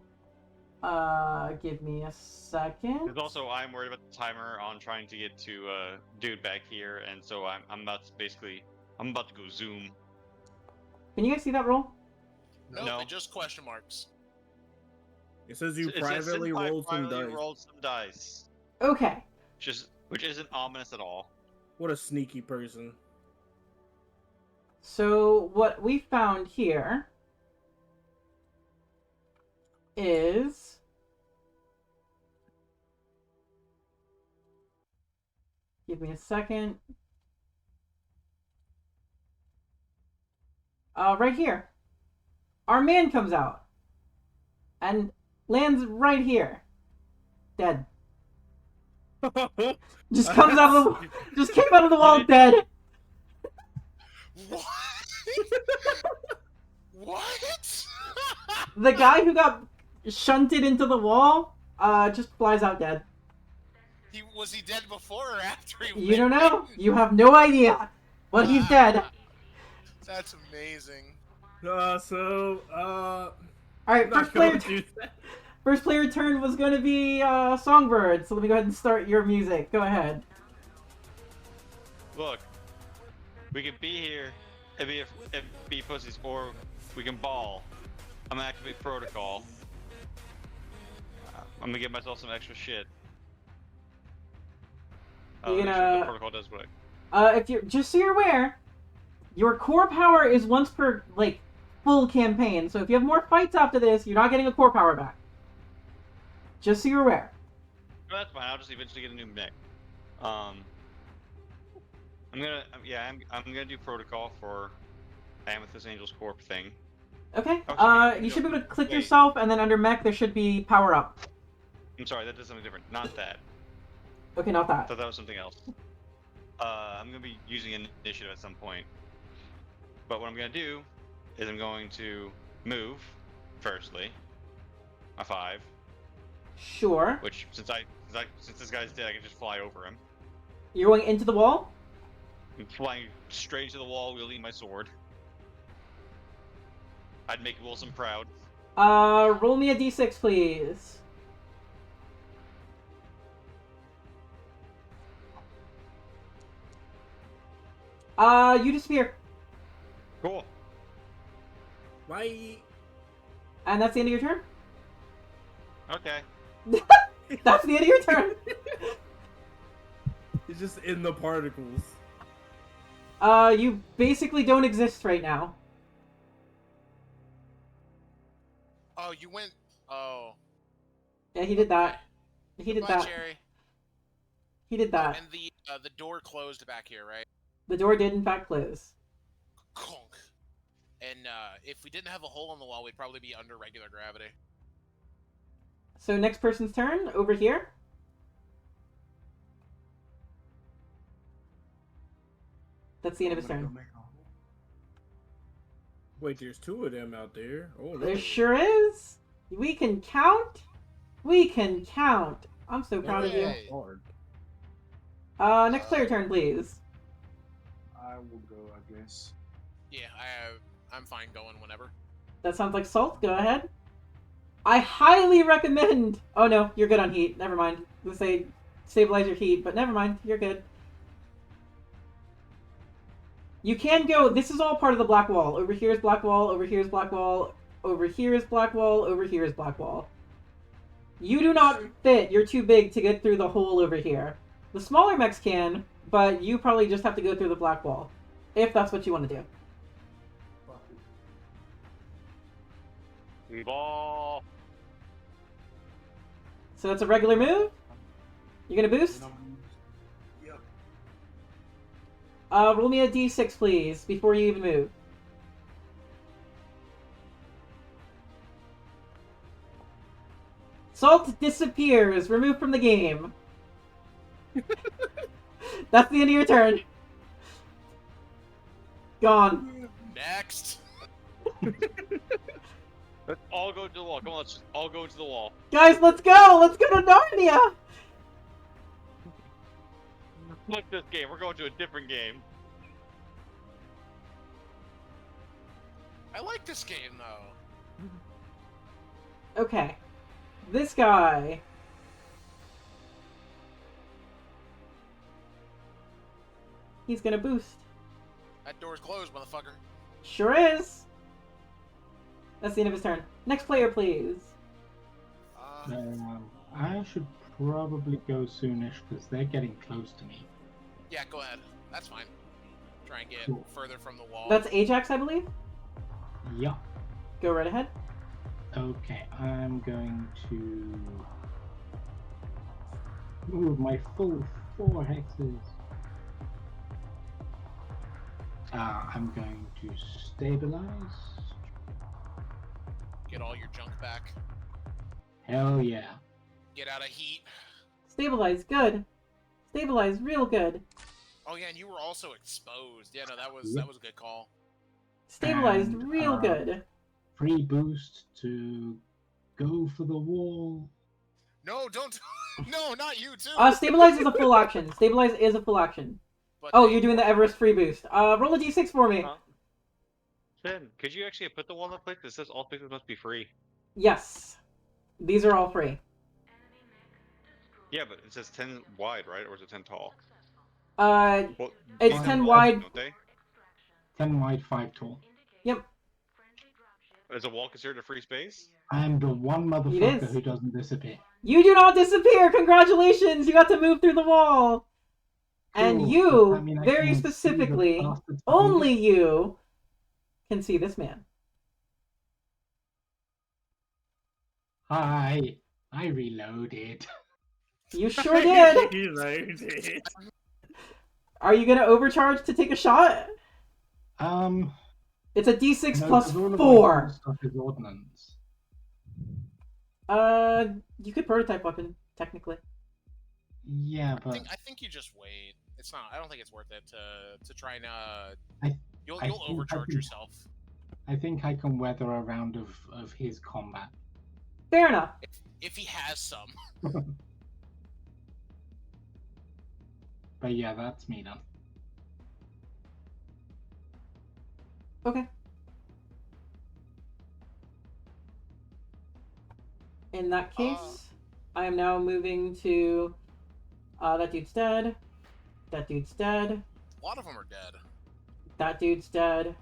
give me a second. Because also I'm worried about the timer on trying to get to dude back here, and so I'm about to go zoom. Can you guys see that roll? No, No. they're just question marks. It says you It says privately Synppai rolled some privately dice. rolled some dice, Okay. which isn't ominous at all. What a sneaky person. So, what we found here is... Give me a second. Right here. Our man comes out. And lands right here. Dead. Just comes out of the... Just came out of the wall dead. What? What? The guy who got shunted into the wall, just flies out dead. Was he dead before or after he You don't went know. in? You have no idea. But he's dead. That's amazing. Alright, I'm not first player, gonna do that. first player turn was going to be Songbird, so let me go ahead and start your music. Go ahead. Look, we can be here and be pussies, or we can ball. I'm gonna activate protocol. I'm gonna give myself some extra shit. You're make gonna- the protocol does what? If you're just so you're aware, your core power is once per full campaign. So if you have more fights after this, you're not getting a core power back. Just so you're aware. No, that's fine. I'll just eventually get a new mech. I'm gonna do protocol for Amethyst Angel's Corp thing. Okay. Oh, so You should be able to click wait. yourself, and then under mech there should be power up. I'm sorry, that does something different. Not that. Okay, not I that. thought that was something else. I'm gonna be using initiative at some point. But what I'm gonna do is I'm going to move, firstly, a 5. Sure. Which since this guy's dead, I can just fly over him. You're going into the wall? I'm flying straight into the wall, wielding my sword. I'd make Wilson proud. Roll me a d6, please. You disappear. Cool. Why? And that's the end of your turn? Okay. That's the end of your turn. It's just in the particles. You basically don't exist right now. Oh, you went. Oh. Yeah, he did that. He did Goodbye, that. Cherry. He did that. And the door closed back here, right? The door did in fact close. Conk. And if we didn't have a hole in the wall, we'd probably be under regular gravity. So next person's turn, over here. That's the end of his turn. Wait, there's 2 of them out there. Oh, no. There sure is. We can count. We can count. I'm so proud of you. Hooray. Hard. Next player turn, please. I will go, I guess. Yeah, I'm fine going whenever. That sounds like Salt. Go ahead. I highly recommend... Oh no, you're good on heat. Never mind. Let's say stabilize your heat, but never mind. You're good. You can go... This is all part of the black wall. Over here is black wall. Over here is black wall. Over here is black wall. Over here is black wall. You do not fit. You're too big to get through the hole over here. The smaller mechs can, but you probably just have to go through the black wall. If that's what you want to do. Ball. So that's a regular move? You're gonna boost? Yep. Roll me a d6, please, before you even move. Salt disappears. Removed from the game. That's the end of your turn. Gone. Next. Let's all go to the wall. Come on, let's just all go into the wall. Guys, let's go! Let's go to Narnia! Fuck this game. We're going to a different game. I like this game though. Okay. This guy... He's gonna boost. That door's closed, motherfucker. Sure is! That's the end of his turn. Next player, please. I should probably go soonish because they're getting close to me. Yeah, go ahead. That's fine. Try and get Cool. further from the wall. That's Ajax, I believe? Yeah. Go right ahead. Okay, I'm going to move my full 4 hexes. I'm going to stabilize. Get all your junk back. Hell yeah. Get out of heat. Stabilize, good. Stabilize, real good. Oh yeah, and you were also exposed. Yeah, no, that was Yep. a good call. Stabilized, And, real good. Free boost to go for the wall. No, don't. No, not you too. Stabilize is a full action. Stabilize is a full action. But Oh, they- you're doing the Everest free boost. Roll a d6 for me. Huh? Finn, could you actually put the wall up place? It says all places must be free. Yes. These are all free. Yeah, but it says 10 wide, right? Or is it 10 tall? It's Well, 10 long, wide. Don't they? 10 wide, 5 tall. Yep. Is a wall considered a free space? I'm the one It motherfucker is. who doesn't disappear. You do not disappear! Congratulations! You got to move through the wall! And Cool. you, Does that mean I very can see the specifically, bastards behind only it? you, can see this man. Hi. I reloaded. You sure did! He loaded. Are you gonna overcharge to take a shot? It's a d6 No, plus 'cause all of my 4. cool stuff is ordnance. You could prototype weapon, technically. Yeah, I but think you just wait. It's not. I don't think it's worth it to try and You'll I think I overcharge can- yourself. I think I can weather a round of his combat. Fair enough. If he has some. But yeah, that's me done. Okay. In that case, I am now moving to. That dude's dead. That dude's dead. A lot of them are dead. That dude's dead.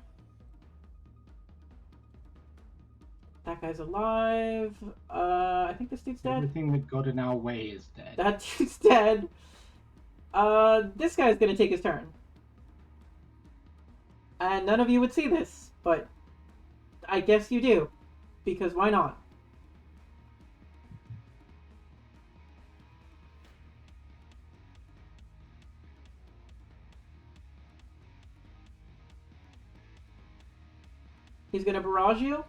That guy's alive. I think this dude's dead. Everything that got in our way is dead. That dude's dead. This guy's gonna take his turn. And none of you would see this, but I guess you do. Because why not? He's gonna barrage you.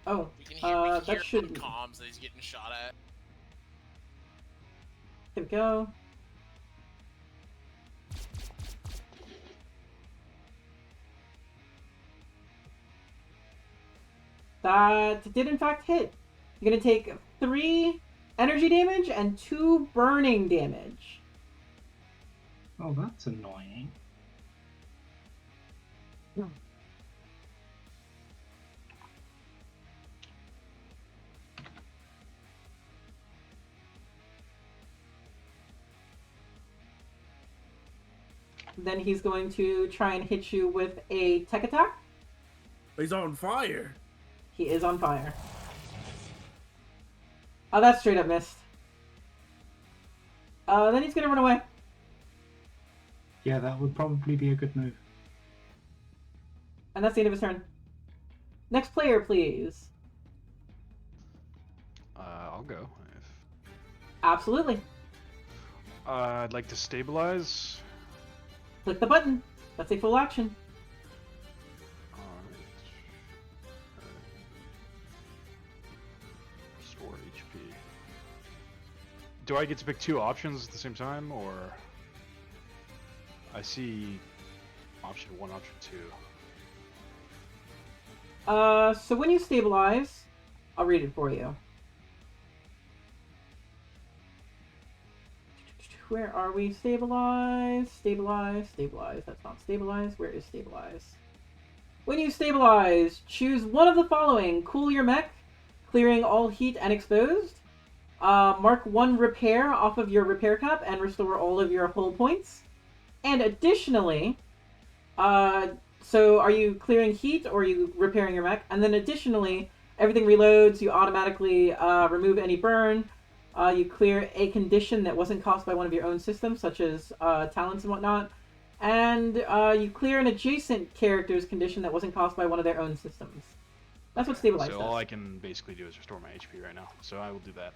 Oh, We can hear that on should. comms that he's getting shot at. There we go. That did in fact hit. You're gonna take 3 energy damage and 2 burning damage. Oh, that's annoying. Then he's going to try and hit you with a tech attack. He's on fire. He is on fire. Oh, that's straight up missed. Then he's gonna run away. Yeah, that would probably be a good move. And that's the end of his turn. Next player, please. I'll go. Absolutely. I'd like to stabilize. Click the button. That's a full action. Alright. Restore HP. Do I get to pick 2 options at the same time, or... I see option 1, option 2. So when you stabilize, I'll read it for you. Where are we? Stabilize, stabilize, stabilize. That's not stabilize. Where is stabilize? When you stabilize, choose one of the following. Cool your mech, clearing all heat and exposed. Mark 1 repair off of your repair cap and restore all of your hull points. And additionally, so are you clearing heat or are you repairing your mech? And then additionally, everything reloads. You automatically remove any burn. You clear a condition that wasn't caused by one of your own systems, such as talents and whatnot. And you clear an adjacent character's condition that wasn't caused by one of their own systems. That's what Stabilize So does. all I can basically do is restore my HP right now, so I will do that.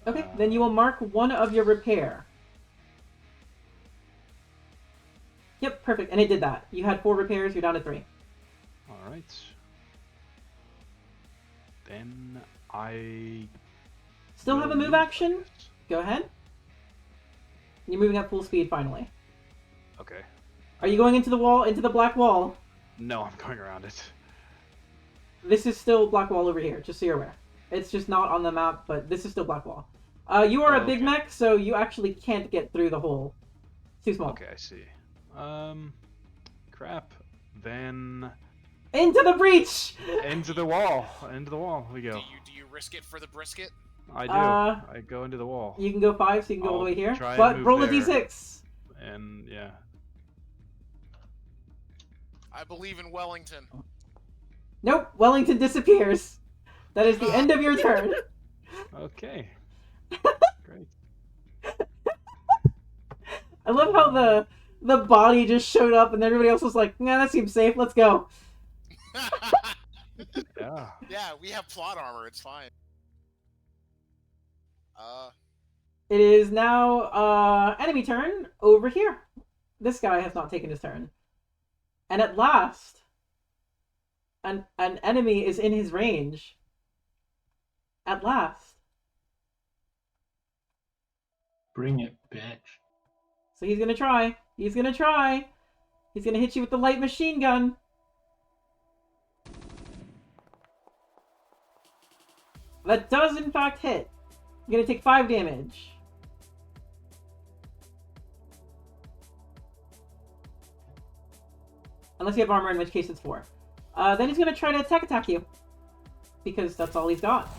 Okay, then you will mark 1 of your repair. Yep, perfect. And it did that. You had 4 repairs, you're down to 3. Alright. Then I... Still have a will move I action? guess. Go ahead. You're moving at full speed finally. Okay. Are you going into the wall, into the black wall? No, I'm going around it. This is still black wall over here, just so you're aware. It's just not on the map, but this is still black wall. You are a big Okay. mech, so you actually can't get through the hole. It's too small. Okay, I see. Crap. Then Into the breach! into the wall. Into the wall we go. Do you risk it for the brisket? I do. Uh, I go into the wall. You can go 5, so you can go all the I'll way here. try and But move roll a there. d6. And yeah. I believe in Wellington. Nope, Wellington disappears. That is the end of your turn. Okay. Great. I love how the body just showed up and everybody else was like, nah, that seems safe, let's go. Yeah. Yeah, we have plot armor. It's fine. It is now enemy turn over here. This guy has not taken his turn. And at last, an enemy is in his range. At last. Bring it, bitch. So he's gonna try. He's gonna try. He's gonna hit you with the light machine gun. That does in fact hit. You're gonna take 5 damage. Unless you have armor, in which case it's 4. Then he's gonna try to attack you. Because that's all he's got.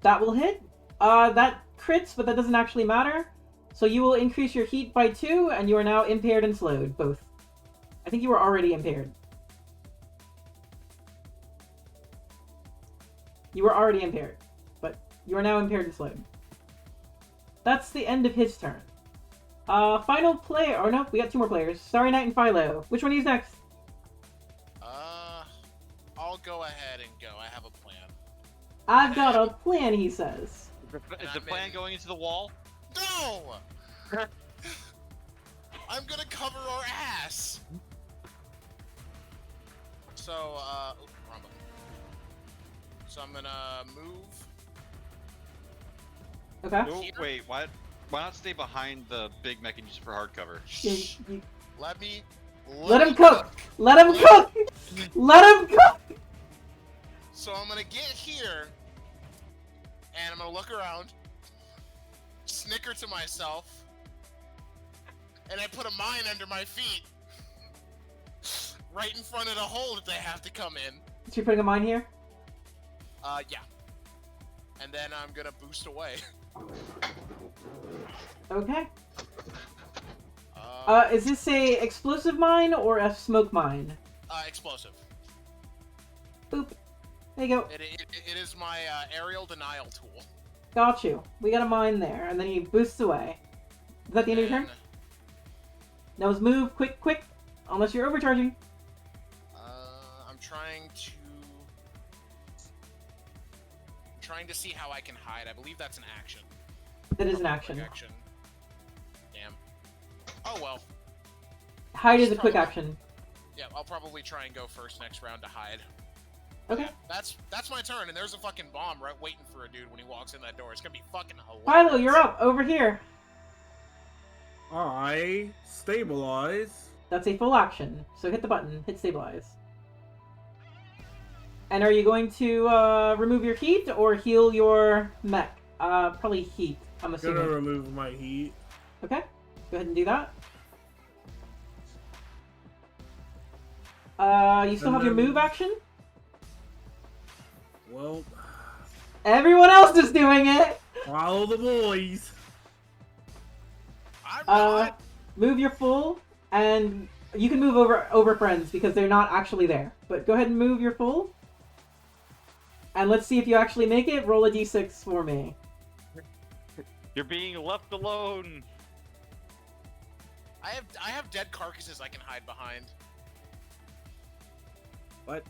That will hit. That crits, but that doesn't actually matter. So you will increase your heat by 2, and you are now impaired and slowed, both. I think you were already impaired. You were already impaired, but you are now impaired and slowed. That's the end of his turn. Final player. Oh no, we got 2 more players. Starry Knight and Philo. Which one of you is next? I'll go ahead and go. I have a plan. I've got a plan, he says. Is the plan going into the wall? No! I'm gonna cover our ass! So, wrong button. So I'm gonna move. Okay. Oh, wait, why not stay behind the big mech and use it for hardcover? Shh. Let him cook! Let him cook! Let him cook! So I'm gonna get here, and I'm gonna look around, snicker to myself, and I put a mine under my feet, right in front of the hole that they have to come in. So you're putting a mine here? Yeah. And then I'm gonna boost away. Okay. Is this a explosive mine or a smoke mine? Explosive. Boop. There you go. It is my aerial denial tool. Got you. We got a mine there, and then he boosts away. Is that the end of your turn? Now let's move quick, quick. Unless you're overcharging. I'm trying to see how I can hide. I believe that's an action. That is an action. Damn. Oh well. Hide is a quick action. Yeah, I'll probably try and go first next round to hide. Okay. That's my turn, and there's a fucking bomb right waiting for a dude when he walks in that door. It's gonna be fucking hilarious. Philo, you're up. Over here. I stabilize. That's a full action. So hit the button. Hit stabilize. And are you going to remove your heat or heal your mech? Probably heat, I'm assuming. Gonna remove my heat. Okay. Go ahead and do that. You still have your move action? Well, everyone else is doing it! follow the boys. I'm not. Move your full, and you can move over friends because they're not actually there. But go ahead and move your full. And let's see if you actually make it. Roll a d6 for me. You're being left alone. I have dead carcasses I can hide behind. What?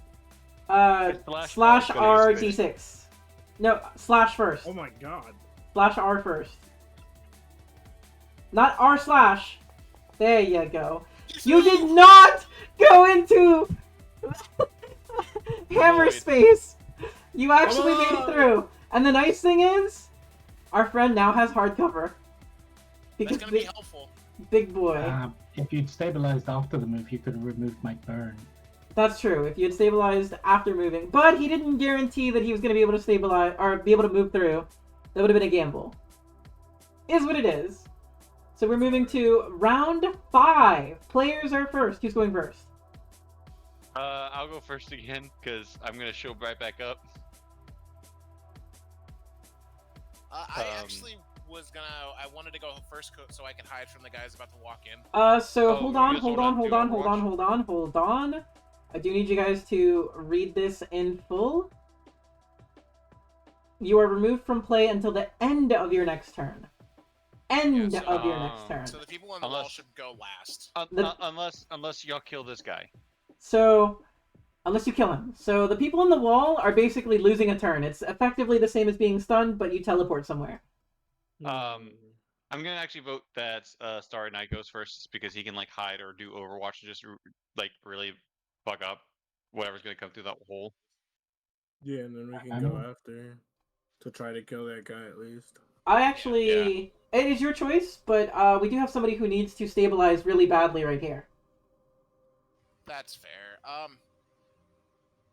Slash R d6. No, slash first. Oh my god. Slash R first. Not R slash. There you go. You did not go into hammer space. You actually made it through. And the nice thing is, our friend now has hardcover. That's gonna be helpful. Big boy. If you'd stabilized after the move, you could have removed my burn. That's true, if you had stabilized after moving. But he didn't guarantee that he was going to be able to stabilize, or be able to move through. That would have been a gamble. Is what it is. So we're moving to round 5. Players are first. Who's going first? I'll go first again, because I'm gonna show right back up. I actually was gonna. I wanted to go first so I could hide from the guys about to walk in. So Oh, hold you on, guys hold wanna on, hold do on, Overwatch? hold on. I do need you guys to read this in full. You are removed from play until the end of your next turn. End Yeah, so- of your next turn. So the people on the wall Unless- should go last. Unless y'all kill this guy. So, unless you kill him. So the people on the wall are basically losing a turn. It's effectively the same as being stunned, but you teleport somewhere. I'm gonna actually vote that Starry Night goes first, just because he can like hide or do Overwatch and just like really fuck up whatever's gonna come through that hole. Yeah, and then we can go after to try to kill that guy at least. I actually, it is your choice, but we do have somebody who needs to stabilize really badly right here. That's fair.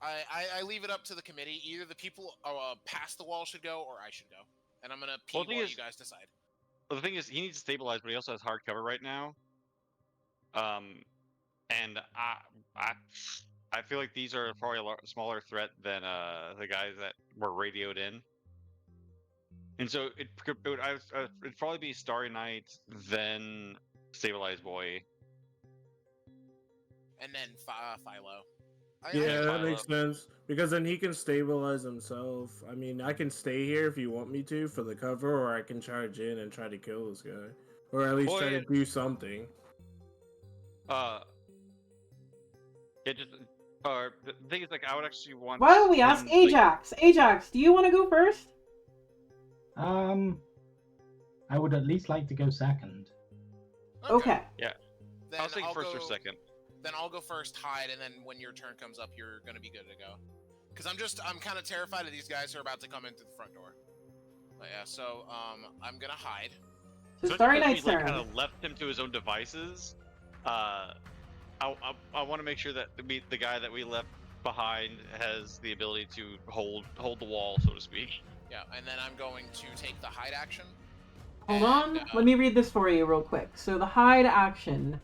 I leave it up to the committee. Either the people past the wall should go, or I should go, and I'm gonna pee while you guys decide. Well, the thing is, he needs to stabilize, but he also has hard cover right now. And I feel like these are probably a smaller threat than the guys that were radioed in. And so it'd probably be Starry Night, then Stabilized Boy, and then Philo. Yeah, that makes sense. Because then he can stabilize himself. I mean, I can stay here if you want me to for the cover, or I can charge in and try to kill this guy. Or at least try to do something. Yeah, just the thing is, like, I would actually want. Why don't we ask Ajax? Like... Ajax, do you want to go first? I would at least like to go second. Okay. Yeah. Then I was thinking first or second. Then I'll go first, hide, and then when your turn comes up, you're gonna be good to go. Because I'm kind of terrified of these guys who are about to come in through the front door. But yeah, so I'm gonna hide. So Starry Night's turn. Kind of left him to his own devices. I want to make sure that the guy that we left behind has the ability to hold the wall, so to speak. Yeah, and then I'm going to take the hide action. Hold on, let me read this for you real quick. So the hide action.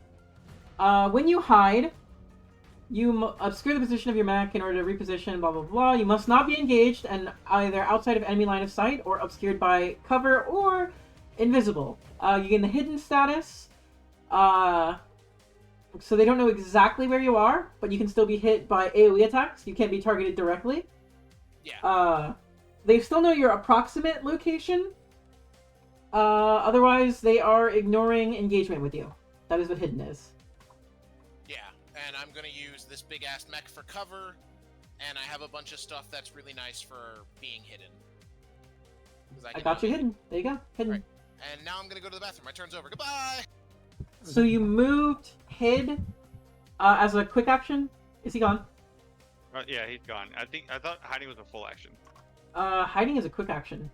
When you hide, you obscure the position of your mech in order to reposition, blah, blah, blah. You must not be engaged and either outside of enemy line of sight or obscured by cover or invisible. You gain the hidden status. So they don't know exactly where you are, but you can still be hit by AoE attacks. You can't be targeted directly. Yeah. They still know your approximate location. Otherwise, they are ignoring engagement with you. That is what hidden is. Yeah, and I'm gonna use this big-ass mech for cover, and I have a bunch of stuff that's really nice for being hidden. I got you hidden. There you go. Hidden. Right. And now I'm gonna go to the bathroom. My turn's over. Goodbye! So you moved hid as a quick action? Is he gone? Yeah, he's gone. I thought hiding was a full action. Hiding is a quick action.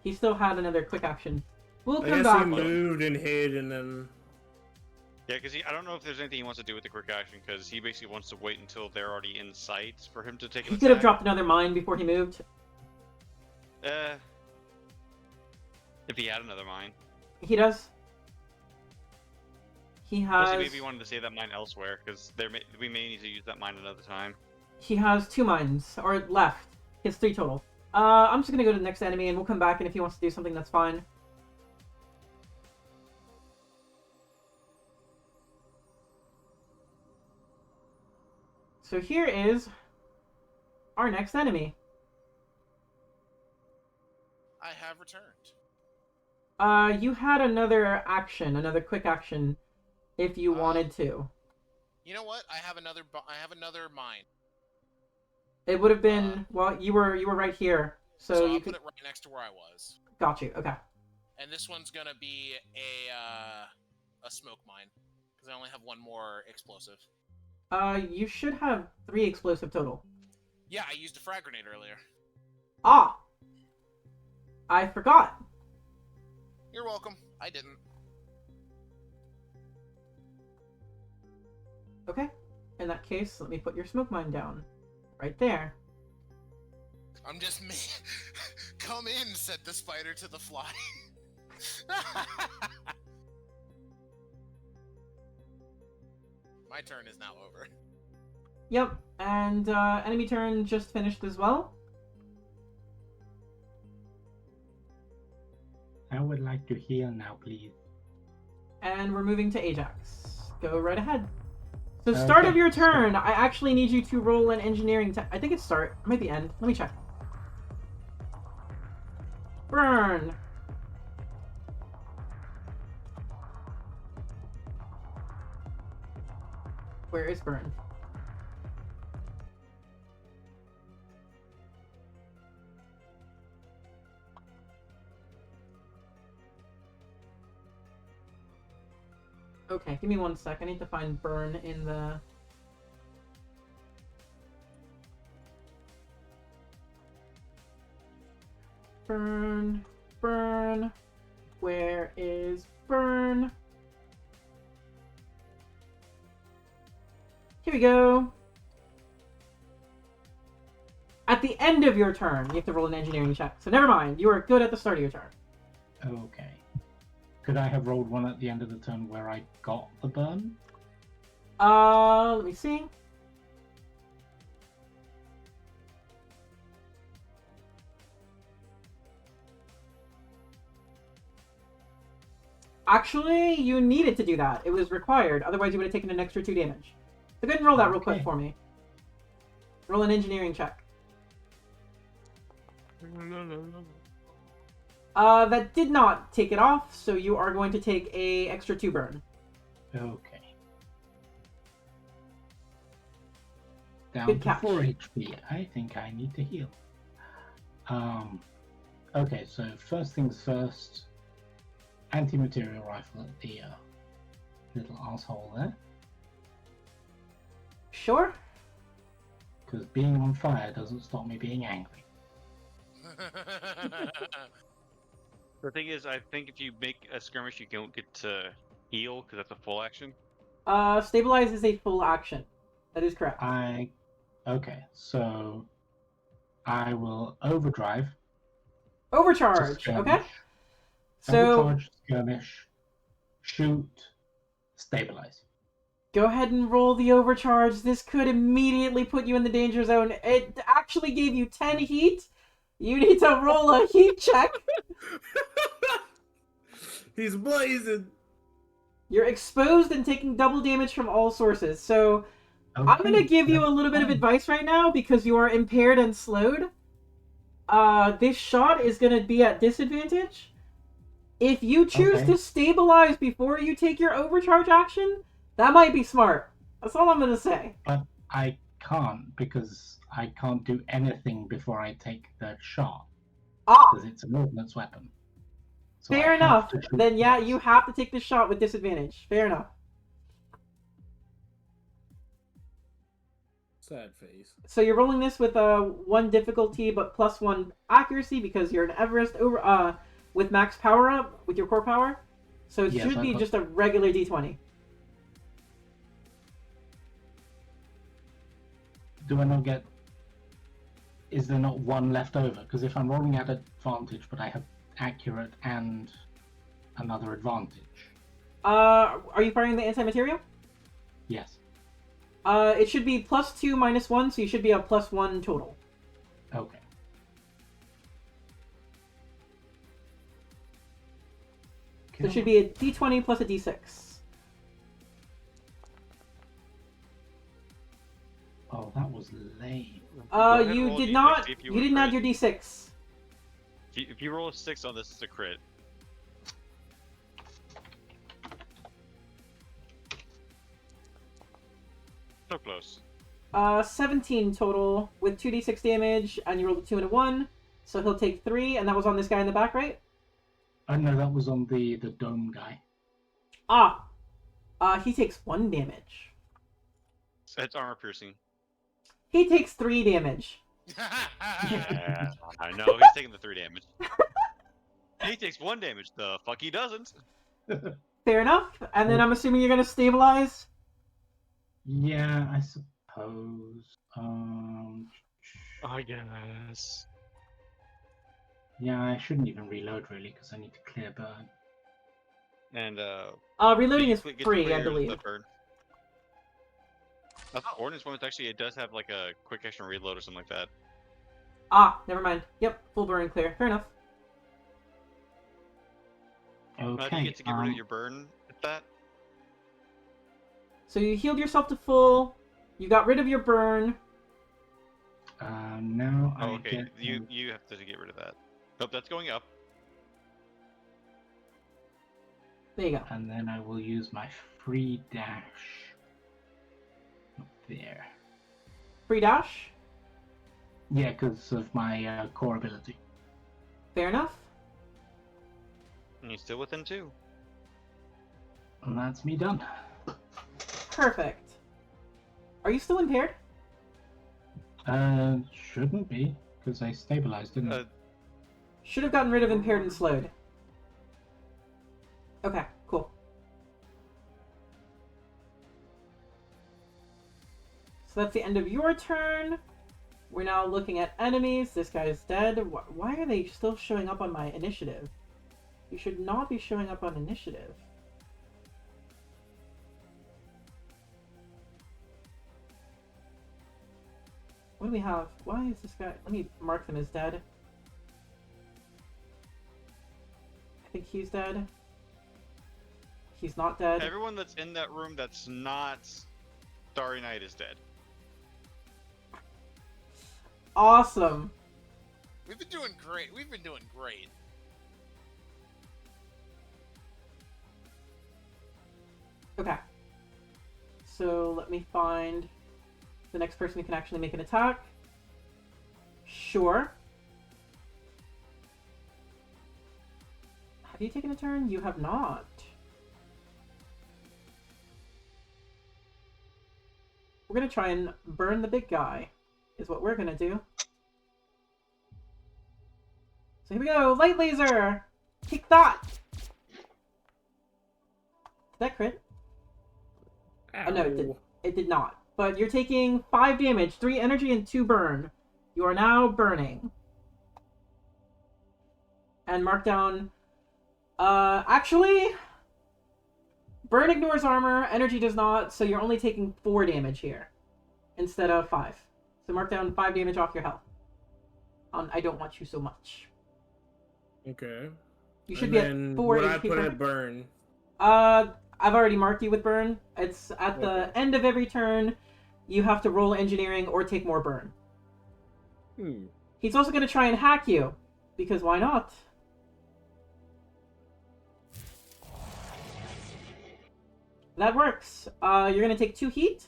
He still had another quick action. We'll come I guess back. he moved and hid and then... Yeah, because I don't know if there's anything he wants to do with the quick action, because he basically wants to wait until they're already in sight for him to take an He could have dropped another mine before he moved. If he had another mine. He does. He has... Plus, he maybe wanted to save that mine elsewhere, because we may need to use that mine another time. He has 2 mines, or left. He has 3 total. I'm just gonna go to the next enemy, and we'll come back, and if he wants to do something, that's fine. So here is our next enemy. I have returned. You had another action, another quick action, if you wanted to. You know what? I have another mine. It would have been well. You were right here, so I'll you put it right next to where I was. Got you. Okay. And this one's gonna be a smoke mine because I only have 1 more explosive. You should have 3 explosive total. Yeah, I used a frag grenade earlier. Ah! I forgot. You're welcome. I didn't. Okay. In that case, let me put your smoke mine down. Right there. I'm just Come in, said the spider to the fly. My turn is now over. Yep, and enemy turn just finished as well. I would like to heal now, please. And we're moving to Ajax. Go right ahead. So start of your turn, I actually need you to roll an engineering I think it's start. It might be end. Let me check. Burn! Where is burn? Okay, give me 1 sec. I need to find burn in the... Burn. Burn. Where is burn? Here we go. At the end of your turn, you have to roll an engineering check. So never mind. You are good at the start of your turn. Okay. Could I have rolled one at the end of the turn where I got the burn? Let me see. Actually, you needed to do that. It was required. Otherwise, you would have taken an extra 2 damage. So go ahead and roll that real quick Okay. for me. Roll an engineering check. That did not take it off, so you are going to take a extra 2 burn. Okay. Down Good to catch. 4 HP. I think I need to heal. Okay, so first things first. Anti-material rifle at the little asshole there. Sure. Because being on fire doesn't stop me being angry. The thing is, I think if you make a skirmish, you don't get to heal because that's a full action. Stabilize is a full action. That is correct. Okay, so I will overdrive. to Overcharge. Okay. skirmish. So Overcharge, skirmish, shoot, stabilize. go ahead and roll the overcharge. This could immediately put you in the danger zone. It actually gave you 10 heat. You need to roll a heat check. He's blazing. You're exposed and taking double damage from all sources. So I'm going to give you a little bit of advice right now because you are impaired and slowed. This shot is going to be at disadvantage. If you choose to stabilize before you take your overcharge action, that might be smart. That's all I'm going to say. But I can't because I can't do anything before I take that shot. Because it's an ordnance weapon. So Fair I have enough. to shoot Then yeah, first. you have to take the shot with disadvantage. Fair enough. Sad face. So you're rolling this with 1 difficulty but +1 accuracy because you're an Everest over with max power up with your core power. So it Yes, should I be got- just a regular d20. Do I not get... Is there not 1 left over? Because if I'm rolling at advantage, but I have accurate and another advantage. Are you firing the anti-material? Yes. It should be +2 -1, so you should be a +1 total. Okay. So it should be a d20 plus a d6. Oh, that was lame. ahead and You roll a did D6, not. see if You would didn't add crit. your d6. If you roll a 6 on this, it's a crit. So close. 17 total with 2d6 damage, and you rolled a 2 and a 1, so he'll take 3, and that was on this guy in the back, right? Oh no, that was on the dome guy. He takes 1 damage. It's armor piercing. He takes 3 damage. Yeah, I know he's taking the 3 damage. He takes 1 damage. The fuck he doesn't. Fair enough. And then I'm assuming you're gonna stabilize. Yeah, I suppose. I guess. Yeah, I shouldn't even reload really because I need to clear burn. And Reloading is get to free, clear I believe. the burn. I thought ordnance weapons actually it does have like a quick action reload or something like that. Never mind. Yep, full burn clear. Fair enough. Okay. Do you get to get rid of your burn with that? So you healed yourself to full. You got rid of your burn. Now Oh, I okay. get You have to get rid of that. Nope, that's going up. There you go. and then I will use my free dash up there. Free dash. Yeah, because of my core ability. Fair enough. And you're still within 2. And that's me done. Perfect. Are you still impaired? Shouldn't be, because I stabilized, didn't I? Should have gotten rid of impaired and slowed. Okay, cool. So that's the end of your turn. We're now looking at enemies. This guy is dead. Why are they still showing up on my initiative? You should not be showing up on initiative. What do we have? Why is this guy... Let me mark them as dead. I think he's dead. He's not dead. Everyone that's in that room that's not Starry Night is dead. Awesome. We've been doing great. We've been doing great. Okay. So let me find the next person who can actually make an attack. Sure. Have you taken a turn? You have not. We're gonna try and burn the big guy, is what we're gonna do. So here we go, light laser! Take that! Did that crit? Oh no, it did not. But you're taking 5 damage, 3 energy, and 2 burn. You are now burning. And mark down... actually... Burn ignores armor, energy does not, so you're only taking 4 damage here. Instead of 5. So mark down 5 damage off your health. I don't want you so much. Okay. You should And be then at 4 would I HP put per... it burn? I've already marked you with burn. It's at the Okay. end of every turn. You have to roll engineering or take more burn. He's also going to try and hack you. Because why not? That works. You're going to take 2 heat.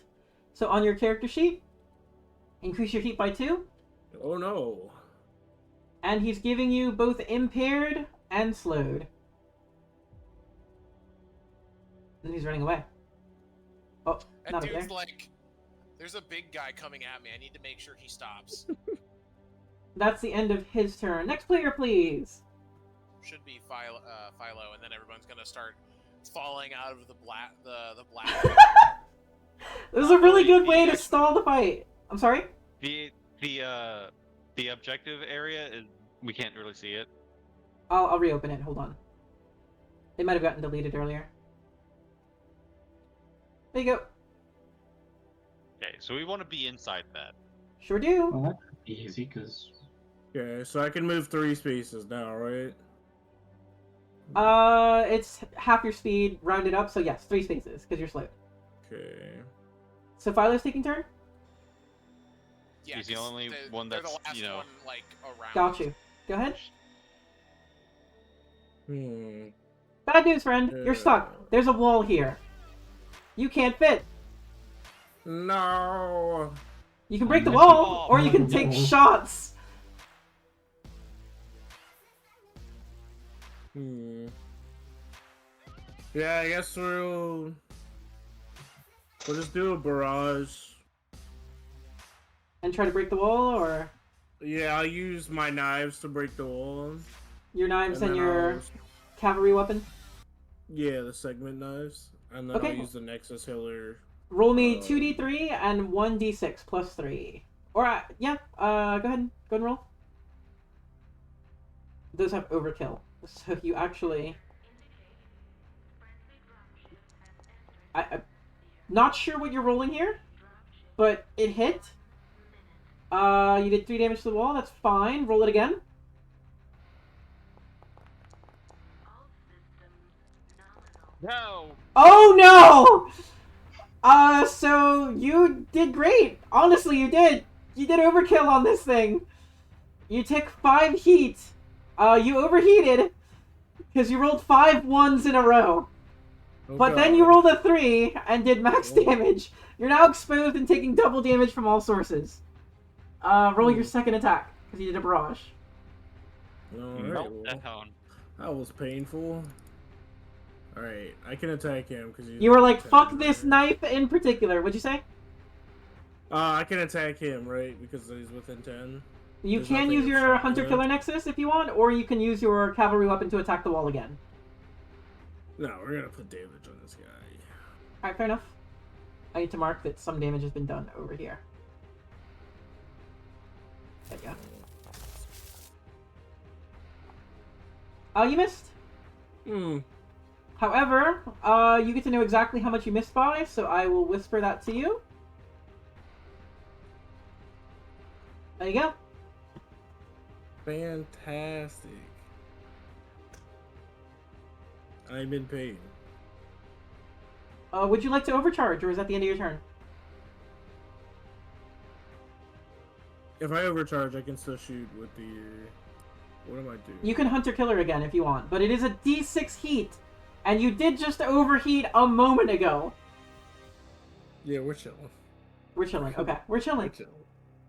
So on your character sheet, increase your heat by 2. Oh no. And he's giving you both impaired and slowed. And he's running away. Oh, That not over dude's there. like, there's a big guy coming at me. I need to make sure he stops. That's the end of his turn. Next player, please. Should be Philo, and then everyone's gonna start falling out of the black. This is a really good way to stall the fight. I'm sorry? The objective area is we can't really see it. I'll reopen it. Hold on. It might have gotten deleted earlier. There you go. Okay, so we want to be inside that. Sure do. Well, that could be easy, because... Okay, so I can move 3 spaces now, right? It's half your speed, rounded up, so yes, 3 spaces, because you're slow. Okay. So Philo's taking turn? Yeah, He's the 'cause only they're- one they're that's, the last you know... one, like, around. Got you. Go ahead. Bad news, friend. You're stuck. There's a wall here. You can't fit. No. You can break the Unless you- wall, or you can take shots. Yeah, I guess we'll just do a barrage. And try to break the wall, or Yeah, I'll use my knives to break the wall. your knives and then your I'll- cavalry weapon? Yeah, the segment knives. And then Okay. I'll use the Nexus Healer. Roll me 2d3 and 1d6 plus 3. Or, yeah, go ahead. Go and roll. Those have overkill. So you actually... I'm not sure what you're rolling here, but it hit. You did 3 damage to the wall. That's fine. Roll it again. No! Oh no! So you did great. Honestly, you did. You did overkill on this thing. You took 5 heat. You overheated because you rolled 5 ones in a row. But then you rolled a 3 and did max damage. You're now exposed and taking double damage from all sources. Roll your second attack because you did a barrage. Alright, well, Meltdown. that was painful. Alright, I can attack him because he's. You were like, 10 fuck this there. knife in particular. What'd you say? I can attack him, right? Because he's within 10. You There's can nothing use your obstructing Hunter it. Killer Nexus if you want, or you can use your cavalry weapon to attack the wall again. No, we're gonna put damage on this guy. Alright, fair enough. I need to mark that some damage has been done over here. There you go. Oh, you missed. However, you get to know exactly how much you missed by, so I will whisper that to you. There you go. Fantastic. I'm in pain. Would you like to overcharge, or is that the end of your turn? If I overcharge, I can still shoot with the. What am I doing? You can Hunter Killer again if you want, but it is a D6 heat, and you did just overheat a moment ago. Yeah, we're chilling. We're chilling. Okay, we're chilling. We're chilling.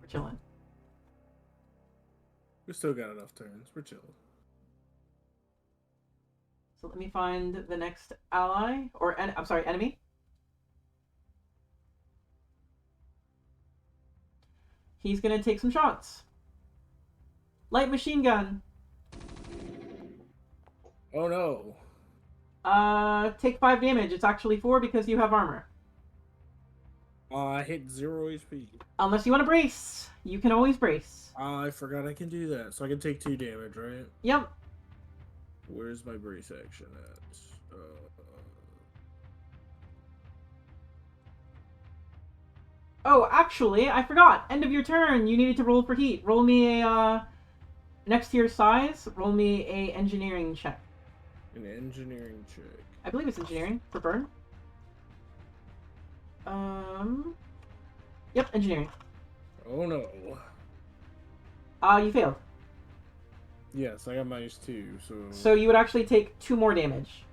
We're chilling. We still got enough turns. We're chilling. So let me find the next ally, or I'm sorry, enemy. He's gonna take some shots. Light machine gun. Oh no. Take 5 damage. It's actually 4 because you have armor. I hit 0 HP. Unless you want to brace. You can always brace. I forgot I can do that. So I can take 2 damage, right? Yep. Where's my brace action at? Oh, actually, I forgot. End of your turn. You needed to roll for heat. Roll me a, next to your size, roll me a engineering check. An engineering check. I believe it's engineering for burn. Yep, engineering. Oh no. You failed. Yes, I got minus 2, so. So you would actually take 2 more damage.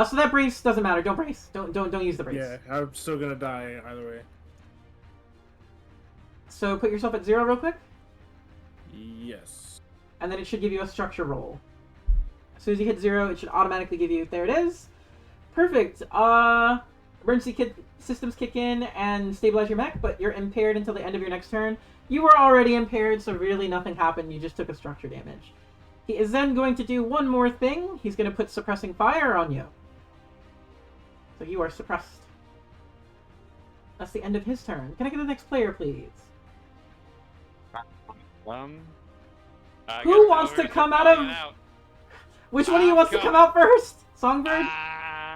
So that brace doesn't matter. Don't brace. Don't use the brace. Yeah, I'm still gonna die either way. So put yourself at 0 real quick, Yes. and then it should give you a structure roll. As soon as you hit 0, it should automatically give you. There it is. Perfect. Emergency systems kick in and stabilize your mech, but you're impaired until the end of your next turn. You were already impaired, so really nothing happened. You just took a structure damage. He is then going to do one more thing. He's going to put suppressing fire on you. So you are suppressed. That's the end of his turn. Can I get the next player, please? Who wants to come out of... Which one of you wants to come out first? Songbird?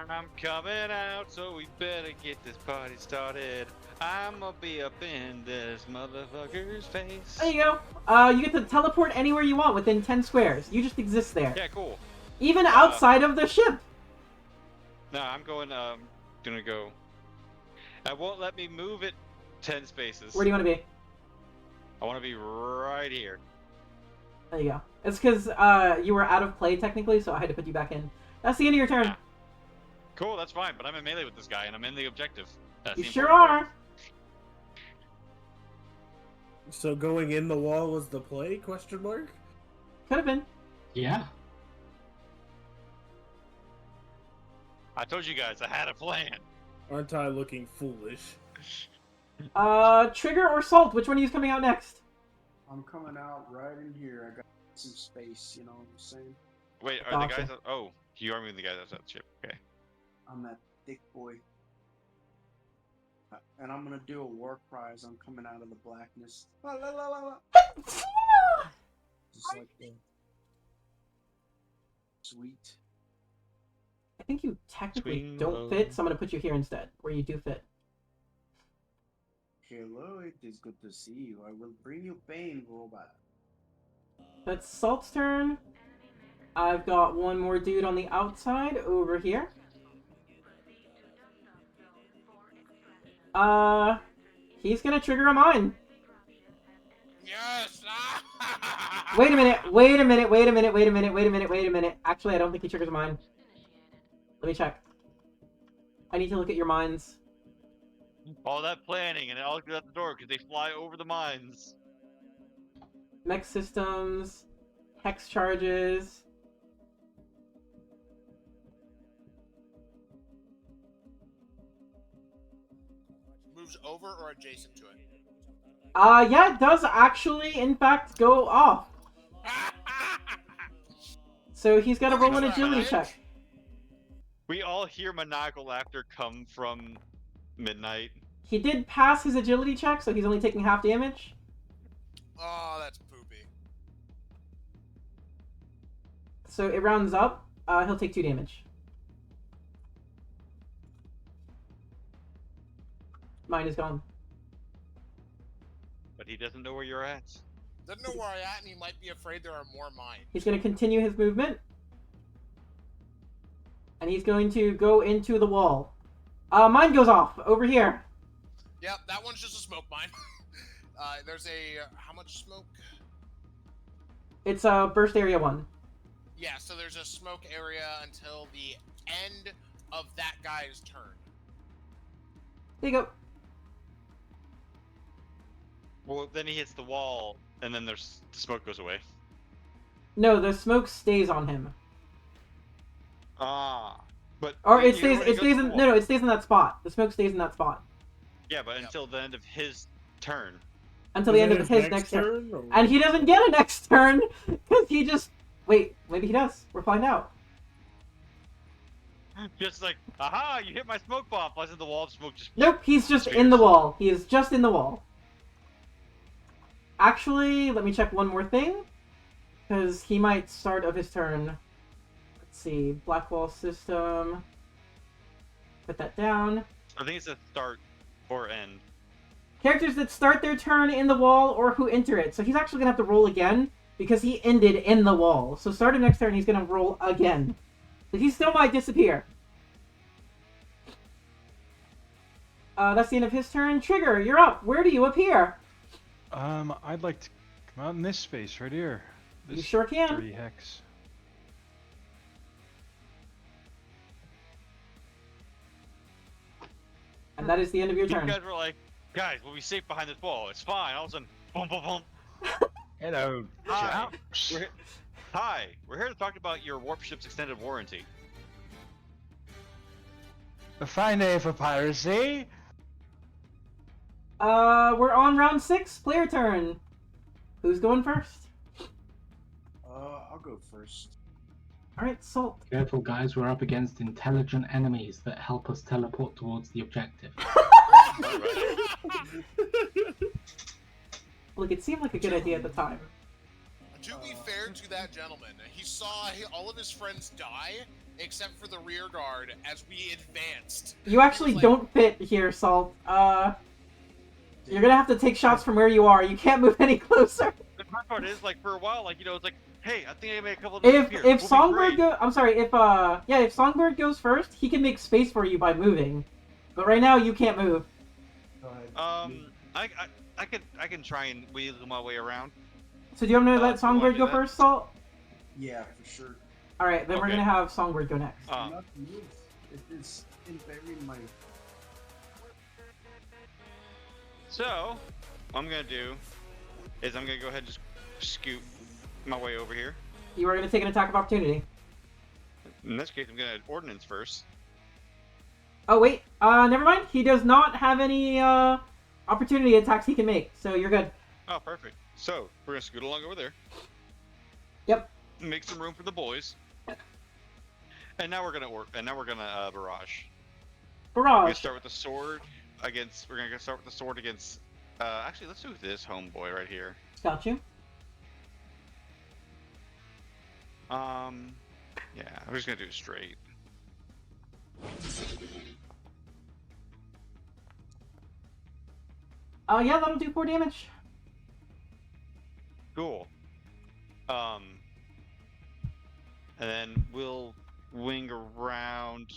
I'm coming out, so we better get this party started. I'm gonna be up in this motherfucker's face. There you go. You get to teleport anywhere you want within 10 squares. You just exist there. Yeah, cool. Even outside of the ship. No, I'm going, gonna go. I won't let me move it 10 spaces. Where do you want to be? I want to be right here. There you go. It's because you were out of play technically, so I had to put you back in. That's the end of your turn. Ah. Cool, that's fine, but I'm in melee with this guy, and I'm in the objective. That's You the sure important are. part. So going in the wall was the play? Question mark. Could have been. Yeah. I told you guys, I had a plan. Aren't I looking foolish? Trigger or Salt? Which one are you coming out next? I'm coming out right in here. I got some space, you know what I'm saying? Wait, are the Gotcha. guys... Oh, you are moving the guys outside the ship. Okay. I'm that thick boy. And I'm gonna do a war prize. I'm coming out of the blackness. La, la, la, la, la. Just like the... Sweet. I think you technically Swing don't low. fit, so I'm going to put you here instead, where you do fit. Hello, it is good to see you. I will bring you pain, robot. That's Salt's turn. I've got one more dude on the outside over here. He's gonna trigger a mine. Yes! Wait a minute, wait a minute, wait a minute, wait a minute, wait a minute, wait a minute. Actually, I don't think he triggers a mine. Let me check. I need to look at your mines. All that planning, and it all goes out the door because they fly over the mines. Mech systems, hex charges. moves over or adjacent to it? Yeah, it does actually, in fact, go off. So he's got to roll an agility check. We all hear maniacal laughter come from Midnight. He did pass his agility check, so he's only taking half damage. Oh, that's poopy. So it rounds up. He'll take 2 damage. Mine is gone. But he doesn't know where you're at. Doesn't know where I'm at, and he might be afraid there are more mine. He's going to continue his movement. And he's going to go into the wall. Mine goes off over here. Yep, that one's just a smoke mine. There's a... how much smoke? It's burst area 1. Yeah, so there's a smoke area until the end of that guy's turn. There you go. Well, then he hits the wall, and then the smoke goes away. No, the smoke stays on him. But Or it you stays. already It stays goes in. to the No, wall. no, it stays in that spot. The smoke stays in that spot Yeah, but until the end of his turn. until the end of his next turn. And he doesn't get a next turn because he just. Wait, maybe he does. We'll find out. Just like, aha! You hit my smoke bomb. Flies in the wall. Smoke just. Nope, he's just in the wall. He is just in the wall. Actually, let me check one more thing. Because he might start of his turn. Let's see. Black wall system. Put that down. I think it's a start or end. Characters that start their turn in the wall or who enter it. So he's actually going to have to roll again. Because he ended in the wall. So start of next turn, he's going to roll again. So he still might disappear. That's the end of his turn. Trigger, you're up. Where do you appear? I'd like to come out in this space right here. This You sure can. 3 hex. And that is the end of your You turn. guys were like, guys, we'll be safe behind this wall. It's fine. All of a sudden, boom, boom, boom. Hello, Hi. chaps. Hi. We're here to talk about your warp ship's extended warranty. A fine day for piracy. We're on round 6. Player turn. Who's going first? I'll go first. Alright, Salt. Careful, guys. We're up against intelligent enemies that help us teleport towards the objective. Look, it seemed like a good idea at the time. To be fair to that gentleman, he saw all of his friends die, except for the rear guard, as we advanced. You actually don't fit here, Salt. You're gonna have to take shots from where you are. You can't move any closer. The best part is, like, for a while, like, you know, it's like, hey, I think I made a couple of If Songbird if Songbird goes first, he can make space for you by moving. But right now, you can't move. I can try and wheedle my way around. So do you want me to let you wanna Songbird do go that? first, Salt? Yeah, for sure. Alright, then we're Okay. gonna have Songbird go next. Not to move. It is impairing my. So, what I'm gonna do is I'm gonna go ahead and just scoot my way over here. You are gonna take an attack of opportunity. In this case, I'm gonna ordnance first. Oh wait, never mind. He does not have any opportunity attacks he can make, so you're good. Oh, perfect. So we're gonna scoot along over there. Yep. Make some room for the boys. And now we're gonna barrage. We're gonna Barrage. start with the sword against. We're gonna start with the sword against. Actually, let's do this homeboy right here. Got you. Yeah, I'm just gonna do it straight. Yeah, that'll do 4 damage. Cool. And then we'll wing around,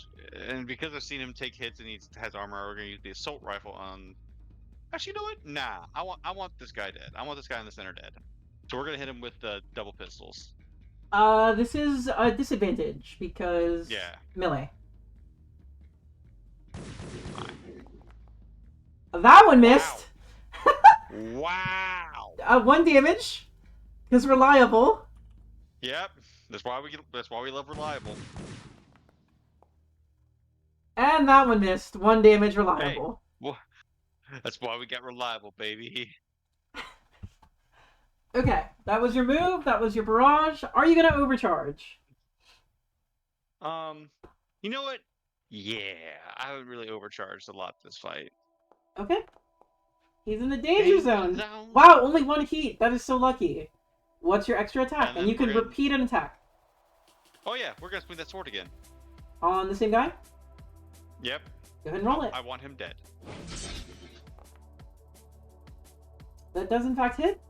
and because I've seen him take hits and he has armor, we're gonna use the assault rifle on. Actually, you know what? Nah, I want this guy dead. I want this guy in the center dead. So we're gonna hit him with the double pistols. This is a disadvantage because melee. That one missed. Wow. 1 damage. Because reliable. Yep. That's why we love reliable. And that one missed. 1 damage reliable. Well, That's why we got reliable, baby. Okay, that was your move. That was your barrage. Are you gonna overcharge? You know what? Yeah, I haven't really overcharged a lot this fight. Okay. He's in the danger zone. zone. Wow, only one heat. That is so lucky. What's your extra attack? And And then you can we're gonna- repeat an attack. Oh yeah, we're gonna swing that sword again. On the same guy? Yep. Go ahead and roll it. I want him dead. That does in fact hit.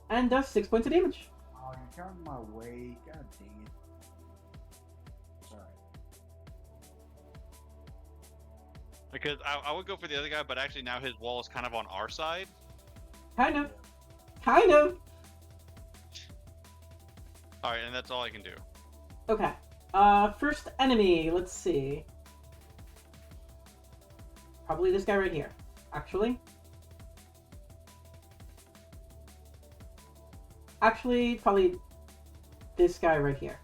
And does 6 points of damage. Oh, you got in my way. God dang it. Sorry. Because I would go for the other guy, but actually now his wall is kind of on our side. Kind of. Kind of. Alright, and that's all I can do. Okay. First enemy. Let's see. Probably this guy right here. Actually, probably this guy right here.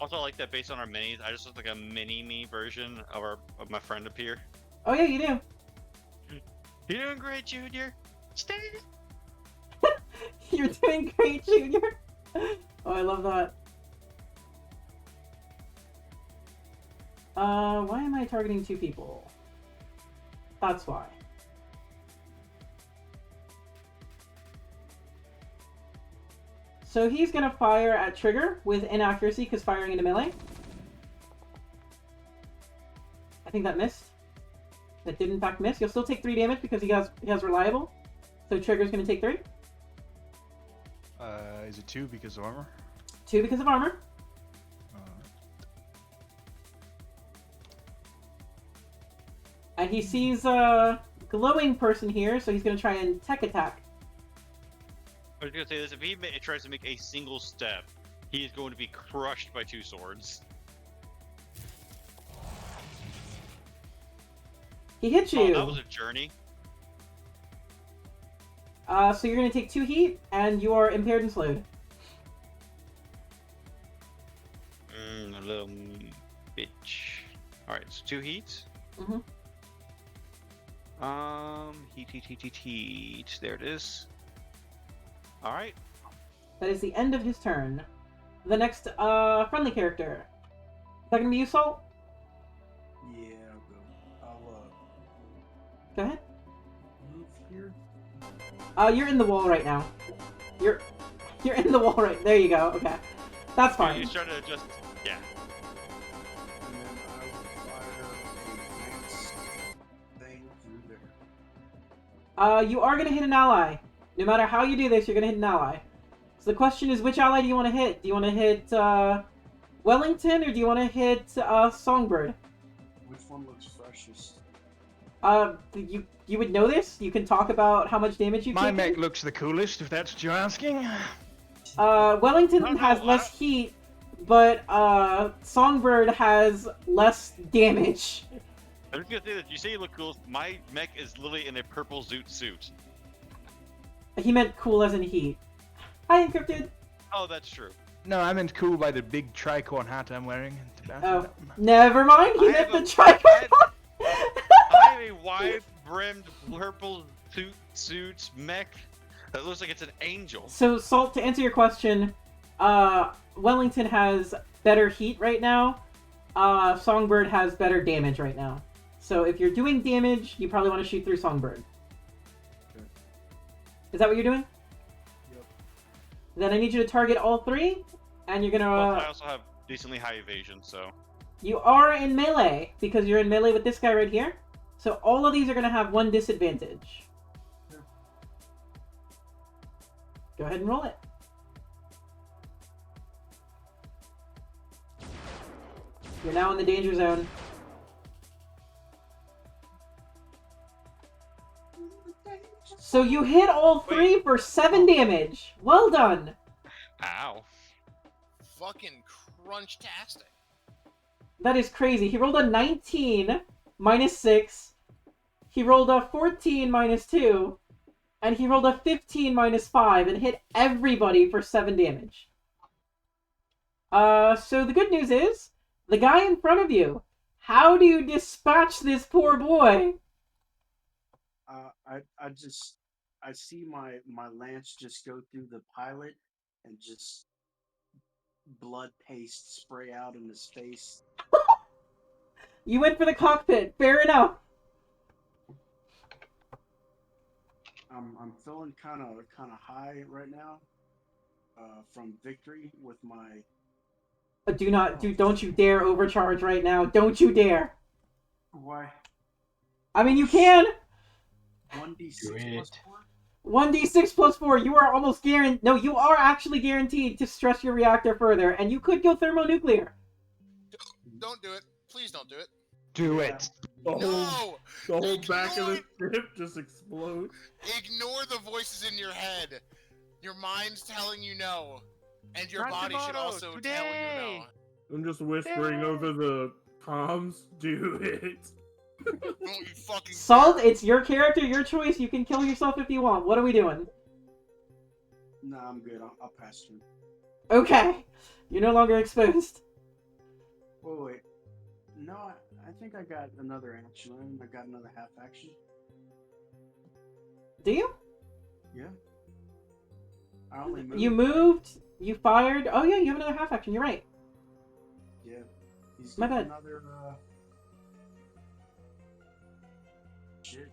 Also, I like that based on our minis, I just look like a mini-me version of my friend up here. Oh yeah, you do. You're doing great, Junior. Stay. You're doing great, Junior. Oh, I love that. Why am I targeting 2 people? That's why. So he's gonna fire at Trigger with inaccuracy because firing into melee. I think that missed. That did in fact miss. You'll still take 3 damage because he has reliable. So Trigger's gonna take 3. Is it 2 because of armor? 2 because of armor. And he sees a glowing person here, so he's gonna try and tech attack. I was gonna say this: if he tries to make a single step, he is going to be crushed by 2 swords. He hits you. Oh, that was a journey. So you're gonna take 2 heat, and you are impaired and slowed. A little bitch. All right, it's 2 heats. Mm-hmm. Heat. There it is. All right. That is the end of his turn. The next friendly character. Is that gonna be you, Salt? Yeah, I'll go. Go ahead. Move here. You're in the wall right now. You're in the wall right. There you go. Okay, that's fine. He's trying to just yeah. And then I will fire a lance thing through there. You are gonna hit an ally. No matter how you do this, you're gonna hit an ally. So the question is, which ally do you want to hit? Do you want to hit Wellington, or do you want to hit Songbird? Which one looks freshest? You would know this. You can talk about how much damage you My take. mech looks the coolest, if that's what you're asking. Wellington has less heat, but Songbird has less damage. I was gonna say that you say you look cool. My mech is literally in a purple zoot suit. He meant cool as in heat. Hi, Encrypted. Oh, that's true. No, I meant cool by the big tricorn hat I'm wearing. Oh, never mind. He meant the tricorn. I have a wide-brimmed purple suit mech that looks like it's an angel. So, Salt, to answer your question, Wellington has better heat right now. Songbird has better damage right now. So, if you're doing damage, you probably want to shoot through Songbird. Okay. Is that what you're doing? Yep. Then I need you to target all 3, and you're gonna. Plus, I also have decently high evasion, so. You are in melee because you're in melee with this guy right here. So all of these are gonna have 1 disadvantage. Yeah. Go ahead and roll it. You're now in the danger zone. So you hit all 3 for 7 damage. Well done. Ow. Fucking crunch-tastic. That is crazy. He rolled a 19 minus 6. He rolled a 14 minus 2. And he rolled a 15 minus 5 and hit everybody for 7 damage. So the good news is, the guy in front of you How do you dispatch this poor boy? I see my lance just go through the pilot and just blood paste spray out in his face. You went for the cockpit. Fair enough. I'm feeling kind of high right now, from victory with my. Don't you dare overcharge right now. Don't you dare. Why? I mean, you can. 1d6 plus 4. 1d6 plus 4. You are almost guaranteed. No, you are actually guaranteed to stress your reactor further, and you could go thermonuclear. Don't do it. Please don't do it. Do it. No! The whole back of the ship just explodes. Ignore the voices in your head. Your mind's telling you no. And your body should also tell you no. I'm just whispering over the comms. Do it. Don't you fucking Salt, dare. it's your character, your choice. You can kill yourself if you want. What are we doing? No, I'm good. I'll pass through. Okay. You're no longer exposed. Wait. No, I think I got another action. I got another half action. Do you? Yeah. I only moved. You moved, you fired. Oh, yeah, you have another half action. You're right. Yeah. He's My got bad. another. Shit.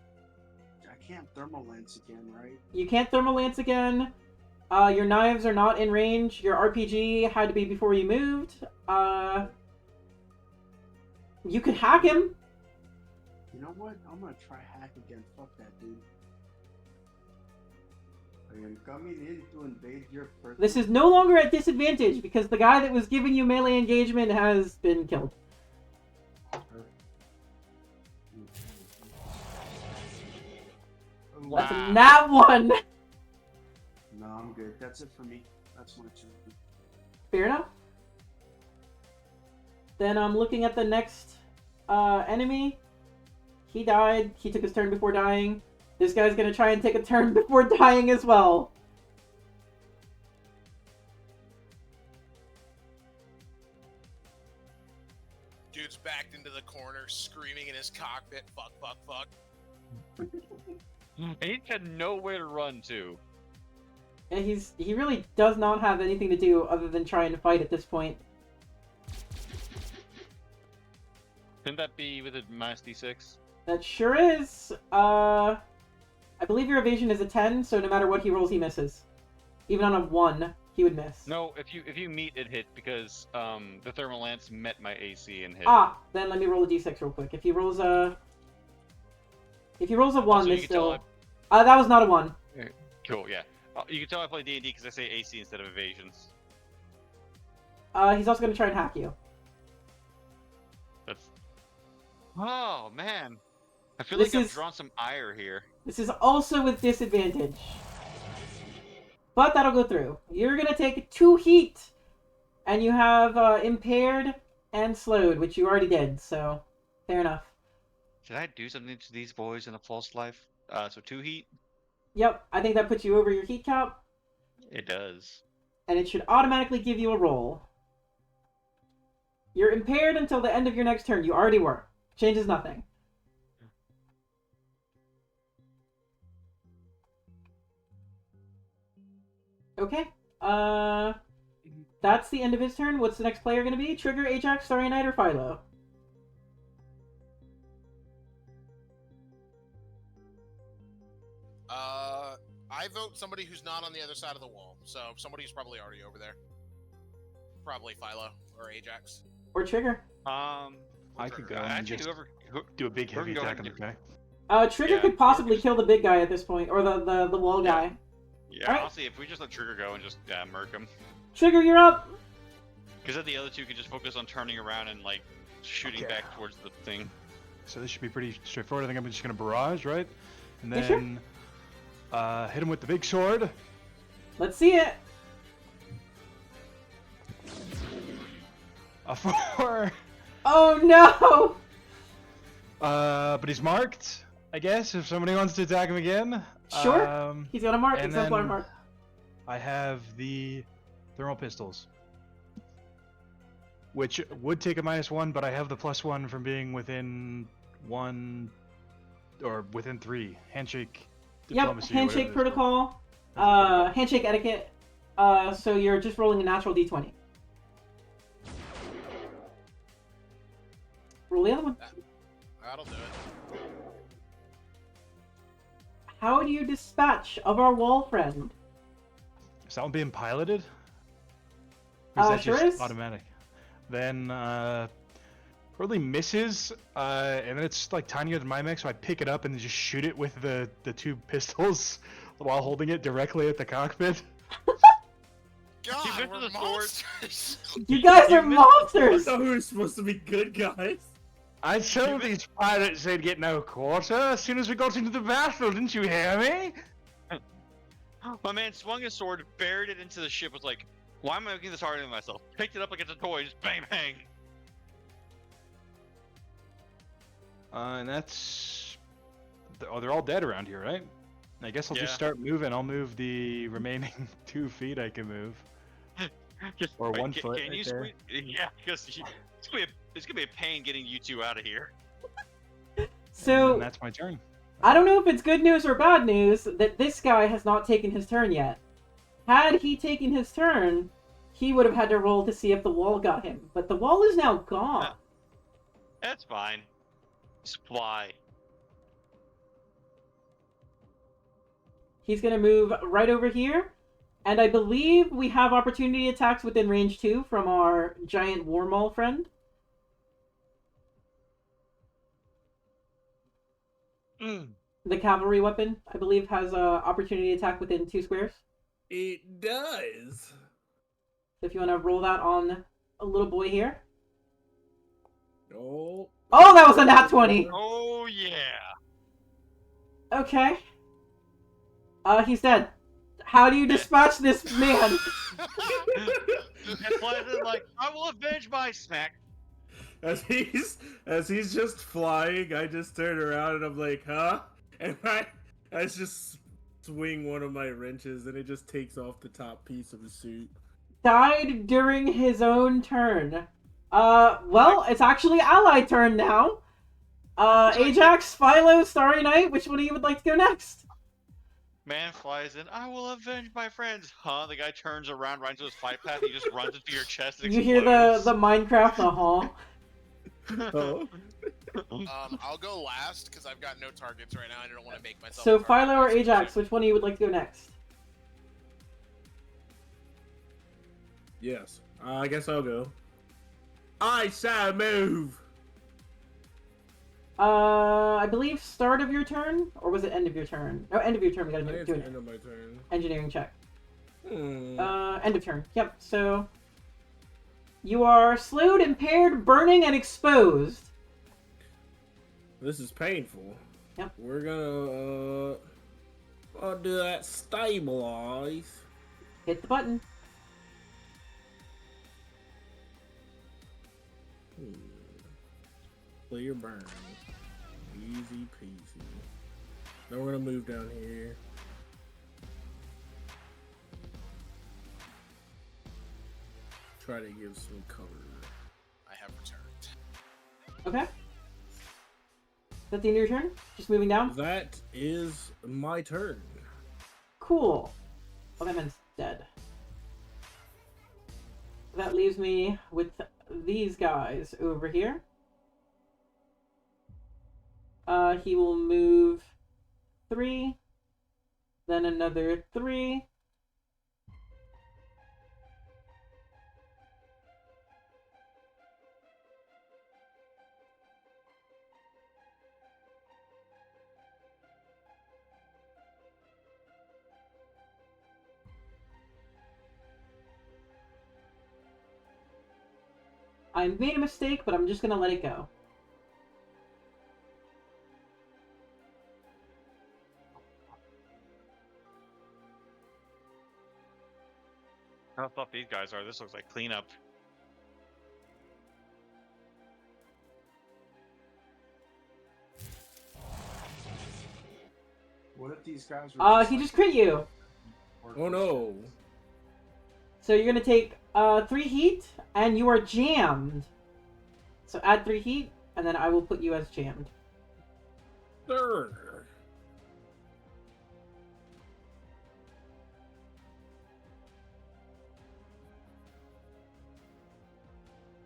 I can't thermal lance again, right? You can't thermal lance again. Your knives are not in range. Your RPG had to be before you moved. You could hack him. You know what? I'm gonna try hack again. Fuck that, dude. Are you coming in to invade your person? This is no longer at disadvantage because the guy that was giving you melee engagement has been killed. That's a nat 1. No, I'm good. That's it for me. That's my turn. Fair enough. Then I'm looking at the next enemy. He died. He took his turn before dying. This guy's gonna try and take a turn before dying as well. Dude's backed into the corner, screaming in his cockpit, fuck, fuck, fuck. He had nowhere to run to. And he really does not have anything to do other than trying to fight at this point. Couldn't that be with a minus d6? That sure is. I believe your evasion is a 10, so no matter what he rolls, he misses. Even on a 1, he would miss. No, if you meet, it hit because the thermal lance met my AC and hit. Ah, then let me roll a d6 real quick. If he rolls a 1, Also, you this can tell still. That was not a 1. Cool, yeah. You can tell I play D&D because I say AC instead of evasions. He's also gonna try and hack you. That's. Oh man, I feel This like is- I've drawn some ire here. This is also with disadvantage. But that'll go through. You're gonna take 2 heat. And you have impaired and slowed, which you already did, so fair enough. Did I do something to these boys in a false life? So 2 heat? Yep, I think that puts you over your heat cap, It does. and it should automatically give you a roll. You're impaired until the end of your next turn. You already were. Changes nothing. Okay. That's the end of his turn. What's the next player going to be? Trigger, Ajax, Starry Night, or Philo? I vote somebody who's not on the other side of the wall. So somebody who's probably already over there. Probably Philo or Ajax. Or Trigger? I could go and Actually, just whoever do a big heavy go attack ahead on the and guy. Trigger Yeah, could possibly just- kill the big guy at this point, or the wall guy. Yeah, Alright. honestly, if we just let Trigger go and just murk him. Trigger, you're up! Because then the other two can just focus on turning around and, like, shooting Okay. back towards the thing. So this should be pretty straightforward. I think I'm just gonna barrage, right? And Yeah, sure. then hit him with the big sword. Let's see it! A 4. Oh no! But he's marked, I guess, if somebody wants to attack him again. Sure. He's got a mark, and exemplar then- mark. I have the thermal pistols. which would take a -1, but I have the +1 from being within 1 or within 3. Handshake, diplomacy. Yep, or whatever handshake it's called. protocol, handshake etiquette. So you're just rolling a natural d20. Roll the other one. That'll do it. How do you dispatch of our wall friend? Is that one being piloted? Or is that Sure just is. automatic? Then probably misses, and then it's like tinier than my mech, so I pick it up and just shoot it with the 2 pistols while holding it directly at the cockpit. God, missed we're the sword. monsters. You guys are I monsters! thought we were supposed to be good guys. I told these pirates they'd get no quarter as soon as we got into the battle, didn't you hear me? My man swung his sword, buried it into the ship, was like, why am I making this harder than myself? Picked it up like it's a toy, just bang bang. And that's... Oh, they're all dead around here, right? I guess I'll just Yeah. start moving. I'll move the remaining 2 feet I can move. Just, Or wait, 1 foot Can right you there. squeeze? Yeah, because it's gonna be a pain getting you 2 out of here. So, And that's my turn. I don't know if it's good news or bad news that this guy has not taken his turn yet. Had he taken his turn, he would have had to roll to see if the wall got him. But the wall is now gone. That's fine. Just fly. He's going to move right over here. And I believe we have opportunity attacks within range 2 from our giant war maul friend. The cavalry weapon, I believe, has opportunity attack within 2 squares. It does. So if you want to roll that on a little boy here. Oh. Oh, that was a nat 20! Oh yeah. Okay. He's dead. How do you dispatch this man? And flies in like, I will avenge my smack. As he's just flying, I just turn around and I'm like, huh? And I just swing one of my wrenches and it just takes off the top piece of the suit. Died during his own turn. Well, it's actually ally turn now. Ajax, Philo, Starry Night, which one of you would like to go next? Man flies in, I will avenge my friends. Huh? The guy turns around, right into his flight path, he just runs into your chest and You explodes. hear the Minecraft huh? Oh. I'll go last because I've got no targets right now. I don't want to make myself. So a target Philo or by Ajax, switching. which one of you would like to go next? Yes. I guess I'll go. I shall move. I believe start of your turn, or was it end of your turn? No, end of your turn. We I gotta think do it's the an end of my turn. engineering check. Hmm. End of turn. Yep. So you are slowed, impaired, burning, and exposed. This is painful. Yep. We're gonna I'll do that stabilize. Hit the button. Clear burn. Easy peasy. Then we're gonna move down here. Try to give some cover. I have returned. Okay. Is that the end of your turn? Just moving down? That is my turn. Cool. Well, that man's dead. That leaves me with these guys over here. He will move 3, then another 3. I made a mistake, but I'm just gonna let it go. How tough these guys are. This looks like cleanup. What if these guys were He just crit you. Oh no. So you're gonna take 3 heat, and you are jammed. So add 3 heat, and then I will put you as jammed. Sir.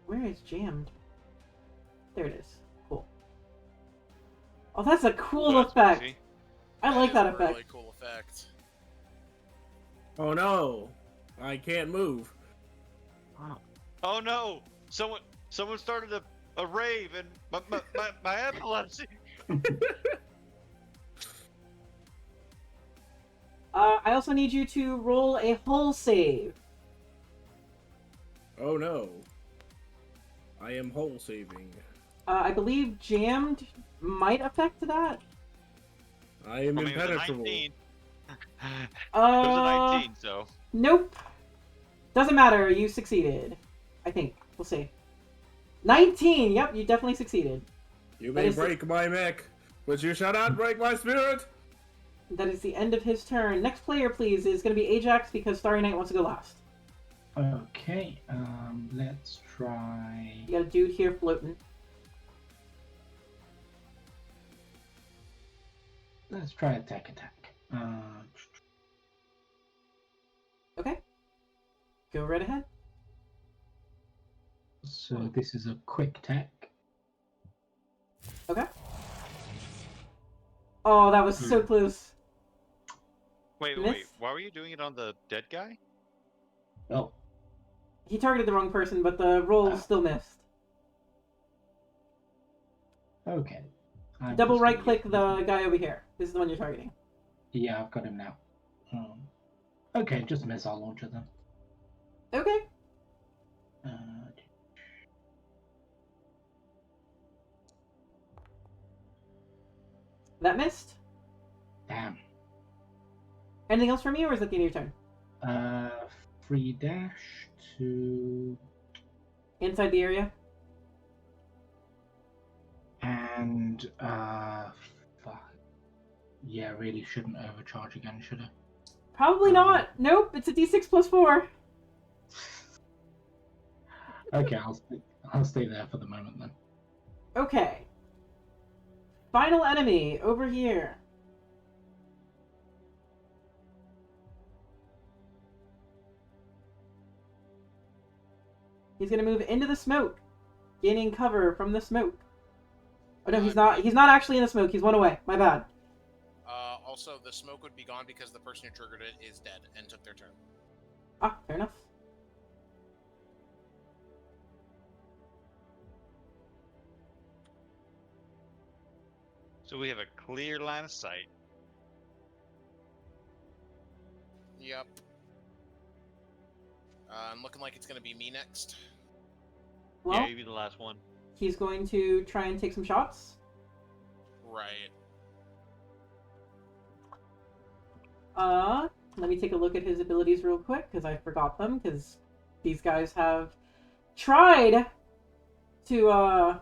Where is jammed? There it is. Cool. Oh, that's a cool Well, that's effect. spicy. I like that is a effect. really cool effect. Oh no, I can't move. Oh no! Someone started a rave and my epilepsy. I also need you to roll a hull save. Oh no, I am hull saving. I believe jammed might affect that. I am I mean, it was a impenetrable. 19. It was a 19, so. Nope. Doesn't matter. You succeeded. I think. We'll see. 19. Yep, you definitely succeeded. You That may is break my mech, but you shall not break my spirit. That is the end of his turn. Next player, please, is going to be Ajax because Starry Night wants to go last. Okay, let's try. You got a dude here floating. Let's try a tech attack. Okay. Go right ahead. So this is a quick tech. Okay. Oh, that was so close. Wait. Miss? Why were you doing it on the dead guy? Oh, He targeted the wrong person, but the roll still missed. okay. I'm Double just right gonna click use- the guy over here. This is the one you're targeting. Yeah, I've got him now. Okay, just a missile launcher then. Okay. That missed. Damn. Anything else from you, or is that the end of your turn? Free dash to Inside the area? and fuck. Yeah, really shouldn't overcharge again, should I? Probably not. Nope, it's a d6 plus 4. Okay, I'll stay there for the moment then. Okay. Final enemy over here. He's gonna move into the smoke, gaining cover from the smoke. Oh no, he's not. He's not actually in the smoke. He's one away. My bad. Also, the smoke would be gone because the person who triggered it is dead and took their turn. Ah, fair enough. So we have a clear line of sight. Yep. I'm looking like it's going to be me next. Well, Yeah, you be the last one. he's going to try and take some shots. Right. Let me take a look at his abilities real quick, because I forgot them, because these guys have tried to,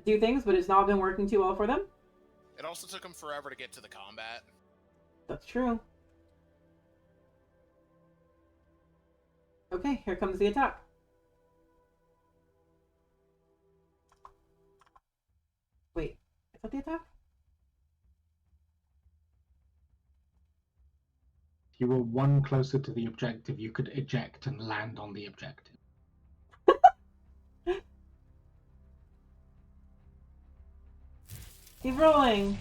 do things, but it's not been working too well for them. It also took him forever to get to the combat. That's true. Okay, here comes the attack. Wait, is that the attack? If you were one closer to the objective, you could eject and land on the objective. He's rolling.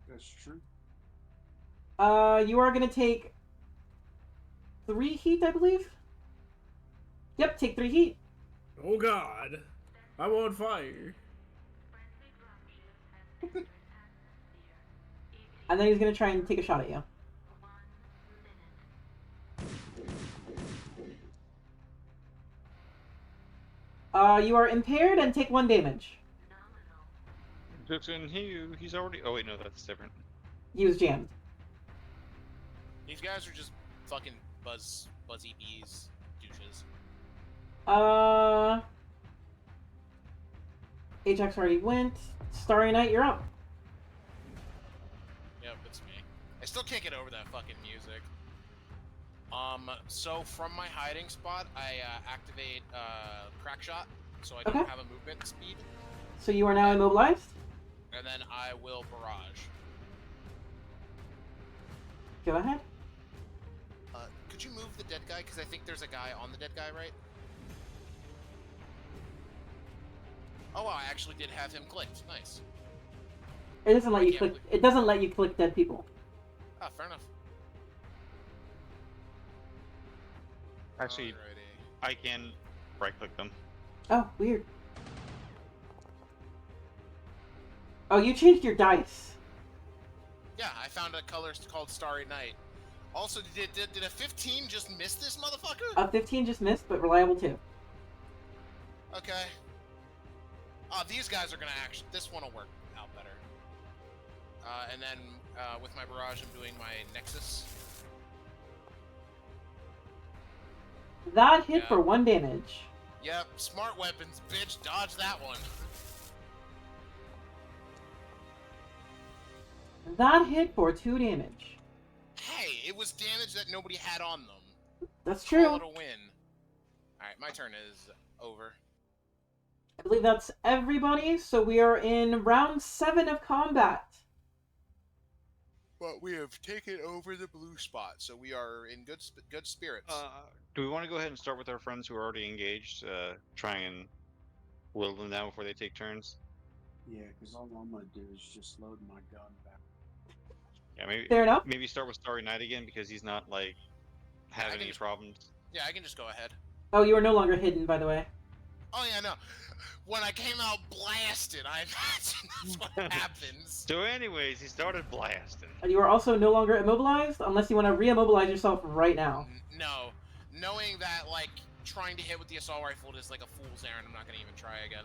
That's true. You are gonna take 3 heat, I believe? Yep, take 3 heat. Oh god, I'm on fire. And then he's gonna try and take a shot at you. You are impaired and take 1 damage. Dixon, he's already. Oh wait, no, that's different. He was jammed. These guys are just fucking buzzy bees douches. Ajax already went. Starry Night, you're up. Yep, it's me. I still can't get over that fucking music. So from my hiding spot, I activate crack shot, so I Okay. don't have a movement speed, So you are now immobilized. and then I will barrage. Go ahead. Could you move the dead guy? Because I think there's a guy on the dead guy, right? Oh, wow, I actually did have him clicked. Nice. It doesn't let I you can't click. believe- It doesn't let you click dead people. Ah, fair enough. Actually, Alrighty. I can right-click them. Oh, weird. Oh, you changed your dice. Yeah, I found a color called Starry Night. Also, did a 15 just miss this motherfucker? A 15 just missed, but reliable too. Okay. These guys are gonna actually. This one will work out better. And then with my barrage, I'm doing my Nexus. That hit Yeah. for 1 damage. Yep, smart weapons, bitch. Dodge that one. That hit for 2 damage. Hey, it was damage that nobody had on them. That's Call true. it a win. Alright, my turn is over. I believe that's everybody, so we are in round 7 of combat. But we have taken over the blue spot, so we are in good spirits. Do we want to go ahead and start with our friends who are already engaged? Try and will them down before they take turns? Yeah, because all I'm gonna do is just load my gun back. Yeah, maybe. Fair enough. Maybe start with Starry Night again because he's not like having any problems. Yeah, I can just go ahead. Oh, you are no longer hidden, by the way. Oh yeah, no. When I came out blasted, I imagine that's what happens. So, anyways, he started blasting. And you are also no longer immobilized, unless you want to re-immobilize yourself right now. No. Knowing that, like, trying to hit with the assault rifle is like a fool's errand, I'm not going to even try again.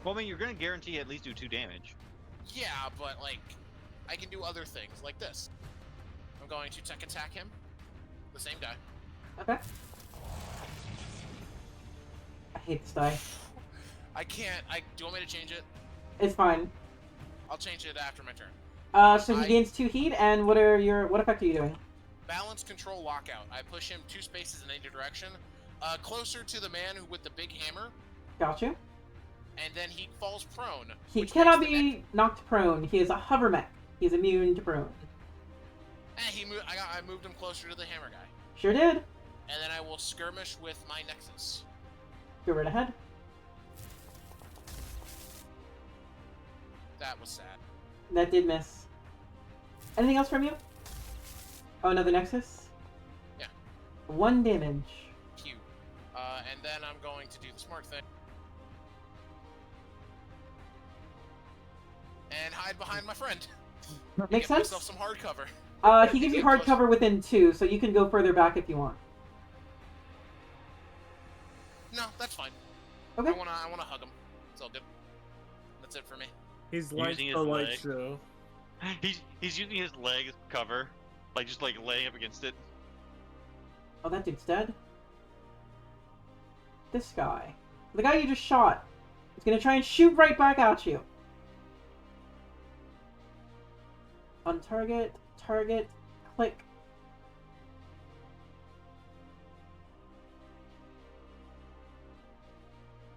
Well, I mean, you're going to guarantee at least do 2 damage. Yeah, but, like, I can do other things, like this. I'm going to tech attack him. The same guy. Okay. I hate this die. I can't. Do you want me to change it? It's fine. I'll change it after my turn. So he gains 2 heat, and what effect are you doing? Balance control lockout. I push him 2 spaces in any direction, closer to the man with the big hammer, Got you. and then he falls prone. He which cannot makes the be knocked prone. He is a hover mech. He's immune to prone. I moved him closer to the hammer guy, Sure did. and then I will skirmish with my Nexus. Go right ahead. That was sad. That did miss. Anything else from you? Oh, another Nexus? Yeah. 1 damage. Cute. And then I'm going to do the smart thing. And hide behind my friend. Makes Get sense? myself some hard cover. He gives you hard cover within 2, so you can go further back if you want. No, that's fine. Okay. I wanna hug him. It's all good. That's it for me. He's like Using his the light leg. show. He's using his leg as cover, like just like laying up against it. Oh, that dude's dead. This guy. The guy you just shot. He's gonna try and shoot right back at you. On target, click.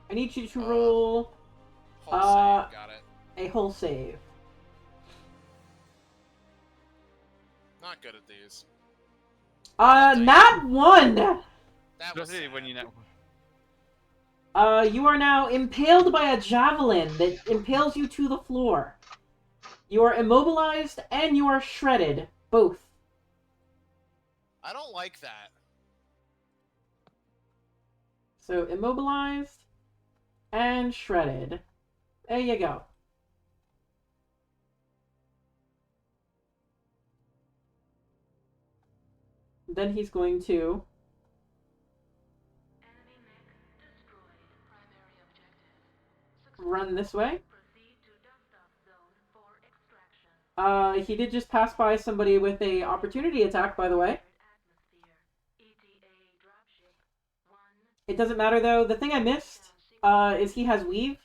I need you to roll Whole save, got it. a whole save. Not good at these. Not 1! That was Especially sad. when you know. You are now impaled by a javelin that impales you to the floor. You are immobilized and you are shredded. Both. I don't like that. So, immobilized and shredded. There you go. Then he's going to run this way. He did just pass by somebody with a opportunity attack, by the way. It doesn't matter though. The thing I missed is he has weave.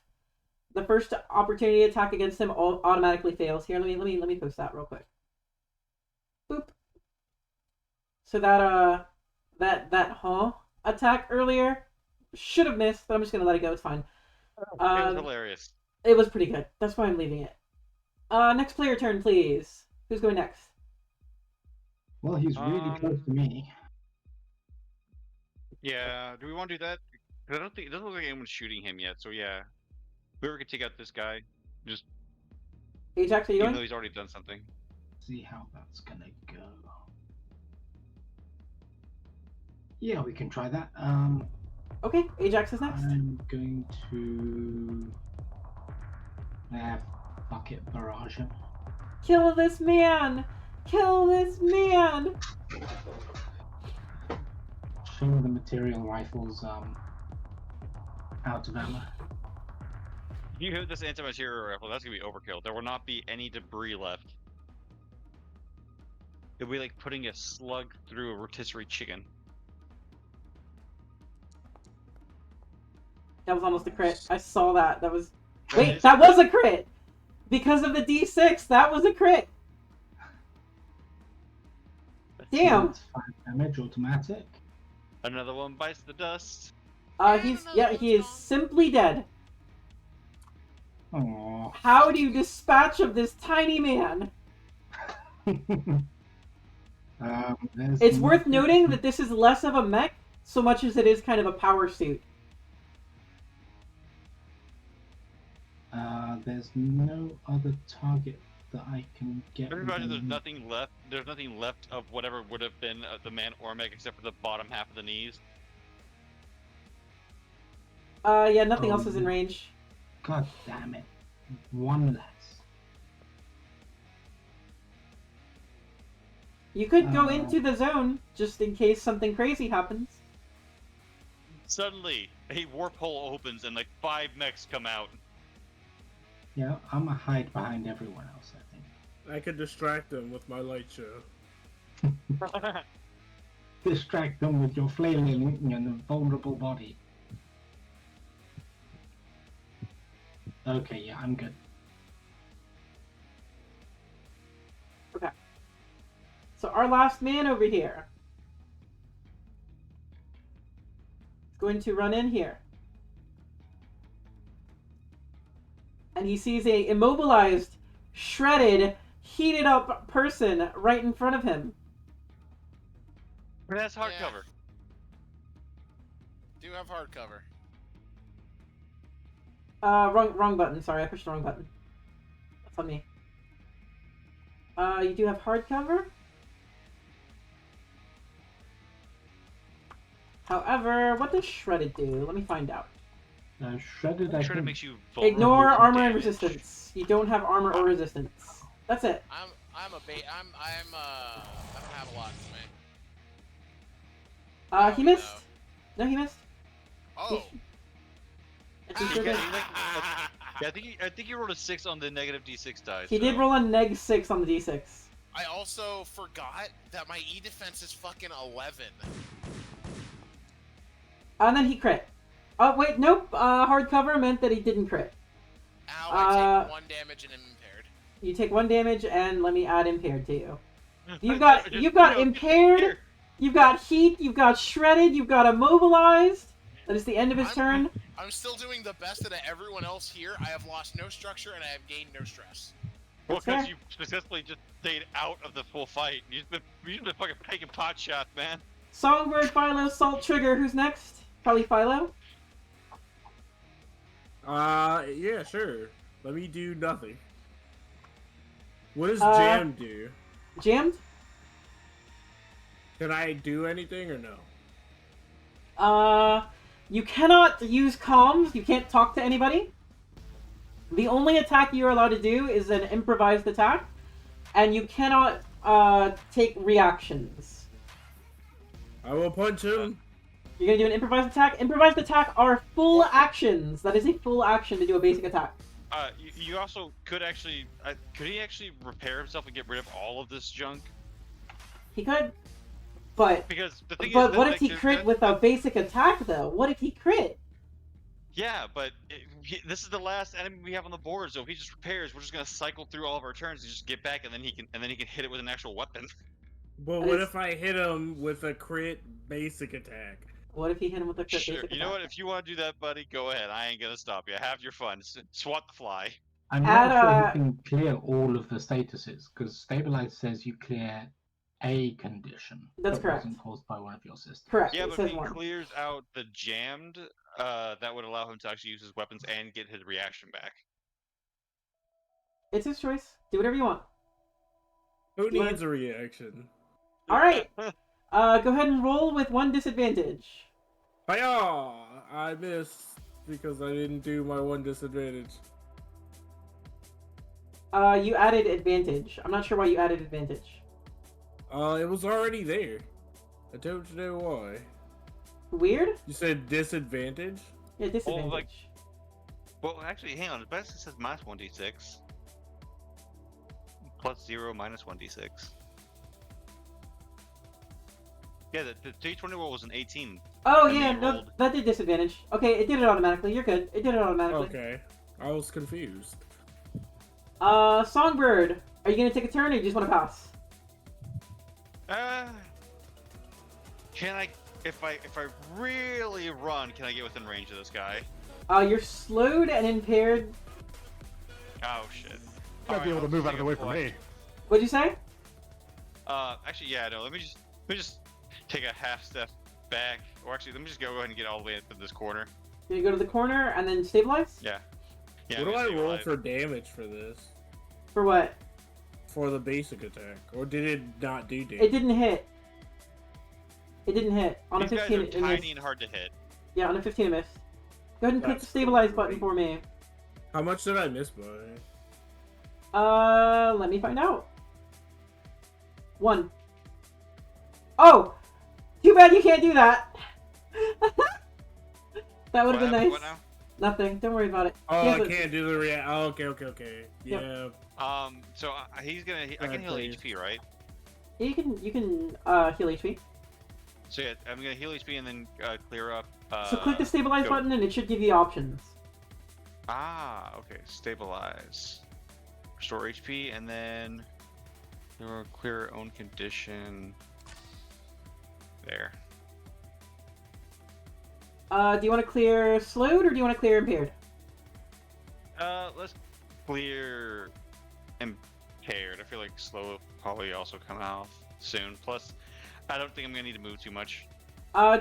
The first opportunity attack against him automatically fails. Here, let me post that real quick. Boop. So that attack earlier should have missed, but I'm just gonna let it go. It's fine. It was Um, hilarious. it was pretty good. That's why I'm leaving it. Next player turn, please. Who's going next? Well, he's really close to me. Yeah, do we want to do that? 'Cause I don't think it doesn't look like anyone's shooting him yet. So yeah, whoever could take out this guy, just Ajax, are you even going? though he's already done something. See how that's gonna go. Yeah, we can try that. Okay, Ajax is next. I'm going to. Fuck it, barrage him. Kill this man! Kill this man! Some of the material rifles out of ammo. If you hit this anti-material rifle, that's gonna be overkill. There will not be any debris left. It'll be like putting a slug through a rotisserie chicken. That was almost a crit. I saw that. That was. That Wait, is that was a crit! Because of the D6, that was a crit! Damn! That's 5 damage, automatic. Another one bites the dust. He is simply dead. Aww. How do you dispatch of this tiny man? It's worth noting that this is less of a mech, so much as it is kind of a power suit. There's no other target that I can get. Everybody, there's nothing left. There's nothing left of whatever would have been the man or mech except for the bottom half of the knees. Yeah, nothing else is in range. God damn it. One less. You could go into the zone, just in case something crazy happens. Suddenly, a warp hole opens and like 5 mechs come out. Yeah, I'm gonna hide behind everyone else, I think. I could distract them with my light show. Distract them with your flailing and vulnerable body. Okay, yeah, I'm good. Okay. So our last man over here is going to run in here. And he sees a immobilized, shredded, heated up person right in front of him. That's hardcover. Do have hardcover. Wrong button. Sorry, I pushed the wrong button. That's on me. You do have hardcover. However, what does shredded do? Let me find out. Shredded, I think... makes you Ignore vulnerable to armor and damage. resistance. You don't have armor or resistance. That's it. I don't have a lot to me. He missed. No, he missed. Oh. He sure did. Yeah, I think he rolled a 6 on the negative d6 dice. He did roll a -6 on the d6. I also forgot that my E defense is fucking 11. And then he crit. Oh, wait, nope. Hardcover meant that he didn't crit. Ow, I take 1 damage and am impaired. You take 1 damage, and let me add impaired to you. You've got impaired, you've got heat, you've got shredded, you've got immobilized. That is the end of his turn. I'm still doing the best out of everyone else here. I have lost no structure, and I have gained no stress. Well, That's because fair. you successfully just stayed out of the full fight. You've been fucking taking pot shots, man. Songbird, Philo, Salt Trigger. Who's next? Probably Philo. Yeah, sure. Let me do nothing. What does Jam do? Jammed? Can I do anything or no? You cannot use comms. You can't talk to anybody. The only attack you are allowed to do is an improvised attack, and you cannot take reactions. I will punch him. You're gonna do an improvised attack. Improvised attack are full actions. That is a full action to do a basic attack. You also could actually, could he actually repair himself and get rid of all of this junk? He could, but Because the thing but is, what if he crit with a basic attack though? What if he crit? Yeah, but this is the last enemy we have on the board, so if he just repairs, we're just gonna cycle through all of our turns and just get back, and then he can hit it with an actual weapon. But what if I hit him with a crit basic attack? What if he hit him with a crit Sure. basic You know attack? what? If you want to do that, buddy, go ahead. I ain't gonna stop you. Have your fun. Swat the fly. I'm Add, not sure he can clear all of the statuses because stabilize says you clear a condition That's that correct. wasn't caused by one of your systems. Correct. Yeah, it but says if he one. clears out the jammed, that would allow him to actually use his weapons and get his reaction back. It's his choice. Do whatever you want. Who needs a reaction? All right. Go ahead and roll with 1 disadvantage. Hiya! I missed because I didn't do my 1 disadvantage. You added advantage. I'm not sure why you added advantage. It was already there. I don't know why. Weird? You said disadvantage? Yeah, disadvantage. Well, actually, hang on. It basically says minus 1d6. Plus 0, minus 1d6. Yeah, the D20 roll was an 18. Oh, and yeah, then you no, rolled- that did disadvantage. Okay, it did it automatically. You're good. It did it automatically. Okay. I was confused. Songbird, are you gonna take a turn or you just want to pass? Can I, if I really run, can I get within range of this guy? You're slowed and impaired. Oh shit. Might be able to move out of the way from me. What'd you say? Actually, yeah, no. Let me just take a half step back, or actually, let me just go ahead and get all the way up to this corner. You go to the corner and then stabilize? Yeah. Yeah. What do I roll for damage for this? For what? For the basic attack, or did it not do damage? It didn't hit. It didn't hit. On These a 15, guys are it tiny missed. and hard to hit. Yeah, on a 15 it missed. Go ahead and click the That's stabilize button great. for me. How much did I miss by? Let me find out. 1. Oh! Too bad you can't do that! That would have been nice. What now? Nothing. Don't worry about it. Oh, Yeah, I but- can't do the react. Oh, okay. Yeah. Yep. So he's gonna. I can heal please. HP, right? Yeah, you can heal HP. So yeah, I'm gonna heal HP and then clear up. So click the stabilize go. button and it should give you options. Okay. Stabilize. Restore HP and then clear own condition. There. Do you want to clear slowed or do you want to clear impaired? Let's clear impaired. I feel like slow will probably also come out soon. Plus, I don't think I'm gonna need to move too much.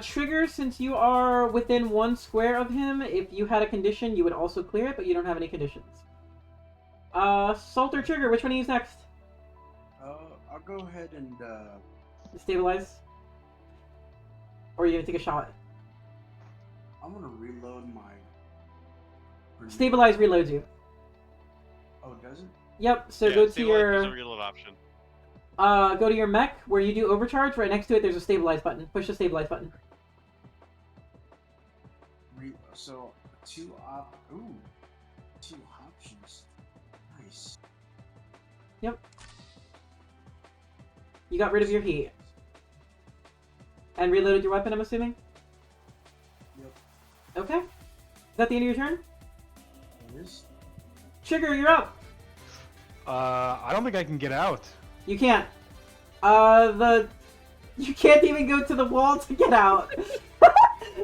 Trigger, since you are within 1 square of him, if you had a condition, you would also clear it, but you don't have any conditions. Salt or Trigger, which one do you use next? I'll go ahead and Stabilize? Or are you gonna take a shot? I'm gonna reload my. Stabilize reloads you. Oh, does it? Yep, so yeah, go to stabilize is a your reload option. go to your mech where you do overcharge. Right next to it, there's a stabilize button. Push the stabilize button. So two options. Nice. Yep. You got rid of your heat. And reloaded your weapon, I'm assuming? Yep. Okay. Is that the end of your turn? It is. Trigger, you're up! I don't think I can get out. You can't. You can't even go to the wall to get out.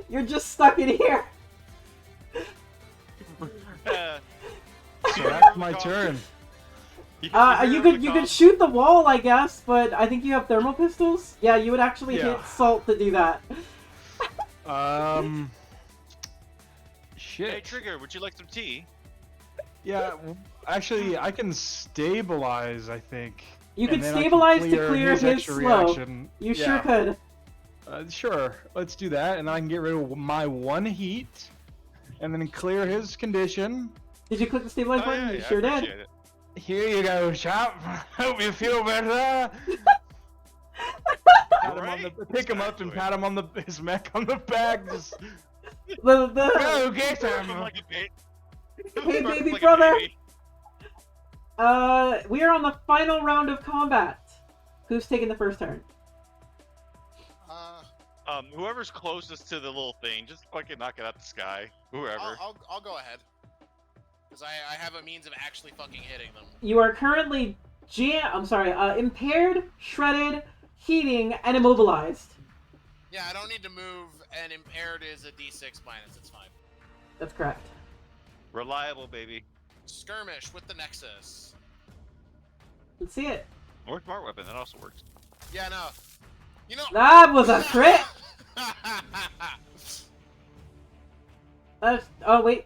You're just stuck in here. So that's my turn. You could shoot the wall, I guess, but I think you have thermal pistols. Yeah, you would actually Yeah. hit Salt to do that. Shit. Hey, Trigger, would you like some tea? Yeah, actually, I can stabilize, I think. You and could then I can stabilize to clear his extra slow. reaction. You sure Yeah. could. Sure, let's do that, and I can get rid of my 1 heat, and then clear his condition. Did you click the stabilize Oh, button? yeah, You yeah, sure I did. appreciate it. Here you go, chap. Hope you feel better. Pat him on the, pick him up and pat him on his neck on the back. Just go get him. Like a bit. Hey, Spark baby like a brother. baby. We are on the final round of combat. Who's taking the first turn? Whoever's closest to the little thing, just fucking knock it out the sky. Whoever. I'll go ahead. Because I have a means of actually fucking hitting them. You are currently impaired, shredded, heating, and immobilized. Yeah, I don't need to move, and impaired is a D6 minus. It's fine. That's correct. Reliable, baby. Skirmish with the Nexus. Let's see it. Or smart weapon, that also works. Yeah, no. You know. That was a crit! Oh, wait.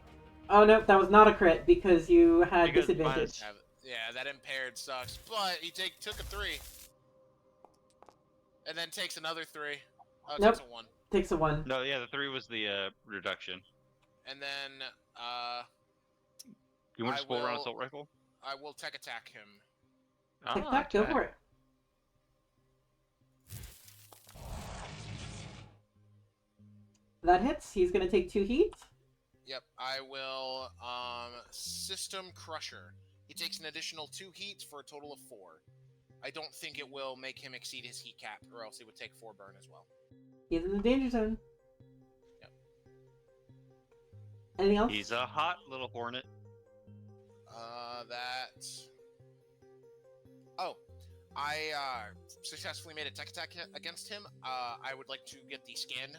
Oh, no, that was not a crit because you had Because disadvantage. Yeah, that impaired sucks. But he took a 3. And then takes another 3. Oh, Nope. takes a 1. Takes a 1. No, yeah, the 3 was the reduction. And then, You want I to spoil around will- assault rifle? I will tech attack him. Take Ah, that, go okay. for it. That hits. He's gonna take 2 heat. Yep, I will, System Crusher. He takes an additional 2 heat for a total of 4. I don't think it will make him exceed his heat cap, or else he would take 4 burn as well. He's in the danger zone. Yep. Anything else? He's a hot little hornet. That... Oh, I, successfully made a tech attack against him. I would like to get the scan.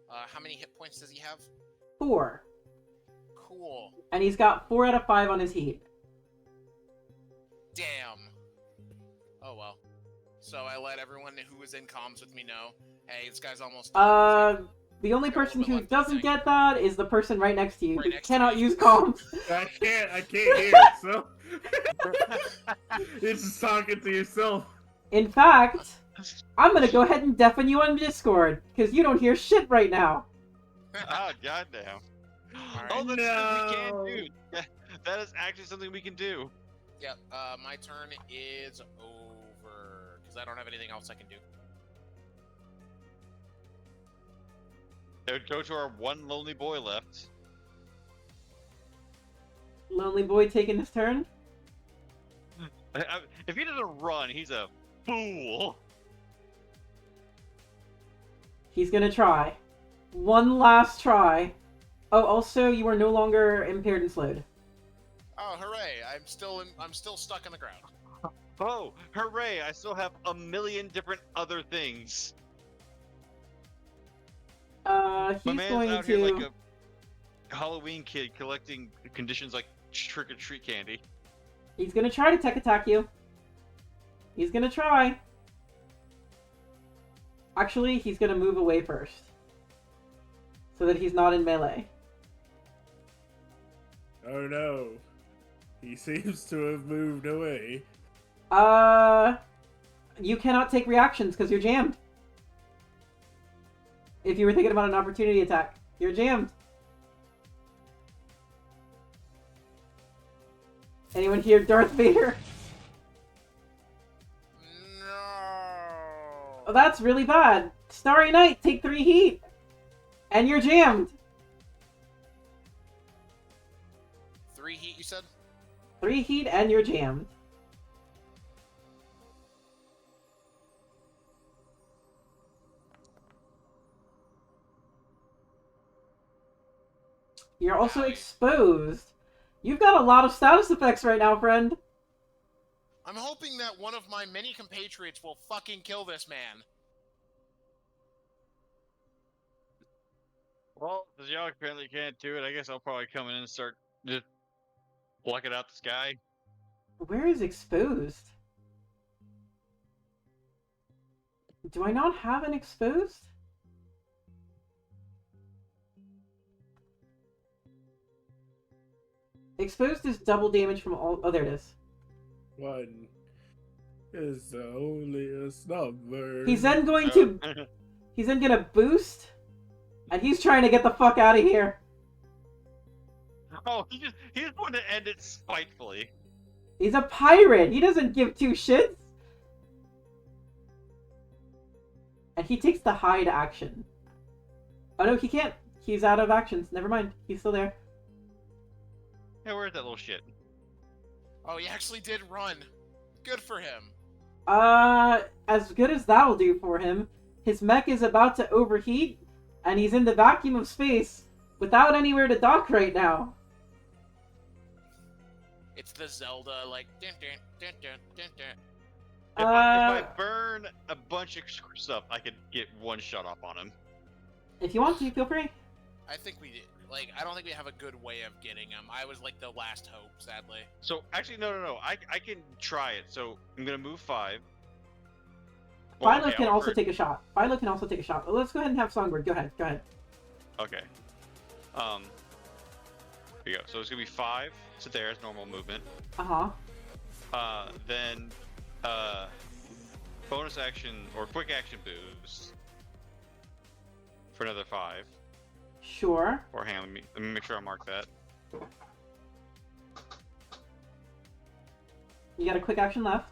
How many hit points does he have? 4. Cool. And he's got 4 out of 5 on his heat. Damn. Oh well. So I let everyone who was in comms with me know, hey, this guy's almost done. The only Got a person little who bit left in doesn't the tank. get that is the person right next to you Right who next to cannot me. use comms. I can't hear it, so... You're just talking to yourself. In fact, I'm gonna go ahead and deafen you on Discord, because you don't hear shit right now. Oh, goddamn. Alright. Oh, that's No. we can do. That is actually something we can do. Yep, my turn is over, because I don't have anything else I can do. Go to our one lonely boy left. Lonely boy taking his turn. If he doesn't run, he's a fool. He's gonna try. One last try. Oh, also, you are no longer impaired and slowed. Oh, hooray! I'm still stuck in the ground. Oh, hooray! I still have a million different other things. My He's man's going out to... here like a Halloween kid collecting conditions like trick-or-treat candy. He's gonna try to tech attack you. He's gonna try. Actually, he's gonna move away first. So that he's not in melee. Oh no. He seems to have moved away. You cannot take reactions because you're jammed. If you were thinking about an opportunity attack, you're jammed. Anyone hear Darth Vader? No. Oh, that's really bad. Starry Night, take 3 heat. And you're jammed. 3 heat, you said? 3 heat and you're jammed. You're also Owie. exposed. You've got a lot of status effects right now, friend. I'm hoping that one of my many compatriots will fucking kill this man. Well, since y'all apparently can't do it, I guess I'll probably come in and start just plucking out the sky. Where is exposed? Do I not have an exposed? Exposed is double damage from all... Oh, there it is. One is only a number. He's then going to... He's then gonna boost. And he's trying to get the fuck out of here. Oh, he just wanted to end it spitefully. He's a pirate. He doesn't give 2 shits. And he takes the hide action. Oh no, he can't. He's out of actions. Never mind. He's still there. Yeah, where's that little shit? Oh, he actually did run. Good for him. As good as that'll do for him. His mech is about to overheat, and he's in the vacuum of space without anywhere to dock right now. It's the Zelda, like, dun, dun, dun, dun, dun, dun. If I burn a bunch of stuff, I could get one shot off on him. If you want to, feel free. I think we did. Like, I don't think we have a good way of getting him. I was like the last hope, sadly. So actually, no. I can try it. So I'm gonna move 5. Philo okay, can I'll also first- take a shot. Philo can also take a shot. Let's go ahead and have Songbird. Go ahead. Go ahead. Okay. Here you go. So it's gonna be 5 to there as normal movement. Then bonus action or quick action boost for another 5. Sure. Or hang on, let me make sure I mark that. You got a quick action left.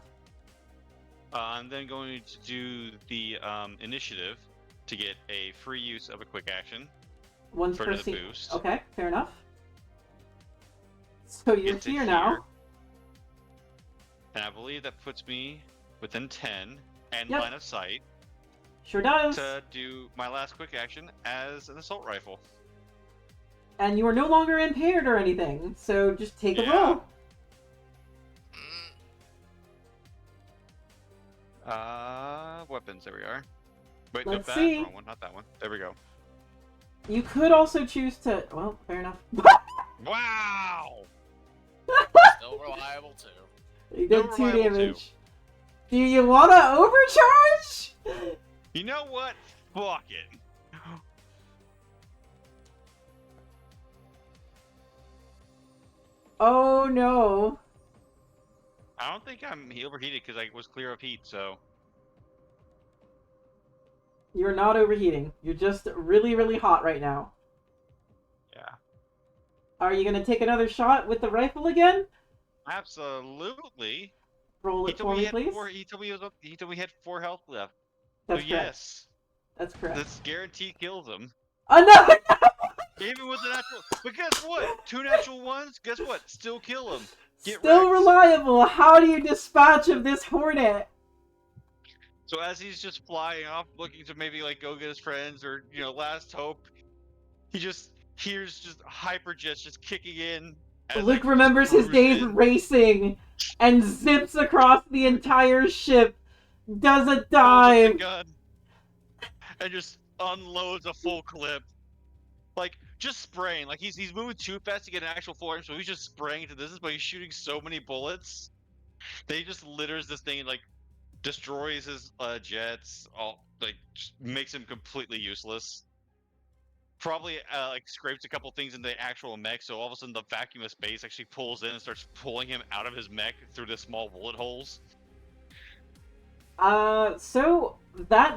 I'm then going to do the initiative to get a free use of a quick action. Once for per another scene. boost. Okay, fair enough. So you're Get to here now. And I believe that puts me within 10 and Yep. line of sight Sure does. to do my last quick action as an assault rifle. And you are no longer impaired or anything, so just take a Yeah. roll. Weapons, there we are. Wait, Let's no, see. that's wrong one, not that one. There we go. You could also choose to. Well, fair enough. Wow! Still reliable too. You did Still 2 reliable, damage. Do you want to overcharge? You know what? Fuck it. Oh no. I don't think I'm overheated because I was clear of heat, so. You're not overheating. You're just really, really hot right now. Yeah. Are you gonna take another shot with the rifle again? Absolutely. Roll He it told for me me, he had please. 4. He told me he had 4 health left. That's so correct. yes, That's correct. this guarantee kills him. Oh no! Even with the natural. But guess what? 2 natural ones. Guess what? Still kill him. Get Still wrecked. reliable. How do you dispatch of this hornet? So as he's just flying off, looking to maybe like go get his friends or last hope, he just hears just hyperjets just kicking in. As, Luke like, remembers his cruise days in. racing and zips across the entire ship, does a Pulls up dive. the gun and just unloads a full clip. Like just spraying, like he's moving too fast to get an actual full range, so he's just spraying into this, but he's shooting so many bullets that he just litters this thing, like destroys his jets, all like just makes him completely useless. Probably like scrapes a couple things in the actual mech, so all of a sudden the vacuum of space actually pulls in and starts pulling him out of his mech through the small bullet holes. So that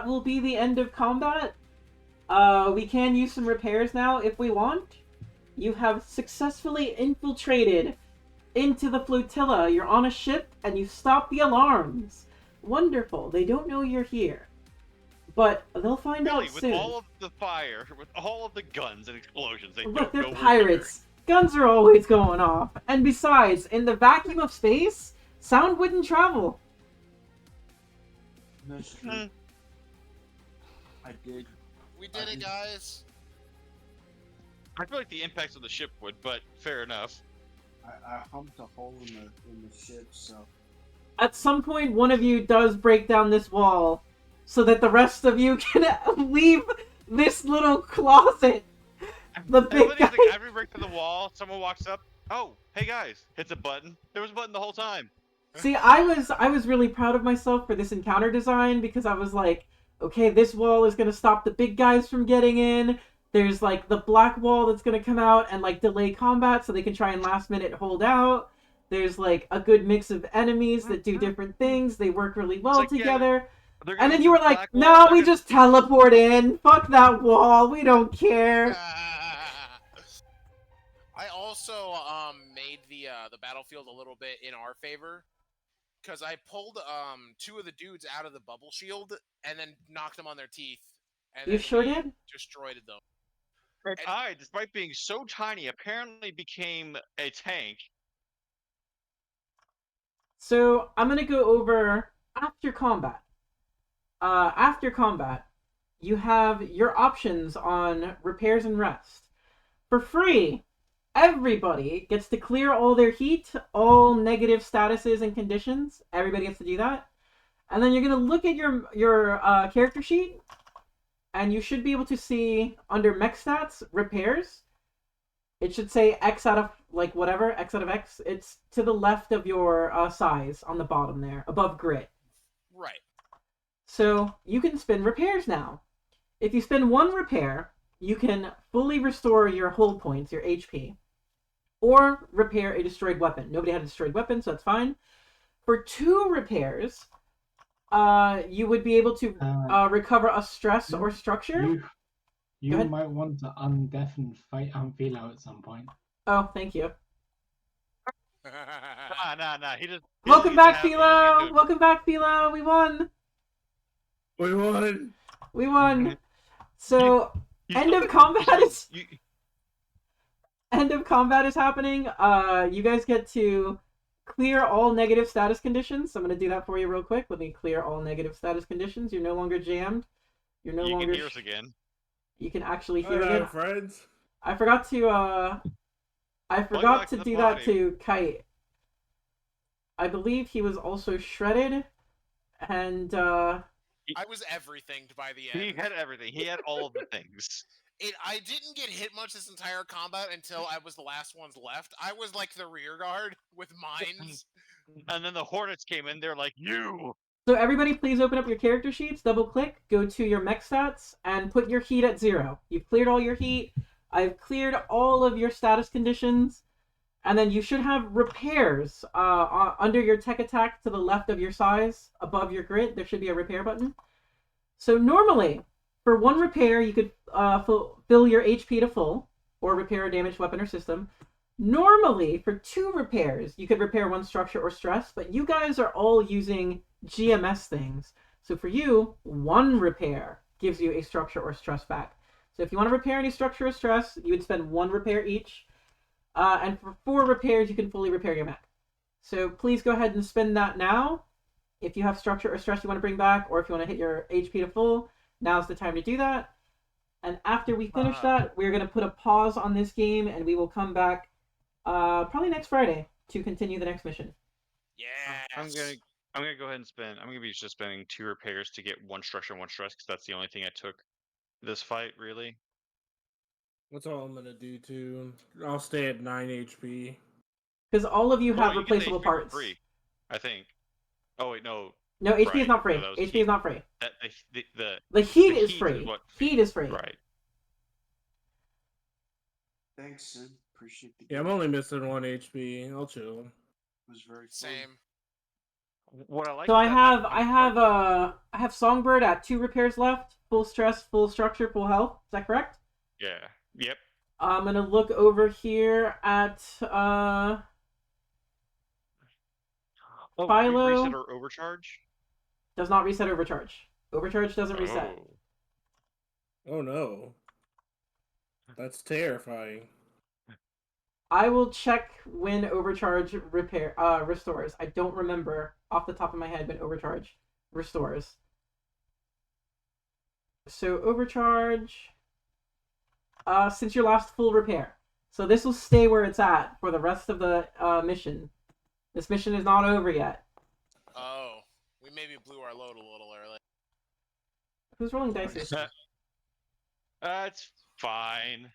will be the end of combat. We can use some repairs now if we want. You have successfully infiltrated into the flotilla. You're on a ship and you stop the alarms. Wonderful. They don't know you're here. But they'll find Really, out with soon. all of the fire, with all of the guns and explosions, they Look, don't they're know we're pirates. Guns are always going off. And besides, in the vacuum of space, sound wouldn't travel. That's true. here. I did. We did it, guys. I feel like the impacts of the ship would, but fair enough. I humped a hole in the ship, so At some point, one of you does break down this wall so that the rest of you can leave this little closet. The big Everybody's guy. like, after we break through the wall, someone walks up. Oh, hey guys, hits a button. There was a button the whole time. See, I was really proud of myself for this encounter design because I was like, okay, this wall is gonna stop the big guys from getting in. There's like the black wall that's gonna come out and like delay combat so they can try and last minute hold out. There's like a good mix of enemies that do different things. They work really well like, yeah, together. They're And gonna then use you were the like, black wall, no, they're we gonna- just teleport in. Fuck that wall. We don't care. I also made the battlefield a little bit in our favor because I pulled 2 of the dudes out of the bubble shield and then knocked them on their teeth. And You then sure we did? destroyed them. And I, despite being so tiny, apparently became a tank. So I'm gonna go over after combat. After combat, you have your options on repairs and rest. For free, everybody gets to clear all their heat, all negative statuses and conditions. Everybody gets to do that. And then you're going to look at your character sheet, and you should be able to see under mech stats, repairs. It should say X out of, like, whatever, X out of X. It's to the left of your size on the bottom there, above grit. Right. So you can spin repairs now. If you spend one repair, you can fully restore your hold points, your HP, or repair a destroyed weapon. Nobody had a destroyed weapon, so that's fine. For 2 repairs, you would be able to recover a stress or structure. You might want to undeafen Philo at some point. Oh, thank you. Nah. He just. Welcome back, Philo! Welcome back, Philo! We won! We won! We won! So, end of combat is... End of combat is happening. You guys get to clear all negative status conditions. So I'm going to do that for you real quick. Let me clear all negative status conditions. You're no longer jammed. You're no longer... You can hear us again. You can actually hear Hello, again. friends. I forgot to, do that to Kite. I believe he was also shredded, and, I was everything by the end. He had everything. He had all of the things. I didn't get hit much this entire combat until I was the last ones left. I was like the rear guard with mines. And then the Hornets came in, they're like, you! So everybody please open up your character sheets, double click, go to your mech stats, and put your heat at 0. You've cleared all your heat, I've cleared all of your status conditions, and then you should have repairs under your tech attack to the left of your size, above your grit, there should be a repair button. So normally, for 1 repair, you could fill your HP to full, or repair a damaged weapon or system. Normally, for 2 repairs, you could repair 1 structure or stress, but you guys are all using GMS things. So for you, 1 repair gives you a structure or stress back. So if you want to repair any structure or stress, you would spend 1 repair each. And for 4 repairs, you can fully repair your mech. So please go ahead and spend that now. If you have structure or stress you want to bring back, or if you want to hit your HP to full, now's the time to do that. And after we finish that, we're going to put a pause on this game, and we will come back probably next Friday to continue the next mission. Yeah. I'm gonna go ahead and spend. I'm gonna be just spending 2 repairs to get 1 structure and 1 stress, because that's the only thing I took this fight, really. That's all I'm gonna do too. I'll stay at 9 HP. Because all of you have You get the replaceable HP for parts. free, I think. Oh wait, no. No, HP is Right. not free. No, that was HP heat. is not free. The heat the is heat free. what Heat is free. Right. Thanks, Sid. Appreciate the Yeah, I'm gift. only missing 1 HP. I'll chill. It was very fun. Same. What I like. So I about have Songbird at 2 repairs left, full stress, full structure, full health. Is that correct? Yeah. Yep. I'm gonna look over here at Oh, Philo. reset or overcharge? Does not reset overcharge. Overcharge doesn't reset. Oh no. That's terrifying. I will check when overcharge restores. I don't remember off the top of my head when overcharge restores. So overcharge since your last full repair. So this will stay where it's at for the rest of the mission. This mission is not over yet. Oh, we maybe blew our load a little early. Who's rolling dice? It's fine.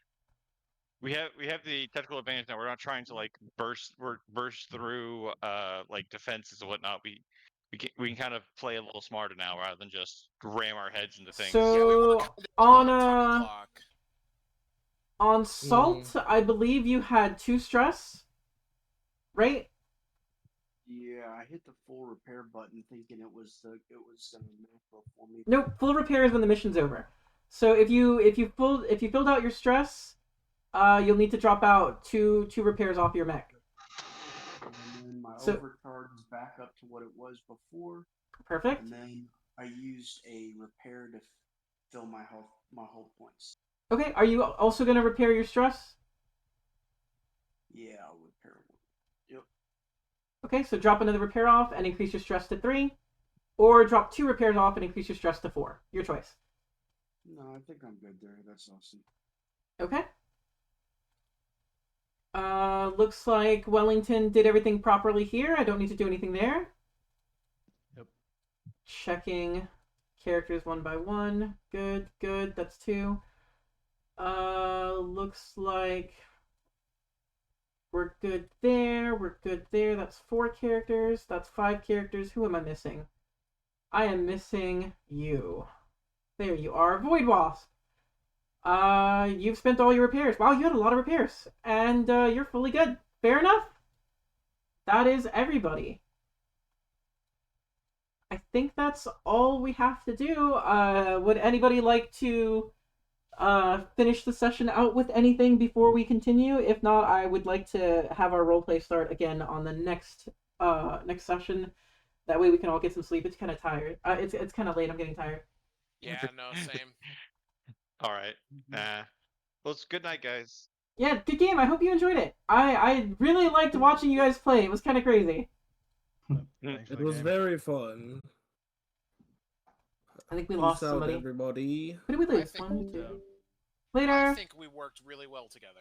We have the technical advantage now. We're not trying to like burst through like defenses and whatnot. We can kind of play a little smarter now rather than just ram our heads into things. So on Salt, I believe you had 2 stress, right? Yeah, I hit the full repair button thinking it was gonna macro for me. Nope, full repair is when the mission's over. So if you filled out your stress, you'll need to drop out two repairs off your mech. And then my overcharge is back up to what it was before. Perfect. And then I used a repair to fill my health points. Okay, are you also going to repair your stress? Yeah, I'll repair one. Yep. Okay, so drop another repair off and increase your stress to 3. Or drop 2 repairs off and increase your stress to 4. Your choice. No, I think I'm good there. That's awesome. Okay. Looks like Wellington did everything properly here. I don't need to do anything there. Yep. Checking characters one by one. Good, good. That's 2. Looks like we're good there. We're good there. That's 4 characters. That's 5 characters. Who am I missing? I am missing you. There you are. Void Wasp. You've spent all your repairs. Wow, you had a lot of repairs. And, you're fully good. Fair enough. That is everybody. I think that's all we have to do. Would anybody like to finish the session out with anything before we continue? If not, I would like to have our roleplay start again on the next session. That way we can all get some sleep. It's kind of tired. It's kind of late. I'm getting tired. Yeah, no, same. All right. Well, it's good night, guys. Yeah, good game. I hope you enjoyed it. I really liked watching you guys play. It was kind of crazy. Thanks for It the was game. very fun. I think we Peace lost out, somebody. everybody. Who did we I lose? think- 1, 2. I Later. think we worked really well together.